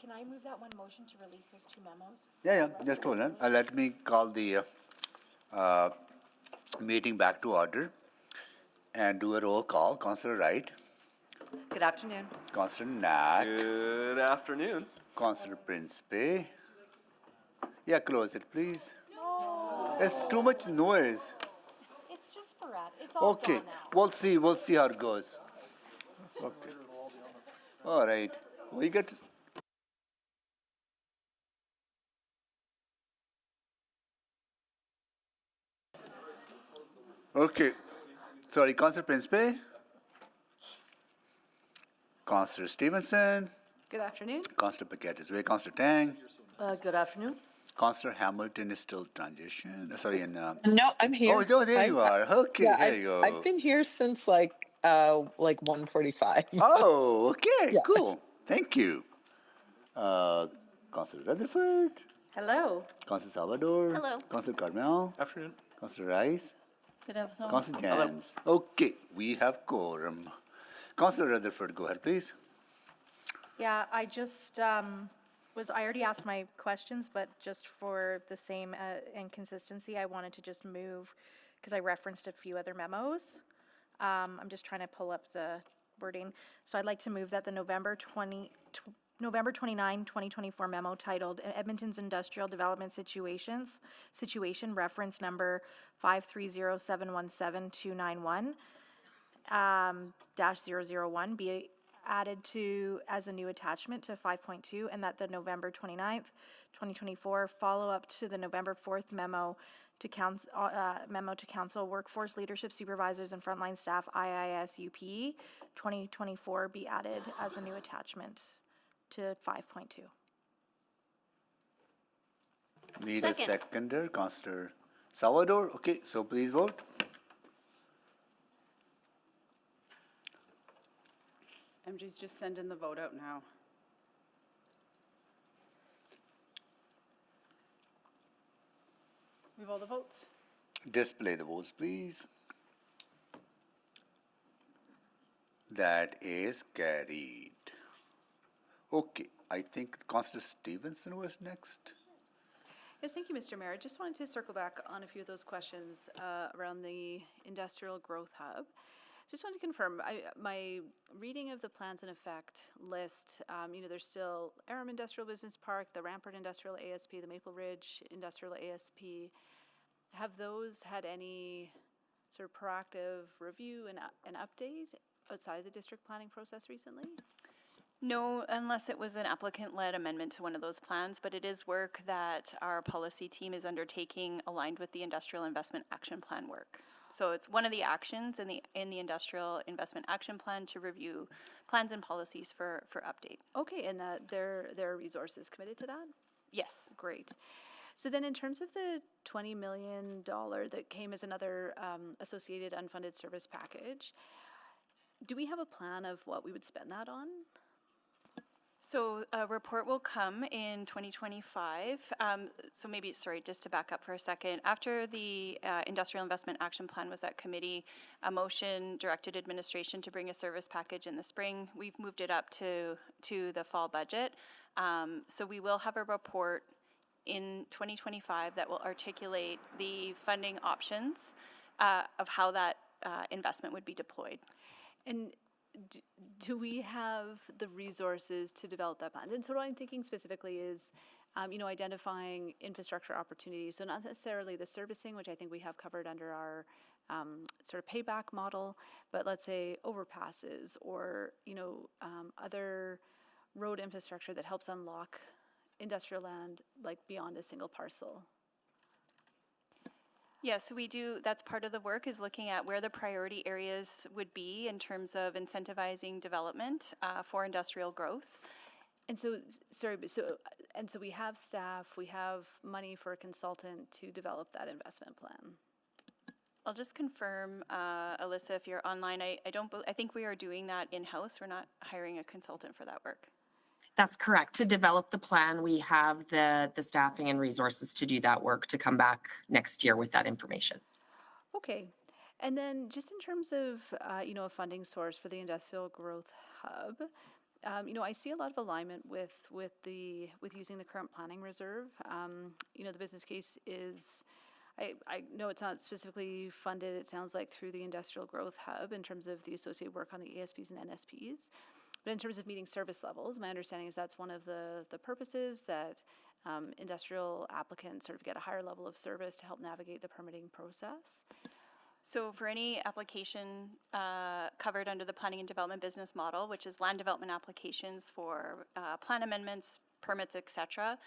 can I move that one motion to release those two memos? Yeah, just hold on. Let me call the meeting back to order and do a roll call. Councillor Wright, Good afternoon. Councillor Knack, Good afternoon. Councillor Principe. Yeah, close it, please. No. It's too much noise. It's just sporadic, it's all Okay, gone now. we'll see how it goes. Okay. All right. We get. Okay. Sorry, Councillor Principe. Councillor Stevenson. Good afternoon. Councillor Paquette is away. Councillor Tang. Good afternoon. Councillor Hamilton is still transition. Sorry, in. No, I'm here. Oh, there you are. Okay, Yeah, there you go. I've been here since like 1:45. Oh, okay, Yeah. cool. Thank you. Councillor Rutherford. Hello. Councillor Salvador. Hello. Councillor Carmel. Afternoon. Councillor Rice. Good afternoon. Councillor Jans. Okay, we have quorum. Councillor Rutherford, go ahead, please. Yeah, I just, I already asked my questions, but just for the same and consistency, I wanted to just move, because I referenced a few other memos. I'm just trying to pull up the wording. So I'd like to move that the November 29, 2024 memo titled Edmonton's Industrial Development Situation, reference number 530717291, -001, be added to as a new attachment to 5.2, and that the November 29th, 2024 follow-up to the November 4th memo to council workforce leadership supervisors and frontline staff IISUP 2024 be added as a new attachment to 5.2. Need a seconder, Councillor Salvador. Okay, so please vote. MJ's just sending the vote out now. We have all the votes. Display the votes, please. That is carried. Okay, I think Councillor Stevenson was next. Yes, thank you, Mr. Mayor. I just wanted to circle back on a few of those questions around the Industrial Growth Hub. Just wanted to confirm, my reading of the plans in effect list, there's still Aram Industrial Business Park, the Rampart Industrial ASP, the Maple Ridge Industrial ASP. Have those had any sort of proactive review and update outside of the district planning process recently? No, unless it was an applicant-led amendment to one of those plans, but it is work that our policy team is undertaking aligned with the Industrial Investment Action Plan work. So it's one of the actions in the Industrial Investment Action Plan to review plans and policies for update. Okay, and that there are resources committed to that? Yes. Great. So then in terms of the $20 million that came as another associated unfunded service package, do we have a plan of what we would spend that on? So a report will come in 2025. So maybe, sorry, just to back up for a second. After the Industrial Investment Action Plan was at committee, a motion directed administration to bring a service package in the spring. We've moved it up to the fall budget. So we will have a report in 2025 that will articulate the funding options of how that investment would be deployed. And do we have the resources to develop that plan? And so what I'm thinking specifically is, identifying infrastructure opportunities. So not necessarily the servicing, which I think we have covered under our sort of payback model, but let's say overpasses or, other road infrastructure that helps unlock industrial land like beyond a single parcel. Yes, we do. That's part of the work, is looking at where the priority areas would be in terms of incentivizing development for industrial growth. And so, sorry, but so we have staff, we have money for a consultant to develop that investment plan. I'll just confirm, Alyssa, if you're online, I think we are doing that in-house. We're not hiring a consultant for that work. That's correct. To develop the plan, we have the staffing and resources to do that work, to come back next year with that information. Okay. And then just in terms of, a funding source for the Industrial Growth Hub, I see a lot of alignment with using the current planning reserve. The business case is, I know it's not specifically funded, it sounds like, through the Industrial Growth Hub in terms of the associated work on the ASPs and NSPs. But in terms of meeting service levels, my understanding is that's one of the purposes, that industrial applicants sort of get a higher level of service to help navigate the permitting process. So for any application covered under the planning and development business model, which is land development applications for plan amendments, permits, et cetera,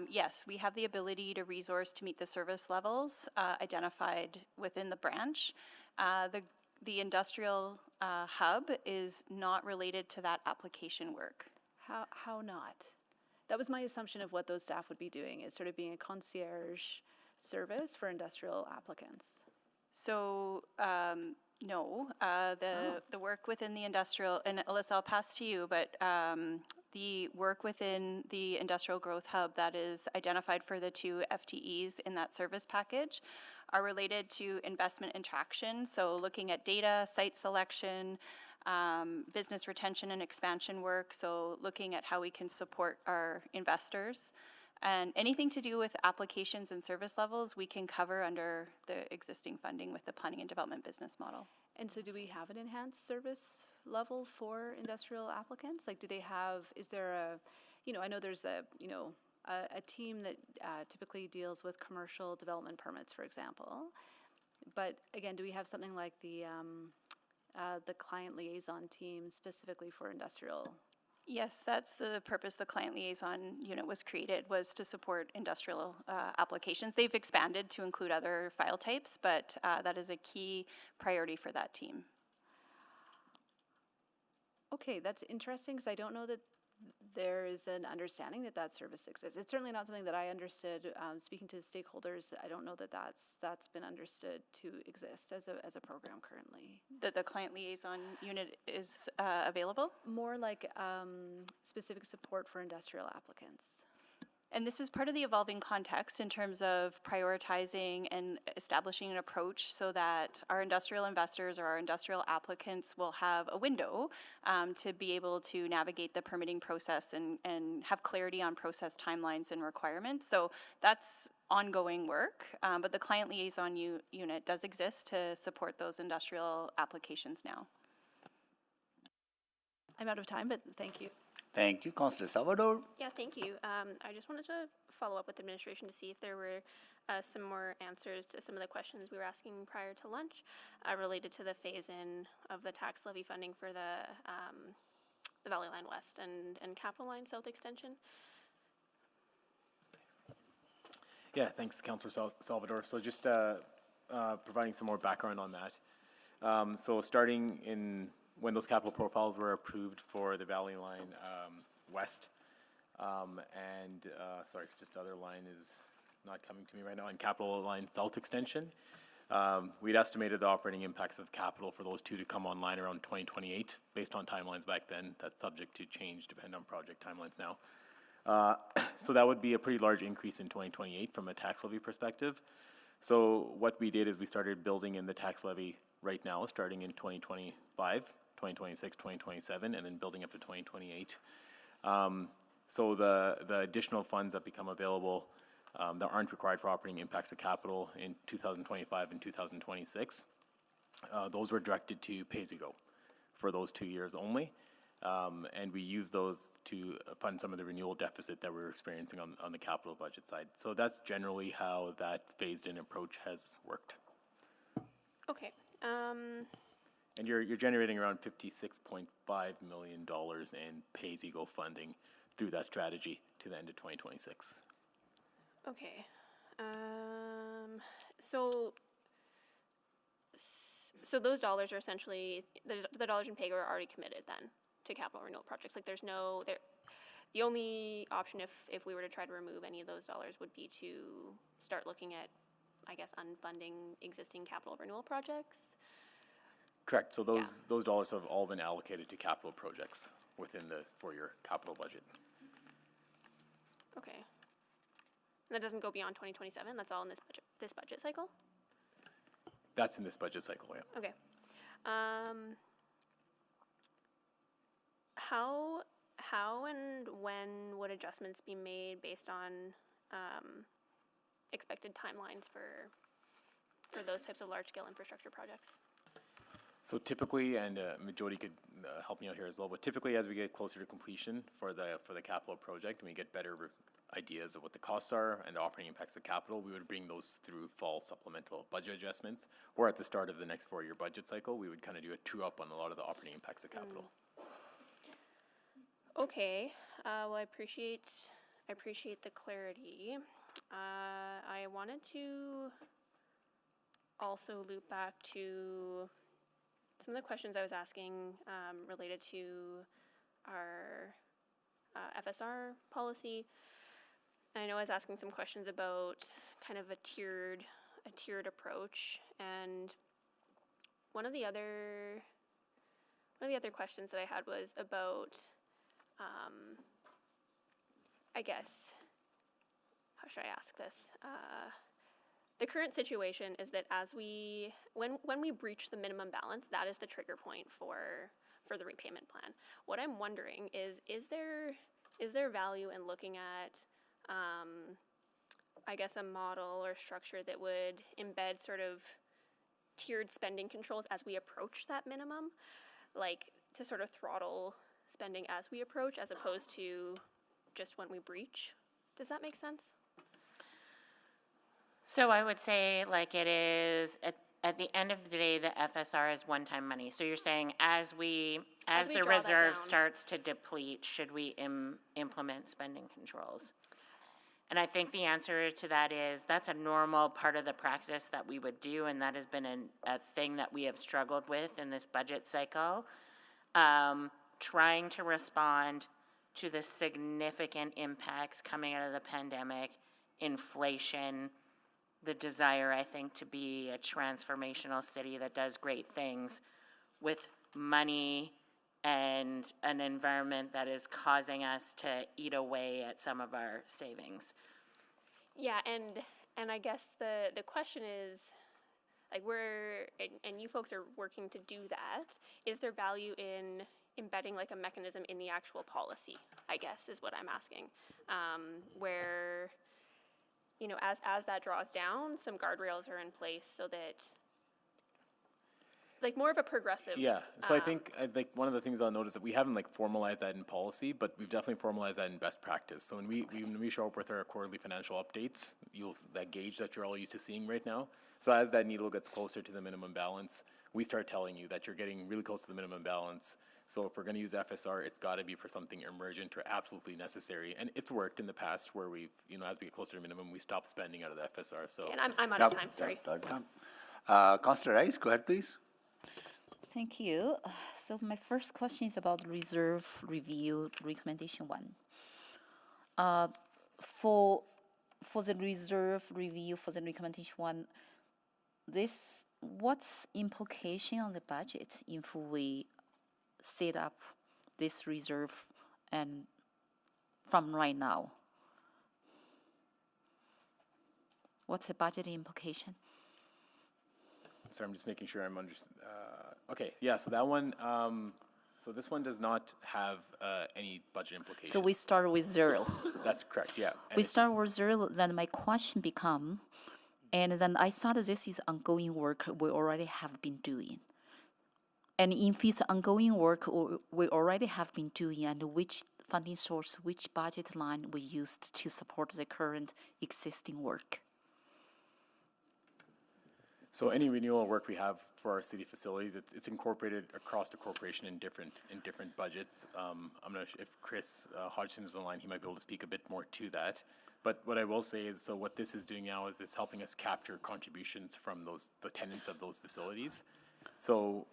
yes, we have the ability to resource to meet the service levels identified within the branch. The industrial hub is not related to that application work. How not? That was my assumption of what those staff would be doing, is sort of being a concierge service for industrial applicants. So, no, the work within the industrial, and Alyssa, I'll pass to you, but the work within the Industrial Growth Hub that is identified for the 2 FTEs in that service package are related to investment attraction. So looking at data, site selection, business retention and expansion work. So looking at how we can support our investors. And anything to do with applications and service levels, we can cover under the existing funding with the planning and development business model. And so do we have an enhanced service level for industrial applicants? Like, do they have, is there a, I know there's a team that typically deals with commercial development permits, for example. But again, do we have something like the client liaison team specifically for industrial? Yes, that's the purpose the client liaison unit was created, was to support industrial applications. They've expanded to include other file types, but that is a key priority for that team. Okay, that's interesting, because I don't know that there is an understanding that that service exists. It's certainly not something that I understood. Speaking to stakeholders, I don't know that that's been understood to exist as a program currently. That the client liaison unit is available? More like specific support for industrial applicants. And this is part of the evolving context in terms of prioritizing and establishing an approach so that our industrial investors or our industrial applicants will have a window to be able to navigate the permitting process and have clarity on process timelines and requirements. So that's ongoing work, but the client liaison unit does exist to support those industrial applications now. I'm out of time, but thank you. Thank you, Councillor Salvador. Yeah, thank you. I just wanted to follow up with administration to see if there were some more answers to some of the questions we were asking prior to lunch related to the phase-in of the tax levy funding for the Valley Line West and Capital Line South extension. Yeah, thanks, Councillor Salvador. So just providing some more background on that. So starting in when those capital profiles were approved for the Valley Line West, sorry, just the other line is not coming to me right now, and Capital Line South extension, we'd estimated the operating impacts of capital for those two to come online around 2028, based on timelines back then. That's subject to change depending on project timelines now. So that would be a pretty large increase in 2028 from a tax levy perspective. So what we did is we started building in the tax levy right now, starting in 2025, 2026, 2027, and then building up to 2028. So the additional funds that become available that aren't required for operating impacts of capital in 2025 and 2026, those were directed to pay-as-you-go for those 2 years only. And we use those to fund some of the renewal deficit that we're experiencing on the capital budget side. So that's generally how that phased-in approach has worked. Okay. And you're generating around $56.5 million in pay-as-you-go funding through that strategy to the end of 2026. Okay. So those dollars are essentially, the dollars in PAYGO are already committed then to capital renewal projects. Like there's no, the only option if we were to try to remove any of those dollars would be to start looking at, I guess, unfunding existing capital renewal projects. Correct. So those dollars have all been allocated to capital projects within the 4-year capital budget. Okay. And that doesn't go beyond 2027? That's all in this budget cycle? That's in this budget cycle, yeah. Okay. how and when would adjustments be made based on expected timelines for those types of large-scale infrastructure projects? So typically, and Jody could help me out here as well, but typically as we get closer to completion for the capital project, and we get better ideas of what the costs are and the operating impacts of capital, we would bring those through fall supplemental budget adjustments, or at the start of the next 4-year budget cycle, we would kind of do a true-up on a lot of the operating impacts of capital. Okay, well, I appreciate the clarity. I wanted to also loop back to some of the questions I was asking related to our FSR policy. And I know I was asking some questions about kind of a tiered approach, and one of the other questions that I had was about I guess, how should I ask this? The current situation is that when we breach the minimum balance, that is the trigger point for the repayment plan. What I'm wondering is there value in looking at, I guess, a model or structure that would embed sort of tiered spending controls as we approach that minimum, like to sort of throttle spending as we approach, as opposed to just when we breach? Does that make sense? So I would say, like, it is at the end of the day, the FSR is one-time money. So you're saying as the reserve starts to deplete, should we implement spending controls? And I think the answer to that is that's a normal part of the practice that we would do, and that has been a thing that we have struggled with in this budget cycle, trying to respond to the significant impacts coming out of the pandemic, inflation, the desire, I think, to be a transformational city that does great things with money and an environment that is causing us to eat away at some of our savings. Yeah, and I guess the question is, like, and you folks are working to do that, is there value in embedding like a mechanism in the actual policy, I guess, is what I'm asking, where, you know, as that draws down, some guardrails are in place so that, like, more of a progressive. Yeah, so I think like one of the things I'll notice that we haven't like formalized that in policy, but we've definitely formalized that in best practice. So when we show up with our quarterly financial updates, that gauge that you're all used to seeing right now. So as that needle gets closer to the minimum balance, we start telling you that you're getting really close to the minimum balance. So if we're going to use FSR, it's got to be for something emergent or absolutely necessary. And it's worked in the past where we've, you know, as we get closer to minimum, we stop spending out of the FSR. So and I'm out of time, sorry. Councillor Rice, go ahead, please. Thank you. So my first question is about reserve review recommendation 1. For the reserve review for the recommendation 1, what's implication on the budget if we set up this reserve and from right now? What's the budget implication? So I'm just making sure I'm okay, yeah, so that one, so this one does not have any budget implications. So we start with 0. That's correct, yeah. And we start with 0, then my question become, and then I thought this is ongoing work we already have been doing. And if it's ongoing work we already have been doing, and which funding source, which budget line we used to support the current existing work? So any renewal work we have for our city facilities, it's incorporated across the corporation in different budgets. I'm not sure if Chris Hodgson is online, he might be able to speak a bit more to that. But what I will say is, so what this is doing now is it's helping us capture contributions from the tenants of those facilities. So.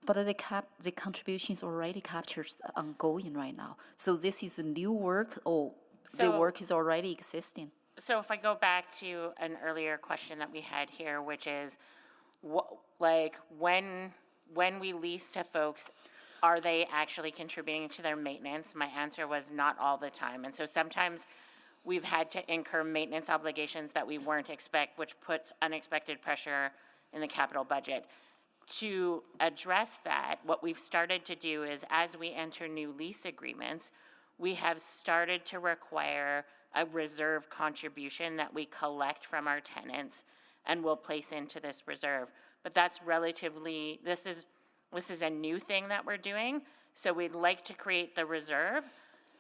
But the contributions already captured ongoing right now. So this is new work, or the work is already existing? So if I go back to an earlier question that we had here, which is, when we lease to folks, are they actually contributing to their maintenance? My answer was not all the time. And so sometimes we've had to incur maintenance obligations that we weren't expect, which puts unexpected pressure in the capital budget. To address that, what we've started to do is as we enter new lease agreements, we have started to require a reserve contribution that we collect from our tenants and will place into this reserve. But that's relatively, this is a new thing that we're doing. So we'd like to create the reserve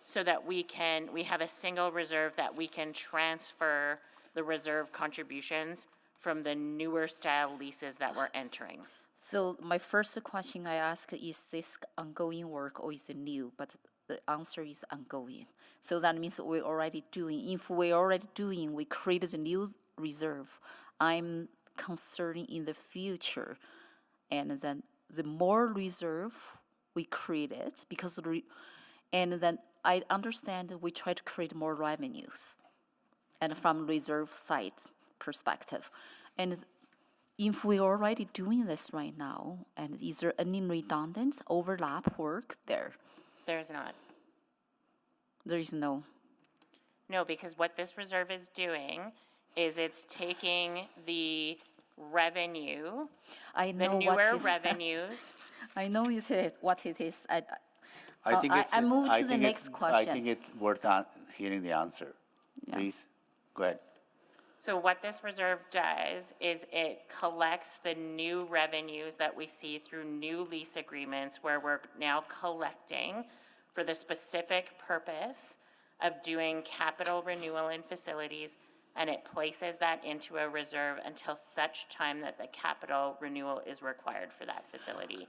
so that we have a single reserve that we can transfer the reserve contributions from the newer style leases that we're entering. So my first question I ask, is this ongoing work or is it new? But the answer is ongoing. So that means we're already doing. If we're already doing, we created a new reserve. I'm concerned in the future. And then the more reserve we created, and then I understand we try to create more revenues. And from reserve side perspective. And if we're already doing this right now, and is there any redundant overlap work there? There's not. There is no. No, because what this reserve is doing is it's taking the revenue, I know the newer what is, revenues. I know it is what it is. I think it's. I move I to the think next I question. think it's worth hearing the answer. Please, go ahead. So what this reserve does is it collects the new revenues that we see through new lease agreements where we're now collecting for the specific purpose of doing capital renewal in facilities, and it places that into a reserve until such time that the capital renewal is required for that facility.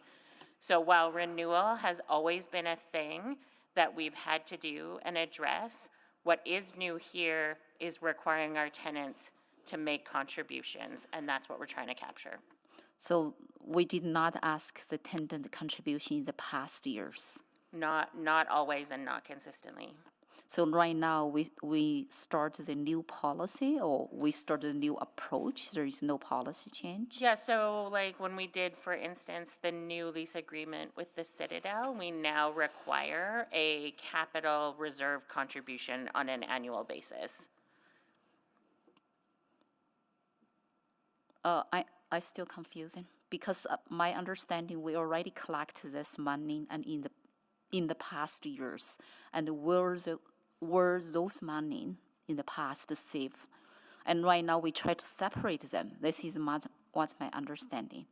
So while renewal has always been a thing that we've had to do and address, what is new here is requiring our tenants to make contributions, and that's what we're trying to capture. So we did not ask the tenant contribution in the past years. Not always and not consistently. So right now we started a new policy or we started a new approach. There is no policy change. Yeah, so like when we did, for instance, the new lease agreement with the Citadel, we now require a capital reserve contribution on an annual basis. I still confusing because my understanding we already collect this money and in the past years, and were those money in the past saved, and right now we try to separate them. This is what's my understanding.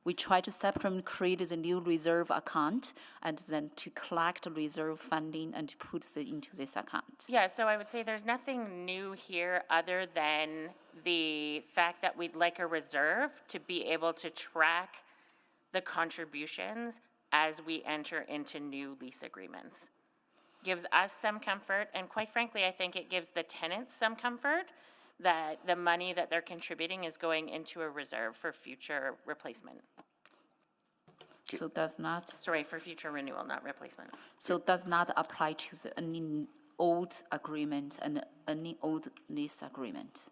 We try to separate, create a new reserve account, and then to collect reserve funding and to put it into this account. Yeah, so I would say there's nothing new here other than the fact that we'd like a reserve to be able to track the contributions as we enter into new lease agreements. Gives us some comfort, and quite frankly, I think it gives the tenants some comfort that the money that they're contributing is going into a reserve for future replacement. So does not. Sorry, for future renewal, not replacement. So does not apply to any old agreement and any old lease agreement.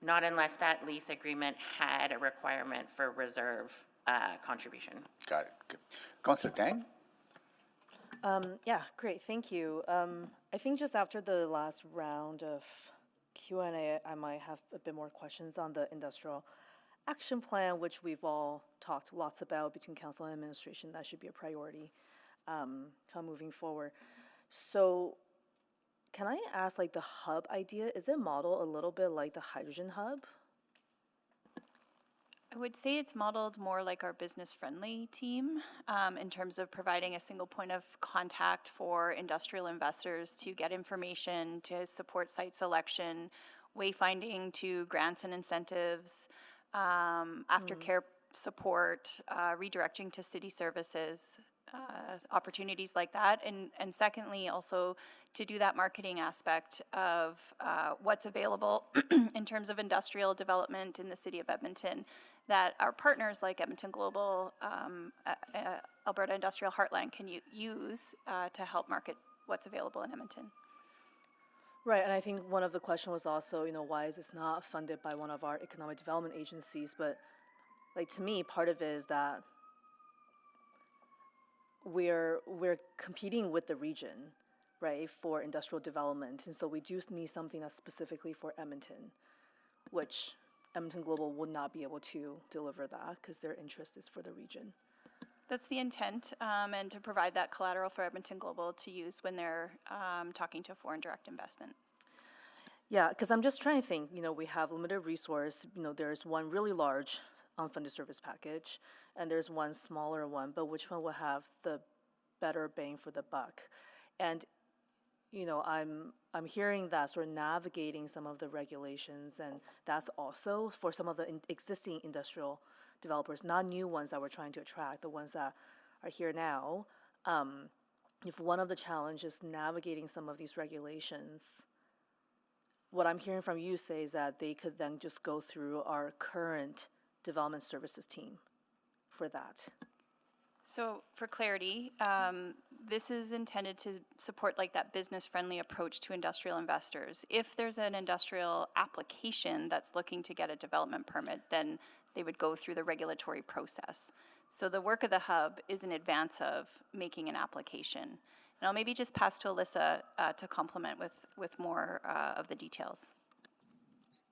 Not unless that lease agreement had a requirement for reserve contribution. Got it. Okay. Councillor Tang? Yeah, great, thank you. I think just after the last round of Q&A, I might have a bit more questions on the industrial action plan, which we've all talked lots about between council and administration. That should be a priority moving forward. So can I ask, like, the hub idea, is it modeled a little bit like the hydrogen hub? I would say it's modeled more like our business-friendly team in terms of providing a single point of contact for industrial investors to get information, to support site selection, wayfinding to grants and incentives, aftercare support, redirecting to city services, opportunities like that. And secondly, also to do that marketing aspect of what's available in terms of industrial development in the city of Edmonton that our partners like Edmonton Global, Alberta Industrial Heartland can use to help market what's available in Edmonton. Right, and I think one of the questions was also, why is this not funded by one of our economic development agencies? But, like, to me, part of it is that we're competing with the region, right, for industrial development, and so we do need something that's specifically for Edmonton, which Edmonton Global would not be able to deliver that because their interest is for the region. That's the intent, and to provide that collateral for Edmonton Global to use when they're talking to foreign direct investment. Yeah, because I'm just trying to think, we have limited resource, there's one really large unfunded service package, and there's one smaller one, but which one will have the better bang for the buck? And, I'm hearing that sort of navigating some of the regulations, and that's also for some of the existing industrial developers, not new ones that we're trying to attract, the ones that are here now. If one of the challenges navigating some of these regulations, what I'm hearing from you say is that they could then just go through our current development services team for that. So for clarity, this is intended to support like that business-friendly approach to industrial investors. If there's an industrial application that's looking to get a development permit, then they would go through the regulatory process. So the work of the hub is in advance of making an application. And I'll maybe just pass to Alyssa to complement with more of the details.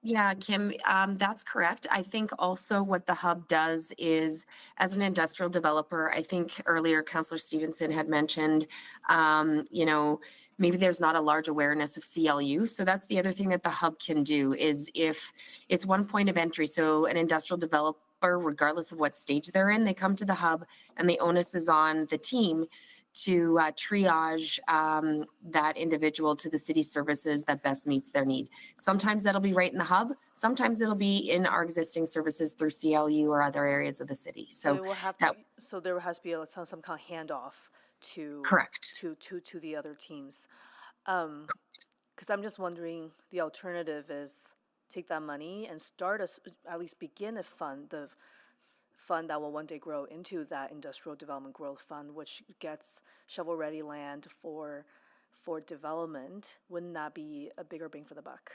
Yeah, Kim, that's correct. I think also what the hub does is, as an industrial developer, I think earlier Councillor Stevenson had mentioned, maybe there's not a large awareness of CLU. So that's the other thing that the hub can do is if it's one point of entry. So an industrial developer, regardless of what stage they're in, they come to the hub and the onus is on the team to triage that individual to the city services that best meets their need. Sometimes that'll be right in the hub. Sometimes it'll be in our existing services through CLU or other areas of the city. So it will have to, so there has to be some kind of handoff to correct to the other teams. Because I'm just wondering, the alternative is take that money and start at least begin a fund, the fund that will one day grow into that industrial development growth fund, which gets shovel-ready land for development. Wouldn't that be a bigger bang for the buck?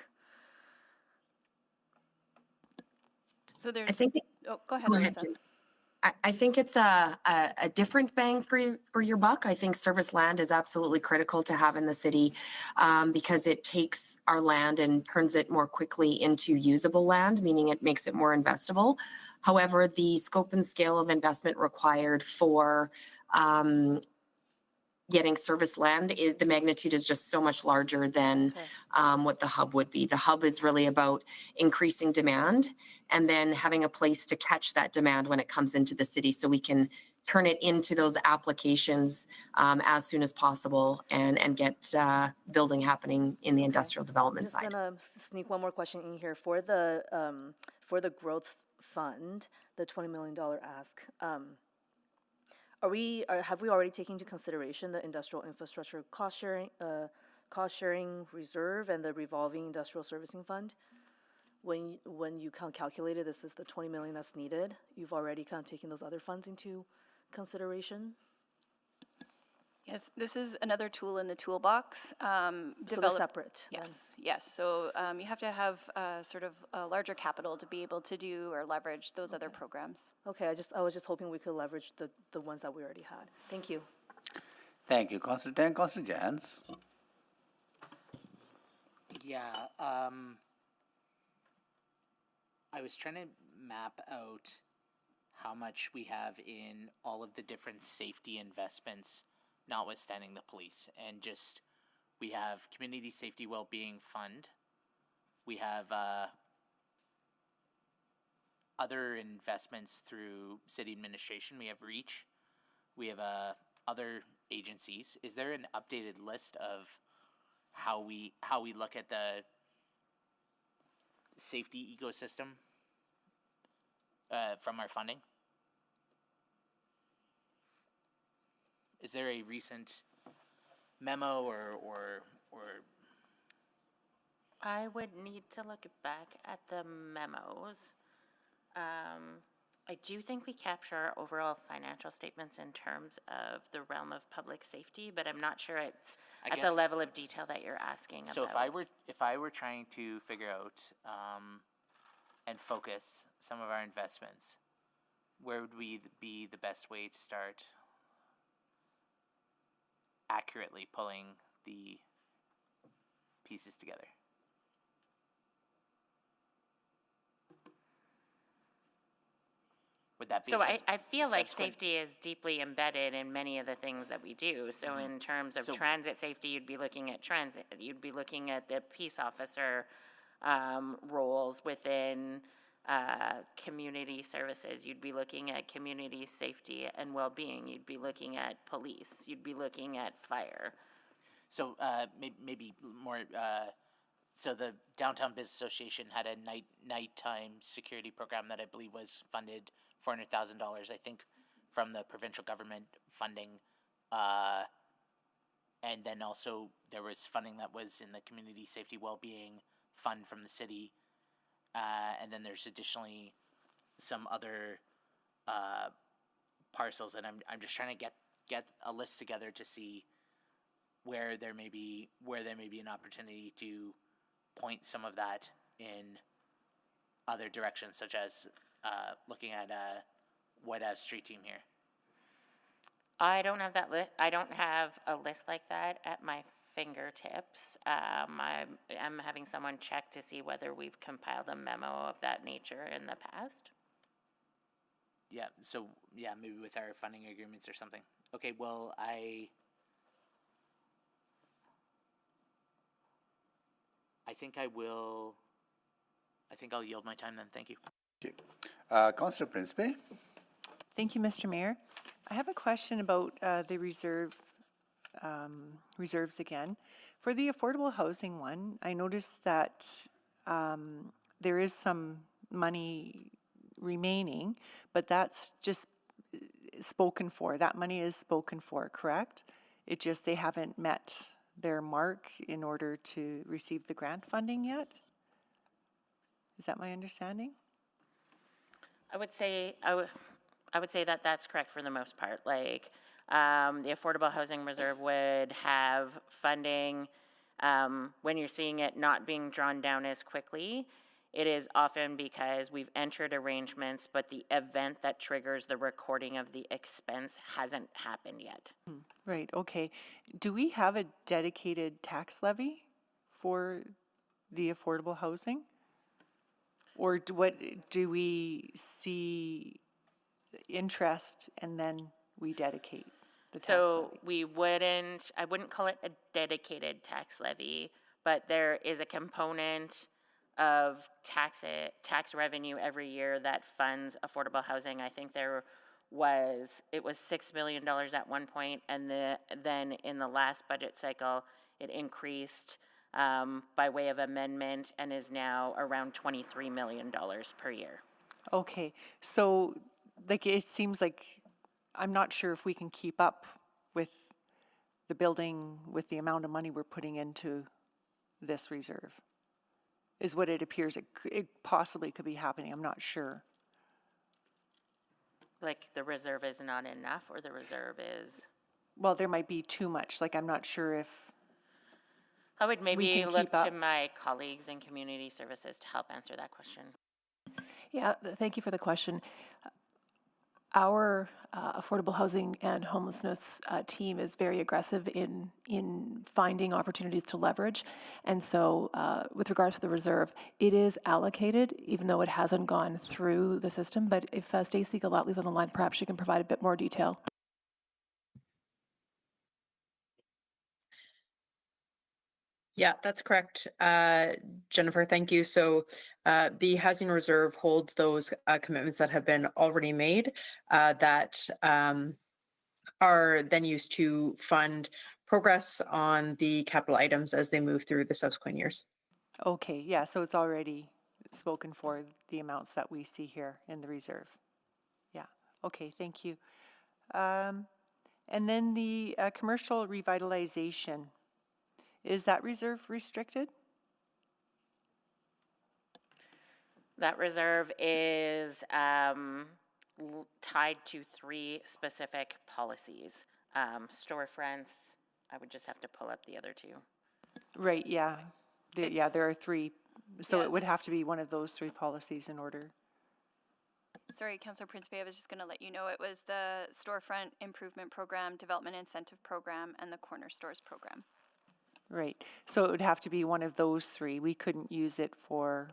So there's. I think go ahead, Alyssa. I think it's a different bang for your buck. I think service land is absolutely critical to have in the city because it takes our land and turns it more quickly into usable land, meaning it makes it more investable. However, the scope and scale of investment required for getting service land, the magnitude is just so much larger than what the hub would be. The hub is really about increasing demand and then having a place to catch that demand when it comes into the city so we can turn it into those applications as soon as possible and get building happening in the industrial development side. I'm just gonna sneak one more question in here for the growth fund, the $20 million ask. Have we already taken into consideration the industrial infrastructure cost sharing reserve and the revolving industrial servicing fund? When you kind of calculated this is the 20 million that's needed, you've already kind of taken those other funds into consideration? Yes, this is another tool in the toolbox. So they're separate? Yes, yes. So you have to have sort of a larger capital to be able to do or leverage those other programs. Okay, I was just hoping we could leverage the ones that we already had. Thank you. Thank you, Councillor Tang. Councillor Jans. Yeah, I was trying to map out how much we have in all of the different safety investments, notwithstanding the police, and just we have community safety well-being fund, we have other investments through city administration, we have REACH, we have other agencies. Is there an updated list of how we look at the safety ecosystem from our funding? Is there a recent memo or I would need to look back at the memos. I do think we capture our overall financial statements in terms of the realm of public safety, but I'm not sure it's at the level of detail that you're asking so about. if I were trying to figure out and focus some of our investments, where would be the best way to start accurately pulling the pieces together? Would that be? So a sub- I feel like subsequent- safety is deeply embedded in many of the things that we do. So in terms of So- transit safety, you'd be looking at transit, you'd be looking at the peace officer roles within community services. You'd be looking at community safety and well-being. You'd be looking at police. You'd be looking at fire. So maybe more. So the Downtown Business Association had a nighttime security program that I believe was funded $400,000, I think, from the provincial government funding, and then also there was funding that was in the community safety well-being fund from the city, and then there's additionally some other parcels, and I'm just trying to get a list together to see where there may be an opportunity to point some of that in other directions, such as looking at White House street team here. I don't have that I don't have a list like that at my fingertips. I'm having someone check to see whether we've compiled a memo of that nature in the past. Yeah, so maybe with our funding agreements or something. Okay, well, I think I'll yield my time then. Thank you. Okay. Councillor Principe? Thank you, Mr. Mayor. I have a question about the reserves again. For the affordable housing one, I noticed that there is some money remaining, but that's just spoken for. That money is spoken for, correct? It just, they haven't met their mark in order to receive the grant funding yet? Is that my understanding? I would say that that's correct for the most part. Like, the Affordable Housing Reserve would have funding, when you're seeing it not being drawn down as quickly, it is often because we've entered arrangements, but the event that triggers the recording of the expense hasn't happened yet. Right, okay. Do we have a dedicated tax levy for the affordable housing? Or do we see interest and then we dedicate the tax levy? I wouldn't call it a dedicated tax levy, but there is a component of tax revenue every year that funds affordable housing. I think it was $6 million at one point, and then in the last budget cycle, it increased by way of amendment and is now around $23 million per year. Okay, so like it seems like I'm not sure if we can keep up with the building with the amount of money we're putting into this reserve, is what it appears it possibly could be happening. I'm not sure. Like the reserve is not enough, or the reserve is? Well, there might be too much. Like, I'm not sure if I would maybe can look keep up. to my colleagues in community services to help answer that question. Yeah, thank you for the question. Our affordable housing and homelessness team is very aggressive in finding opportunities to leverage. And so with regards to the reserve, it is allocated, even though it hasn't gone through the system. But if Stacey Galatly's on the line, perhaps she can provide a bit more detail. Yeah, that's correct. Jennifer, thank you. So the Housing Reserve holds those commitments that have been already made that are then used to fund progress on the capital items as they move through the subsequent years. Okay, yeah, so it's already spoken for, the amounts that we see here in the reserve. Yeah, okay, thank you. And then the commercial revitalization, is that reserve restricted? That reserve is tied to 3 specific policies. Storefronts, I would just have to pull up the other 2. Right, yeah. There are 3. So it would have to be one of those 3 policies in order. Sorry, Councillor Principe, I was just going to let you know it was the Storefront Improvement Program, Development Incentive Program, and the Corner Stores Program. Right, so it would have to be one of those 3. We couldn't use it for,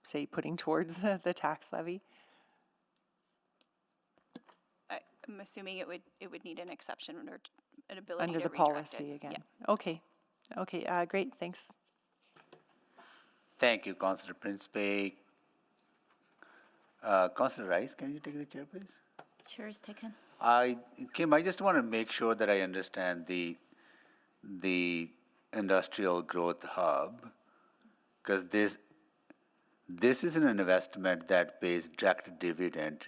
say, putting towards the tax levy. I'm assuming it would need an exception or an ability Under to the redirect policy it. again. Yeah. Okay, great, thanks. Thank you, Councillor Principe. Councillor Rice, can you take the chair, please? Chair is taken. Kim, I just want to make sure that I understand the industrial growth hub, because this is an investment that pays direct dividend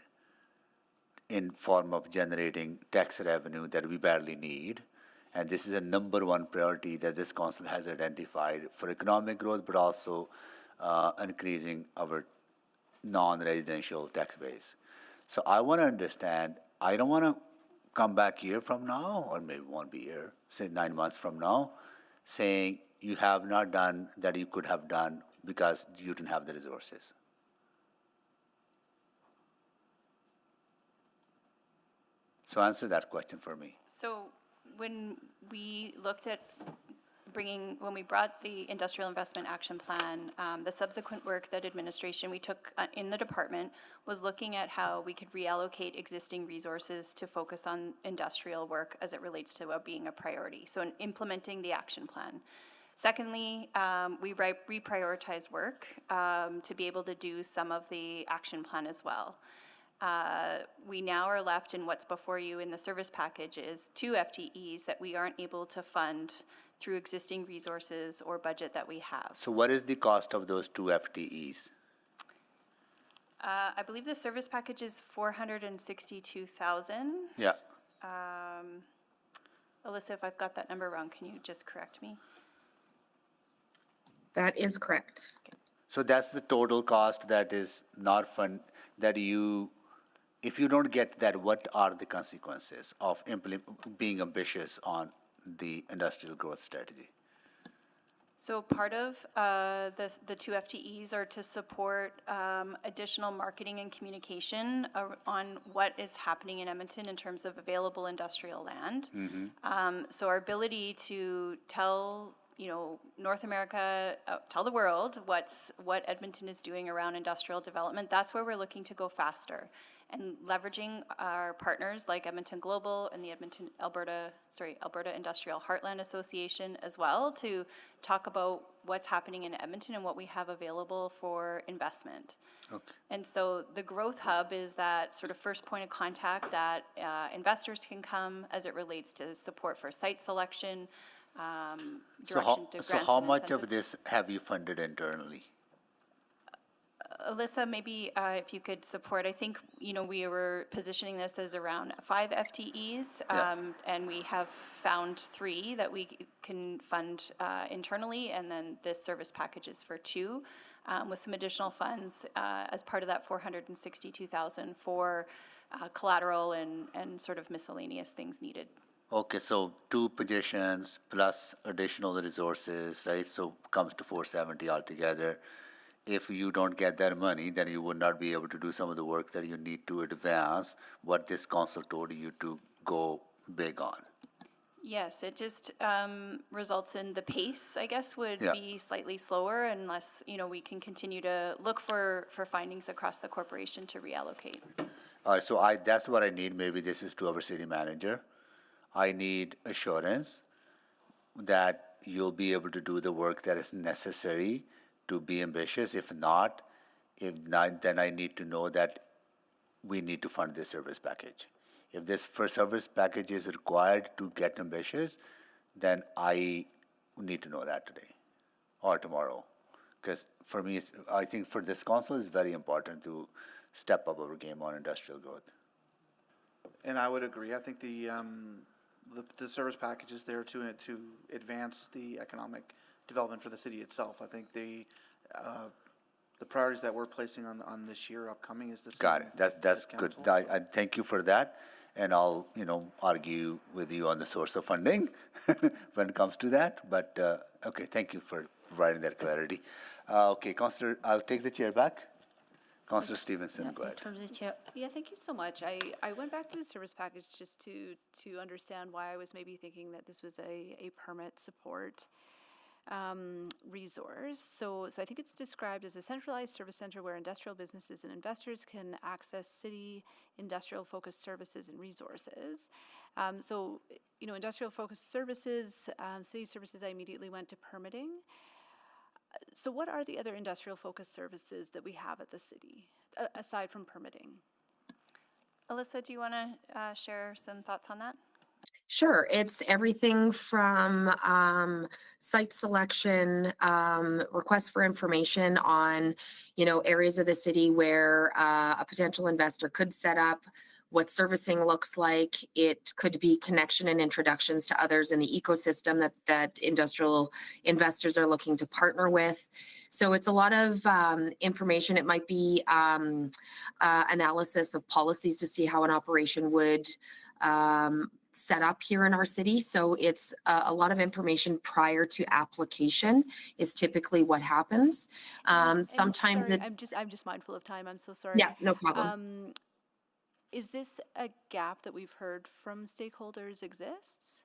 in form of generating tax revenue that we barely need. And this is a number one priority that this council has identified for economic growth, but also increasing our non-residential tax base. So I want to understand, I don't want to come back year from now, or maybe won't be here, say 9 months from now, saying you have not done that you could have done because you didn't have the resources. So answer that question for me. So when we looked at when we brought the Industrial Investment Action Plan, the subsequent work that administration we took in the department was looking at how we could reallocate existing resources to focus on industrial work as it relates to being a priority. So in implementing the action plan. Secondly, we reprioritize work to be able to do some of the action plan as well. We now are left in what's before you in the service package is 2 FTEs that we aren't able to fund through existing resources or budget that we have. So what is the cost of those 2 FTEs? I believe the service package is 462,000. Yeah. Alyssa, if I've got that number wrong, can you just correct me? That is correct. So that's the total cost that is not that if you don't get that, what are the consequences of being ambitious on the industrial growth strategy? So part of the 2 FTEs are to support additional marketing and communication on what is happening in Edmonton in terms of available industrial land. So our ability to tell North America, tell the world what Edmonton is doing around industrial development, that's where we're looking to go faster. And leveraging our partners like Edmonton Global and the Alberta Industrial Heartland Association as well to talk about what's happening in Edmonton and what we have available for investment. Okay. And so the Growth Hub is that sort of first point of contact that investors can come as it relates to support for site selection, direction to grants So how and much of incentives. this have you funded internally? Alyssa, maybe if you could support, I think, we were positioning this as around 5 FTEs, and we have found 3 that we can fund internally, and then this service package is for 2, with some additional funds as part of that 462,000 for collateral and sort of miscellaneous things needed. Okay, so 2 positions plus additional resources, right? So comes to 470 altogether. If you don't get that money, then you would not be able to do some of the work that you need to advance what this council told you to go big on. Yes, it just results in the pace, I guess, would be slightly slower unless, we can continue to look for findings across the corporation to reallocate. All right, so that's what I need. Maybe this is to our city manager. I need assurance that you'll be able to do the work that is necessary to be ambitious. If not, then I need to know that we need to fund this service package. If this first service package is required to get ambitious, then I need to know that today or tomorrow. Because for me, I think for this council, it's very important to step up our game on industrial growth. And I would agree. I think the service package is there to advance the economic development for the city itself. I think the priorities that we're placing on this year upcoming is the. Got it. That's good. I thank you for that, and I'll argue with you on the source of funding when it comes to that. But okay, thank you for providing that clarity. Okay, Councillor, I'll take the chair back. Councillor Stevenson, go ahead. Yeah, thank you so much. I went back to the service package just to understand why I was maybe thinking that this was a permit support. resource. So I think it's described as a centralized service center where industrial businesses and investors can access city industrial-focused services and resources. Industrial-focused services, city services, I immediately went to permitting. So what are the other industrial-focused services that we have at the city, aside from permitting? Alyssa, do you want to share some thoughts on that? Sure, it's everything from site selection, requests for information on, areas of the city where a potential investor could set up, what servicing looks like. It could be connection and introductions to others in the ecosystem that industrial investors are looking to partner with. So it's a lot of information. It might be analysis of policies to see how an operation would set up here in our city. So it's a lot of information prior to application is typically what happens. Sometimes sorry, I'm just mindful of time. I'm so sorry. Yeah, no problem. Is this a gap that we've heard from stakeholders exists?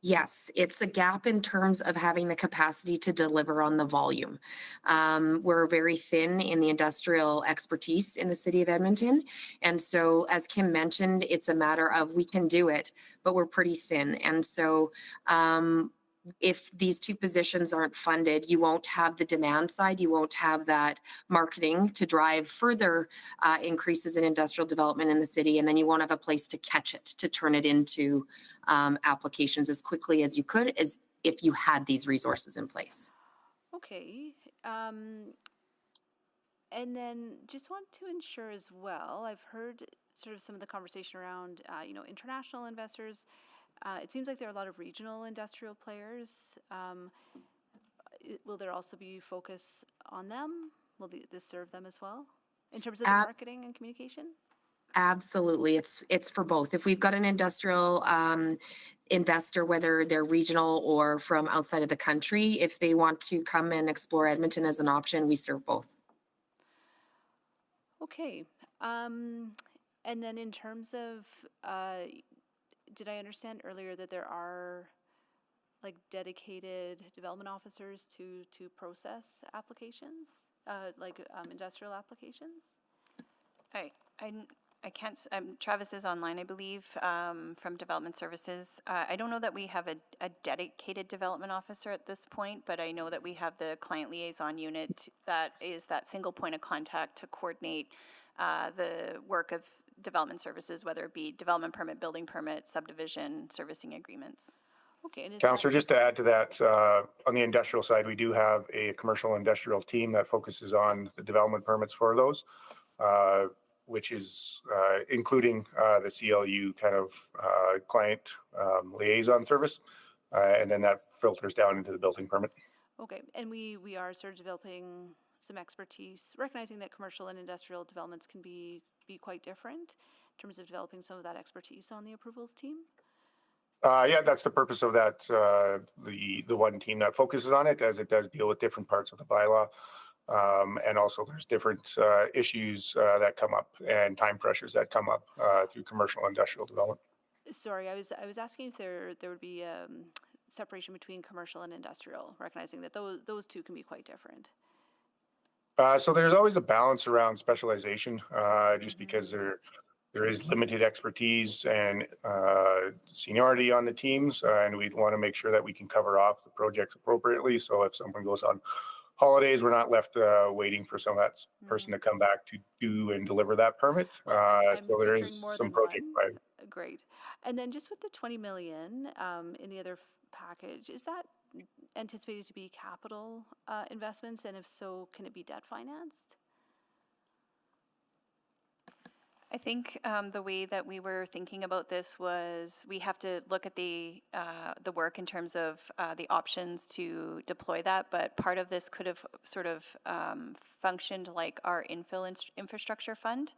Yes, it's a gap in terms of having the capacity to deliver on the volume. We're very thin in the industrial expertise in the city of Edmonton. And so, as Kim mentioned, it's a matter of we can do it, but we're pretty thin. And so, if these two positions aren't funded, you won't have the demand side, you won't have that marketing to drive further increases in industrial development in the city, and then you won't have a place to catch it, to turn it into applications as quickly as you could, as if you had these resources in place. Okay. And then just want to ensure as well, I've heard sort of some of the conversation around, international investors. It seems like there are a lot of regional industrial players. Will there also be focus on them? Will this serve them as well in terms of the marketing and communication? Absolutely. It's for both. If we've got an industrial investor, whether they're regional or from outside of the country, if they want to come and explore Edmonton as an option, we serve both. Okay. And then in terms of, did I understand earlier that there are like dedicated development officers to process applications, industrial applications? I can't, Travis is online, I believe, from Development Services. I don't know that we have a dedicated development officer at this point, but I know that we have the client liaison unit that is that single point of contact to coordinate the work of development services, whether it be development permit, building permit, subdivision, servicing agreements. Okay. Councillor, just to add to that, on the industrial side, we do have a commercial industrial team that focuses on the development permits for those, which is including the CLU kind of client liaison service, and then that filters down into the building permit. Okay, and we are sort of developing some expertise, recognizing that commercial and industrial developments can be quite different in terms of developing some of that expertise on the approvals team? Yeah, that's the purpose of that, the one team that focuses on it, as it does deal with different parts of the bylaw. And also there's different issues that come up and time pressures that come up through commercial and industrial development. Sorry, I was asking if there would be separation between commercial and industrial, recognizing that those two can be quite different. So there's always a balance around specialization, just because there is limited expertise and seniority on the teams, and we want to make sure that we can cover off the projects appropriately. So if someone goes on holidays, we're not left waiting for some of that person to come back to do and deliver that permit. So there is some project planning. Great. And then just with the 20 million in the other package, is that anticipated to be capital investments? And if so, can it be debt financed? I think the way that we were thinking about this was we have to look at the work in terms of the options to deploy that, but part of this could have sort of functioned like our infill infrastructure fund,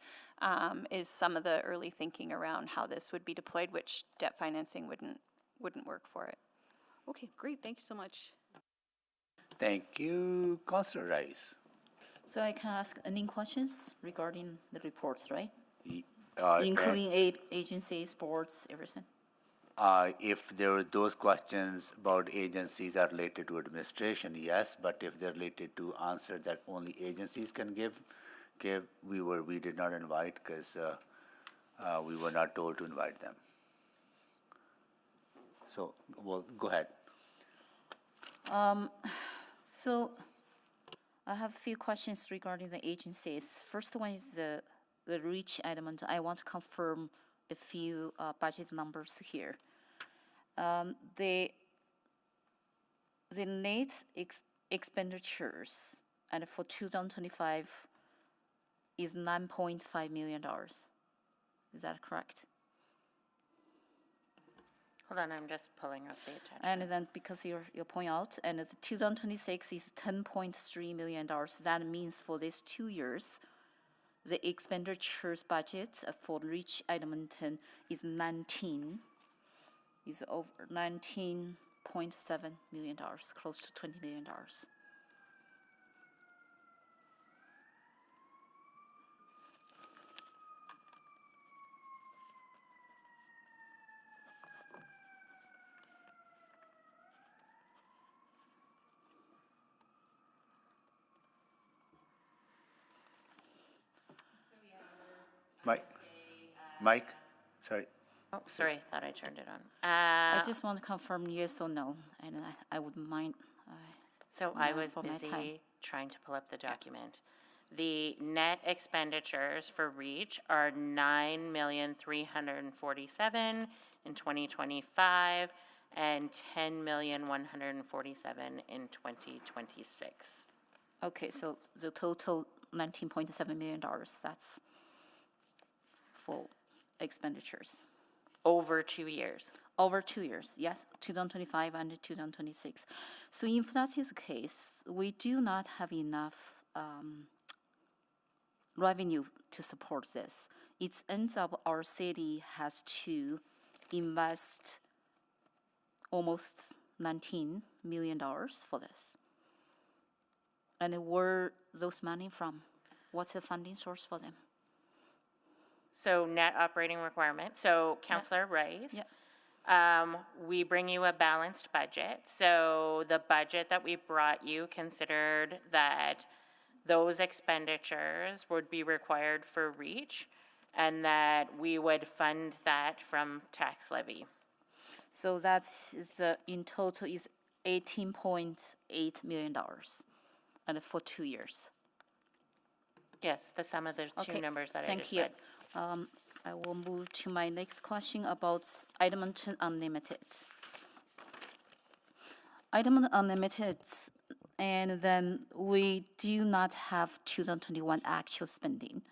is some of the early thinking around how this would be deployed, which debt financing wouldn't work for it. Okay, great. Thank you so much. Thank you, Councillor Rice. So I can ask any questions regarding the reports, right? Uh, Including agencies, boards, everything. If there are those questions about agencies are related to administration, yes, but if they're related to answer that only agencies can give, we did not invite because we were not told to invite them. So, well, go ahead. So I have a few questions regarding the agencies. First one is the reach element. I want to confirm a few budget numbers here. The net expenditures and for 2025 is $9.5 million. Is that correct? Hold on, I'm just pulling up the attachment. And then because you point out, and the 2026 is $10.3 million. That means for these 2 years, the expenditures budget for Reach Edmonton is over $19.7 million, close to $20 million. Mike, sorry. Oh, sorry, thought I turned it on. I just want to confirm yes or no, and I wouldn't mind. So I no was for my time. busy trying to pull up the document. The net expenditures for REACH are $9,347,000 in 2025 and $10,147,000 in 2026. Okay, so the total $19.7 million, that's for expenditures. Over 2 years. Over 2 years, yes, 2025 and 2026. So if that is the case, we do not have enough revenue to support this. It ends up our city has to invest almost $19 million for this. And where those money from? What's the funding source for them? So net operating requirement. So Councillor Rice, we bring you a balanced budget. So the budget that we brought you considered that those expenditures would be required for REACH and that we would fund that from tax levy. So that's in total is $18.8 million, and for 2 years. Yes, the sum of the two numbers that I just Thank read. you. I will move to my next question about Edmonton Unlimited. Edmonton Unlimited, and then we do not have 2021 actual spending.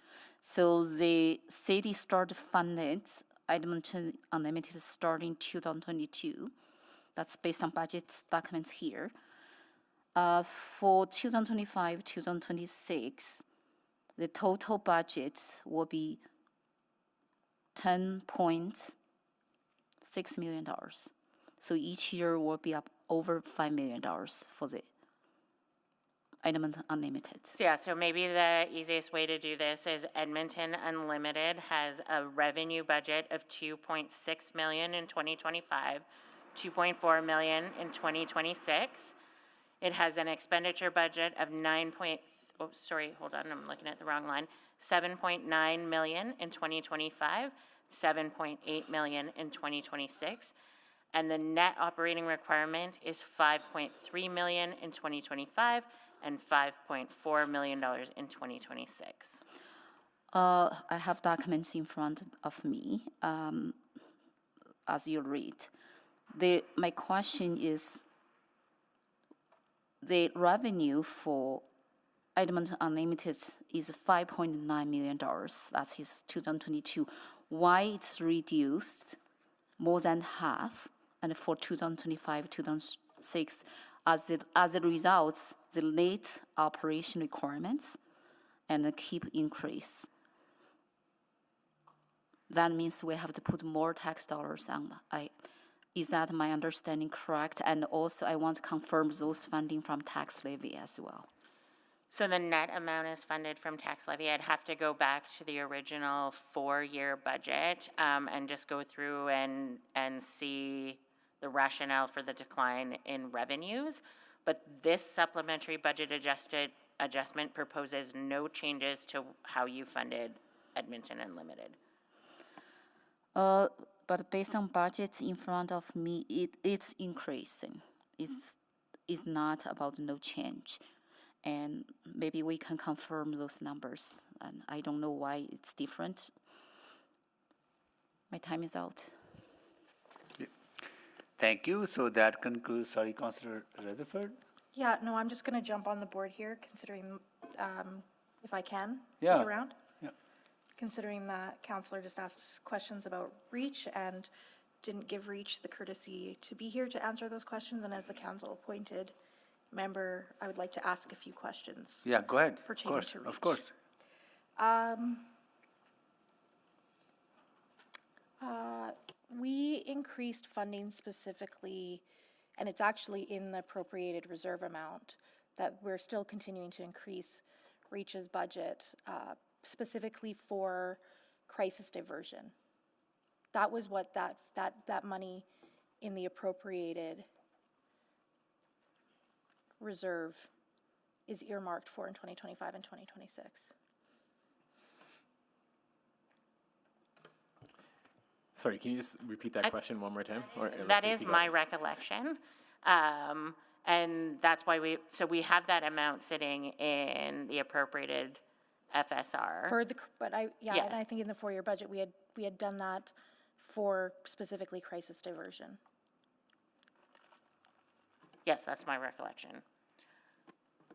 So the city started funded Edmonton Unlimited starting 2022. That's based on budget documents here. For 2025, 2026, the total budget will be $10.6 million. So each year will be up over $5 million for the Edmonton Unlimited. So maybe the easiest way to do this is Edmonton Unlimited has a revenue budget of $2.6 million in 2025, $2.4 million in 2026. It has an expenditure budget of $7.9 million in 2025, $7.8 million in 2026. And the net operating requirement is $5.3 million in 2025 and $5.4 million in 2026. I have documents in front of me, as you read. My question is, the revenue for Edmonton Unlimited is $5.9 million. That's his 2022. Why it's reduced more than half, and for 2025, 2006, as a result, the late operation requirements and keep increase. That means we have to put more tax dollars on. Is that my understanding correct? And also, I want to confirm those funding from tax levy as well. So the net amount is funded from tax levy. I'd have to go back to the original 4-year budget and just go through and see the rationale for the decline in revenues. But this supplementary budget adjustment proposes no changes to how you funded Edmonton Unlimited. But based on budgets in front of me, it's increasing. It's not about no change. And maybe we can confirm those numbers. And I don't know why it's different. My time is out. Thank you. So that concludes, sorry, Councillor Rutherford? Yeah, no, I'm just going to jump on the board here, considering, if I can, Yeah. get around. Yeah. Considering that Councillor just asked questions about REACH and didn't give REACH the courtesy to be here to answer those questions, and as the council-appointed member, I would like to ask a few questions. Yeah, go ahead. Of Pertaining course, to of REACH. course. We increased funding specifically, and it's actually in the appropriated reserve amount, that we're still continuing to increase REACH's budget, specifically for crisis diversion. That was what that money in the appropriated reserve is earmarked for in 2025 and 2026. Sorry, can you just repeat that question one more time? That is my recollection. And that's why we have that amount sitting in the appropriated FSR. And I think in the 4-year budget, we had done that for specifically crisis diversion. Yes, that's my recollection.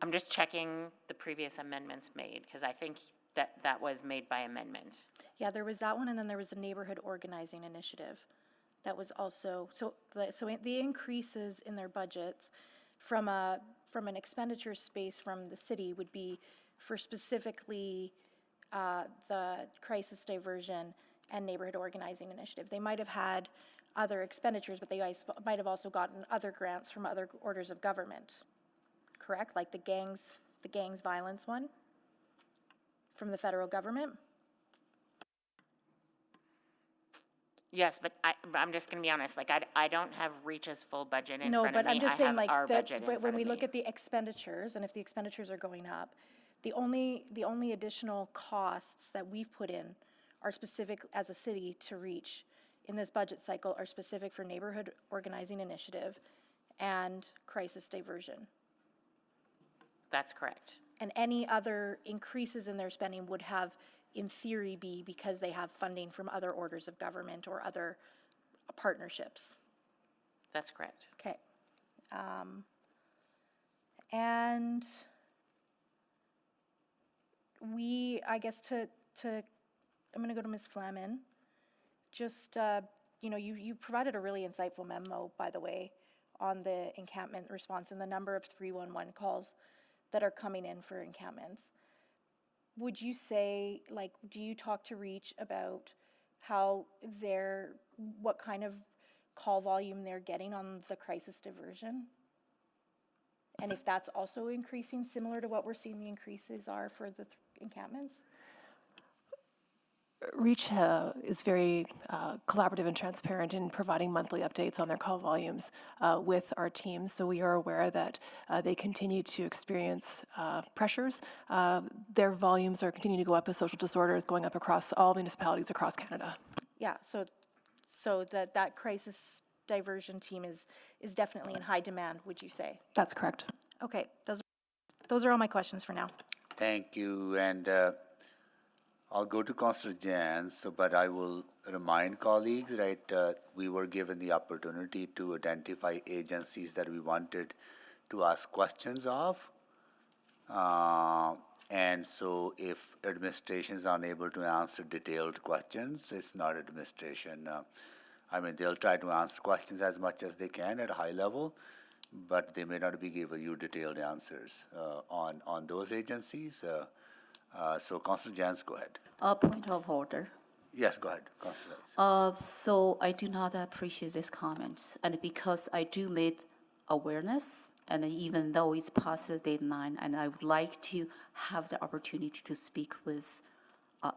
I'm just checking the previous amendments made, because I think that was made by amendment. Yeah, there was that one, and then there was the neighborhood organizing initiative. That was also, the increases in their budgets from an expenditure space from the city would be for specifically the crisis diversion and neighborhood organizing initiative. They might have had other expenditures, but they might have also gotten other grants from other orders of government, correct? Like the gangs violence one from the federal government? Yes, but I'm just going to be honest, like, I don't have REACH's full budget in No, front of but me. I'm just I saying, have our like, budget in when front we of look me. at the expenditures, and if the expenditures are going up, the only additional costs that we've put in are specific as a city to REACH in this budget cycle are specific for neighborhood organizing initiative and crisis diversion. That's correct. And any other increases in their spending would have, in theory, be because they have funding from other orders of government or other partnerships. That's correct. Okay. And I guess I'm gonna go to Ms. Flamin. Just, you provided a really insightful memo, by the way, on the encampment response and the number of 311 calls that are coming in for encampments. Would you say, like, do you talk to REACH about what kind of call volume they're getting on the crisis diversion? And if that's also increasing, similar to what we're seeing the increases are for the encampments? REACH is very collaborative and transparent in providing monthly updates on their call volumes with our teams. So we are aware that they continue to experience pressures. Their volumes are continuing to go up as social disorder is going up across all municipalities across Canada. Yeah, so that crisis diversion team is definitely in high demand, would you say? That's correct. Okay, those are all my questions for now. Thank you, and I'll go to Councillor Jans, but I will remind colleagues, right, we were given the opportunity to identify agencies that we wanted to ask questions of. And so if administration is unable to answer detailed questions, it's not administration. They'll try to answer questions as much as they can at a high level, but they may not be giving you detailed answers on those agencies. So Councillor Jans, go ahead. Point of order. Yes, go ahead, Councillor. So I do not appreciate this comment, and because I do made awareness, and even though it's past the deadline, and I would like to have the opportunity to speak with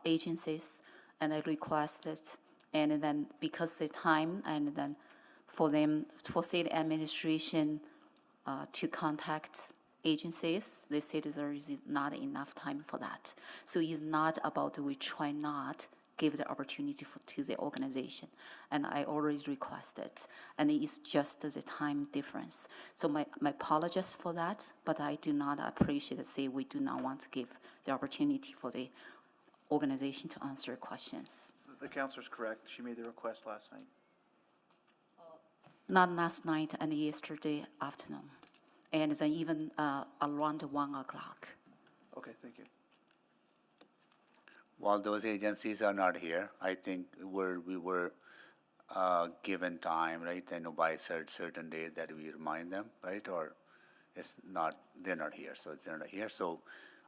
agencies, and I requested, and then because the time, and then for city administration to contact agencies, they said there is not enough time for that. So it's not about we try not give the opportunity to the organization, and I already requested, and it's just the time difference. So my apologies for that, but I do not appreciate it. Say we do not want to give the opportunity for the organization to answer questions. The counselor's correct. She made the request last night. Not last night and yesterday afternoon, and then even around 1 o'clock. Okay, thank you. While those agencies are not here, I think we were given time, right? And by a certain date that we remind them, right? Or it's not, they're not here, so they're not here. So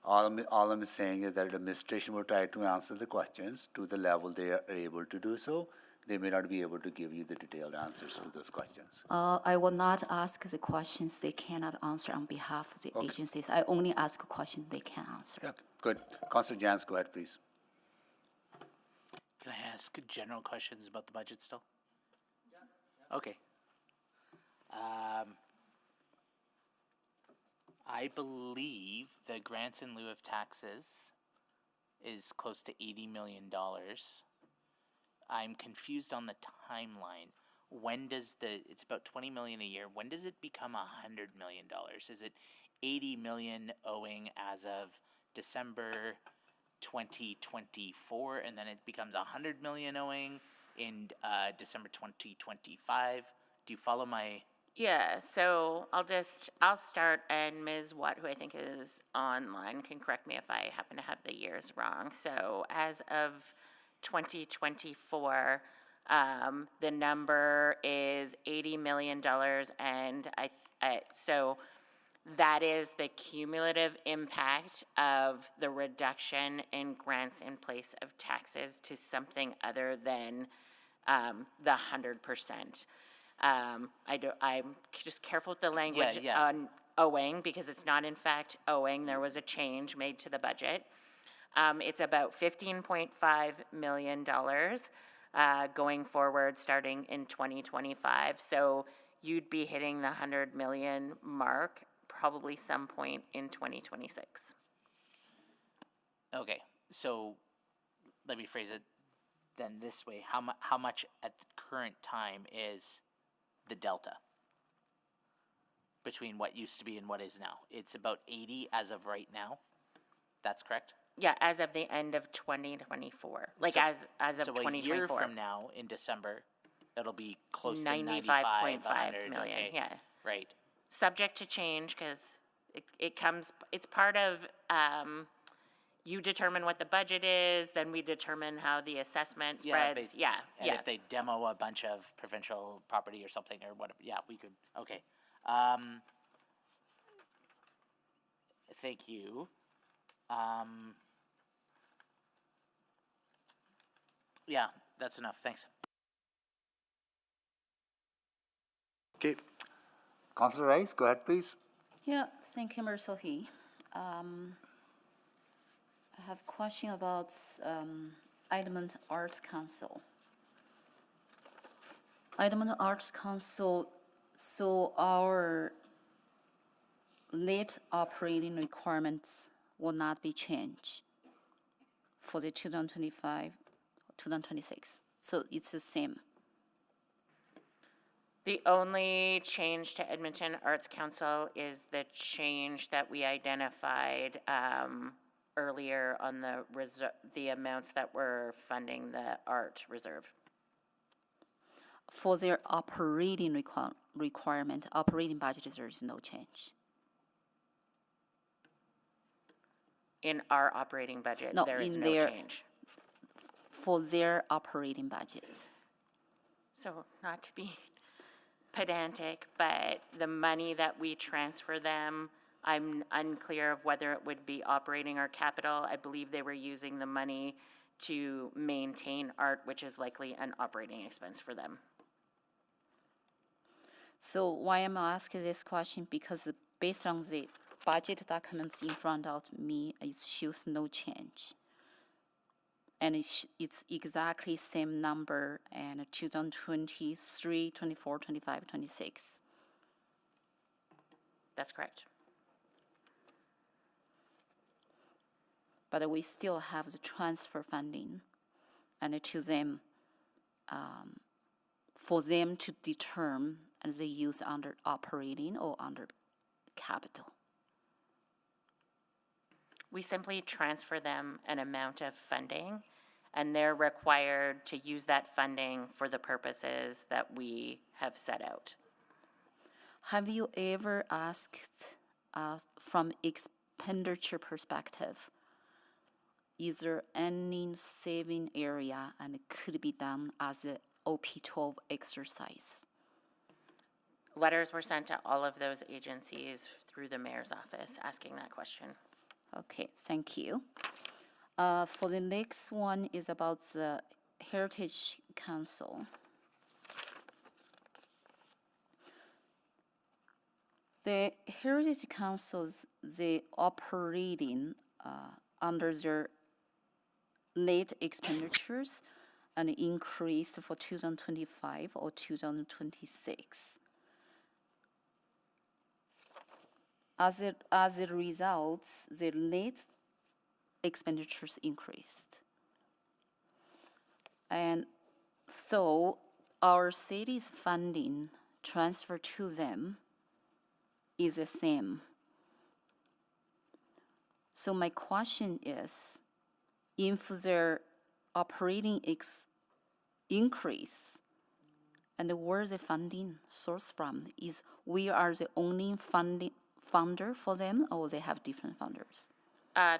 all I'm saying is that the administration will try to answer the questions to the level they are able to do so. They may not be able to give you the detailed answers to those questions. I will not ask the questions they cannot answer on behalf of the agencies. I only ask questions they can answer. Yeah, good. Councillor Jans, go ahead, please. Can I ask general questions about the budget still? Yeah. Okay. I believe the grants in lieu of taxes is close to $80 million. I'm confused on the timeline. When does it's about 20 million a year. When does it become $100 million? Is it 80 million owing as of December 2024, and then it becomes 100 million owing in December 2025? Do you follow my? Yeah, so I'll start, and Ms. Watt, who I think is online, can correct me if I happen to have the years wrong. So as of 2024, the number is $80 million, and so that is the cumulative impact of the reduction in grants in place of taxes to something other than the 100%. I'm just careful with the language on owing, because it's not in fact owing. There was a change made to the budget. It's about $15.5 million going forward starting in 2025. So you'd be hitting the 100 million mark probably some point in 2026. Okay, so let me phrase it then this way. How much at the current time is the delta between what used to be and what is now? It's about 80 as of right now. That's correct? Yeah, as of the end of 2024. Like so, as of 2024. So a year from now in December, it'll be close to 95.5 million. Okay. Yeah. Right. Subject to change, because it's part of, you determine what the budget is, then we determine how the assessment spreads. And if they demo a bunch of provincial property or something or whatever, we could, okay. Thank you. Yeah, that's enough. Thanks. Okay. Councillor Rice, go ahead, please. Yeah, thank you, Mayor Sohi. I have a question about Edmonton Arts Council. Edmonton Arts Council, so our late operating requirements will not be changed for the 2025, 2026. So it's the same. The only change to Edmonton Arts Council is the change that we identified earlier on the amounts that were funding the art reserve. For their operating requirement, operating budget, there is no change. In our operating budget, there is no change. For their operating budget. So not to be pedantic, but the money that we transfer them, I'm unclear of whether it would be operating or capital. I believe they were using the money to maintain art, which is likely an operating expense for them. So why I'm asking this question, because based on the budget documents in front of me, it shows no change. And it's exactly same number and 2023, 24, 25, 26. That's correct. But we still have the transfer funding and to them, for them to determine and they use under operating or under capital. We simply transfer them an amount of funding, and they're required to use that funding for the purposes that we have set out. Have you ever asked from expenditure perspective, is there any saving area and it could be done as a OP12 exercise? Letters were sent to all of those agencies through the mayor's office asking that question. Okay, thank you. For the next one is about the Heritage Council. The Heritage Councils, they operating under their net expenditures and increased for 2025 or 2026. As a result, the net expenditures increased. And so our city's funding transfer to them is the same. So my question is, if their operating increase, and where the funding source from? Is we are the only funder for them, or they have different funders?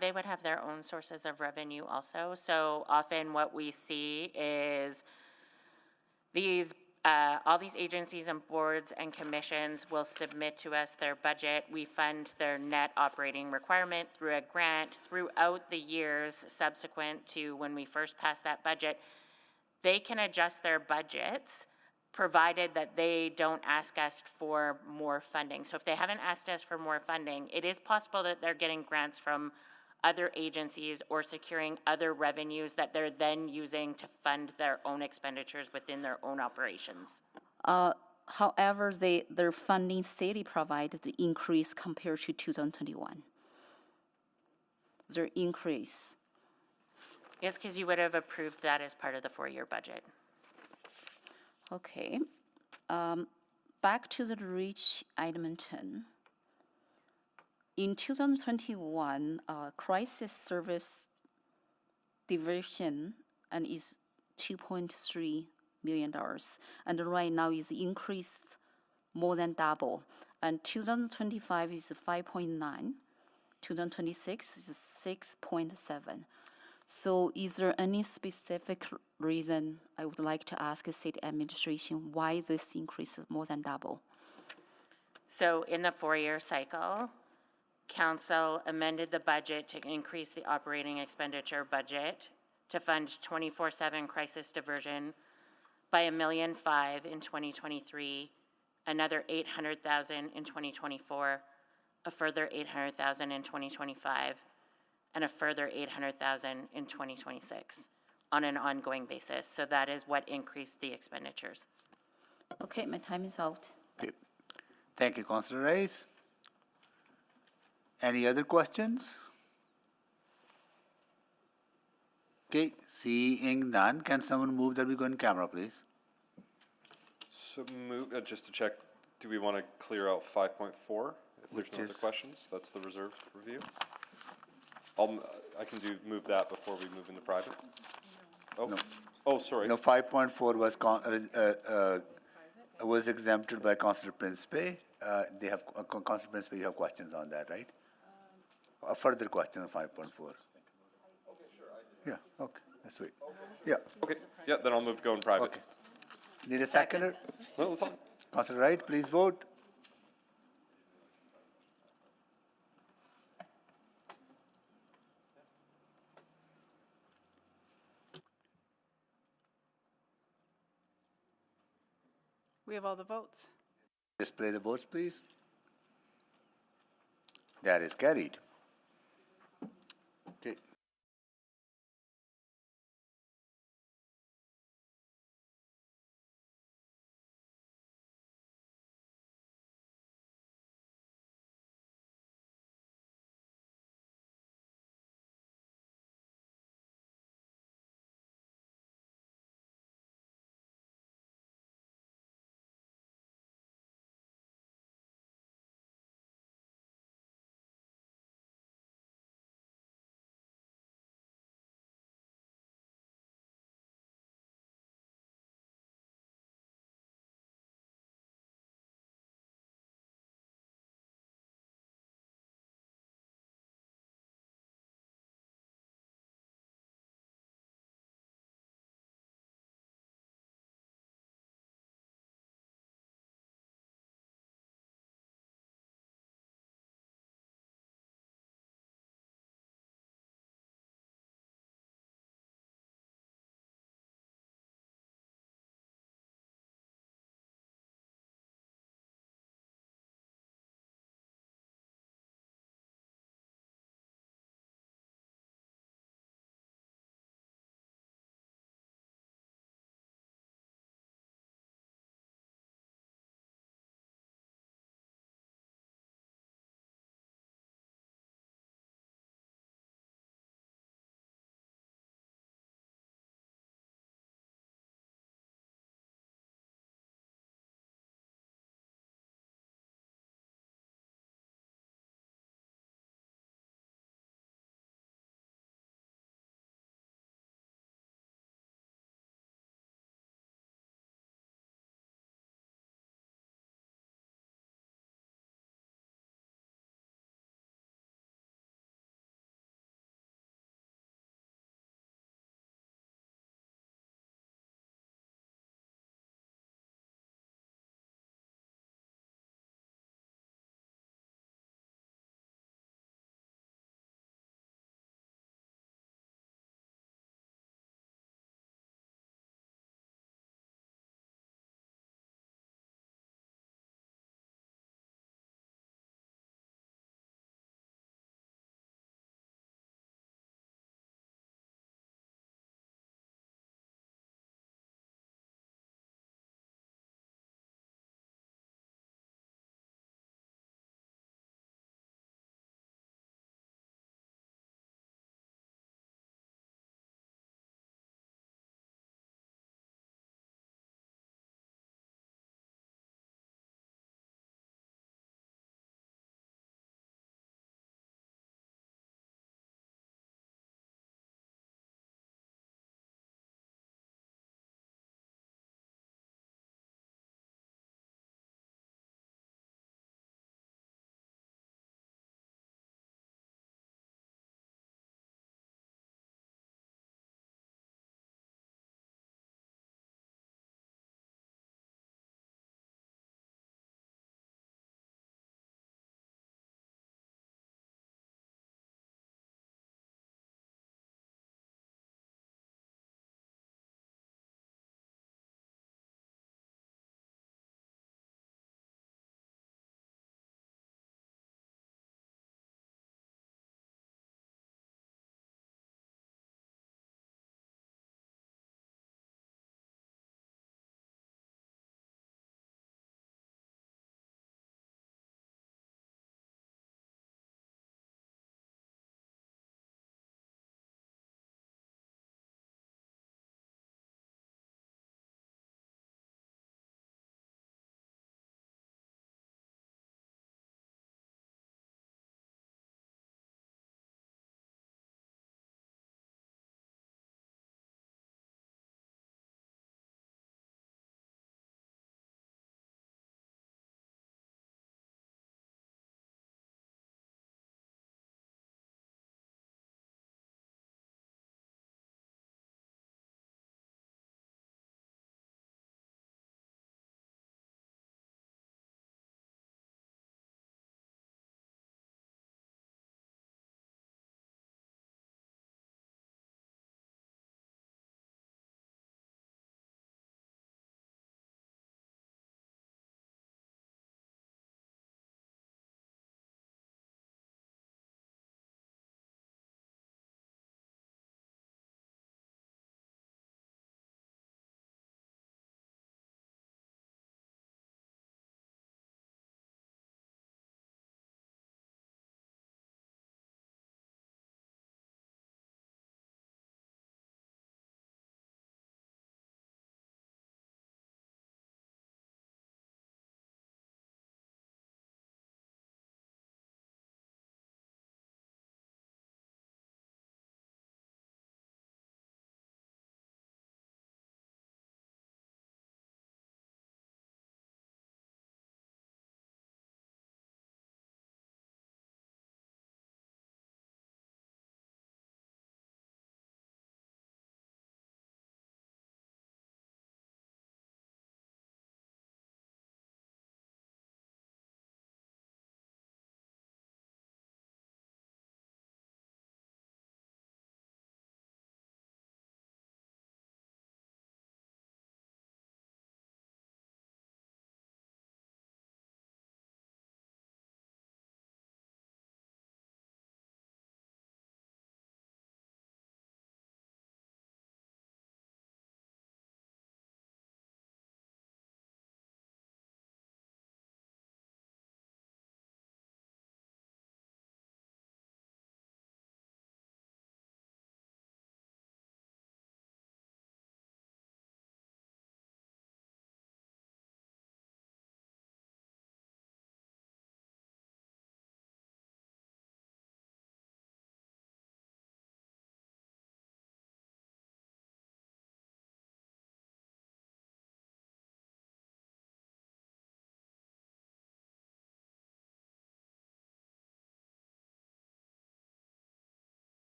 They would have their own sources of revenue also. So often what we see is all these agencies and boards and commissions will submit to us their budget. We fund their net operating requirement through a grant throughout the years subsequent to when we first passed that budget. They can adjust their budgets provided that they don't ask us for more funding. So if they haven't asked us for more funding, it is possible that they're getting grants from other agencies or securing other revenues that they're then using to fund their own expenditures within their own operations. However, their funding city provided the increase compared to 2021. Their increase. Yes, because you would have approved that as part of the 4-year budget. Okay. Back to the Reach Edmonton. In 2021, crisis service division and is $2.3 million, and right now is increased more than double. And 2025 is 5.9, 2026 is 6.7. So is there any specific reason I would like to ask the city administration why this increase is more than double? So in the 4-year cycle, Council amended the budget to increase the operating expenditure budget to fund 24/7 crisis diversion by $1.5 million in 2023, another $800,000 in 2024, a further $800,000 in 2025, and a further $800,000 in 2026 on an ongoing basis. So that is what increased the expenditures. Okay, my time is out. Okay. Thank you, Councillor Rice. Any other questions? Okay, seeing none, can someone move that we go in camera, please? So move, just to check, do we want to clear out 5.4? If there's no other questions, that's the reserve review. I can move that before we move into private. Oh, No. Oh, sorry. No, 5.4 was exempted by Councillor Principe. They have, Councillor Principe, you have questions on that, right? A further question on 5.4. Okay, sure. Yeah, okay, that's sweet. Yeah. Okay, yeah, then I'll move to go in private. Okay. Need a seconder? No, that's fine. Councillor Wright, please vote. We have all the votes. Display the votes, please. That is carried.